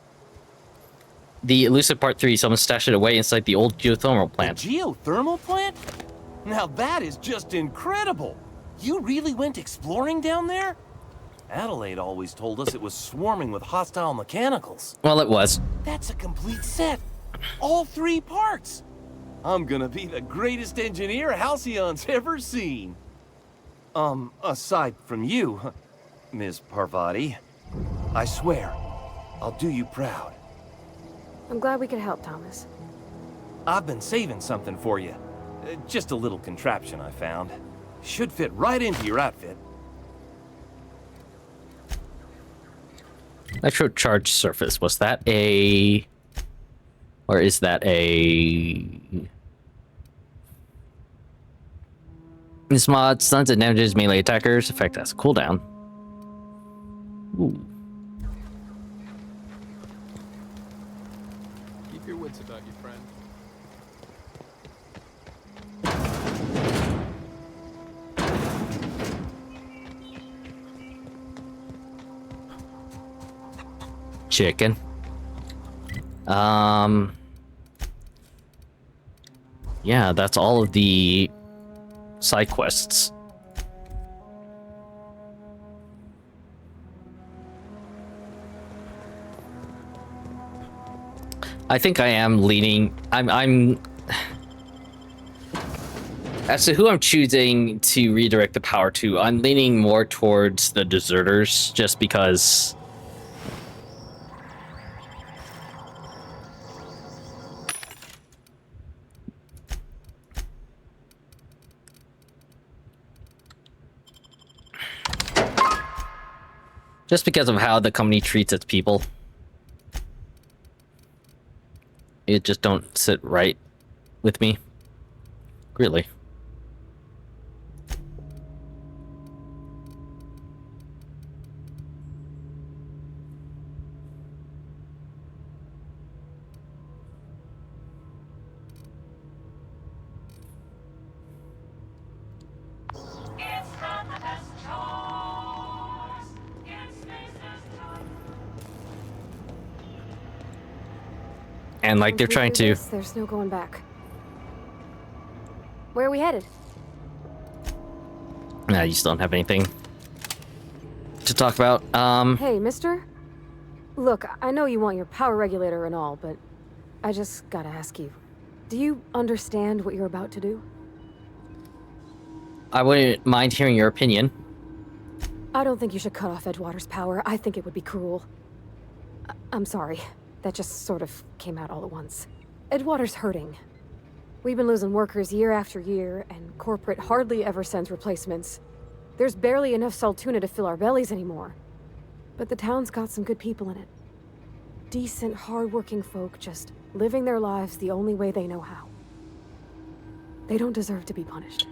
The elusive part 3, someone stashed it away inside the old geothermal plant. The geothermal plant? Now that is just incredible. You really went exploring down there? Adelaide always told us it was swarming with hostile mechanicals. Well, it was. That's a complete set. All 3 parts. I'm gonna be the greatest engineer Halcyon's ever seen. Aside from you, Ms. Parvati. I swear, I'll do you proud. I'm glad we could help, Thomas. I've been saving something for you. Just a little contraption I found. Should fit right into your outfit. Electrocharged surface. Was that a... Or is that a... This mod stuns and damages melee attackers. Effect has a cooldown. Ooh. Keep your wits about you, friend. Chicken. Yeah, that's all of the side quests. I think I am leaning. I'm as to who I'm choosing to redirect the power to, I'm leaning more towards the deserters just because of how the company treats its people. It just don't sit right with me. Really. And like they're trying to. There's no going back. Where are we headed? Nah, you still don't have anything to talk about. Hey, mister? Look, I know you want your power regulator and all, but I just gotta ask you. Do you understand what you're about to do? I wouldn't mind hearing your opinion. I don't think you should cut off Edgewater's power. I think it would be cruel. I'm sorry. That just sort of came out all at once. Edgewater's hurting. We've been losing workers year after year, and corporate hardly ever sends replacements. There's barely enough Saltuna to fill our bellies anymore. But the town's got some good people in it. Decent, hard-working folk just living their lives the only way they know how. They don't deserve to be punished.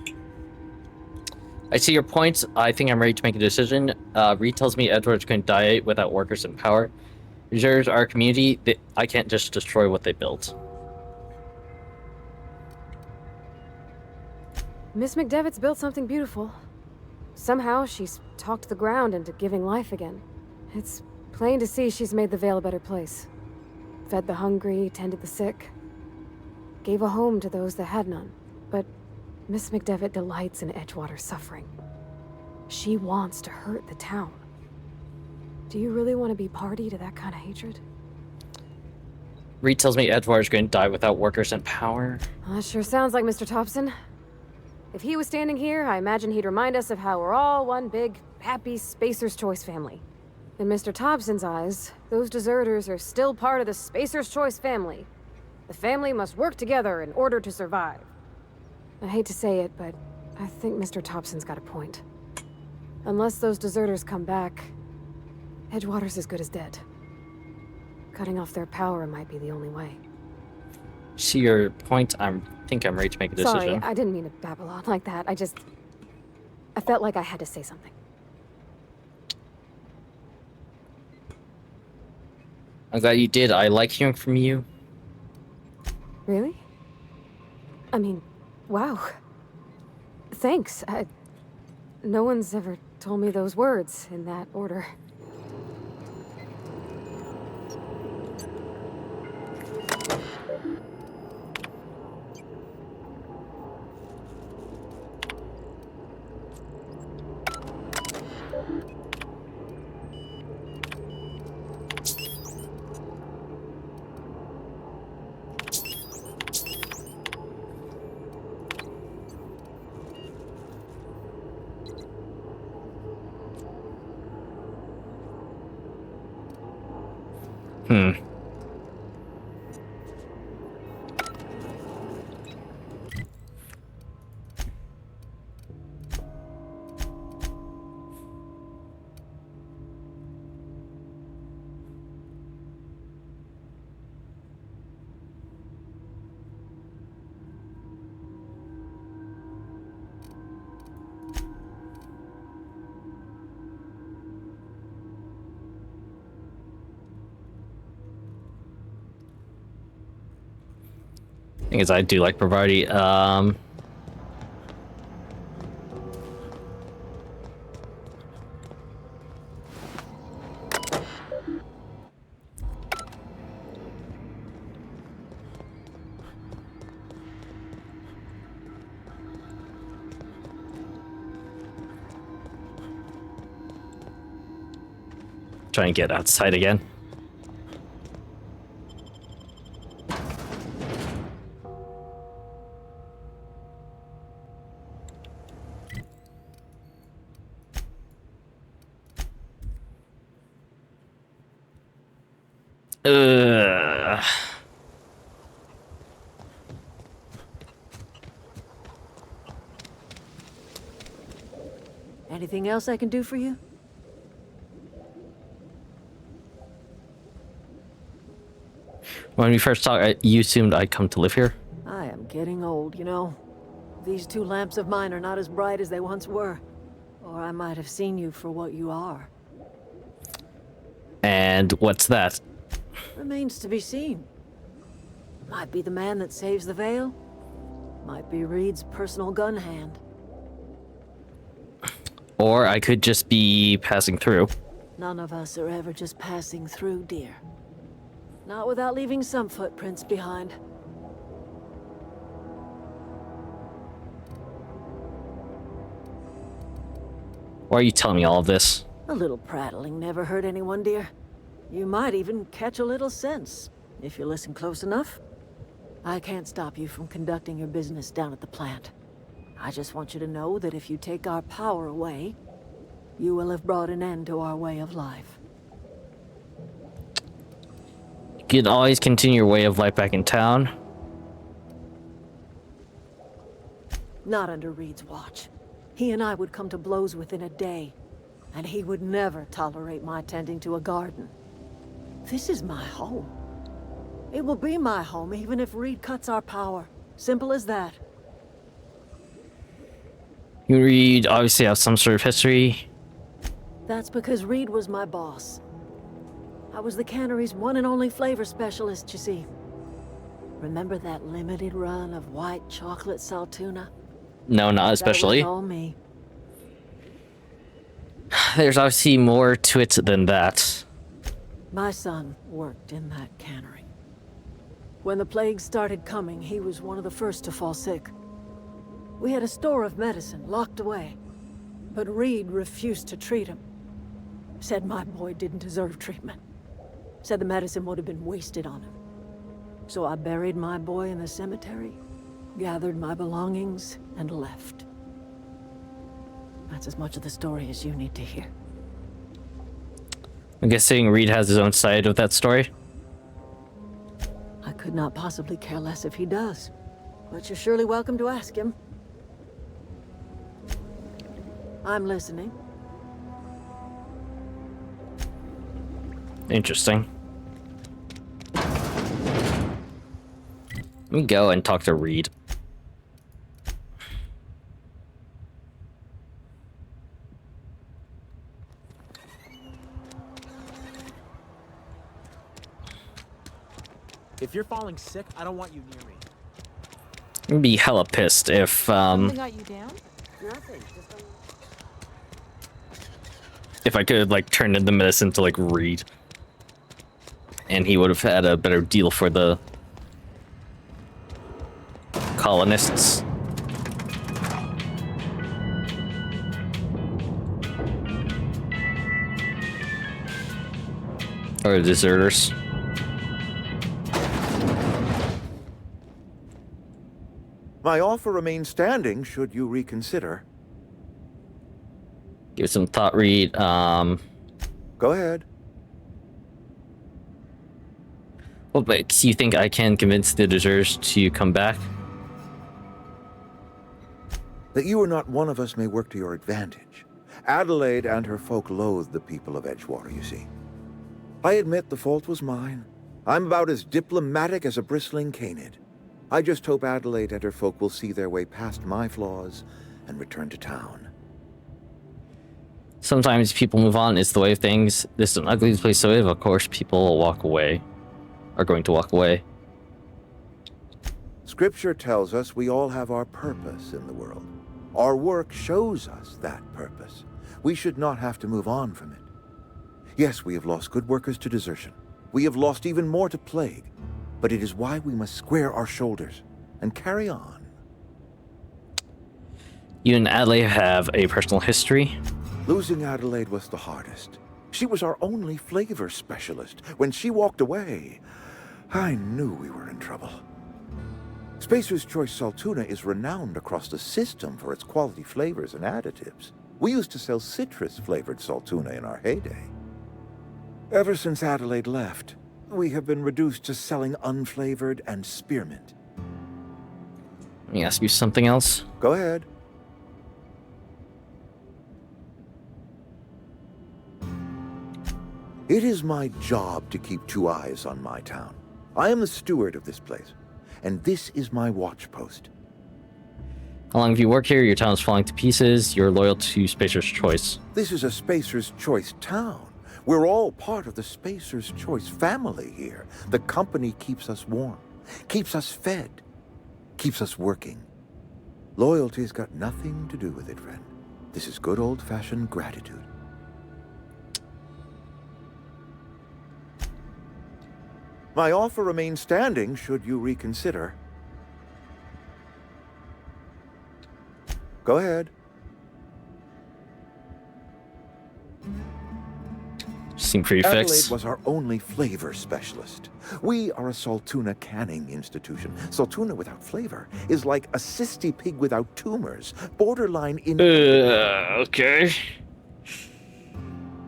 I see your points. I think I'm ready to make a decision. Reed tells me Edgewater's going to die without workers in power. Reserves our community. I can't just destroy what they built. Miss McDevitt's built something beautiful. Somehow she's talked the ground into giving life again. It's plain to see she's made the Vale a better place. Fed the hungry, tended the sick. Gave a home to those that had none. But Miss McDevitt delights in Edgewater's suffering. She wants to hurt the town. Do you really want to be party to that kind of hatred? Reed tells me Edgewater's going to die without workers in power. Well, that sure sounds like Mr. Thompson. If he was standing here, I imagine he'd remind us of how we're all one big, happy Spacer's Choice family. In Mr. Thompson's eyes, those deserters are still part of the Spacer's Choice family. The family must work together in order to survive. I hate to say it, but I think Mr. Thompson's got a point. Unless those deserters come back, Edgewater's as good as dead. Cutting off their power might be the only way. See your point. I think I'm ready to make a decision. Sorry, I didn't mean to babble on like that. I felt like I had to say something. I'm glad you did. I like hearing from you. Really? I mean, wow. Thanks. No one's ever told me those words in that order. Thing is, I do like Brevard. Try and get outside again. Anything else I can do for you? When we first talked, you assumed I'd come to live here? I am getting old, you know. These two lamps of mine are not as bright as they once were. Or I might have seen you for what you are. And what's that? Remains to be seen. Might be the man that saves the Vale. Might be Reed's personal gun hand. Or I could just be passing through. None of us are ever just passing through, dear. Not without leaving some footprints behind. Why are you telling me all of this? A little prattling never hurt anyone, dear. You might even catch a little sense, if you listen close enough. I can't stop you from conducting your business down at the plant. I just want you to know that if you take our power away, you will have brought an end to our way of life. You can always continue your way of life back in town. Not under Reed's watch. He and I would come to blows within a day, and he would never tolerate my tending to a garden. This is my home. It will be my home even if Reed cuts our power. Simple as that. You Reed obviously have some sort of history. That's because Reed was my boss. I was the cannery's one and only flavor specialist, you see. Remember that limited run of white chocolate saltuna? No, not especially. That was all me. There's obviously more to it than that. My son worked in that cannery. When the plague started coming, he was one of the first to fall sick. We had a store of medicine locked away, but Reed refused to treat him. Said my boy didn't deserve treatment. Said the medicine would have been wasted on him. So I buried my boy in the cemetery, gathered my belongings, and left. That's as much of the story as you need to hear. I'm guessing Reed has his own side of that story. I could not possibly care less if he does, but you're surely welcome to ask him. I'm listening. Interesting. Let me go and talk to Reed. If you're falling sick, I don't want you near me. I'd be hella pissed if Something got you down? Nothing. if I could like turn the medicine to like Reed, and he would have had a better deal for the colonists. Or deserters. My offer remains standing should you reconsider. Give it some thought, Reed. Go ahead. What makes you think I can convince the deserters to come back? That you are not one of us may work to your advantage. Adelaide and her folk loathe the people of Edgewater, you see. I admit the fault was mine. I'm about as diplomatic as a bristling canid. I just hope Adelaide and her folk will see their way past my flaws and return to town. Sometimes people move on. It's the way of things. This is an ugly place to live. Of course, people will walk away. Are going to walk away. Scripture tells us we all have our purpose in the world. Our work shows us that purpose. We should not have to move on from it. Yes, we have lost good workers to desertion. We have lost even more to plague. But it is why we must square our shoulders and carry on. You and Adelaide have a personal history. Losing Adelaide was the hardest. She was our only flavor specialist. When she walked away, I knew we were in trouble. Spacer's Choice Saltuna is renowned across the system for its quality flavors and additives. We used to sell citrus-flavored Saltuna in our heyday. Ever since Adelaide left, we have been reduced to selling unflavored and spearmint. Let me ask you something else. Go ahead. It is my job to keep two eyes on my town. I am the steward of this place, and this is my watch post. How long have you worked here? Your town is falling to pieces. You're loyal to Spacer's Choice. This is a Spacer's Choice town. We're all part of the Spacer's Choice family here. The company keeps us warm, keeps us fed, keeps us working. Loyalty's got nothing to do with it, friend. This is good old-fashioned gratitude. My offer remains standing should you reconsider. Go ahead. Seem pretty Adelaide fixed. was our only flavor specialist. We are a Saltuna canning institution. Saltuna without flavor is like a cysty pig without tumors, borderline in... Okay.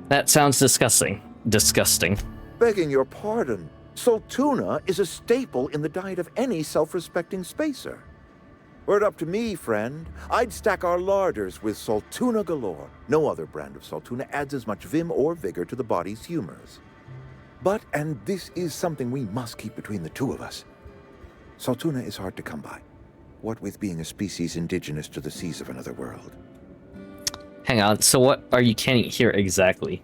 That sounds disgusting. Disgusting. Begging your pardon, Saltuna is a staple in the diet of any self-respecting spacer. Were it up to me, friend, I'd stack our larders with Saltuna galore. No other brand of Saltuna adds as much vim or vigor to the body's humors. But, and this is something we must keep between the two of us, Saltuna is hard to come by. What with being a species indigenous to the seas of another world. Hang on, so what are you canning here exactly?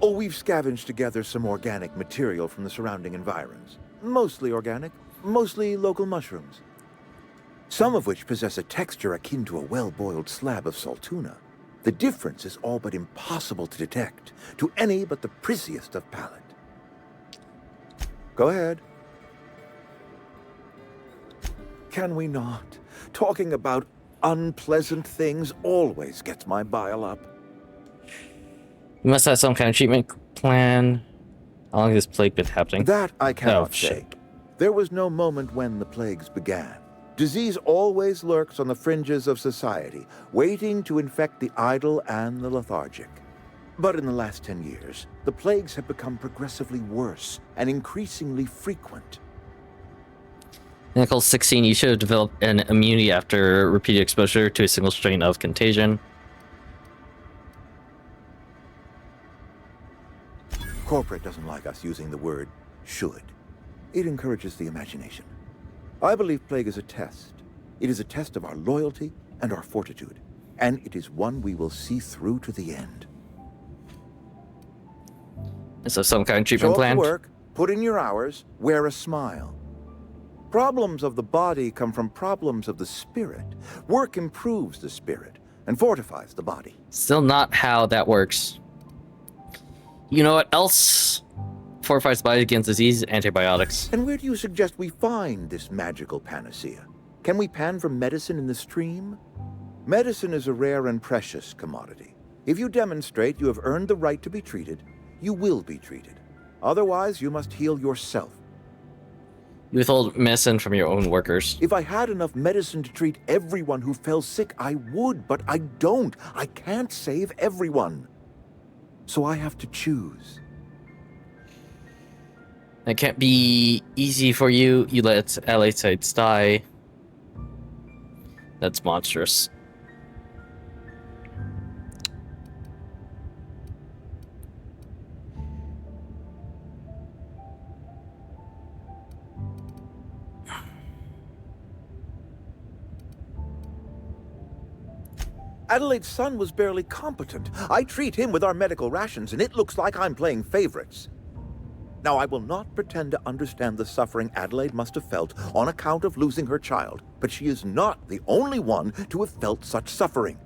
Oh, we've scavenged together some organic material from the surrounding environs. Mostly organic, mostly local mushrooms. Some of which possess a texture akin to a well-boiled slab of Saltuna. The difference is all but impossible to detect to any but the prissiest of palate. Go ahead. Can we not? Talking about unpleasant things always gets my bile up. You must have some kind of treatment plan. How long has this plague been happening? That I cannot say. Shit. There was no moment when the plagues began. Disease always lurks on the fringes of society, waiting to infect the idle and the lethargic. But in the last 10 years, the plagues have become progressively worse and increasingly frequent. Nickel 16, you should have developed an immunity after repeated exposure to a single strain of contagion. Corporate doesn't like us using the word should. It encourages the imagination. I believe plague is a test. It is a test of our loyalty and our fortitude. And it is one we will see through to the end. Is there some kind of treatment Show up plan? to work, put in your hours, wear a smile. Problems of the body come from problems of the spirit. Work improves the spirit and fortifies the body. Still not how that works. You know what else fortifies the body against disease? Antibiotics. And where do you suggest we find this magical panacea? Can we pan for medicine in the stream? Medicine is a rare and precious commodity. If you demonstrate you have earned the right to be treated, you will be treated. Otherwise, you must heal yourself. You withhold medicine from your own workers. If I had enough medicine to treat everyone who fell sick, I would, but I don't. I can't save everyone. So I have to choose. It can't be easy for you. You let LA sites die. That's monstrous. Adelaide's son was barely competent. I treat him with our medical rations, and it looks like I'm playing favorites. Now, I will not pretend to understand the suffering Adelaide must have felt on account of losing her child, but she is not the only one to have felt such suffering.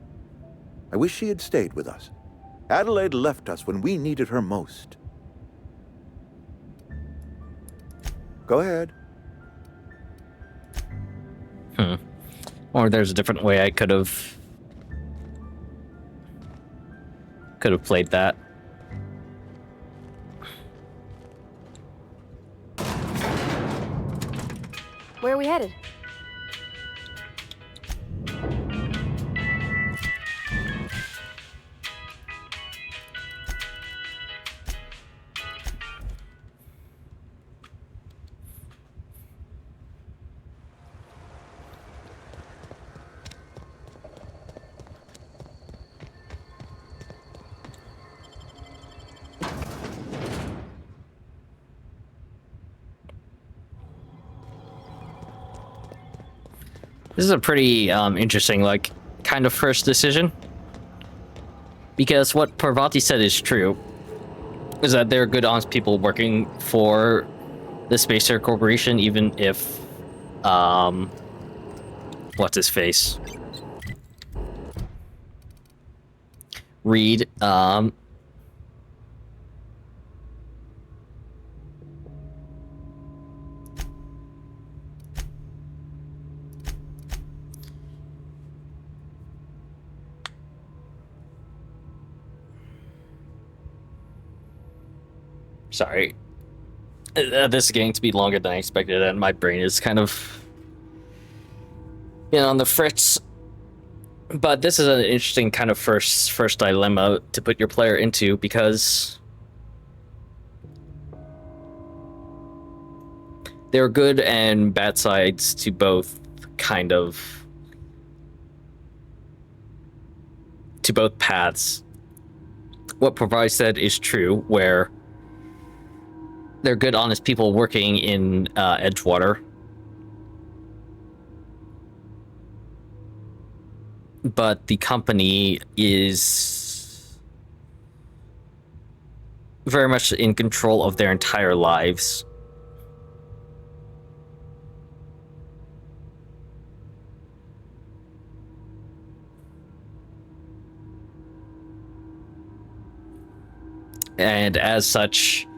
I wish she had stayed with us. Adelaide left us when we needed her most. Go ahead. Or there's a different way I could have played that. Where are we headed? This is a pretty interesting, like, kind of first decision. Because what Parvati said is true. Is that there are good, honest people working for the Spacer Corporation, even if, what's his face? Reed, sorry. This is getting to be longer than I expected, and my brain is kind of on the fritz. But this is an interesting kind of first dilemma to put your player into, because there are good and bad sides to both paths. What Parvati said is true, where they're good, honest people working in Edgewater. But the company is very much in control of their entire lives. And as such,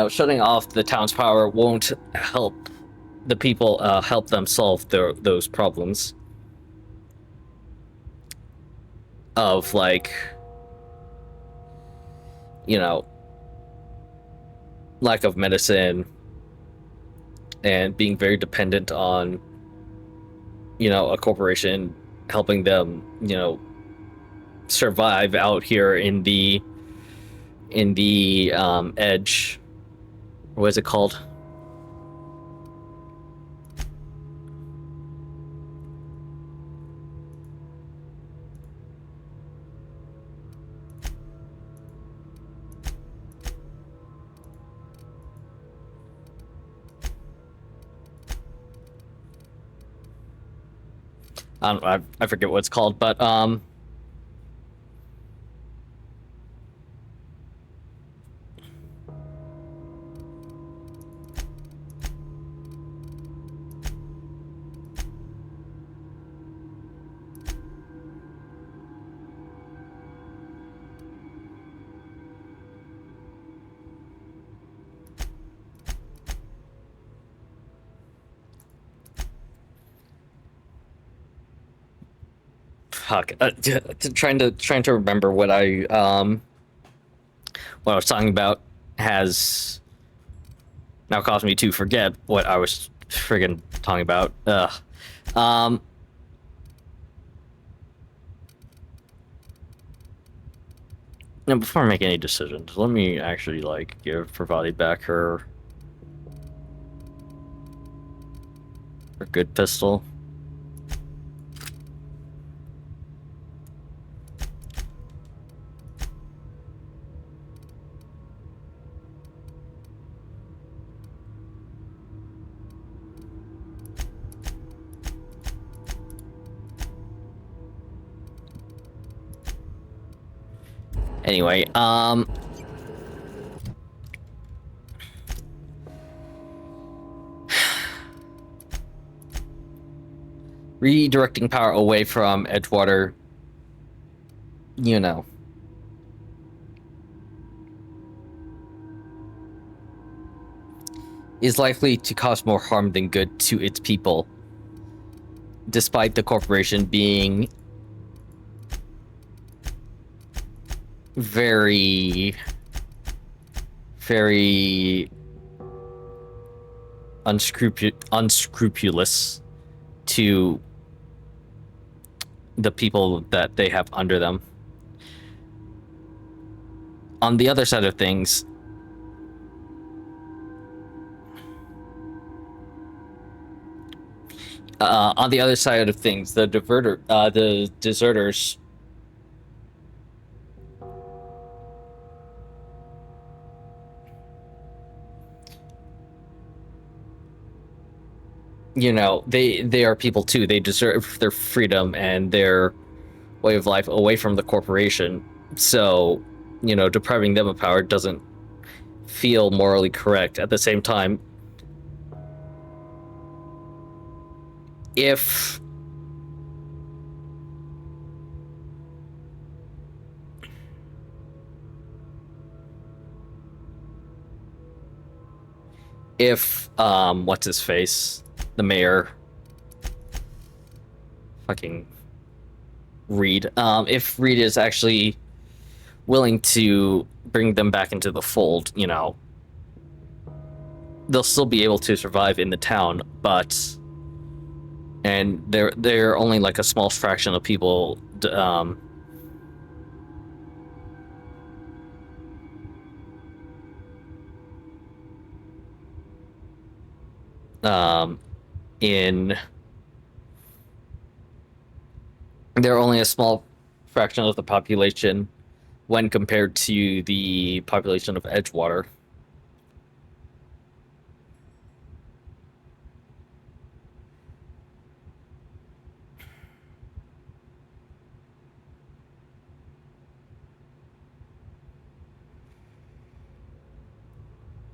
shutting off the town's power won't help the people, help them solve those problems. Of, like, lack of medicine and being very dependent on, a corporation helping them, survive out here in the edge. What is it called? I forget what it's called, but fuck. Trying to remember what I was talking about has now caused me to forget what I was friggin' talking about. Now, before I make any decisions, let me actually, like, give Parvati back her good pistol. Anyway, redirecting power away from Edgewater, is likely to cause more harm than good to its people, despite the corporation being very unscrupulous to the people that they have under them. On the other side of things, the deserters you know, they are people too. They deserve their freedom and their way of life away from the corporation. So, you know, depriving them of power doesn't feel morally correct. At the same time, if what's his face, the mayor, fucking Reed, if Reed is actually willing to bring them back into the fold, you know, they'll still be able to survive in the town, and they're only like a small fraction of people they're only a small fraction of the population when compared to the population of Edgewater.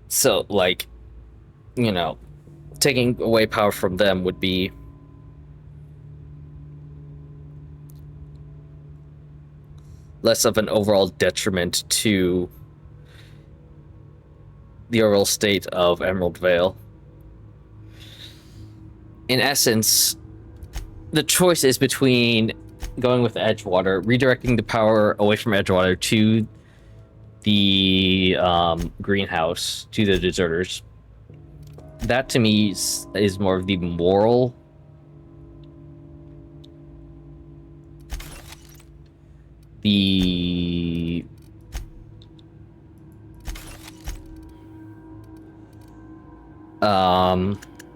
So, like, you know, taking away power from them would be less of an overall detriment to the overall state of Emerald Vale. In essence, the choice is between going with Edgewater, redirecting the power away from Edgewater to the greenhouse, to the deserters. That to me is more of the moral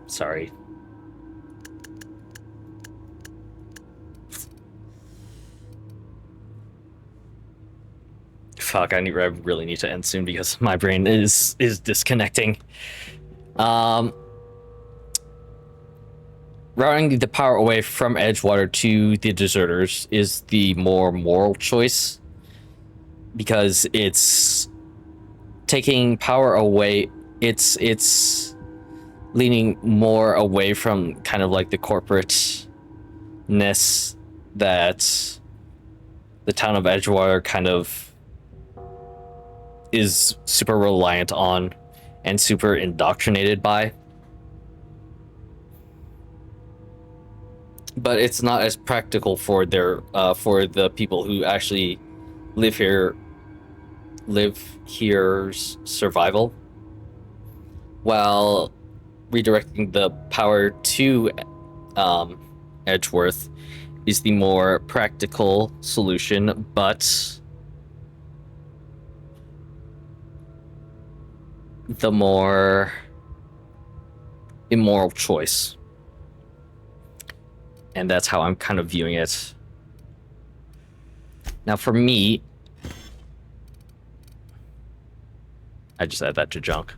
sorry. Fuck, I really need to end soon because my brain is disconnecting. Routing the power away from Edgewater to the deserters is the more moral choice, because it's taking power away. It's leaning more away from kind of like the corporateness that the town of Edgewater kind of is super reliant on and super indoctrinated by. But it's not as practical for for the people who actually live here's survival. While redirecting the power to Edgeworth is the more practical solution, but the more immoral choice. And that's how I'm kind of viewing it. Now for me, I just add that to junk.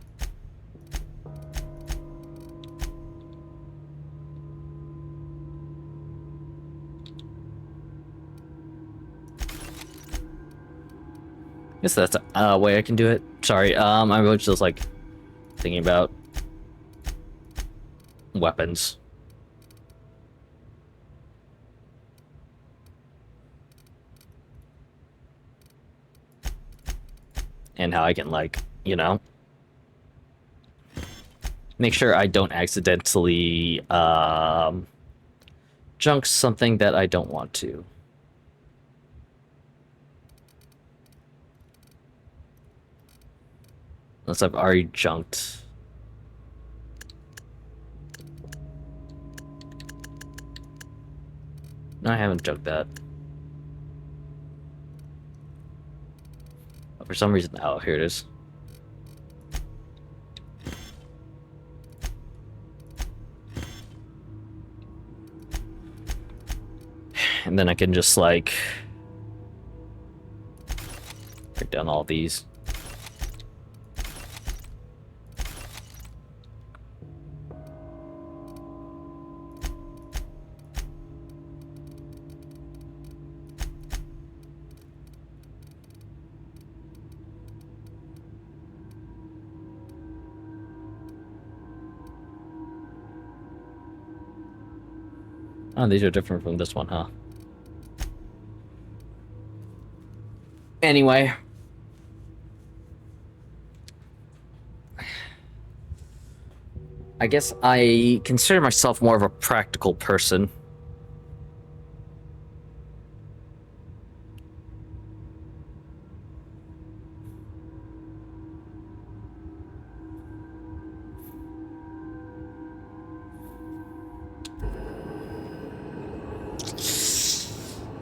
Guess that's a way I can do it. Sorry, I was just like thinking about weapons. And how I can, like, you know, make sure I don't accidentally junk something that I don't want to. Unless I've already junked. No, I haven't junked that. For some reason, oh, here it is. And then I can just, like, break down all these. Oh, these are different from this one, huh? Anyway. I guess I consider myself more of a practical person.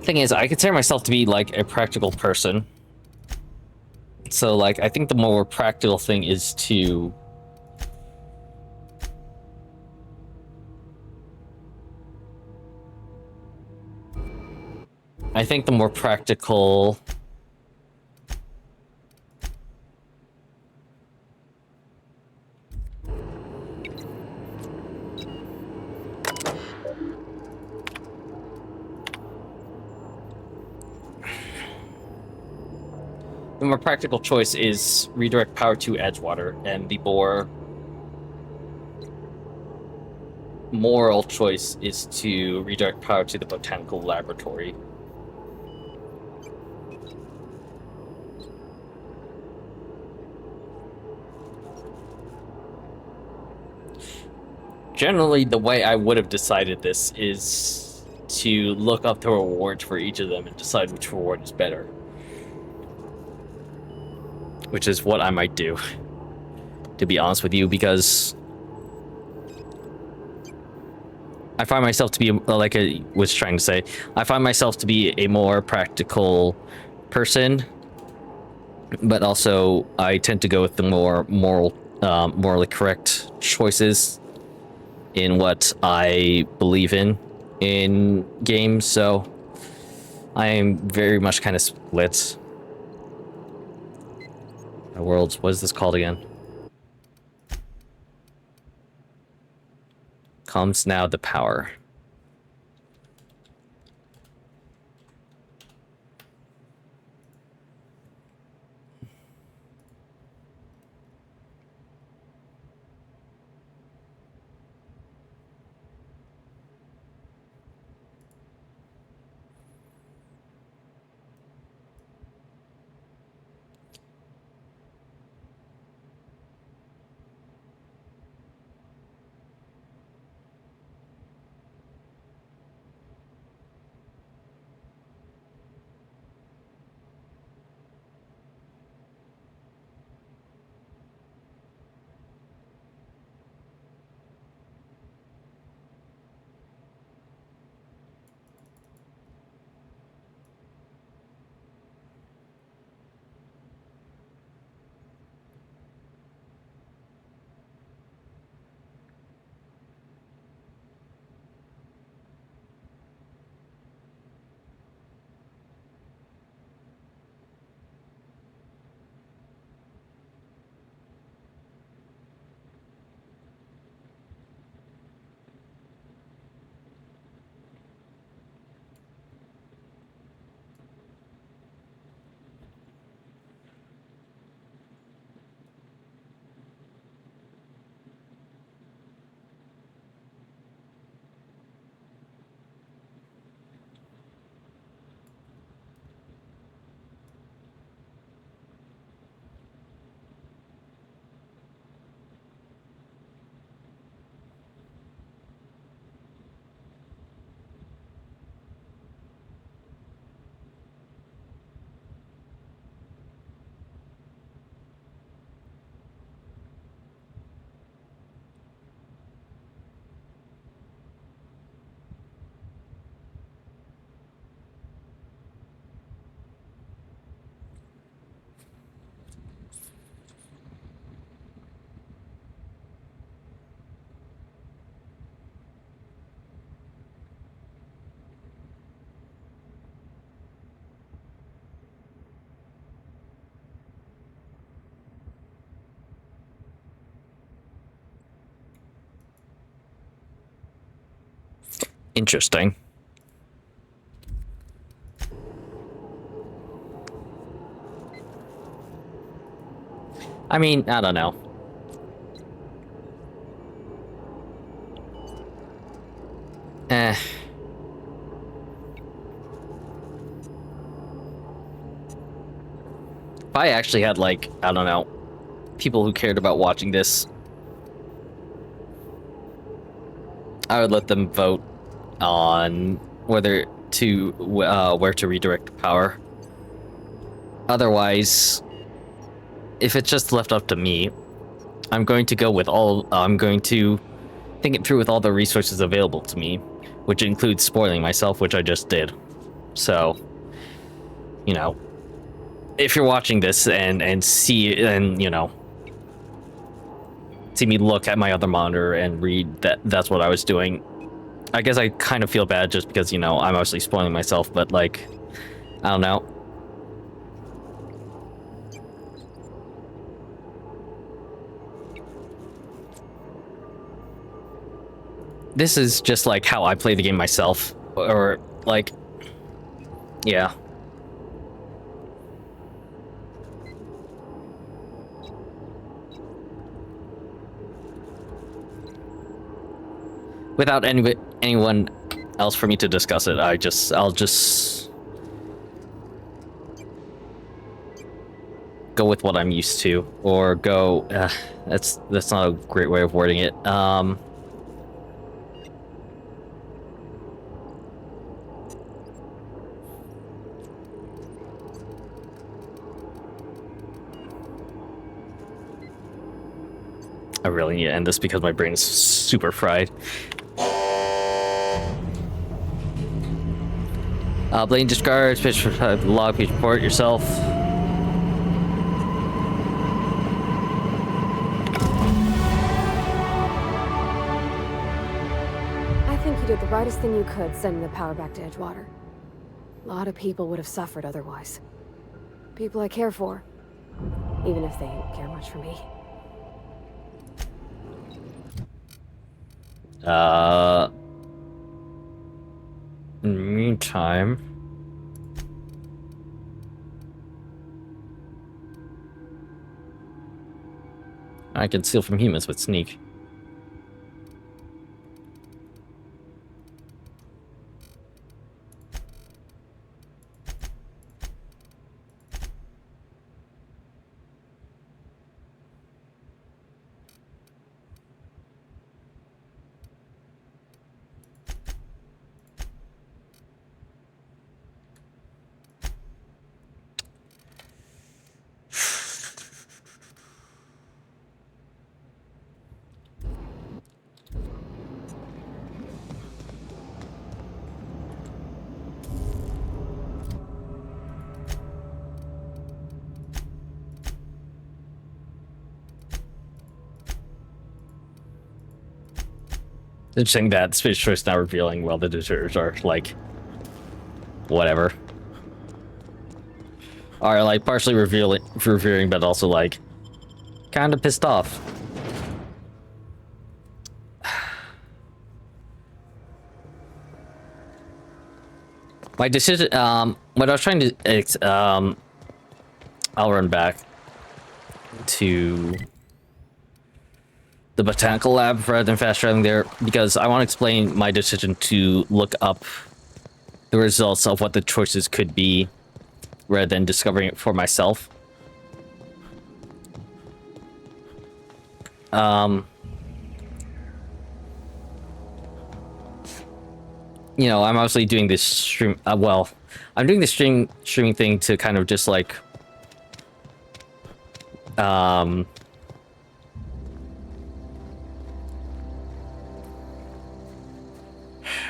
Thing is, I consider myself to be like a practical person. So like, I think the more practical thing is to the more practical choice is redirect power to Edgewater, and the more moral choice is to redirect power to the Botanical Laboratory. Generally, the way I would have decided this is to look up the rewards for each of them and decide which reward is better. Which is what I might do, to be honest with you, because I find myself to be, like I was trying to say, I find myself to be a more practical person, but also I tend to go with the more morally correct choices in what I believe in games, so I am very much kind of split. Worlds, what is this called again? Comes now the power. Interesting. I mean, I don't know. I actually had, like, I don't know, people who cared about watching this, I would let them vote on whether to where to redirect power. Otherwise, if it's just left up to me, I'm going to go with I'm going to think it through with all the resources available to me, which includes spoiling myself, which I just did. So, you know, if you're watching this and see, and you know, see me look at my other monitor and read that's what I was doing, I guess I kind of feel bad just because, you know, I'm mostly spoiling myself, but like, I don't know. This is just like how I play the game myself, or like, yeah. Without anyone else for me to discuss it, I'll just go with what I'm used to, or go. That's not a great way of wording it. I really need to end this because my brain is super fried. Blame discards, pitch for log page report yourself. I think you did the rightest thing you could sending the power back to Edgewater. A lot of people would have suffered otherwise. People I care for, even if they don't care much for me. In the meantime, I can steal from humans with sneak. Interesting that Space Choice now revealing, well, the deserters are like, whatever. Are like partially revealing, but also like, kind of pissed off. My decision, what I was trying to, I'll run back to the botanical lab rather than fast traveling there, because I want to explain my decision to look up the results of what the choices could be rather than discovering it for myself. You know, I'm obviously doing this stream, well, I'm doing this streaming thing to kind of just like,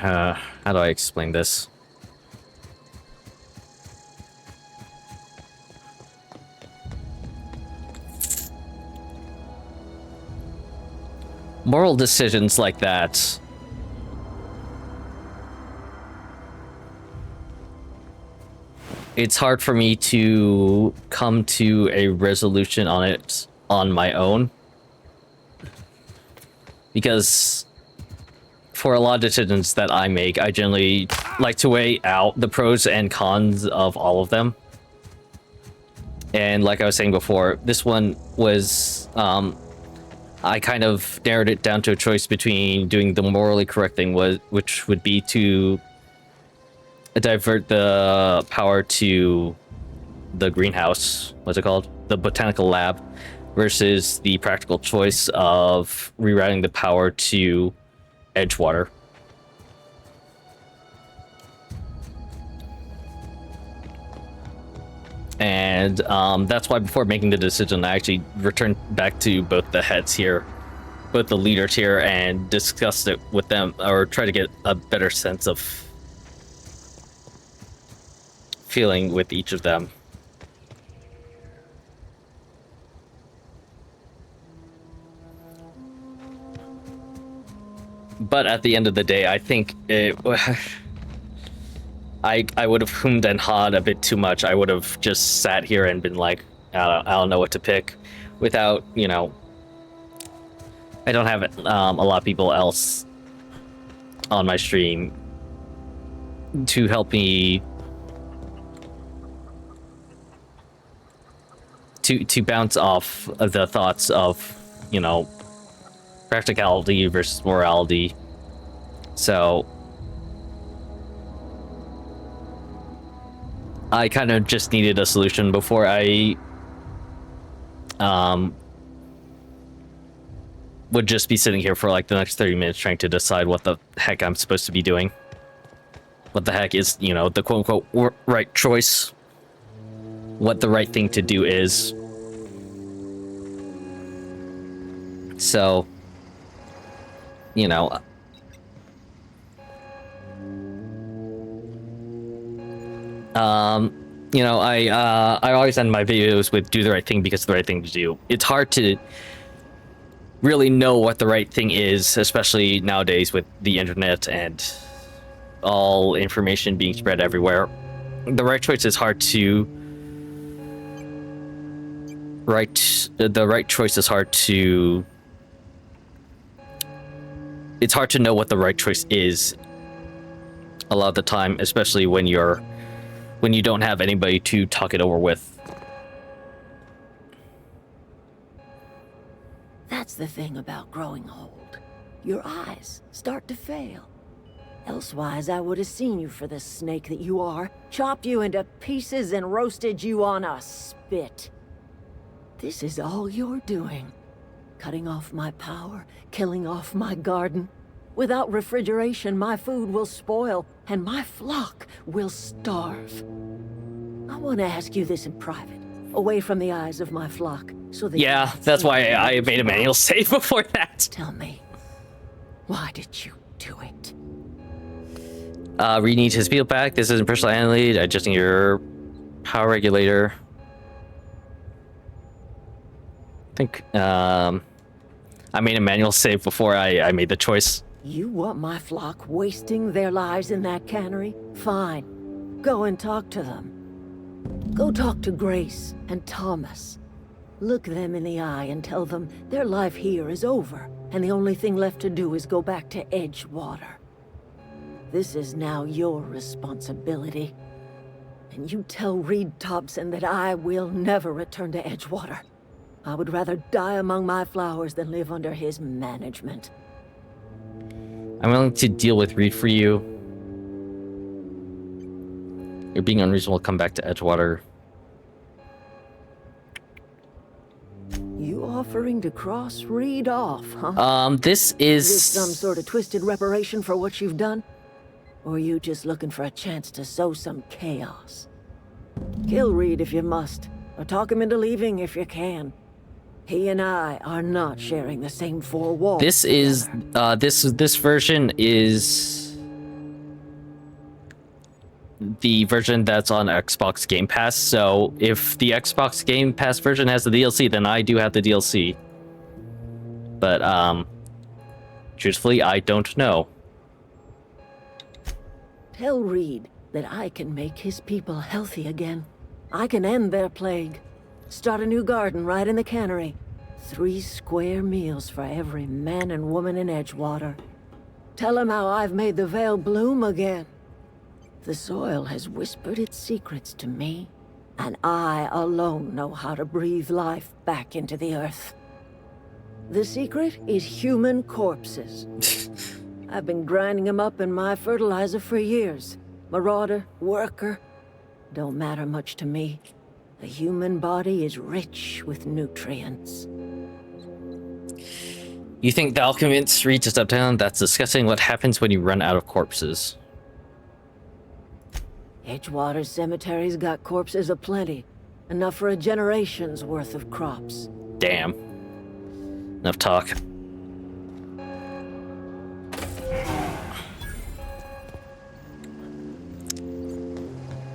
how do I explain this? Moral decisions like that it's hard for me to come to a resolution on it on my own, because for a lot of decisions that I make, I generally like to weigh out the pros and cons of all of them. And like I was saying before, this one was, I kind of narrowed it down to a choice between doing the morally correct thing, which would be to divert the power to the greenhouse, what's it called? The botanical lab, versus the practical choice of rerouting the power to Edgewater. And that's why before making the decision, I actually returned back to both the heads here, both the leaders here, and discussed it with them, or try to get a better sense of feeling with each of them. But at the end of the day, I think I would have hummed and hawed a bit too much. I would have just sat here and been like, I don't know what to pick, without, you know, I don't have a lot of people else on my stream to help me to bounce off of the thoughts of, you know, practicality versus morality. So I kind of just needed a solution before I would just be sitting here for like the next 30 minutes trying to decide what the heck I'm supposed to be doing. What the heck is, you know, the quote-unquote right choice. What the right thing to do is. So, you know, you know, I always end my videos with do the right thing because it's the right thing to do. It's hard to really know what the right thing is, especially nowadays with the internet and all information being spread everywhere. The right choice is hard to the right choice is hard to it's hard to know what the right choice is a lot of the time, especially when you don't have anybody to talk it over with. That's the thing about growing old. Your eyes start to fail. Elsewise, I would have seen you for the snake that you are, chopped you into pieces and roasted you on a spit. This is all you're doing. Cutting off my power, killing off my garden. Without refrigeration, my food will spoil, and my flock will starve. I want to ask you this in private, away from the eyes of my flock, so that yeah, that's why I made a manual save before that. Tell me, why did you do it? Reed needs his field back. This isn't personal lead. Adjusting your power regulator. I think I made a manual save before I made the choice. You want my flock wasting their lives in that cannery? Fine. Go and talk to them. Go talk to Grace and Thomas. Look them in the eye and tell them their life here is over, and the only thing left to do is go back to Edgewater. This is now your responsibility. And you tell Reed Thompson that I will never return to Edgewater. I would rather die among my flowers than live under his management. I'm willing to deal with Reed for you. You're being unreasonable. Come back to Edgewater. You offering to cross Reed off, huh? This is... Is this some sort of twisted reparation for what you've done? Or are you just looking for a chance to sow some chaos? Kill Reed if you must, or talk him into leaving if you can. He and I are not sharing the same four walls. This is, this version is the version that's on Xbox Game Pass. So if the Xbox Game Pass version has the DLC, then I do have the DLC. But, truthfully, I don't know. Tell Reed that I can make his people healthy again. I can end their plague. Start a new garden right in the cannery. 3 square meals for every man and woman in Edgewater. Tell him how I've made the Vale bloom again. The soil has whispered its secrets to me, and I alone know how to breathe life back into the earth. The secret is human corpses. I've been grinding them up in my fertilizer for years. Marauder, worker, don't matter much to me. The human body is rich with nutrients. You think the alchemist reached a step down? That's discussing what happens when you run out of corpses. Edgewater Cemetery's got corpses aplenty. Enough for a generation's worth of crops. Damn. Enough talk.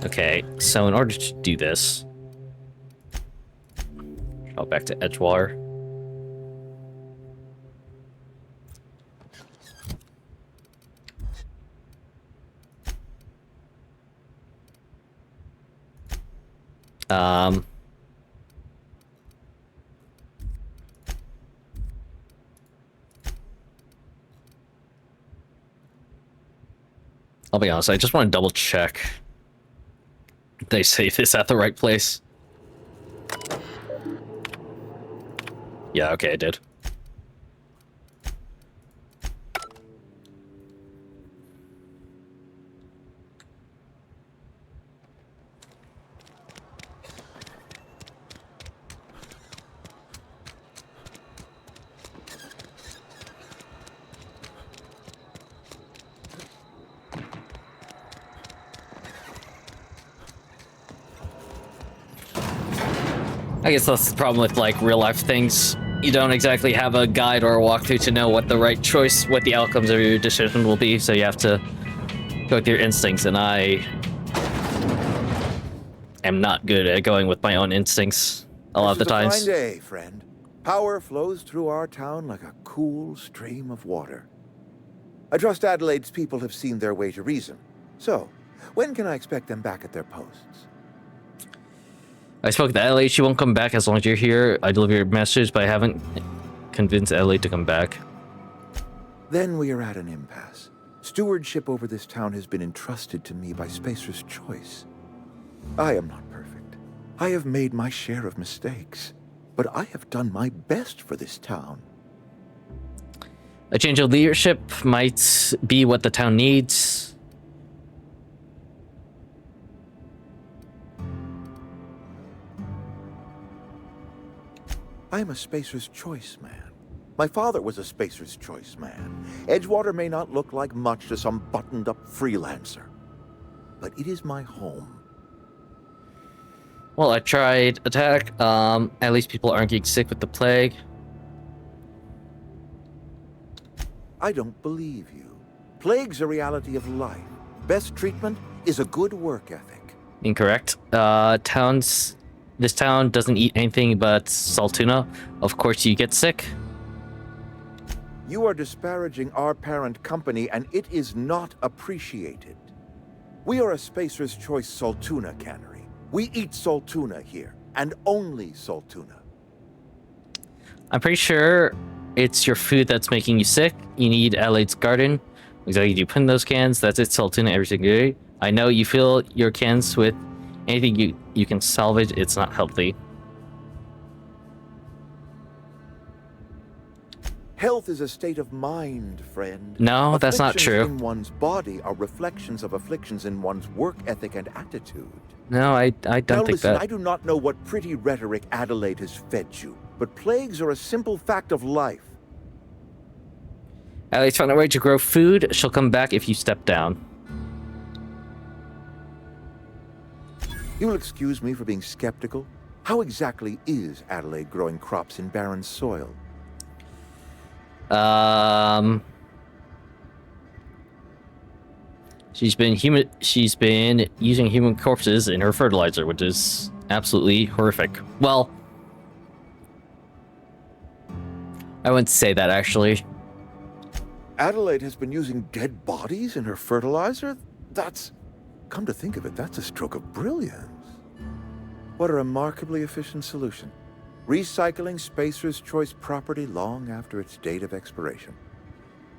Okay, so in order to do this, travel back to Edgewater. I'll be honest, I just want to double check they save this at the right place. Yeah, okay, I did. I guess that's the problem with like real life things. You don't exactly have a guide or a walkthrough to know what the right choice, what the outcomes of your decision will be, so you have to go with your instincts, and I am not good at going with my own instincts a lot of the times. It's a fine day, friend. Power flows through our town like a cool stream of water. I trust Adelaide's people have seen their way to reason. So, when can I expect them back at their posts? I spoke to Adelaide. She won't come back as long as you're here. I deliver your message, but I haven't convinced Adelaide to come back. Then we are at an impasse. Stewardship over this town has been entrusted to me by Spacer's Choice. I am not perfect. I have made my share of mistakes, but I have done my best for this town. A change of leadership might be what the town needs. I'm a Spacer's Choice man. My father was a Spacer's Choice man. Edgewater may not look like much to some buttoned-up freelancer, but it is my home. Well, I tried attack. At least people aren't getting sick with the plague. I don't believe you. Plague's a reality of life. Best treatment is a good work ethic. Incorrect. This town doesn't eat anything but salt tuna. Of course you get sick. You are disparaging our parent company, and it is not appreciated. We are a Spacer's Choice salt tuna cannery. We eat salt tuna here, and only salt tuna. I'm pretty sure it's your food that's making you sick. You need Adelaide's garden. Exactly, you put in those cans. That's it, salt tuna every single day. I know you fill your cans with anything you can salvage. It's not healthy. Health is a state of mind, friend. No, that's not true. Afflictions in one's body are reflections of afflictions in one's work ethic and attitude. No, I don't now think listen, that. I do not know what pretty rhetoric Adelaide has fed you, but plagues are a simple fact of life. Adelaide's found a way to grow food. She'll come back if you step down. You will excuse me for being skeptical. How exactly is Adelaide growing crops in barren soil? She's been using human corpses in her fertilizer, which is absolutely horrific. Well, I wouldn't say that actually. Adelaide has been using dead bodies in her fertilizer? Come to think of it, that's a stroke of brilliance. What a remarkably efficient solution. Recycling Spacer's Choice property long after its date of expiration.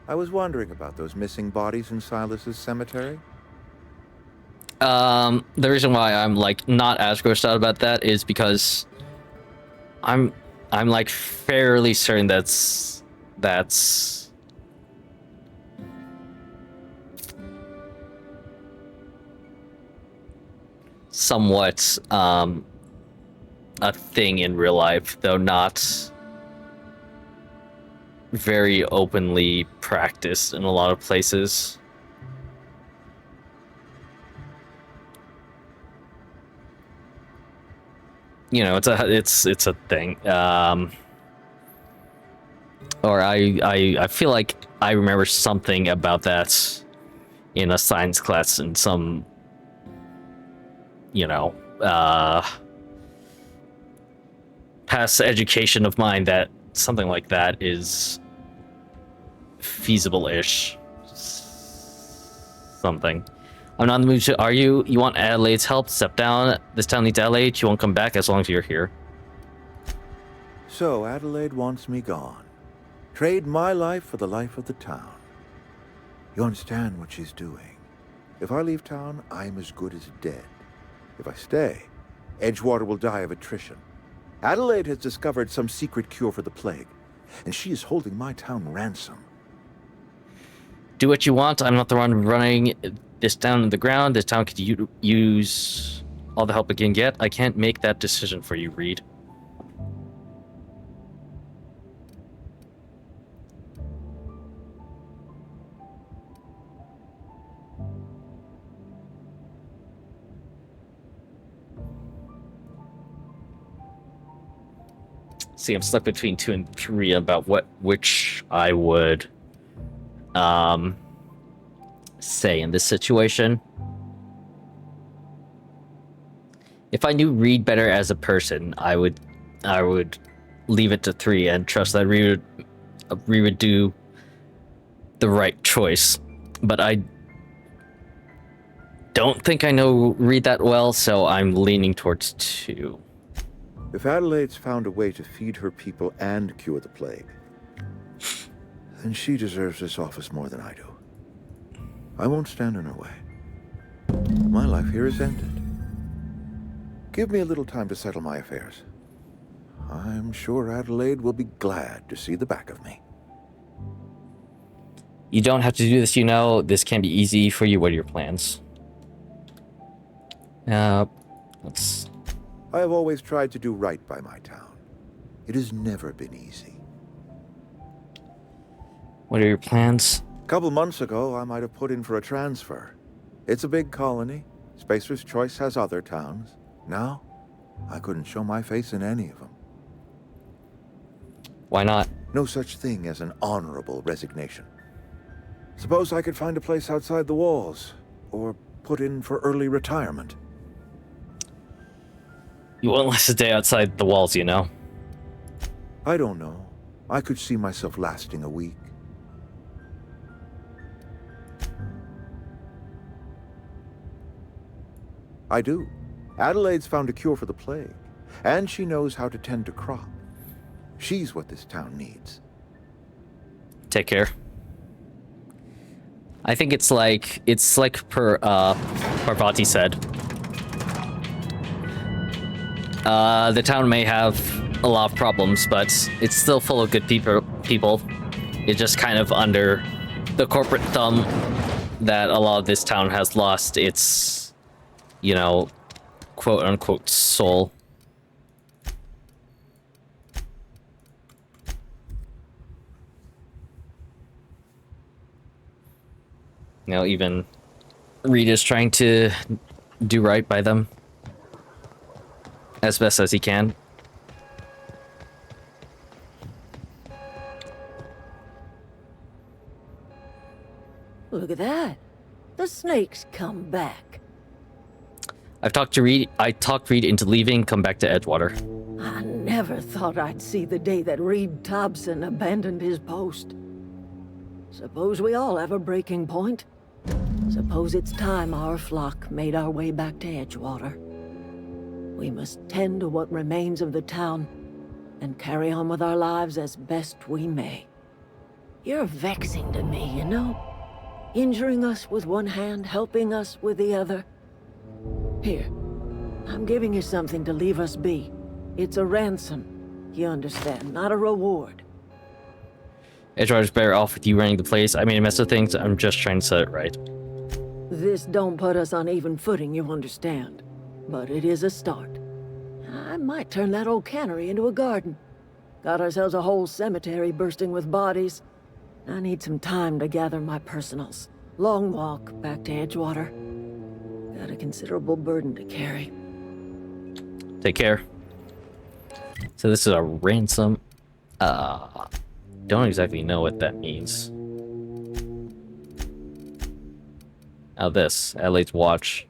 I was wondering about those missing bodies in Silas's cemetery. The reason why I'm like not as grossed out about that is because I'm like fairly certain that's somewhat a thing in real life, though not very openly practiced in a lot of places. You know, it's a thing. Or I feel like I remember something about that in a science class in some, you know, past education of mine, that something like that is feasible-ish. Something. I'm not in the mood to argue. You want Adelaide's help? Step down. This town needs Adelaide. She won't come back as long as you're here. So Adelaide wants me gone. Trade my life for the life of the town. You understand what she's doing. If I leave town, I'm as good as dead. If I stay, Edgewater will die of attrition. Adelaide has discovered some secret cure for the plague, and she is holding my town ransom. Do what you want. I'm not the one running this down in the ground. This town could use all the help it can get. I can't make that decision for you, Reed. See, I'm stuck between 2 and 3 about which I would say in this situation. If I knew Reed better as a person, I would leave it to 3 and trust that Reed would do the right choice. But I don't think I know Reed that well, so I'm leaning towards 2. If Adelaide's found a way to feed her people and cure the plague, then she deserves this office more than I do. I won't stand in her way. My life here is ended. Give me a little time to settle my affairs. I'm sure Adelaide will be glad to see the back of me. You don't have to do this, you know. This can be easy for you. What are your plans? Let's... I have always tried to do right by my town. It has never been easy. What are your plans? A couple months ago, I might have put in for a transfer. It's a big colony. Spacer's Choice has other towns. Now, I couldn't show my face in any of them. Why not? No such thing as an honorable resignation. Suppose I could find a place outside the walls, or put in for early retirement. You won't last a day outside the walls, you know. I don't know. I could see myself lasting a week. I do. Adelaide's found a cure for the plague, and she knows how to tend to crop. She's what this town needs. Take care. I think it's like Parvati said. The town may have a lot of problems, but it's still full of good people. It's just kind of under the corporate thumb that a lot of this town has lost its, you know, quote-unquote soul. You know, even Reed is trying to do right by them as best as he can. Look at that. The snake's come back. I talked Reed into leaving, come back to Edgewater. I never thought I'd see the day that Reed Thompson abandoned his post. Suppose we all have a breaking point. Suppose it's time our flock made our way back to Edgewater. We must tend to what remains of the town and carry on with our lives as best we may. You're vexing to me, you know? Injuring us with one hand, helping us with the other. Here, I'm giving you something to leave us be. It's a ransom, you understand, not a reward. Edgewater's better off with you running the place. I made a mess of things. I'm just trying to set it right. This don't put us on even footing, you understand. But it is a start. I might turn that old cannery into a garden. Got ourselves a whole cemetery bursting with bodies. I need some time to gather my personals. Long walk back to Edgewater. Got a considerable burden to carry. Take care. So this is a ransom. Don't exactly know what that means. Oh, this. Adelaide's watch.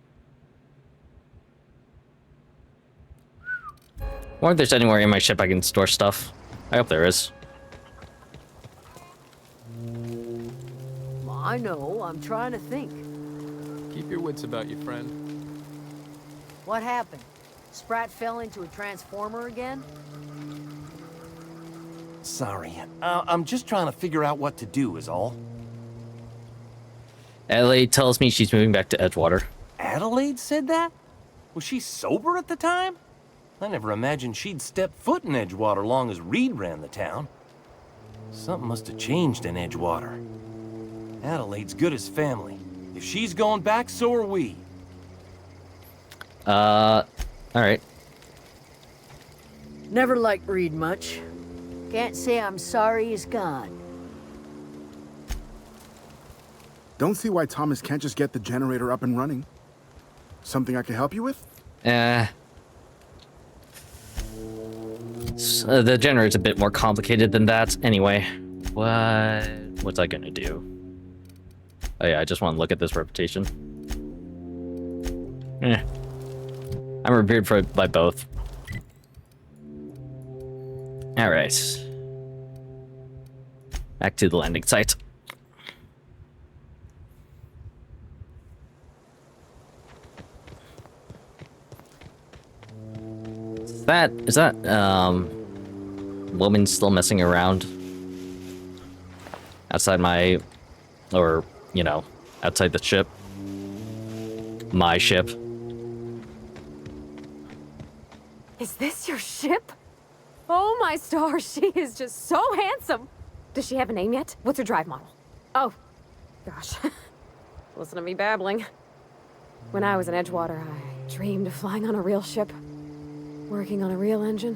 I wonder if there's anywhere in my ship I can store stuff. I hope there is. I know, I'm trying to think. Keep your wits about you, friend. What happened? Sprat fell into a transformer again? Sorry. I'm just trying to figure out what to do is all. Adelaide tells me she's moving back to Edgewater. Adelaide said that? Was she sober at the time? I never imagined she'd step foot in Edgewater long as Reed ran the town. Something must have changed in Edgewater. Adelaide's good as family. If she's going back, so are we. Alright. Never liked Reed much. Can't say I'm sorry he's gone. Don't see why Thomas can't just get the generator up and running. Something I can help you with? The generator's a bit more complicated than that. Anyway, what's I gonna do? Oh yeah, I just want to look at this reputation. I'm revered by both. Alright. Back to the landing site. Is that woman still messing around outside my, or, you know, outside the ship? My ship. Is this your ship? Oh my stars, she is just so handsome. Does she have a name yet? What's her drive model? Oh, gosh. Listen to me babbling. When I was in Edgewater, I dreamed of flying on a real ship. Working on a real engine,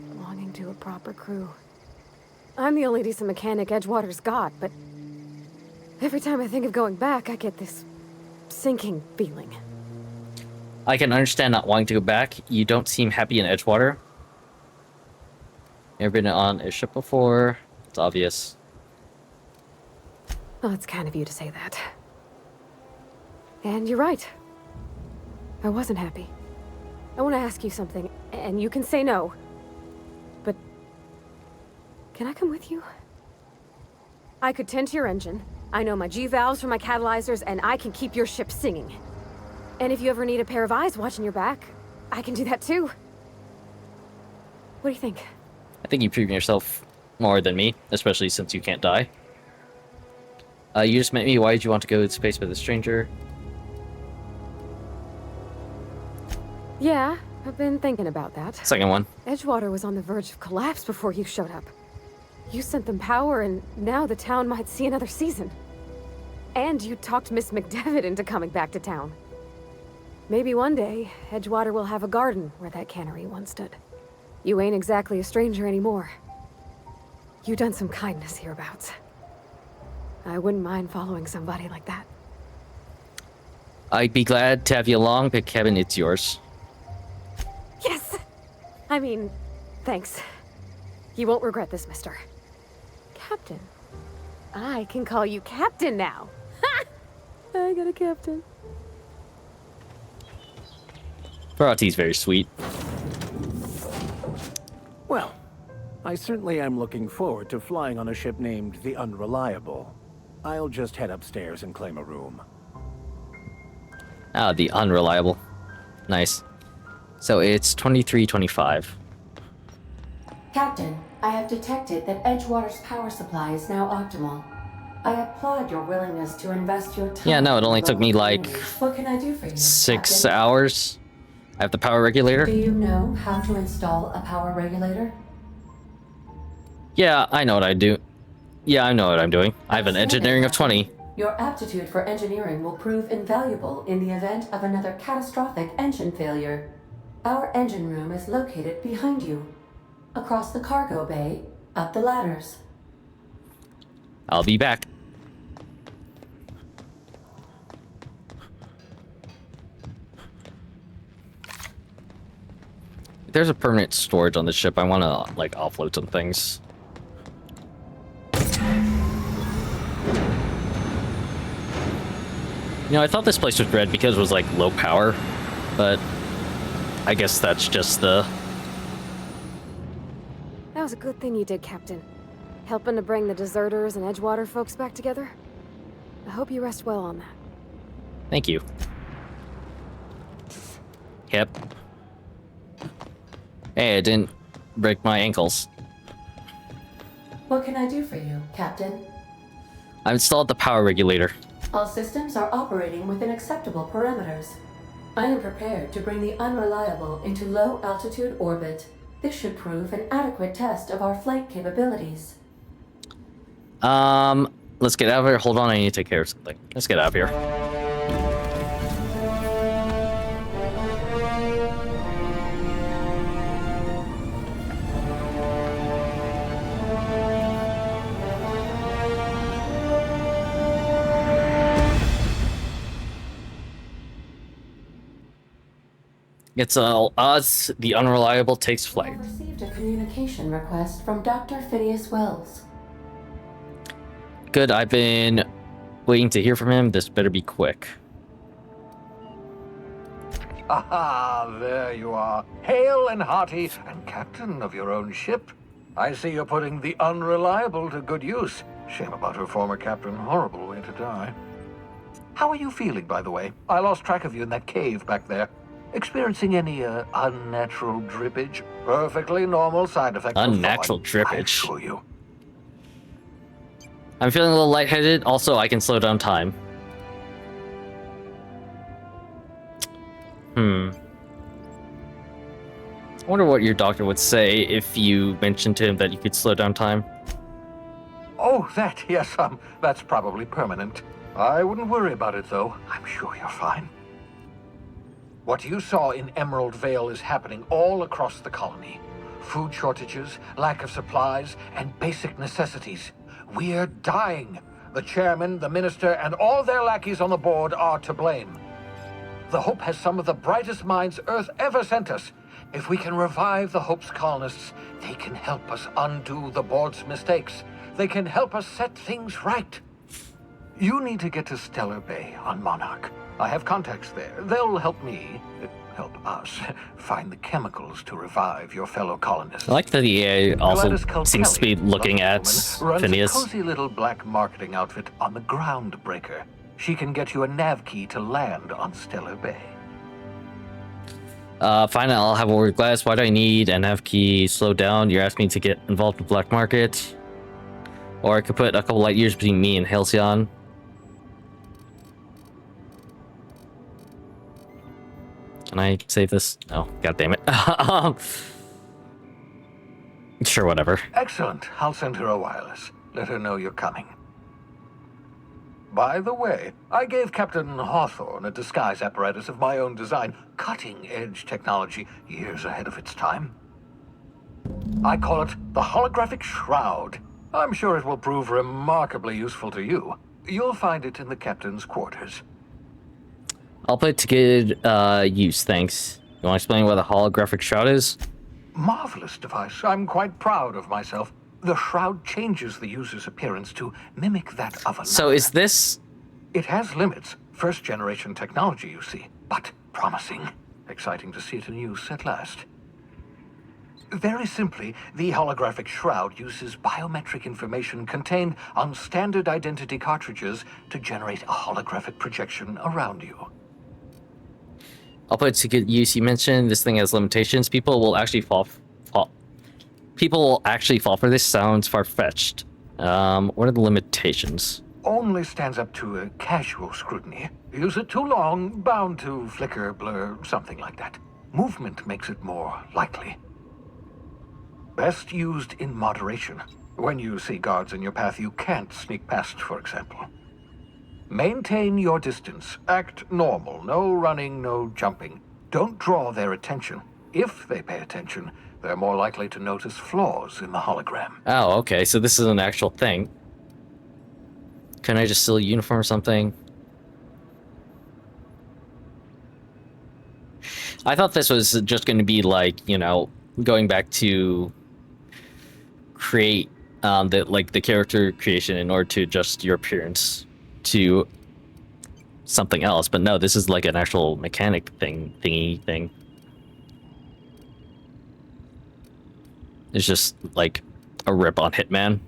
belonging to a proper crew. I'm the only decent mechanic Edgewater's got, but every time I think of going back, I get this sinking feeling. I can understand not wanting to go back. You don't seem happy in Edgewater. Ever been on a ship before? It's obvious. Well, it's kind of you to say that. And you're right. I wasn't happy. I want to ask you something, and you can say no. But can I come with you? I could tend to your engine. I know my G-valves for my catalyzers, and I can keep your ship singing. And if you ever need a pair of eyes watching your back, I can do that too. What do you think? I think you've proven yourself more than me, especially since you can't die. You just met me. Why did you want to go to space with a stranger? Yeah, I've been thinking about that. Second one. Edgewater was on the verge of collapse before you showed up. You sent them power, and now the town might see another season. And you talked Miss McDevitt into coming back to town. Maybe one day, Edgewater will have a garden where that cannery once stood. You ain't exactly a stranger anymore. You've done some kindness hereabouts. I wouldn't mind following somebody like that. I'd be glad to have you along, but Kevin, it's yours. Yes! I mean, thanks. You won't regret this, mister. Captain. I can call you Captain now. Ha! I got a captain. Parati's very sweet. Well, I certainly am looking forward to flying on a ship named the Unreliable. I'll just head upstairs and claim a room. Ah, the Unreliable. Nice. So it's 2325. Captain, I have detected that Edgewater's power supply is now optimal. I applaud your willingness to invest your time. Yeah, no, it only took me like What can I do for you, 6 Captain? hours. I have the power regulator. Do you know how to install a power regulator? Yeah, I know what I do. Yeah, I know what I'm doing. I have an engineering of 20. Your aptitude for engineering will prove invaluable in the event of another catastrophic engine failure. Our engine room is located behind you. Across the cargo bay, up the ladders. I'll be back. If there's a permanent storage on the ship, I want to, like, offload some things. You know, I thought this place was red because it was, like, low power, but I guess that's just the... That was a good thing you did, Captain. Helping to bring the deserters and Edgewater folks back together. I hope you rest well on that. Thank you. Yep. Hey, I didn't break my ankles. What can I do for you, Captain? I installed the power regulator. All systems are operating within acceptable parameters. I am prepared to bring the unreliable into low-altitude orbit. This should prove an adequate test of our flight capabilities. Let's get out of here. Hold on, I need to take care of something. Let's get out of here. It's all us. The unreliable takes flight. I received a communication request from Dr. Phineas Wells. Good, I've been waiting to hear from him. This better be quick. Aha, there you are. Hale and hearty, and captain of your own ship. I see you're putting the unreliable to good use. Shame about her former captain. Horrible way to die. How are you feeling, by the way? I lost track of you in that cave back there. Experiencing any unnatural drippage? Perfectly normal side effect. Unnatural drippage. I assure you. I'm feeling a little lightheaded. Also, I can slow down time. I wonder what your doctor would say if you mentioned to him that you could slow down time. Oh, that, yes, that's probably permanent. I wouldn't worry about it, though. I'm sure you're fine. What you saw in Emerald Vale is happening all across the colony. Food shortages, lack of supplies, and basic necessities. We're dying. The chairman, the minister, and all their lackeys on the board are to blame. The Hope has some of the brightest minds Earth ever sent us. If we can revive the Hope's colonists, they can help us undo the board's mistakes. They can help us set things right. You need to get to Stellar Bay on Monarch. I have contacts there. They'll help me, help us, find the chemicals to revive your fellow colonists. I like that the AI also Gladys seems to be looking at runs Phineas. a cozy little black marketing outfit on the Groundbreaker. She can get you a nav key to land on Stellar Bay. Fine, I'll have a word with Gladys. Why do I need a nav key? Slow down. You're asking me to get involved with black market. Or I could put a couple light years between me and Halcyon. Can I save this? Oh, god damn it. Sure, whatever. Excellent. I'll send her a wireless. Let her know you're coming. By the way, I gave Captain Hawthorne a disguise apparatus of my own design. Cutting-edge technology, years ahead of its time. I call it the Holographic Shroud. I'm sure it will prove remarkably useful to you. You'll find it in the captain's quarters. I'll put it to good use, thanks. You want to explain what a holographic shroud is? Marvelous device. I'm quite proud of myself. The shroud changes the user's appearance to mimic that of another. So is this... It has limits. First-generation technology, you see. But promising. Exciting to see it in use at last. Very simply, the holographic shroud uses biometric information contained on standard identity cartridges to generate a holographic projection around you. I'll put it to good use. You mentioned this thing has limitations. People will actually fall for this. Sounds far-fetched. What are the limitations? Only stands up to a casual scrutiny. Use it too long, bound to flicker, blur, something like that. Movement makes it more likely. Best used in moderation. When you see guards in your path you can't sneak past, for example. Maintain your distance. Act normal. No running, no jumping. Don't draw their attention. If they pay attention, they're more likely to notice flaws in the hologram. Oh, okay, so this is an actual thing. Can I just steal a uniform or something? I thought this was just going to be like, you know, going back to create the character creation in order to adjust your appearance to something else, but no, this is like an actual mechanic thingy thing. It's just like a rip on Hitman.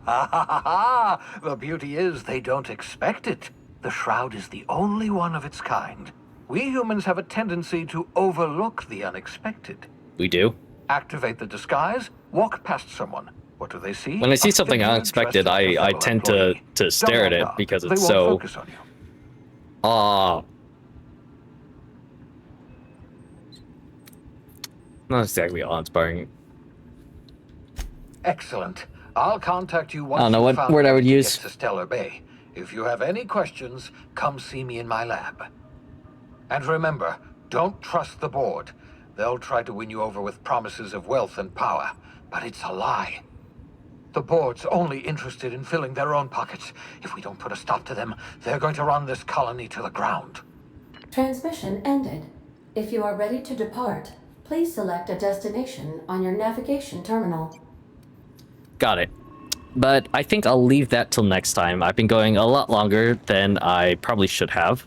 Ha ha ha ha! The beauty is they don't expect it. The Shroud is the only one of its kind. We humans have a tendency to overlook the unexpected. We do. Activate the disguise, walk past someone. What do they see? When I see A something figure unexpected, dressed as a I fellow tend employee. to stare at it Don't because look it's up. They won't so... focus on you. Not exactly awe-inspiring. Excellent. I'll contact you once I don't know you've what found word I a way would to get use. to Stellar Bay. If you have any questions, come see me in my lab. And remember, don't trust the board. They'll try to win you over with promises of wealth and power, but it's a lie. The board's only interested in filling their own pockets. If we don't put a stop to them, they're going to run this colony to the ground. Transmission ended. If you are ready to depart, please select a destination on your navigation terminal. Got it. But I think I'll leave that till next time. I've been going a lot longer than I probably should have.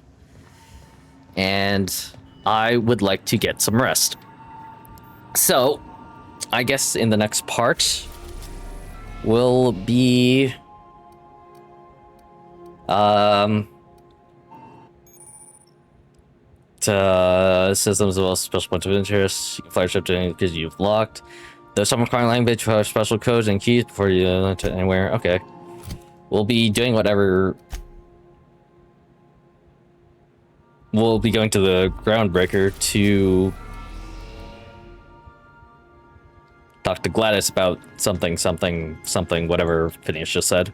And I would like to get some rest. So, I guess in the next part, will be... systems of special points of interest. You can fire ship to because you've locked. There's some requiring language for special codes and keys before you enter anywhere. Okay. We'll be doing whatever. We'll be going to the Groundbreaker to talk to Gladys about something, whatever Phineas just said.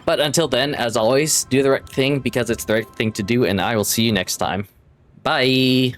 But until then, as always, do the right thing because it's the right thing to do, and I will see you next time. Bye!